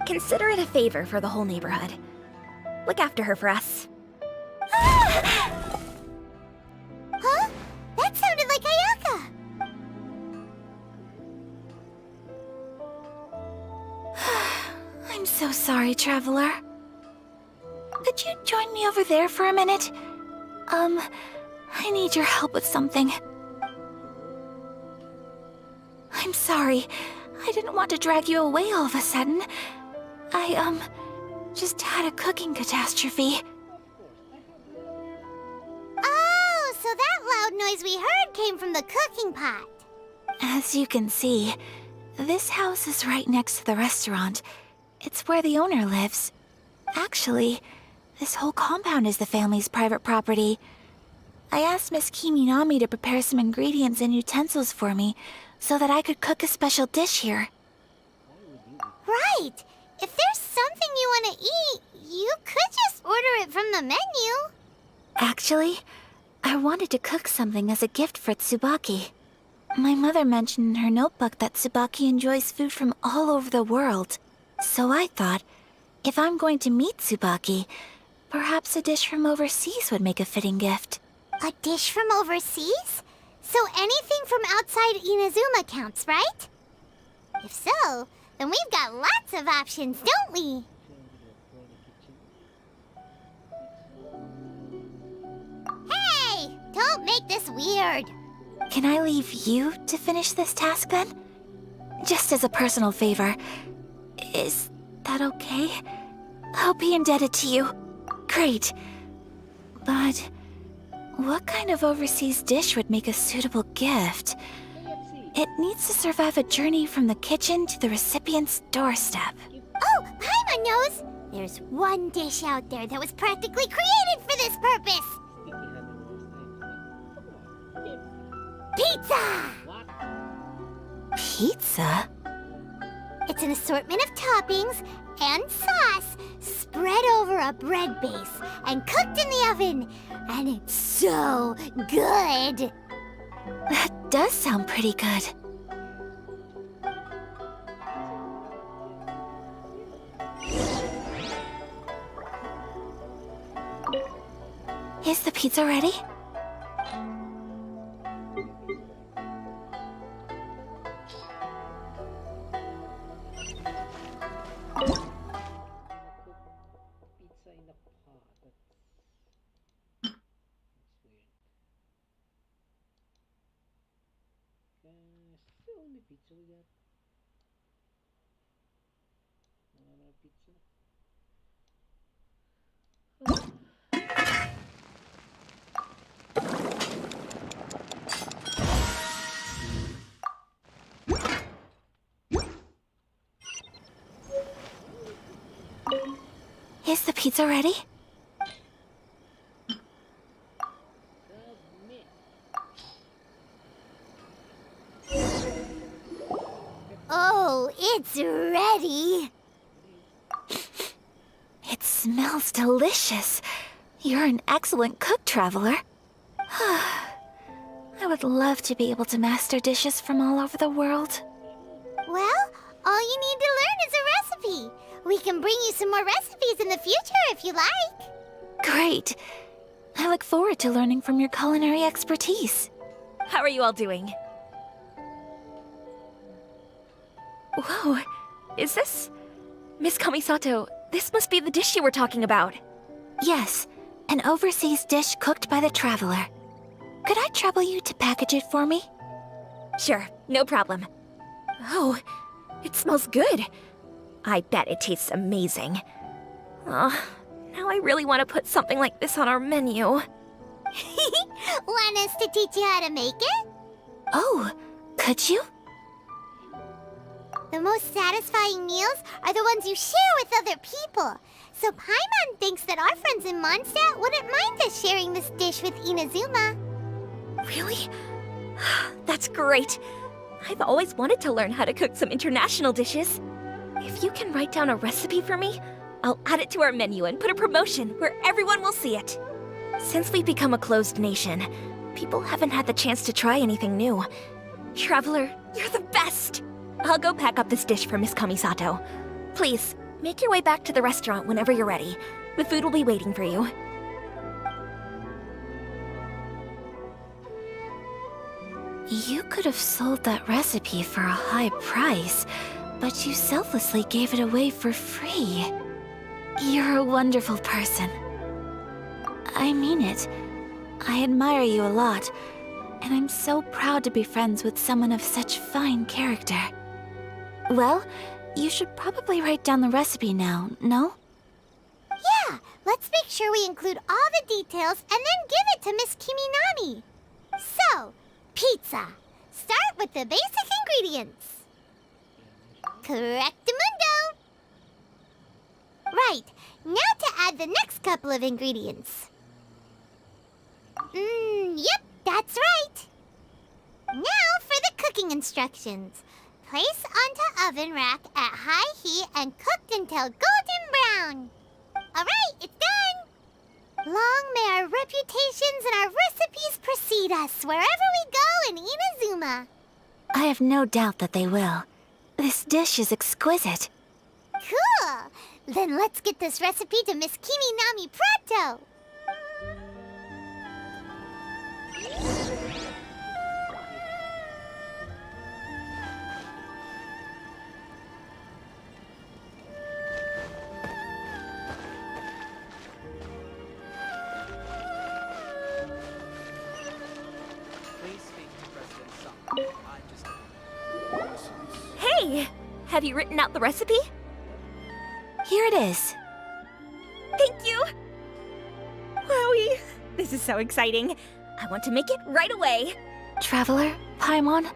Consider it a favor for the whole neighborhood. Look after her for us. Huh? That sounded like Ayaka! I'm so sorry, Traveler. Could you join me over there for a minute? I need your help with something. I'm sorry. I didn't want to drag you away all of a sudden. I, just had a cooking catastrophe. Oh, so that loud noise we heard came from the cooking pot. As you can see, this house is right next to the restaurant. It's where the owner lives. Actually, this whole compound is the family's private property. I asked Miss Kiminami to prepare some ingredients and utensils for me so that I could cook a special dish here. Right. If there's something you want to eat, you could just order it from the menu. Actually, I wanted to cook something as a gift for Tsubaki. My mother mentioned in her notebook that Tsubaki enjoys food from all over the world. So I thought, if I'm going to meet Tsubaki, perhaps a dish from overseas would make a fitting gift. A dish from overseas? So anything from outside Inazuma counts, right? If so, then we've got lots of options, don't we? Hey! Don't make this weird. Can I leave you to finish this task then? Just as a personal favor. Is that okay? I'll be indebted to you. Great. But what kind of overseas dish would make a suitable gift? It needs to survive a journey from the kitchen to the recipient's doorstep. Oh, Paimon knows! There's one dish out there that was practically created for this purpose! Pizza! Pizza? It's an assortment of toppings and sauce spread over a bread base and cooked in the oven. And it's so good! That does sound pretty good. Is the pizza ready? Pizza in the pot. That's weird. Is the only pizza we got? Another pizza? Is the pizza ready? Oh, it's ready! It smells delicious. You're an excellent cook, Traveler. I would love to be able to master dishes from all over the world. Well, all you need to learn is a recipe. We can bring you some more recipes in the future if you like. Great. I look forward to learning from your culinary expertise. How are you all doing? Whoa, is this... Miss Kamisato, this must be the dish you were talking about. Yes, an overseas dish cooked by the Traveler. Could I trouble you to package it for me? Sure, no problem. Oh, it smells good. I bet it tastes amazing. Oh, now I really want to put something like this on our menu. Want us to teach you how to make it? Oh, could you? The most satisfying meals are the ones you share with other people. So Paimon thinks that our friends in Mondstadt wouldn't mind us sharing this dish with Inazuma. Really? That's great. I've always wanted to learn how to cook some international dishes. If you can write down a recipe for me, I'll add it to our menu and put a promotion where everyone will see it. Since we've become a closed nation, people haven't had the chance to try anything new. Traveler, you're the best! I'll go pack up this dish for Miss Kamisato. Please, make your way back to the restaurant whenever you're ready. The food will be waiting for you. You could have sold that recipe for a high price, but you selflessly gave it away for free. You're a wonderful person. I mean it. I admire you a lot, and I'm so proud to be friends with someone of such fine character. Well, you should probably write down the recipe now, no? Yeah, let's make sure we include all the details and then give it to Miss Kiminami. So, pizza. Start with the basic ingredients. Correctamundo! Right, now to add the next couple of ingredients. Yep, that's right. Now for the cooking instructions. Place onto oven rack at high heat and cooked until golden brown. Alright, it's done! Long may our reputations and our recipes precede us wherever we go in Inazuma. I have no doubt that they will. This dish is exquisite. Cool! Then let's get this recipe to Miss Kiminami pronto! Hey! Have you written out the recipe? Here it is. Thank you! Wowie! This is so exciting. I want to make it right away. Traveler, Paimon,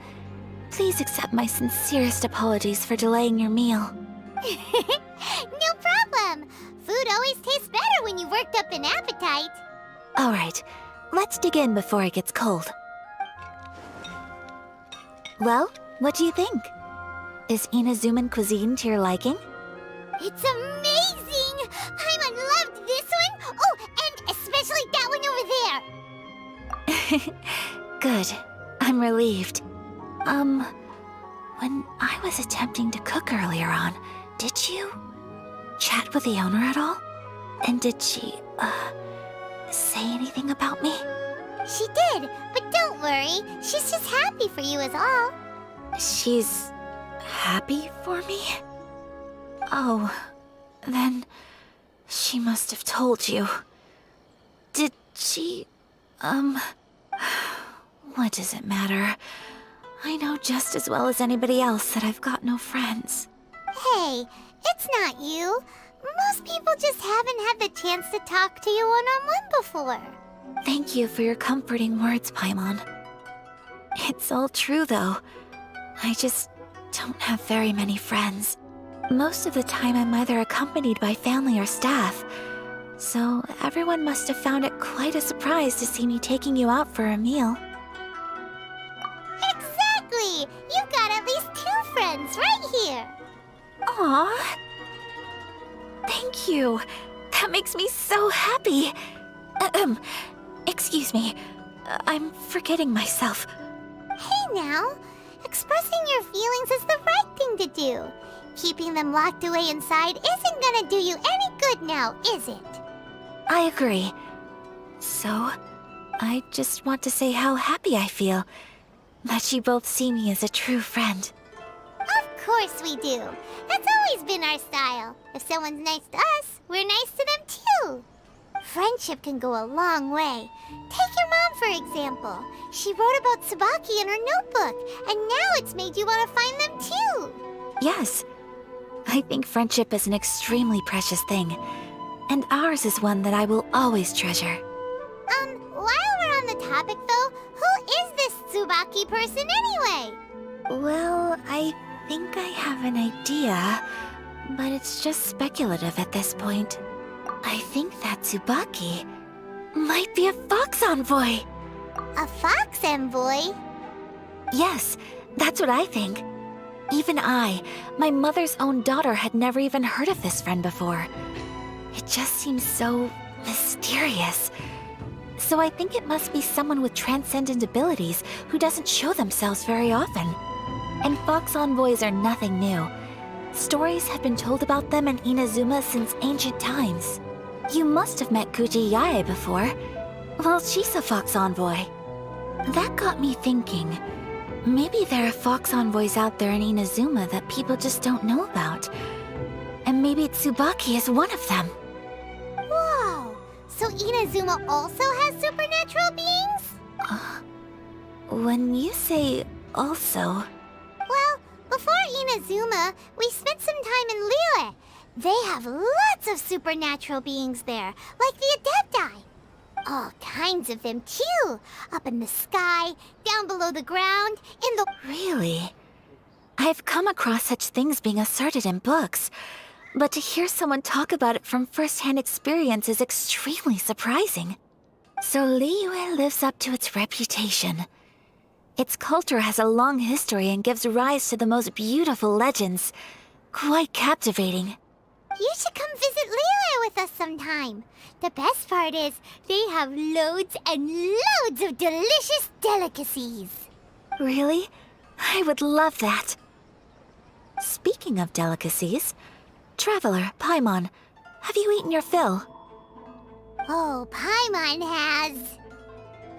please accept my sincerest apologies for delaying your meal. No problem. Food always tastes better when you've worked up an appetite. All right, let's dig in before it gets cold. Well, what do you think? Is Inazuman cuisine to your liking? It's amazing! Paimon loved this one! Oh, and especially that one over there! Good. I'm relieved. When I was attempting to cook earlier on, did you chat with the owner at all? And did she, say anything about me? She did, but don't worry. She's just happy for you is all. She's happy for me? Oh, then she must have told you. Did she, what does it matter? I know just as well as anybody else that I've got no friends. Hey, it's not you. Most people just haven't had the chance to talk to you one-on-one before. Thank you for your comforting words, Paimon. It's all true, though. I just don't have very many friends. Most of the time I'm either accompanied by family or staff, so everyone must have found it quite a surprise to see me taking you out for a meal. Exactly! You've got at least 2 friends right here. Aww. Thank you. That makes me so happy. Excuse me. I'm forgetting myself. Hey now, expressing your feelings is the right thing to do. Keeping them locked away inside isn't gonna do you any good now, is it? I agree. So, I just want to say how happy I feel that you both see me as a true friend. Of course we do. That's always been our style. If someone's nice to us, we're nice to them too. Friendship can go a long way. Take your mom, for example. She wrote about Tsubaki in her notebook, and now it's made you want to find them too. Yes. I think friendship is an extremely precious thing, and ours is one that I will always treasure. While we're on the topic though, who is this Tsubaki person anyway? Well, I think I have an idea, but it's just speculative at this point. I think that Tsubaki might be a fox envoy. A fox envoy? Yes, that's what I think. Even I, my mother's own daughter, had never even heard of this friend before. It just seems so mysterious. So I think it must be someone with transcendent abilities who doesn't show themselves very often. And fox envoys are nothing new. Stories have been told about them in Inazuma since ancient times. You must have met Kuji Yae before. Well, she's a fox envoy. That got me thinking. Maybe there are fox envoys out there in Inazuma that people just don't know about. And maybe Tsubaki is one of them. Whoa! So Inazuma also has supernatural beings? When you say also... Well, before Inazuma, we spent some time in Liyue. They have lots of supernatural beings there, like the Adepti. All kinds of them, too. Up in the sky, down below the ground, in the... Really? I've come across such things being asserted in books, but to hear someone talk about it from first-hand experience is extremely surprising. So Liyue lives up to its reputation. Its culture has a long history and gives rise to the most beautiful legends. Quite captivating. You should come visit Liyue with us sometime. The best part is, they have loads and loads of delicious delicacies. Really? I would love that. Speaking of delicacies, Traveler, Paimon, have you eaten your fill? Oh, Paimon has.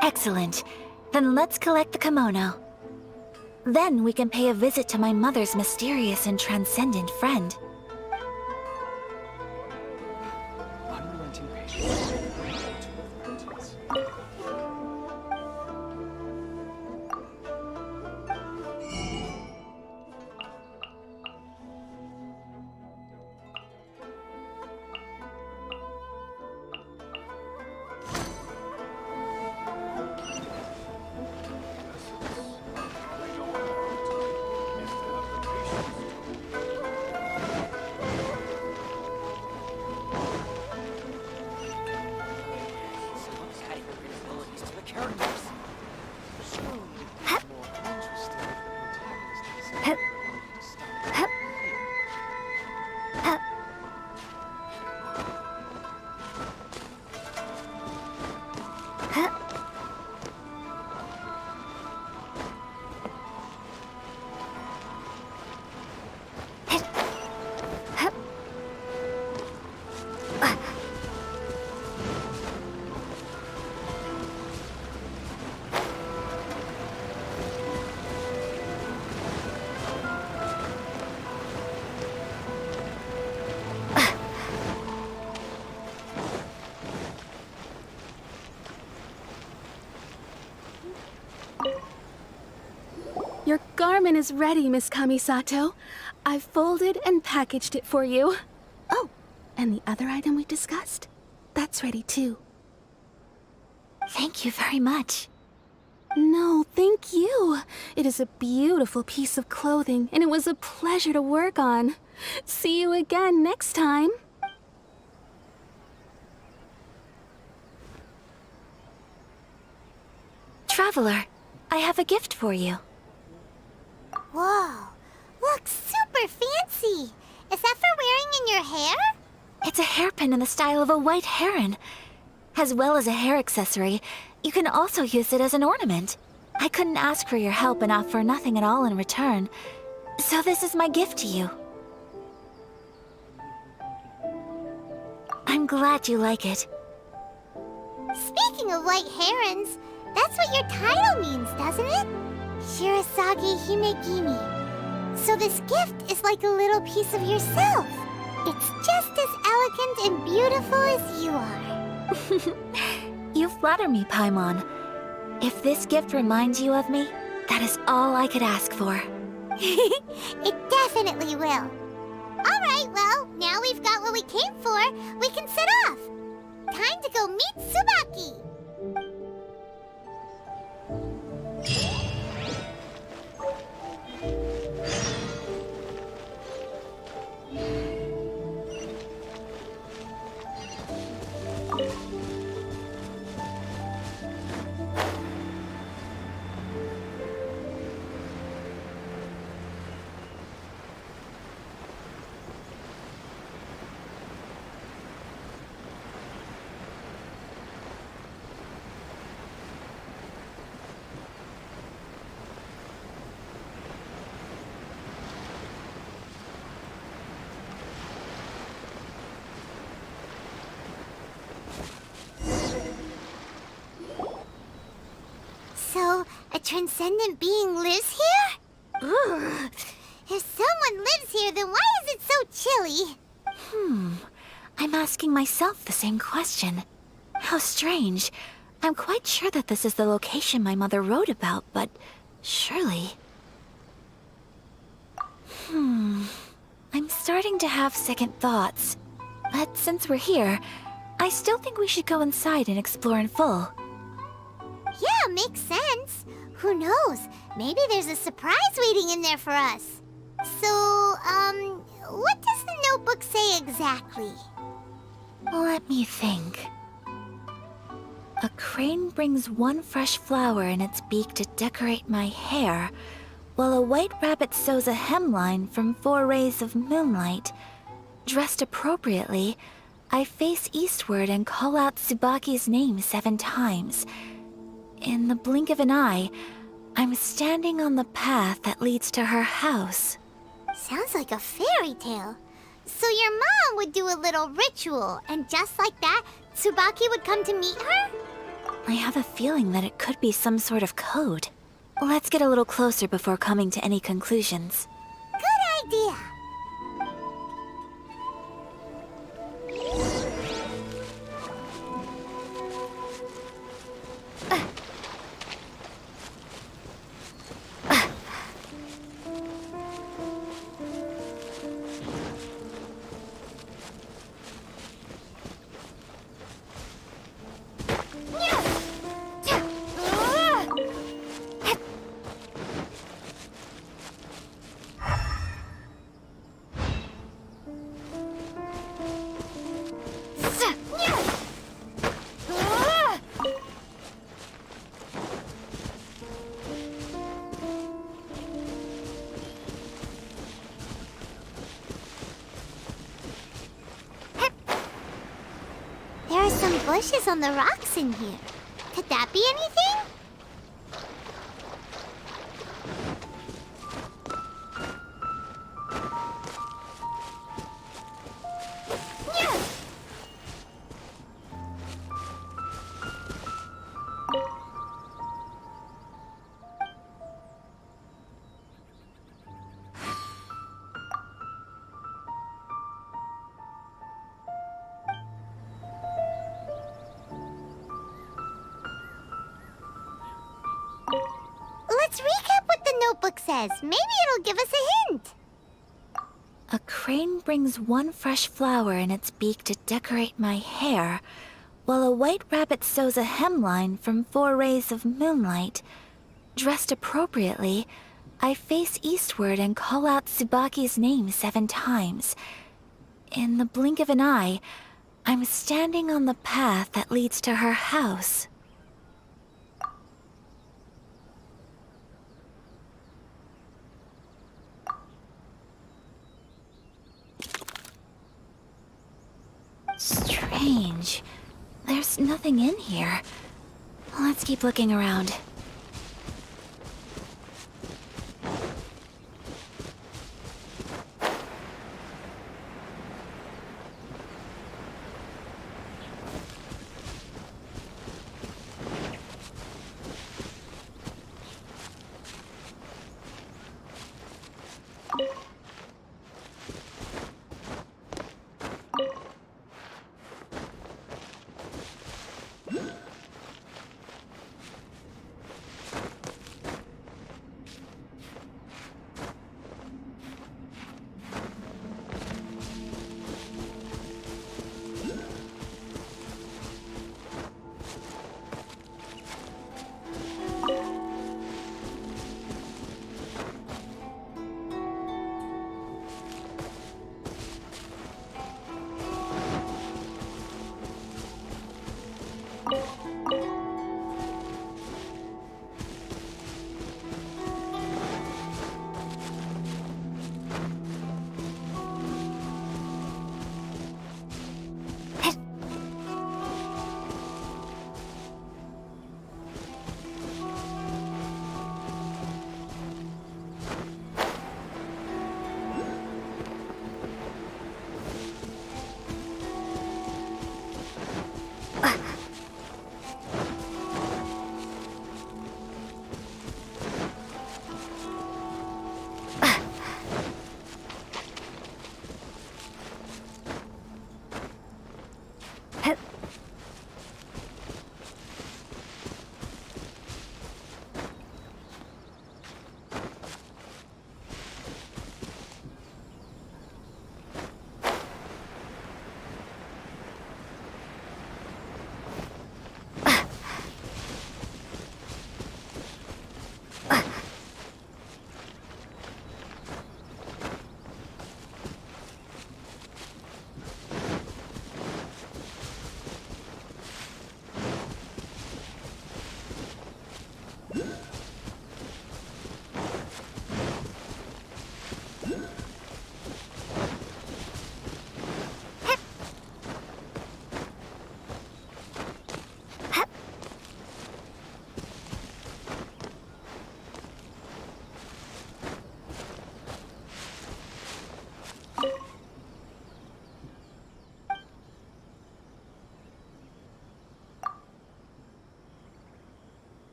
Excellent. Then let's collect the kimono. Then we can pay a visit to my mother's mysterious and transcendent friend. garment is ready, Miss Kamisato. I've folded and packaged it for you. Oh, and the other item we discussed? That's ready too. Thank you very much. No, thank you. It is a beautiful piece of clothing, and it was a pleasure to work on. See you again next time. Traveler, I have a gift for you. Whoa, looks super fancy. Is that for wearing in your hair? It's a hairpin in the style of a white heron. As well as a hair accessory, you can also use it as an ornament. I couldn't ask for your help and offer nothing at all in return. So this is my gift to you. I'm glad you like it. Speaking of white herons, that's what your title means, doesn't it? Shirasagi Himegimi. So this gift is like a little piece of yourself. It's just as elegant and beautiful as you are. You flatter me, Paimon. If this gift reminds you of me, that is all I could ask for. It definitely will. Alright, well, now we've got what we came for, we can set off. Time to go meet Tsubaki. So, a transcendent being lives here? Ugh. If someone lives here, then why is it so chilly? I'm asking myself the same question. How strange. I'm quite sure that this is the location my mother wrote about, but surely... I'm starting to have second thoughts. But since we're here, I still think we should go inside and explore in full. Yeah, makes sense. Who knows? Maybe there's a surprise waiting in there for us. So, what does the notebook say exactly? Let me think. A crane brings one fresh flower in its beak to decorate my hair, while a white rabbit sews a hemline from 4 rays of moonlight. Dressed appropriately, I face eastward and call out Tsubaki's name 7 times. In the blink of an eye, I'm standing on the path that leads to her house. Sounds like a fairy tale. So your mom would do a little ritual, and just like that, Tsubaki would come to meet her? I have a feeling that it could be some sort of code. Let's get a little closer before coming to any conclusions. Good idea. There are some bushes on the rocks in here. Could that be anything? book says. Maybe it'll give us a hint. A crane brings one fresh flower in its beak to decorate my hair, while a white rabbit sews a hemline from 4 rays of moonlight. Dressed appropriately, I face eastward and call out Tsubaki's name 7 times. In the blink of an eye, I'm standing on the path that leads to her house. Strange. There's nothing in here. Let's keep looking around.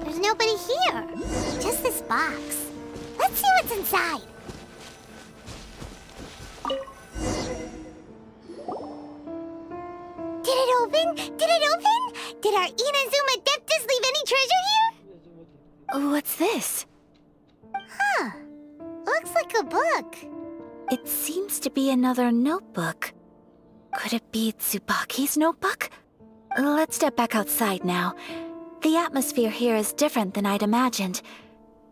There's nobody here. Just this box. Let's see what's inside. Did it open? Did it open? Did our Inazuma Adeptus leave any treasure here? What's this? Huh. Looks like a book. It seems to be another notebook. Could it be Tsubaki's notebook? Let's step back outside now. The atmosphere here is different than I'd imagined.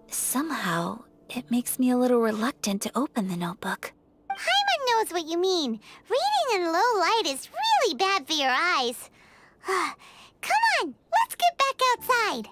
Somehow, it makes me a little reluctant to open the notebook. Paimon knows what you mean. Reading in low light is really bad for your eyes. Come on, let's get back outside.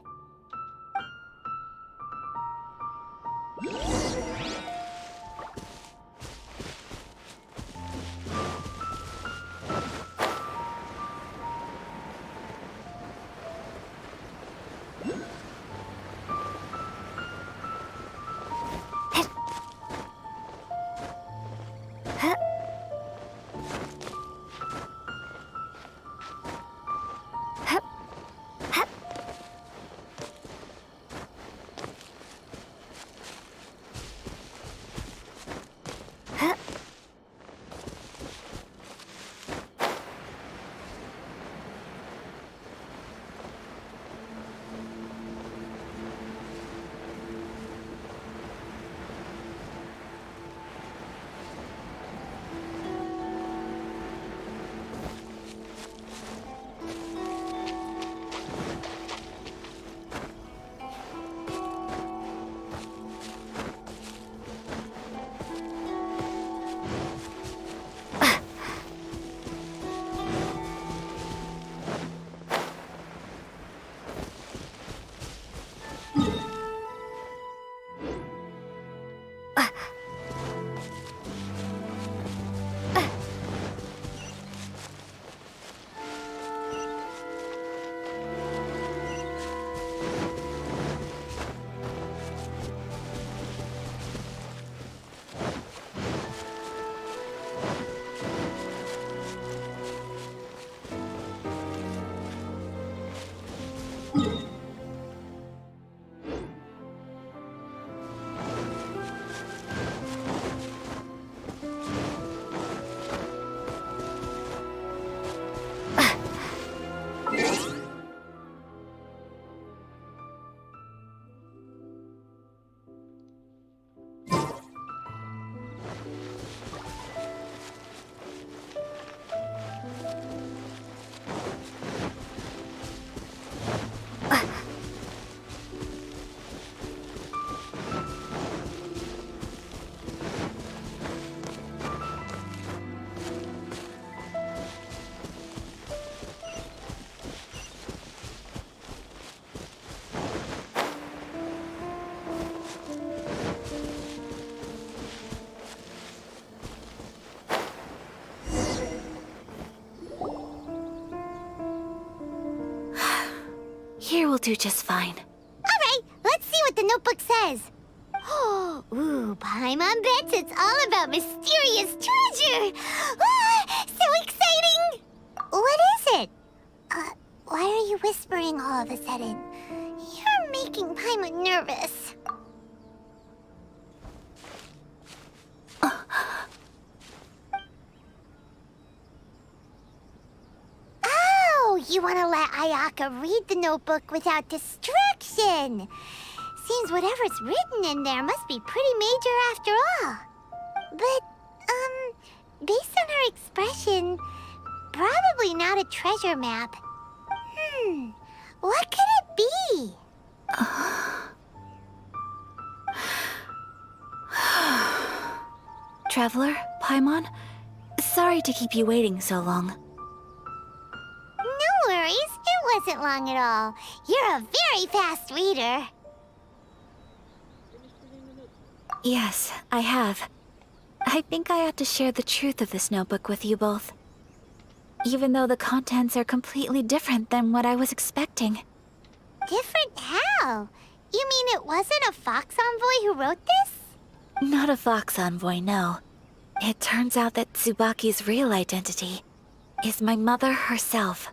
will do just fine. Alright, let's see what the notebook says. Ooh, Paimon bets it's all about mysterious treasure! Ah, so exciting! What is it? Why are you whispering all of a sudden? You're making Paimon nervous. Oh, you want to let Ayaka read the notebook without distraction. Seems whatever's written in there must be pretty major after all. But, based on her expression, probably not a treasure map. What could it be? Traveler, Paimon, sorry to keep you waiting so long. No worries, it wasn't long at all. You're a very fast reader. Yes, I have. I think I ought to share the truth of this notebook with you both. Even though the contents are completely different than what I was expecting. Different how? You mean it wasn't a Fox Envoy who wrote this? Not a Fox Envoy, no. It turns out that Tsubaki's real identity is my mother herself.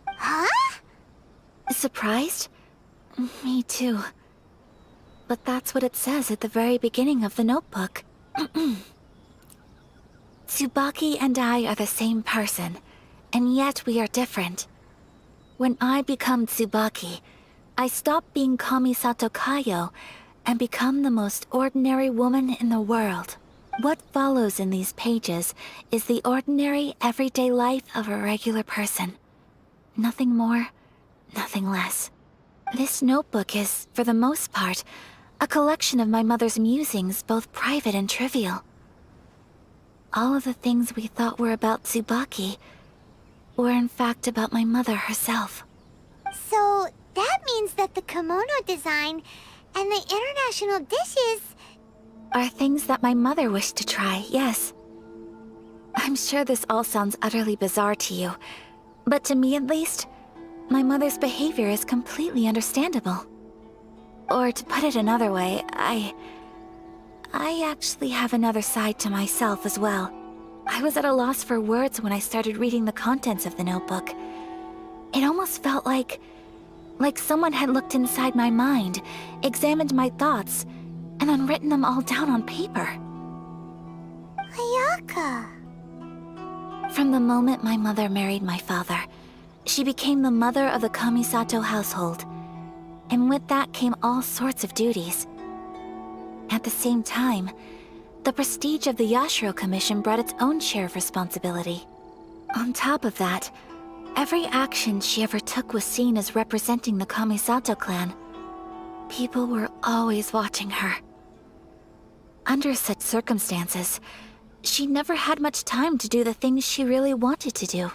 Huh? Surprised? Me too. But that's what it says at the very beginning of the notebook. Tsubaki and I are the same person, and yet we are different. When I become Tsubaki, I stop being Kamisato Kayo and become the most ordinary woman in the world. What follows in these pages is the ordinary, everyday life of a regular person. Nothing more, nothing less. This notebook is, for the most part, a collection of my mother's musings, both private and trivial. All of the things we thought were about Tsubaki were in fact about my mother herself. So, that means that the kimono design and the international dishes are things that my mother wished to try, yes. I'm sure this all sounds utterly bizarre to you, but to me at least, my mother's behavior is completely understandable. Or to put it another way, I actually have another side to myself as well. I was at a loss for words when I started reading the contents of the notebook. It almost felt like someone had looked inside my mind, examined my thoughts, and then written them all down on paper. Ayaka. From the moment my mother married my father, she became the mother of the Kamisato household. And with that came all sorts of duties. At the same time, the prestige of the Yashiro Commission brought its own share of responsibility. On top of that, every action she ever took was seen as representing the Kamisato clan. People were always watching her. Under such circumstances, she never had much time to do the things she really wanted to do.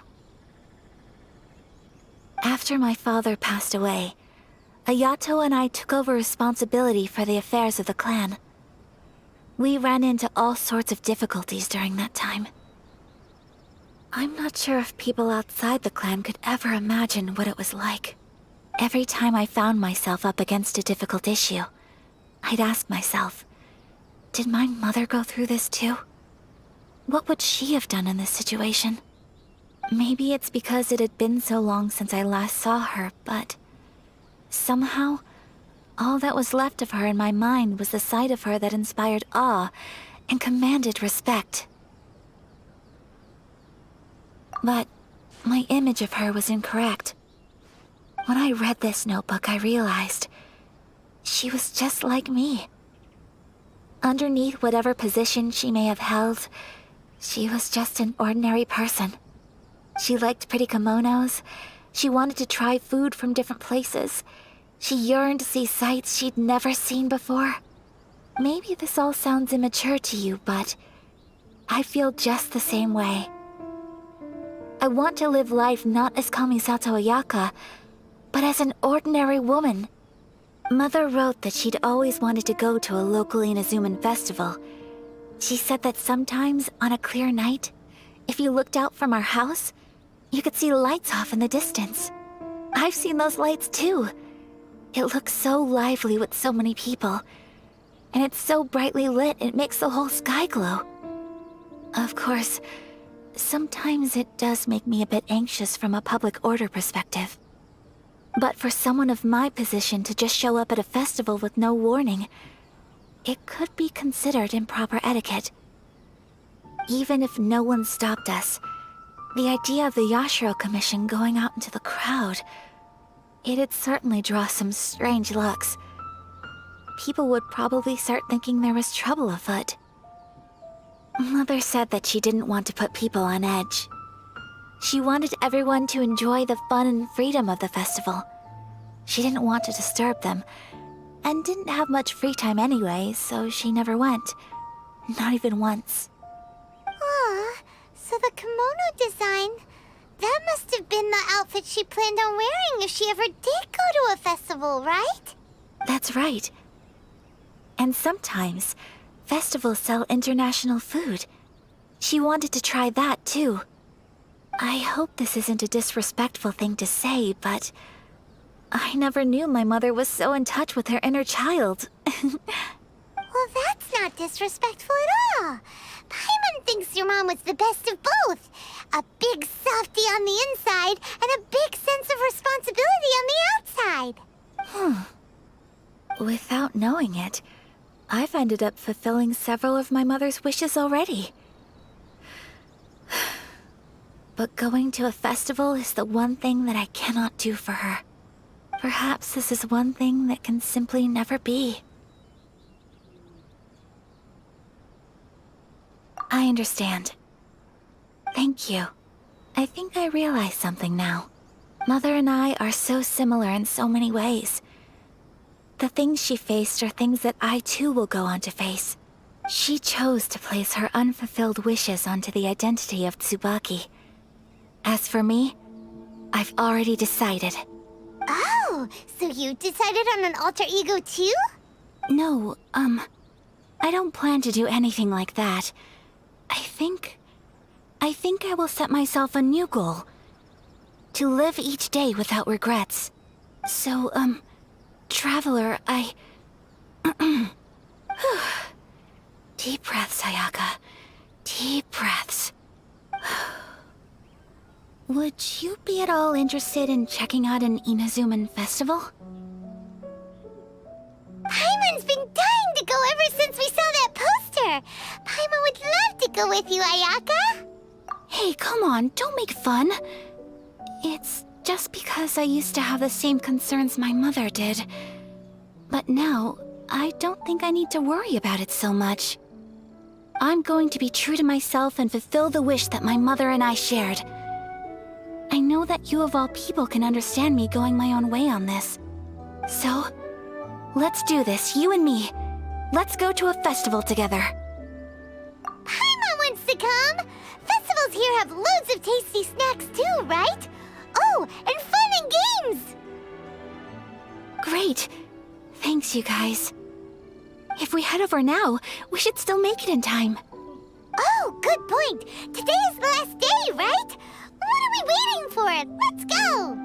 After my father passed away, Ayato and I took over responsibility for the affairs of the clan. We ran into all sorts of difficulties during that time. I'm not sure if people outside the clan could ever imagine what it was like. Every time I found myself up against a difficult issue, I'd ask myself, did my mother go through this too? What would she have done in this situation? Maybe it's because it had been so long since I last saw her, but somehow, all that was left of her in my mind was the sight of her that inspired awe and commanded respect. But my image of her was incorrect. When I read this notebook, I realized she was just like me. Underneath whatever position she may have held, she was just an ordinary person. She liked pretty kimonos. She wanted to try food from different places. She yearned to see sights she'd never seen before. Maybe this all sounds immature to you, but I feel just the same way. I want to live life not as Kamisato Ayaka, but as an ordinary woman. Mother wrote that she'd always wanted to go to a local Inazuman festival. She said that sometimes, on a clear night, if you looked out from our house, you could see lights off in the distance. I've seen those lights too. It looks so lively with so many people. And it's so brightly lit, it makes the whole sky glow. Of course, sometimes it does make me a bit anxious from a public order perspective. But for someone of my position to just show up at a festival with no warning, it could be considered improper etiquette. Even if no one stopped us, the idea of the Yashiro Commission going out into the crowd, it'd certainly draw some strange looks. People would probably start thinking there was trouble afoot. Mother said that she didn't want to put people on edge. She wanted everyone to enjoy the fun and freedom of the festival. She didn't want to disturb them, and didn't have much free time anyway, so she never went. Not even once. Aw, so the kimono design, that must have been the outfit she planned on wearing if she ever did go to a festival, right? That's right. And sometimes, festivals sell international food. She wanted to try that too. I hope this isn't a disrespectful thing to say, but I never knew my mother was so in touch with her inner child. Well, that's not disrespectful at all. Paimon thinks your mom was the best of both. A big softie on the inside and a big sense of responsibility on the outside. Without knowing it, I've ended up fulfilling several of my mother's wishes already. But going to a festival is the one thing that I cannot do for her. Perhaps this is one thing that can simply never be. I understand. Thank you. I think I realize something now. Mother and I are so similar in so many ways. The things she faced are things that I too will go on to face. She chose to place her unfulfilled wishes onto the identity of Tsubaki. As for me, I've already decided. Oh, so you decided on an alter ego too? No, I don't plan to do anything like that. I think I will set myself a new goal. To live each day without regrets. So, Traveler, Deep breaths, Ayaka. Deep breaths. Would you be at all interested in checking out an Inazuman festival? Paimon's been dying to go ever since we saw that poster. Paimon would love to go with you, Ayaka. Hey, come on, don't make fun. It's just because I used to have the same concerns my mother did. But now, I don't think I need to worry about it so much. I'm going to be true to myself and fulfill the wish that my mother and I shared. I know that you of all people can understand me going my own way on this. So, let's do this, you and me. Let's go to a festival together. Paimon wants to come! Festivals here have loads of tasty snacks too, right? Oh, and fun and games! Great. Thanks, you guys. If we head over now, we should still make it in time. Oh, good point. Today is the last day, right? What are we waiting for? Let's go!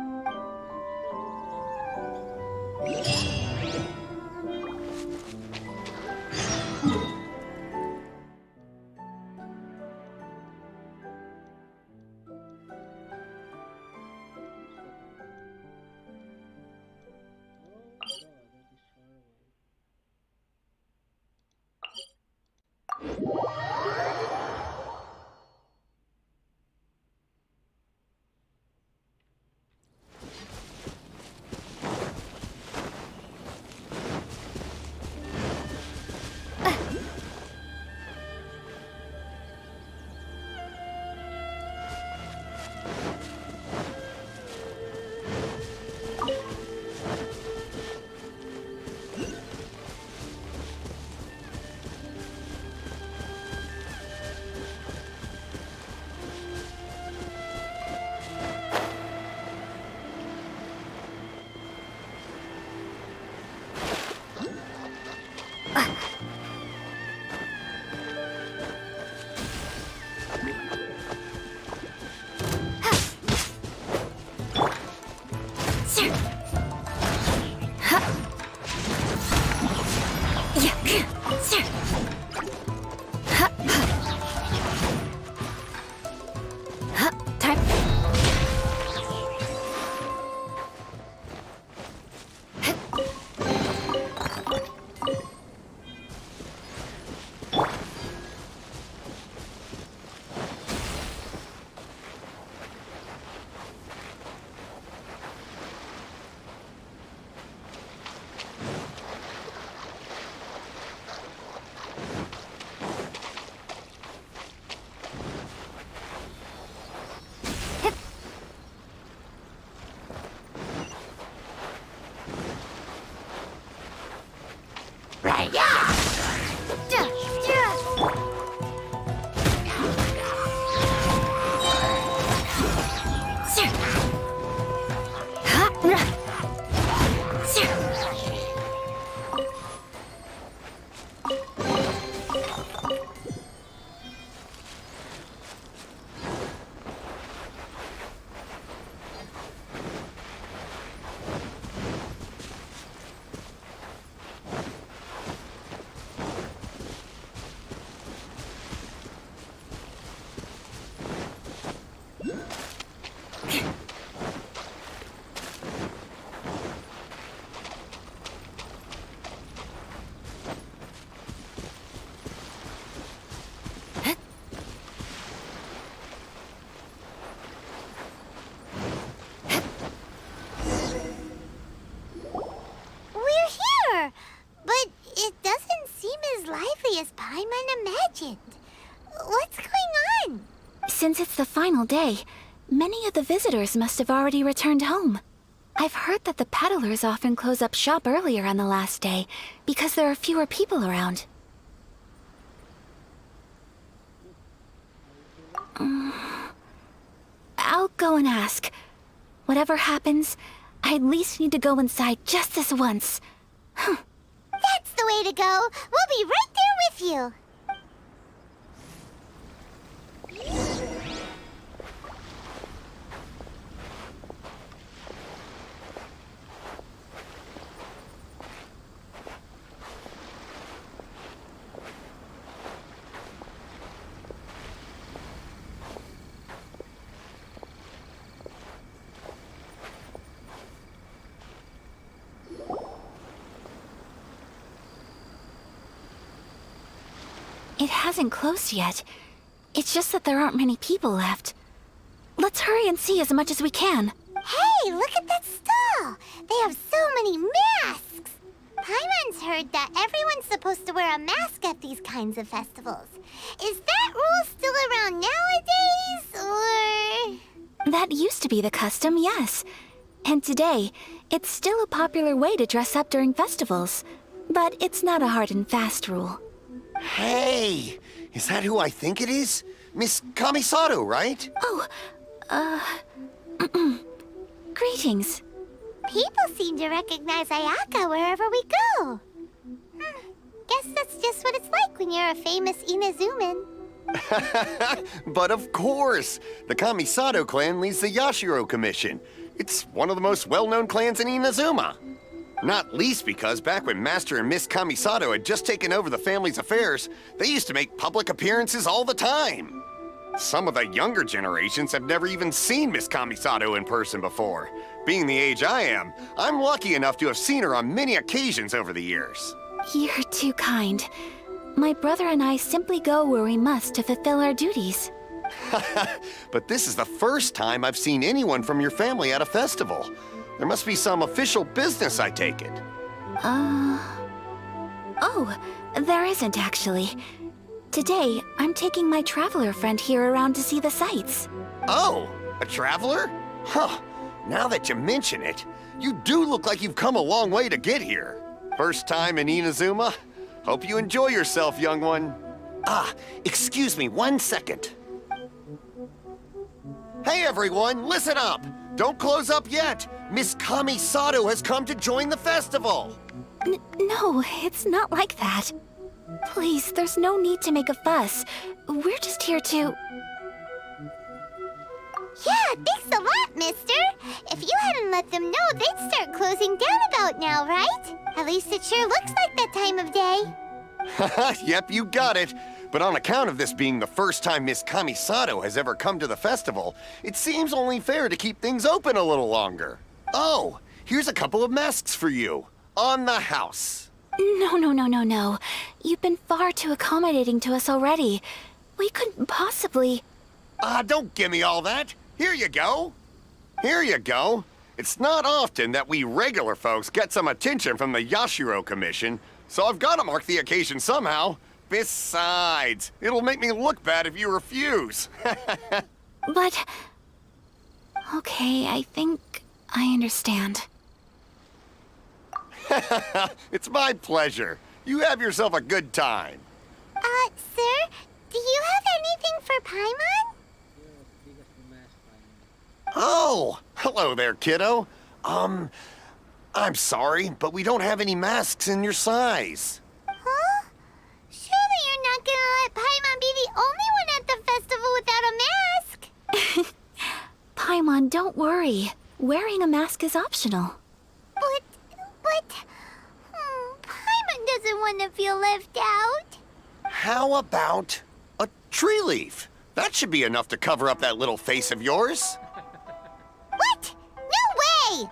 Since it's the final day, many of the visitors must have already returned home. I've heard that the peddlers often close up shop earlier on the last day because there are fewer people around. I'll go and ask. Whatever happens, I at least need to go inside just this once. That's the way to go. We'll be right there with you. It hasn't closed yet. It's just that there aren't many people left. Let's hurry and see as much as we can. Hey, look at that stall! They have so many masks! Paimon's heard that everyone's supposed to wear a mask at these kinds of festivals. Is that rule still around nowadays, or...? That used to be the custom, yes. And today, it's still a popular way to dress up during festivals. But it's not a hard and fast rule. Hey! Is that who I think it is? Miss Kamisato, right? Oh, greetings. People seem to recognize Ayaka wherever we go. Guess that's just what it's like when you're a famous Inazuman. But of course! The Kamisato clan leads the Yashiro Commission. It's one of the most well-known clans in Inazuma. Not least because back when Master and Miss Kamisato had just taken over the family's affairs, they used to make public appearances all the time. Some of the younger generations have never even seen Miss Kamisato in person before. Being the age I am, I'm lucky enough to have seen her on many occasions over the years. You're too kind. My brother and I simply go where we must to fulfill our duties. But this is the first time I've seen anyone from your family at a festival. There must be some official business, I take it. Oh, there isn't actually. Today, I'm taking my traveler friend here around to see the sights. Oh, a traveler? Huh. Now that you mention it, you do look like you've come a long way to get here. First time in Inazuma? Hope you enjoy yourself, young one. Ah, excuse me 1 second. Hey everyone, listen up! Don't close up yet! Miss Kamisato has come to join the festival! No, it's not like that. Please, there's no need to make a fuss. We're just here to... Yeah, thanks a lot, mister. If you hadn't let them know, they'd start closing down about now, right? At least it sure looks like that time of day. Yep, you got it. But on account of this being the first time Miss Kamisato has ever come to the festival, it seems only fair to keep things open a little longer. Oh, here's a couple of masks for you. On the house. No. You've been far too accommodating to us already. We couldn't possibly... Don't give me all that. Here you go. Here you go. It's not often that we regular folks get some attention from the Yashiro Commission, so I've got to mark the occasion somehow. Besides, it'll make me look bad if you refuse. But... Okay, I think I understand. It's my pleasure. You have yourself a good time. Sir, do you have anything for Paimon? Oh, hello there, kiddo. I'm sorry, but we don't have any masks in your size. Huh? Surely you're not gonna let Paimon be the only one at the festival without a mask? Paimon, don't worry. Wearing a mask is optional. But... Paimon doesn't want to feel left out. How about a tree leaf? That should be enough to cover up that little face of yours. What? No way!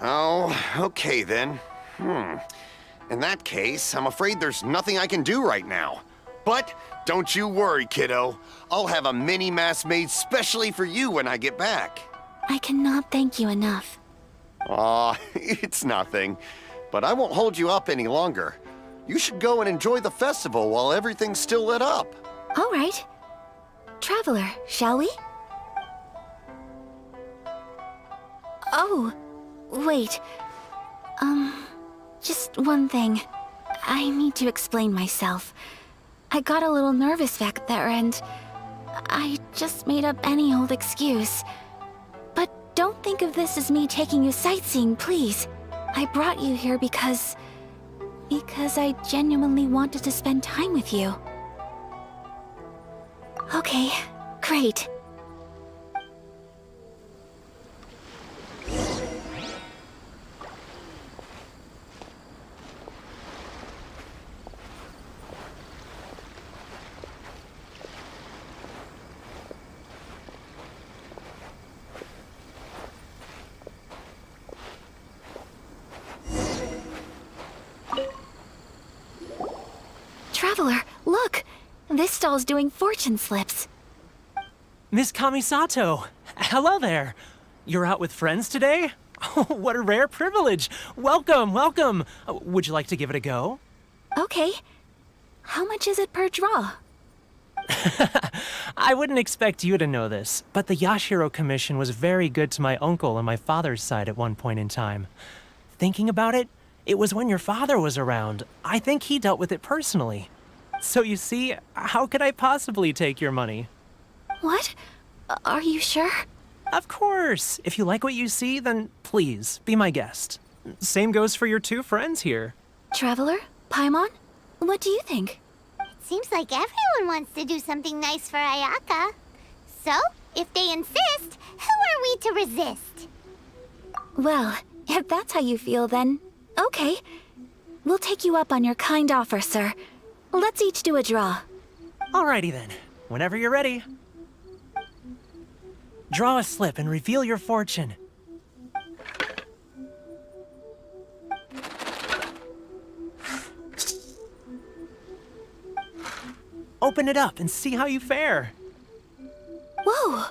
Oh, okay then. In that case, I'm afraid there's nothing I can do right now. But don't you worry, kiddo. I'll have a mini mask made specially for you when I get back. I cannot thank you enough. Aw, it's nothing. But I won't hold you up any longer. You should go and enjoy the festival while everything's still lit up. All right. Traveler, shall we? Oh, wait. Just one thing. I need to explain myself. I got a little nervous back there and I just made up any old excuse. But don't think of this as me taking you sightseeing, please. I brought you here because I genuinely wanted to spend time with you. Okay, great. Traveler, look! This stall's doing fortune slips. Miss Kamisato! Hello there! You're out with friends today? Oh, what a rare privilege! Welcome, welcome! Would you like to give it a go? Okay. How much is it per draw? I wouldn't expect you to know this, but the Yashiro Commission was very good to my uncle on my father's side at one point in time. Thinking about it, it was when your father was around. I think he dealt with it personally. So you see, how could I possibly take your money? What? Are you sure? Of course! If you like what you see, then please, be my guest. Same goes for your two friends here. Traveler? Paimon? What do you think? It seems like everyone wants to do something nice for Ayaka. So, if they insist, who are we to resist? Well, if that's how you feel, then okay. We'll take you up on your kind offer, sir. Let's each do a draw. Alrighty then. Whenever you're ready. Draw a slip and reveal your fortune. Open it up and see how you fare. Whoa!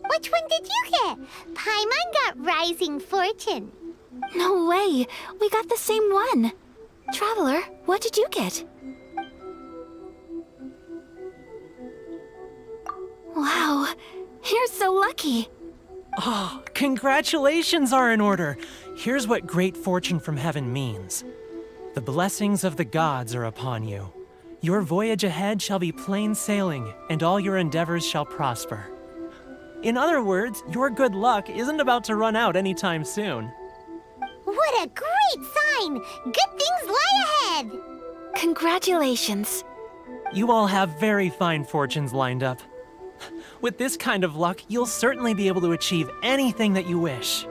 Which one did you get? Paimon got Rising Fortune. No way! We got the same one! Traveler, what did you get? Wow, you're so lucky! Oh, congratulations are in order! Here's what great fortune from heaven means. The blessings of the gods are upon you. Your voyage ahead shall be plain sailing, and all your endeavors shall prosper. In other words, your good luck isn't about to run out anytime soon. What a great sign! Good things lie ahead! Congratulations. You all have very fine fortunes lined up. With this kind of luck, you'll certainly be able to achieve anything that you wish.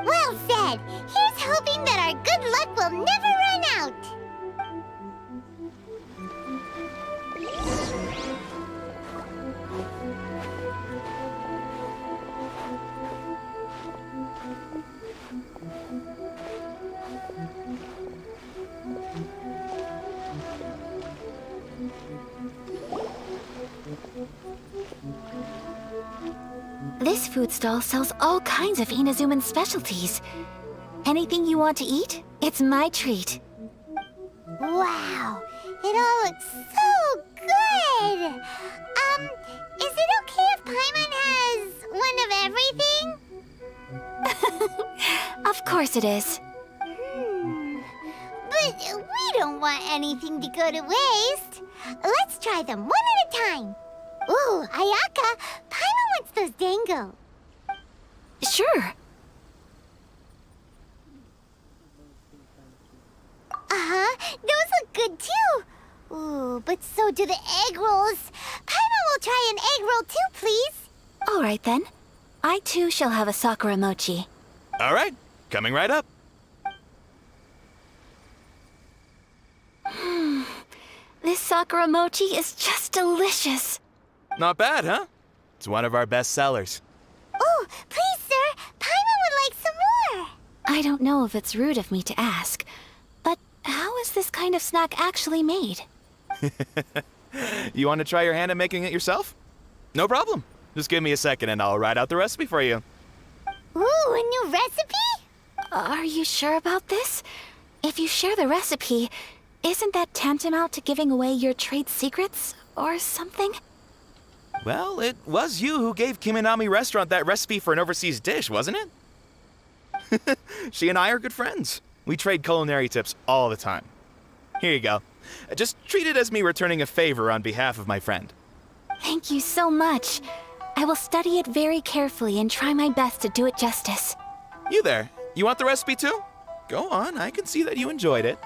Well said! Here's hoping that our good luck will never run out! This food stall sells all kinds of Inazuman specialties. Anything you want to eat, it's my treat. Wow! It all looks so good! Is it okay if Paimon has one of everything? Of course it is. But we don't want anything to go to waste. Let's try them one at a time. Ooh, Ayaka, Paimon wants those dango. Sure. Those look good too. Ooh, but so do the egg rolls. Paimon will try an egg roll too, please. All right then. I too shall have a sakura mochi. All right, coming right up. This sakura mochi is just delicious. Not bad, huh? It's one of our best sellers. Oh, please, sir. Paimon would like some more. I don't know if it's rude of me to ask, but how is this kind of snack actually made? You want to try your hand at making it yourself? No problem. Just give me a second and I'll write out the recipe for you. Ooh, a new recipe? Are you sure about this? If you share the recipe, isn't that tantamount to giving away your trade secrets or something? Well, it was you who gave Kiminami Restaurant that recipe for an overseas dish, wasn't it? She and I are good friends. We trade culinary tips all the time. Here you go. Just treat it as me returning a favor on behalf of my friend. Thank you so much. I will study it very carefully and try my best to do it justice. You there, you want the recipe too? Go on, I can see that you enjoyed it.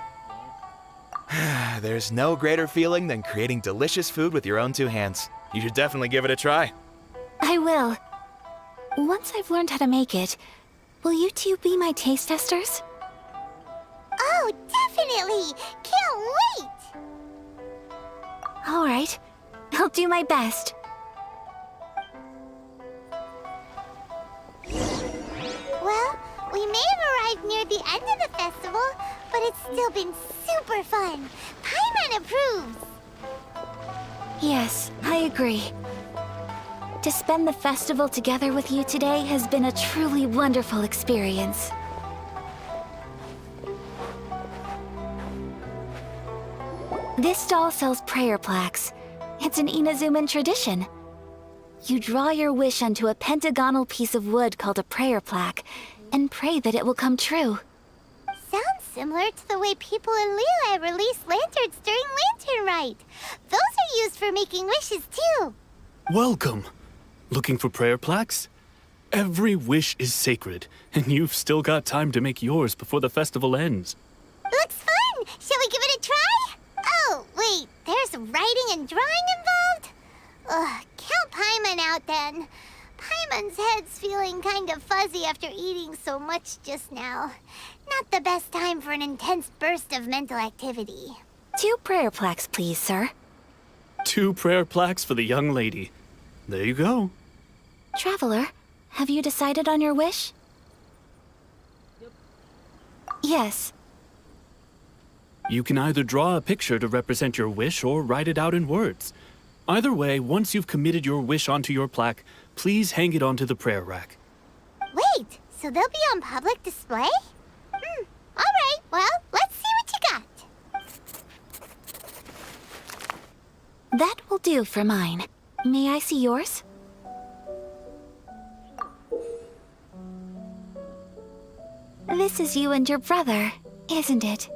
There's no greater feeling than creating delicious food with your own two hands. You should definitely give it a try. I will. Once I've learned how to make it, will you two be my taste testers? Oh, definitely! Can't wait! All right. I'll do my best. Well, we may have arrived near the end of the festival, but it's still been super fun. Paimon approves! Yes, I agree. To spend the festival together with you today has been a truly wonderful experience. This stall sells prayer plaques. It's an Inazuman tradition. You draw your wish onto a pentagonal piece of wood called a prayer plaque and pray that it will come true. Sounds similar to the way people in Liyue release lanterns during Lantern Rite. Those are used for making wishes too. Welcome. Looking for prayer plaques? Every wish is sacred, and you've still got time to make yours before the festival ends. Looks fun! Shall we give it a try? Oh, wait, there's writing and drawing involved? Ugh, count Paimon out then. Paimon's head's feeling kind of fuzzy after eating so much just now. Not the best time for an intense burst of mental activity. 2 prayer plaques, please, sir. 2 prayer plaques for the young lady. There you go. Traveler, have you decided on your wish? Yes. You can either draw a picture to represent your wish or write it out in words. Either way, once you've committed your wish onto your plaque, please hang it onto the prayer rack. Wait, so they'll be on public display? Alright, well, let's see what you got. That will do for mine. May I see yours? This is you and your brother, isn't it?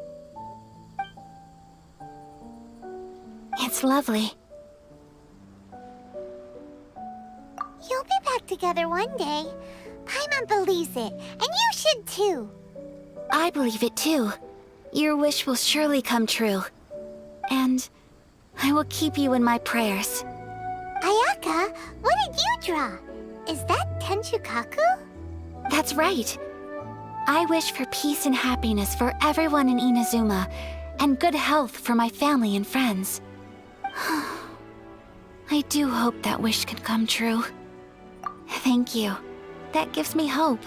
It's lovely. You'll be back together one day. Paimon believes it, and you should too. I believe it too. Your wish will surely come true. And I will keep you in my prayers. Ayaka, what did you draw? Is that Tenshukaku? That's right. I wish for peace and happiness for everyone in Inazuma, and good health for my family and friends. I do hope that wish can come true. Thank you. That gives me hope.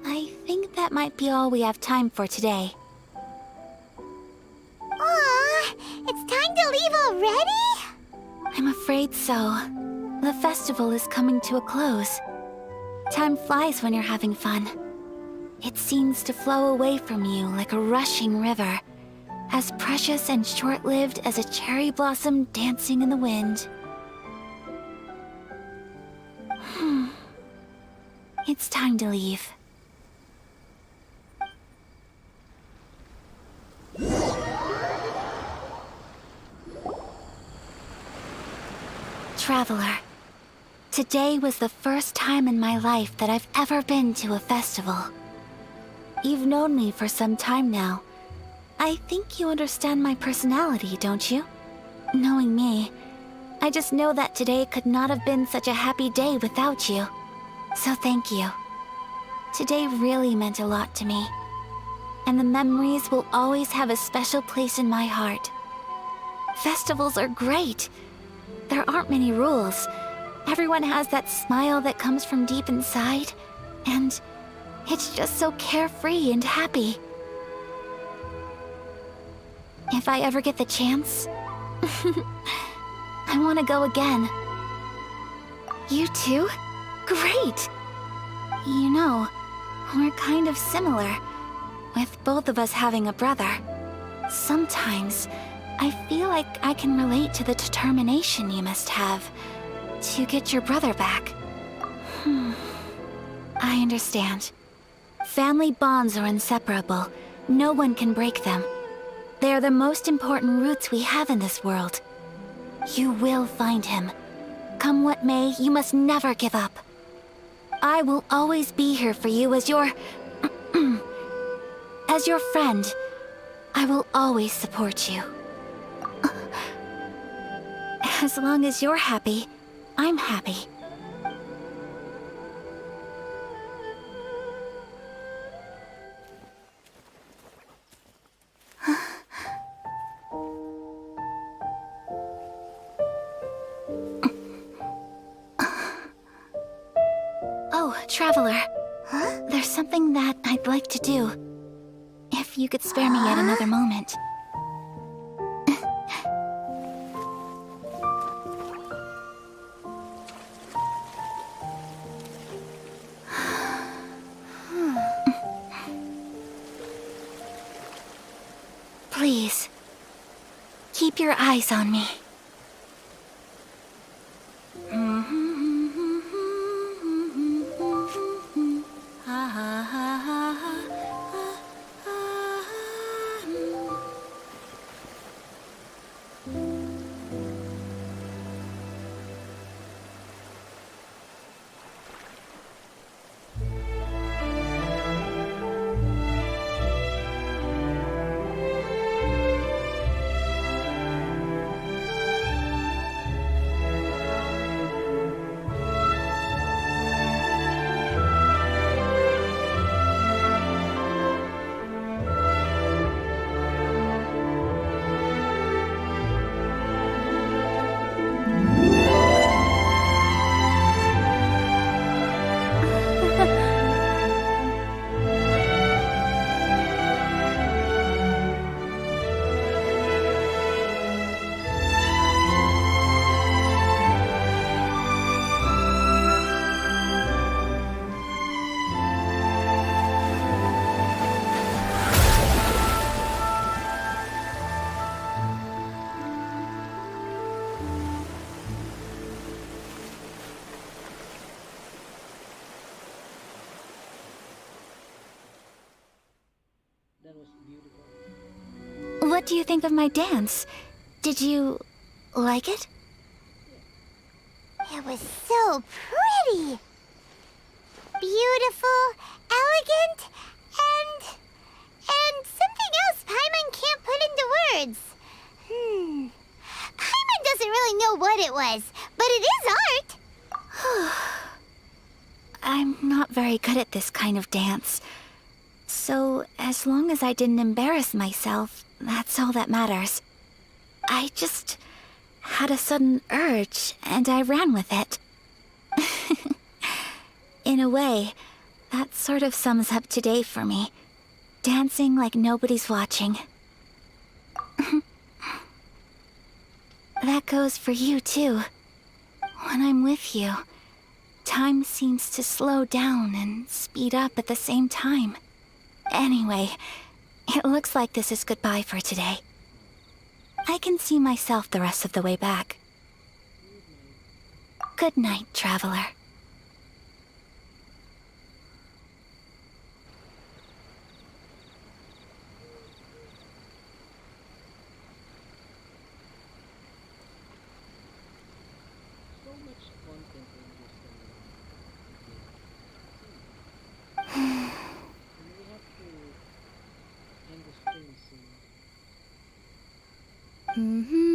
I think that might be all we have time for today. Aw, it's time to leave already? I'm afraid so. The festival is coming to a close. Time flies when you're having fun. It seems to flow away from you like a rushing river, as precious and short-lived as a cherry blossom dancing in the wind. It's time to leave. Traveler, today was the first time in my life that I've ever been to a festival. You've known me for some time now. I think you understand my personality, don't you? Knowing me, I just know that today could not have been such a happy day without you. So thank you. Today really meant a lot to me. And the memories will always have a special place in my heart. Festivals are great. There aren't many rules. Everyone has that smile that comes from deep inside. And it's just so carefree and happy. If I ever get the chance, I want to go again. You too? Great! You know, we're kind of similar, with both of us having a brother. Sometimes, I feel like I can relate to the determination you must have to get your brother back. I understand. Family bonds are inseparable. No one can break them. They are the most important roots we have in this world. You will find him. Come what may, you must never give up. I will always be here for you as your... as your friend. I will always support you. As long as you're happy, I'm happy. Oh, Traveler. Huh? There's something that I'd like to do. If you could spare me yet another moment. Please, keep your eyes on me. What do you think of my dance? Did you like it? It was so pretty. Beautiful, elegant, and something else Paimon can't put into words. Paimon doesn't really know what it was, but it is art. I'm not very good at this kind of dance. So, as long as I didn't embarrass myself, that's all that matters. I just had a sudden urge, and I ran with it. In a way, that sort of sums up today for me. Dancing like nobody's watching. That goes for you, too. When I'm with you, time seems to slow down and speed up at the same time. Anyway, it looks like this is goodbye for today. I can see myself the rest of the way back. Good night, Traveler. Mm-hmm.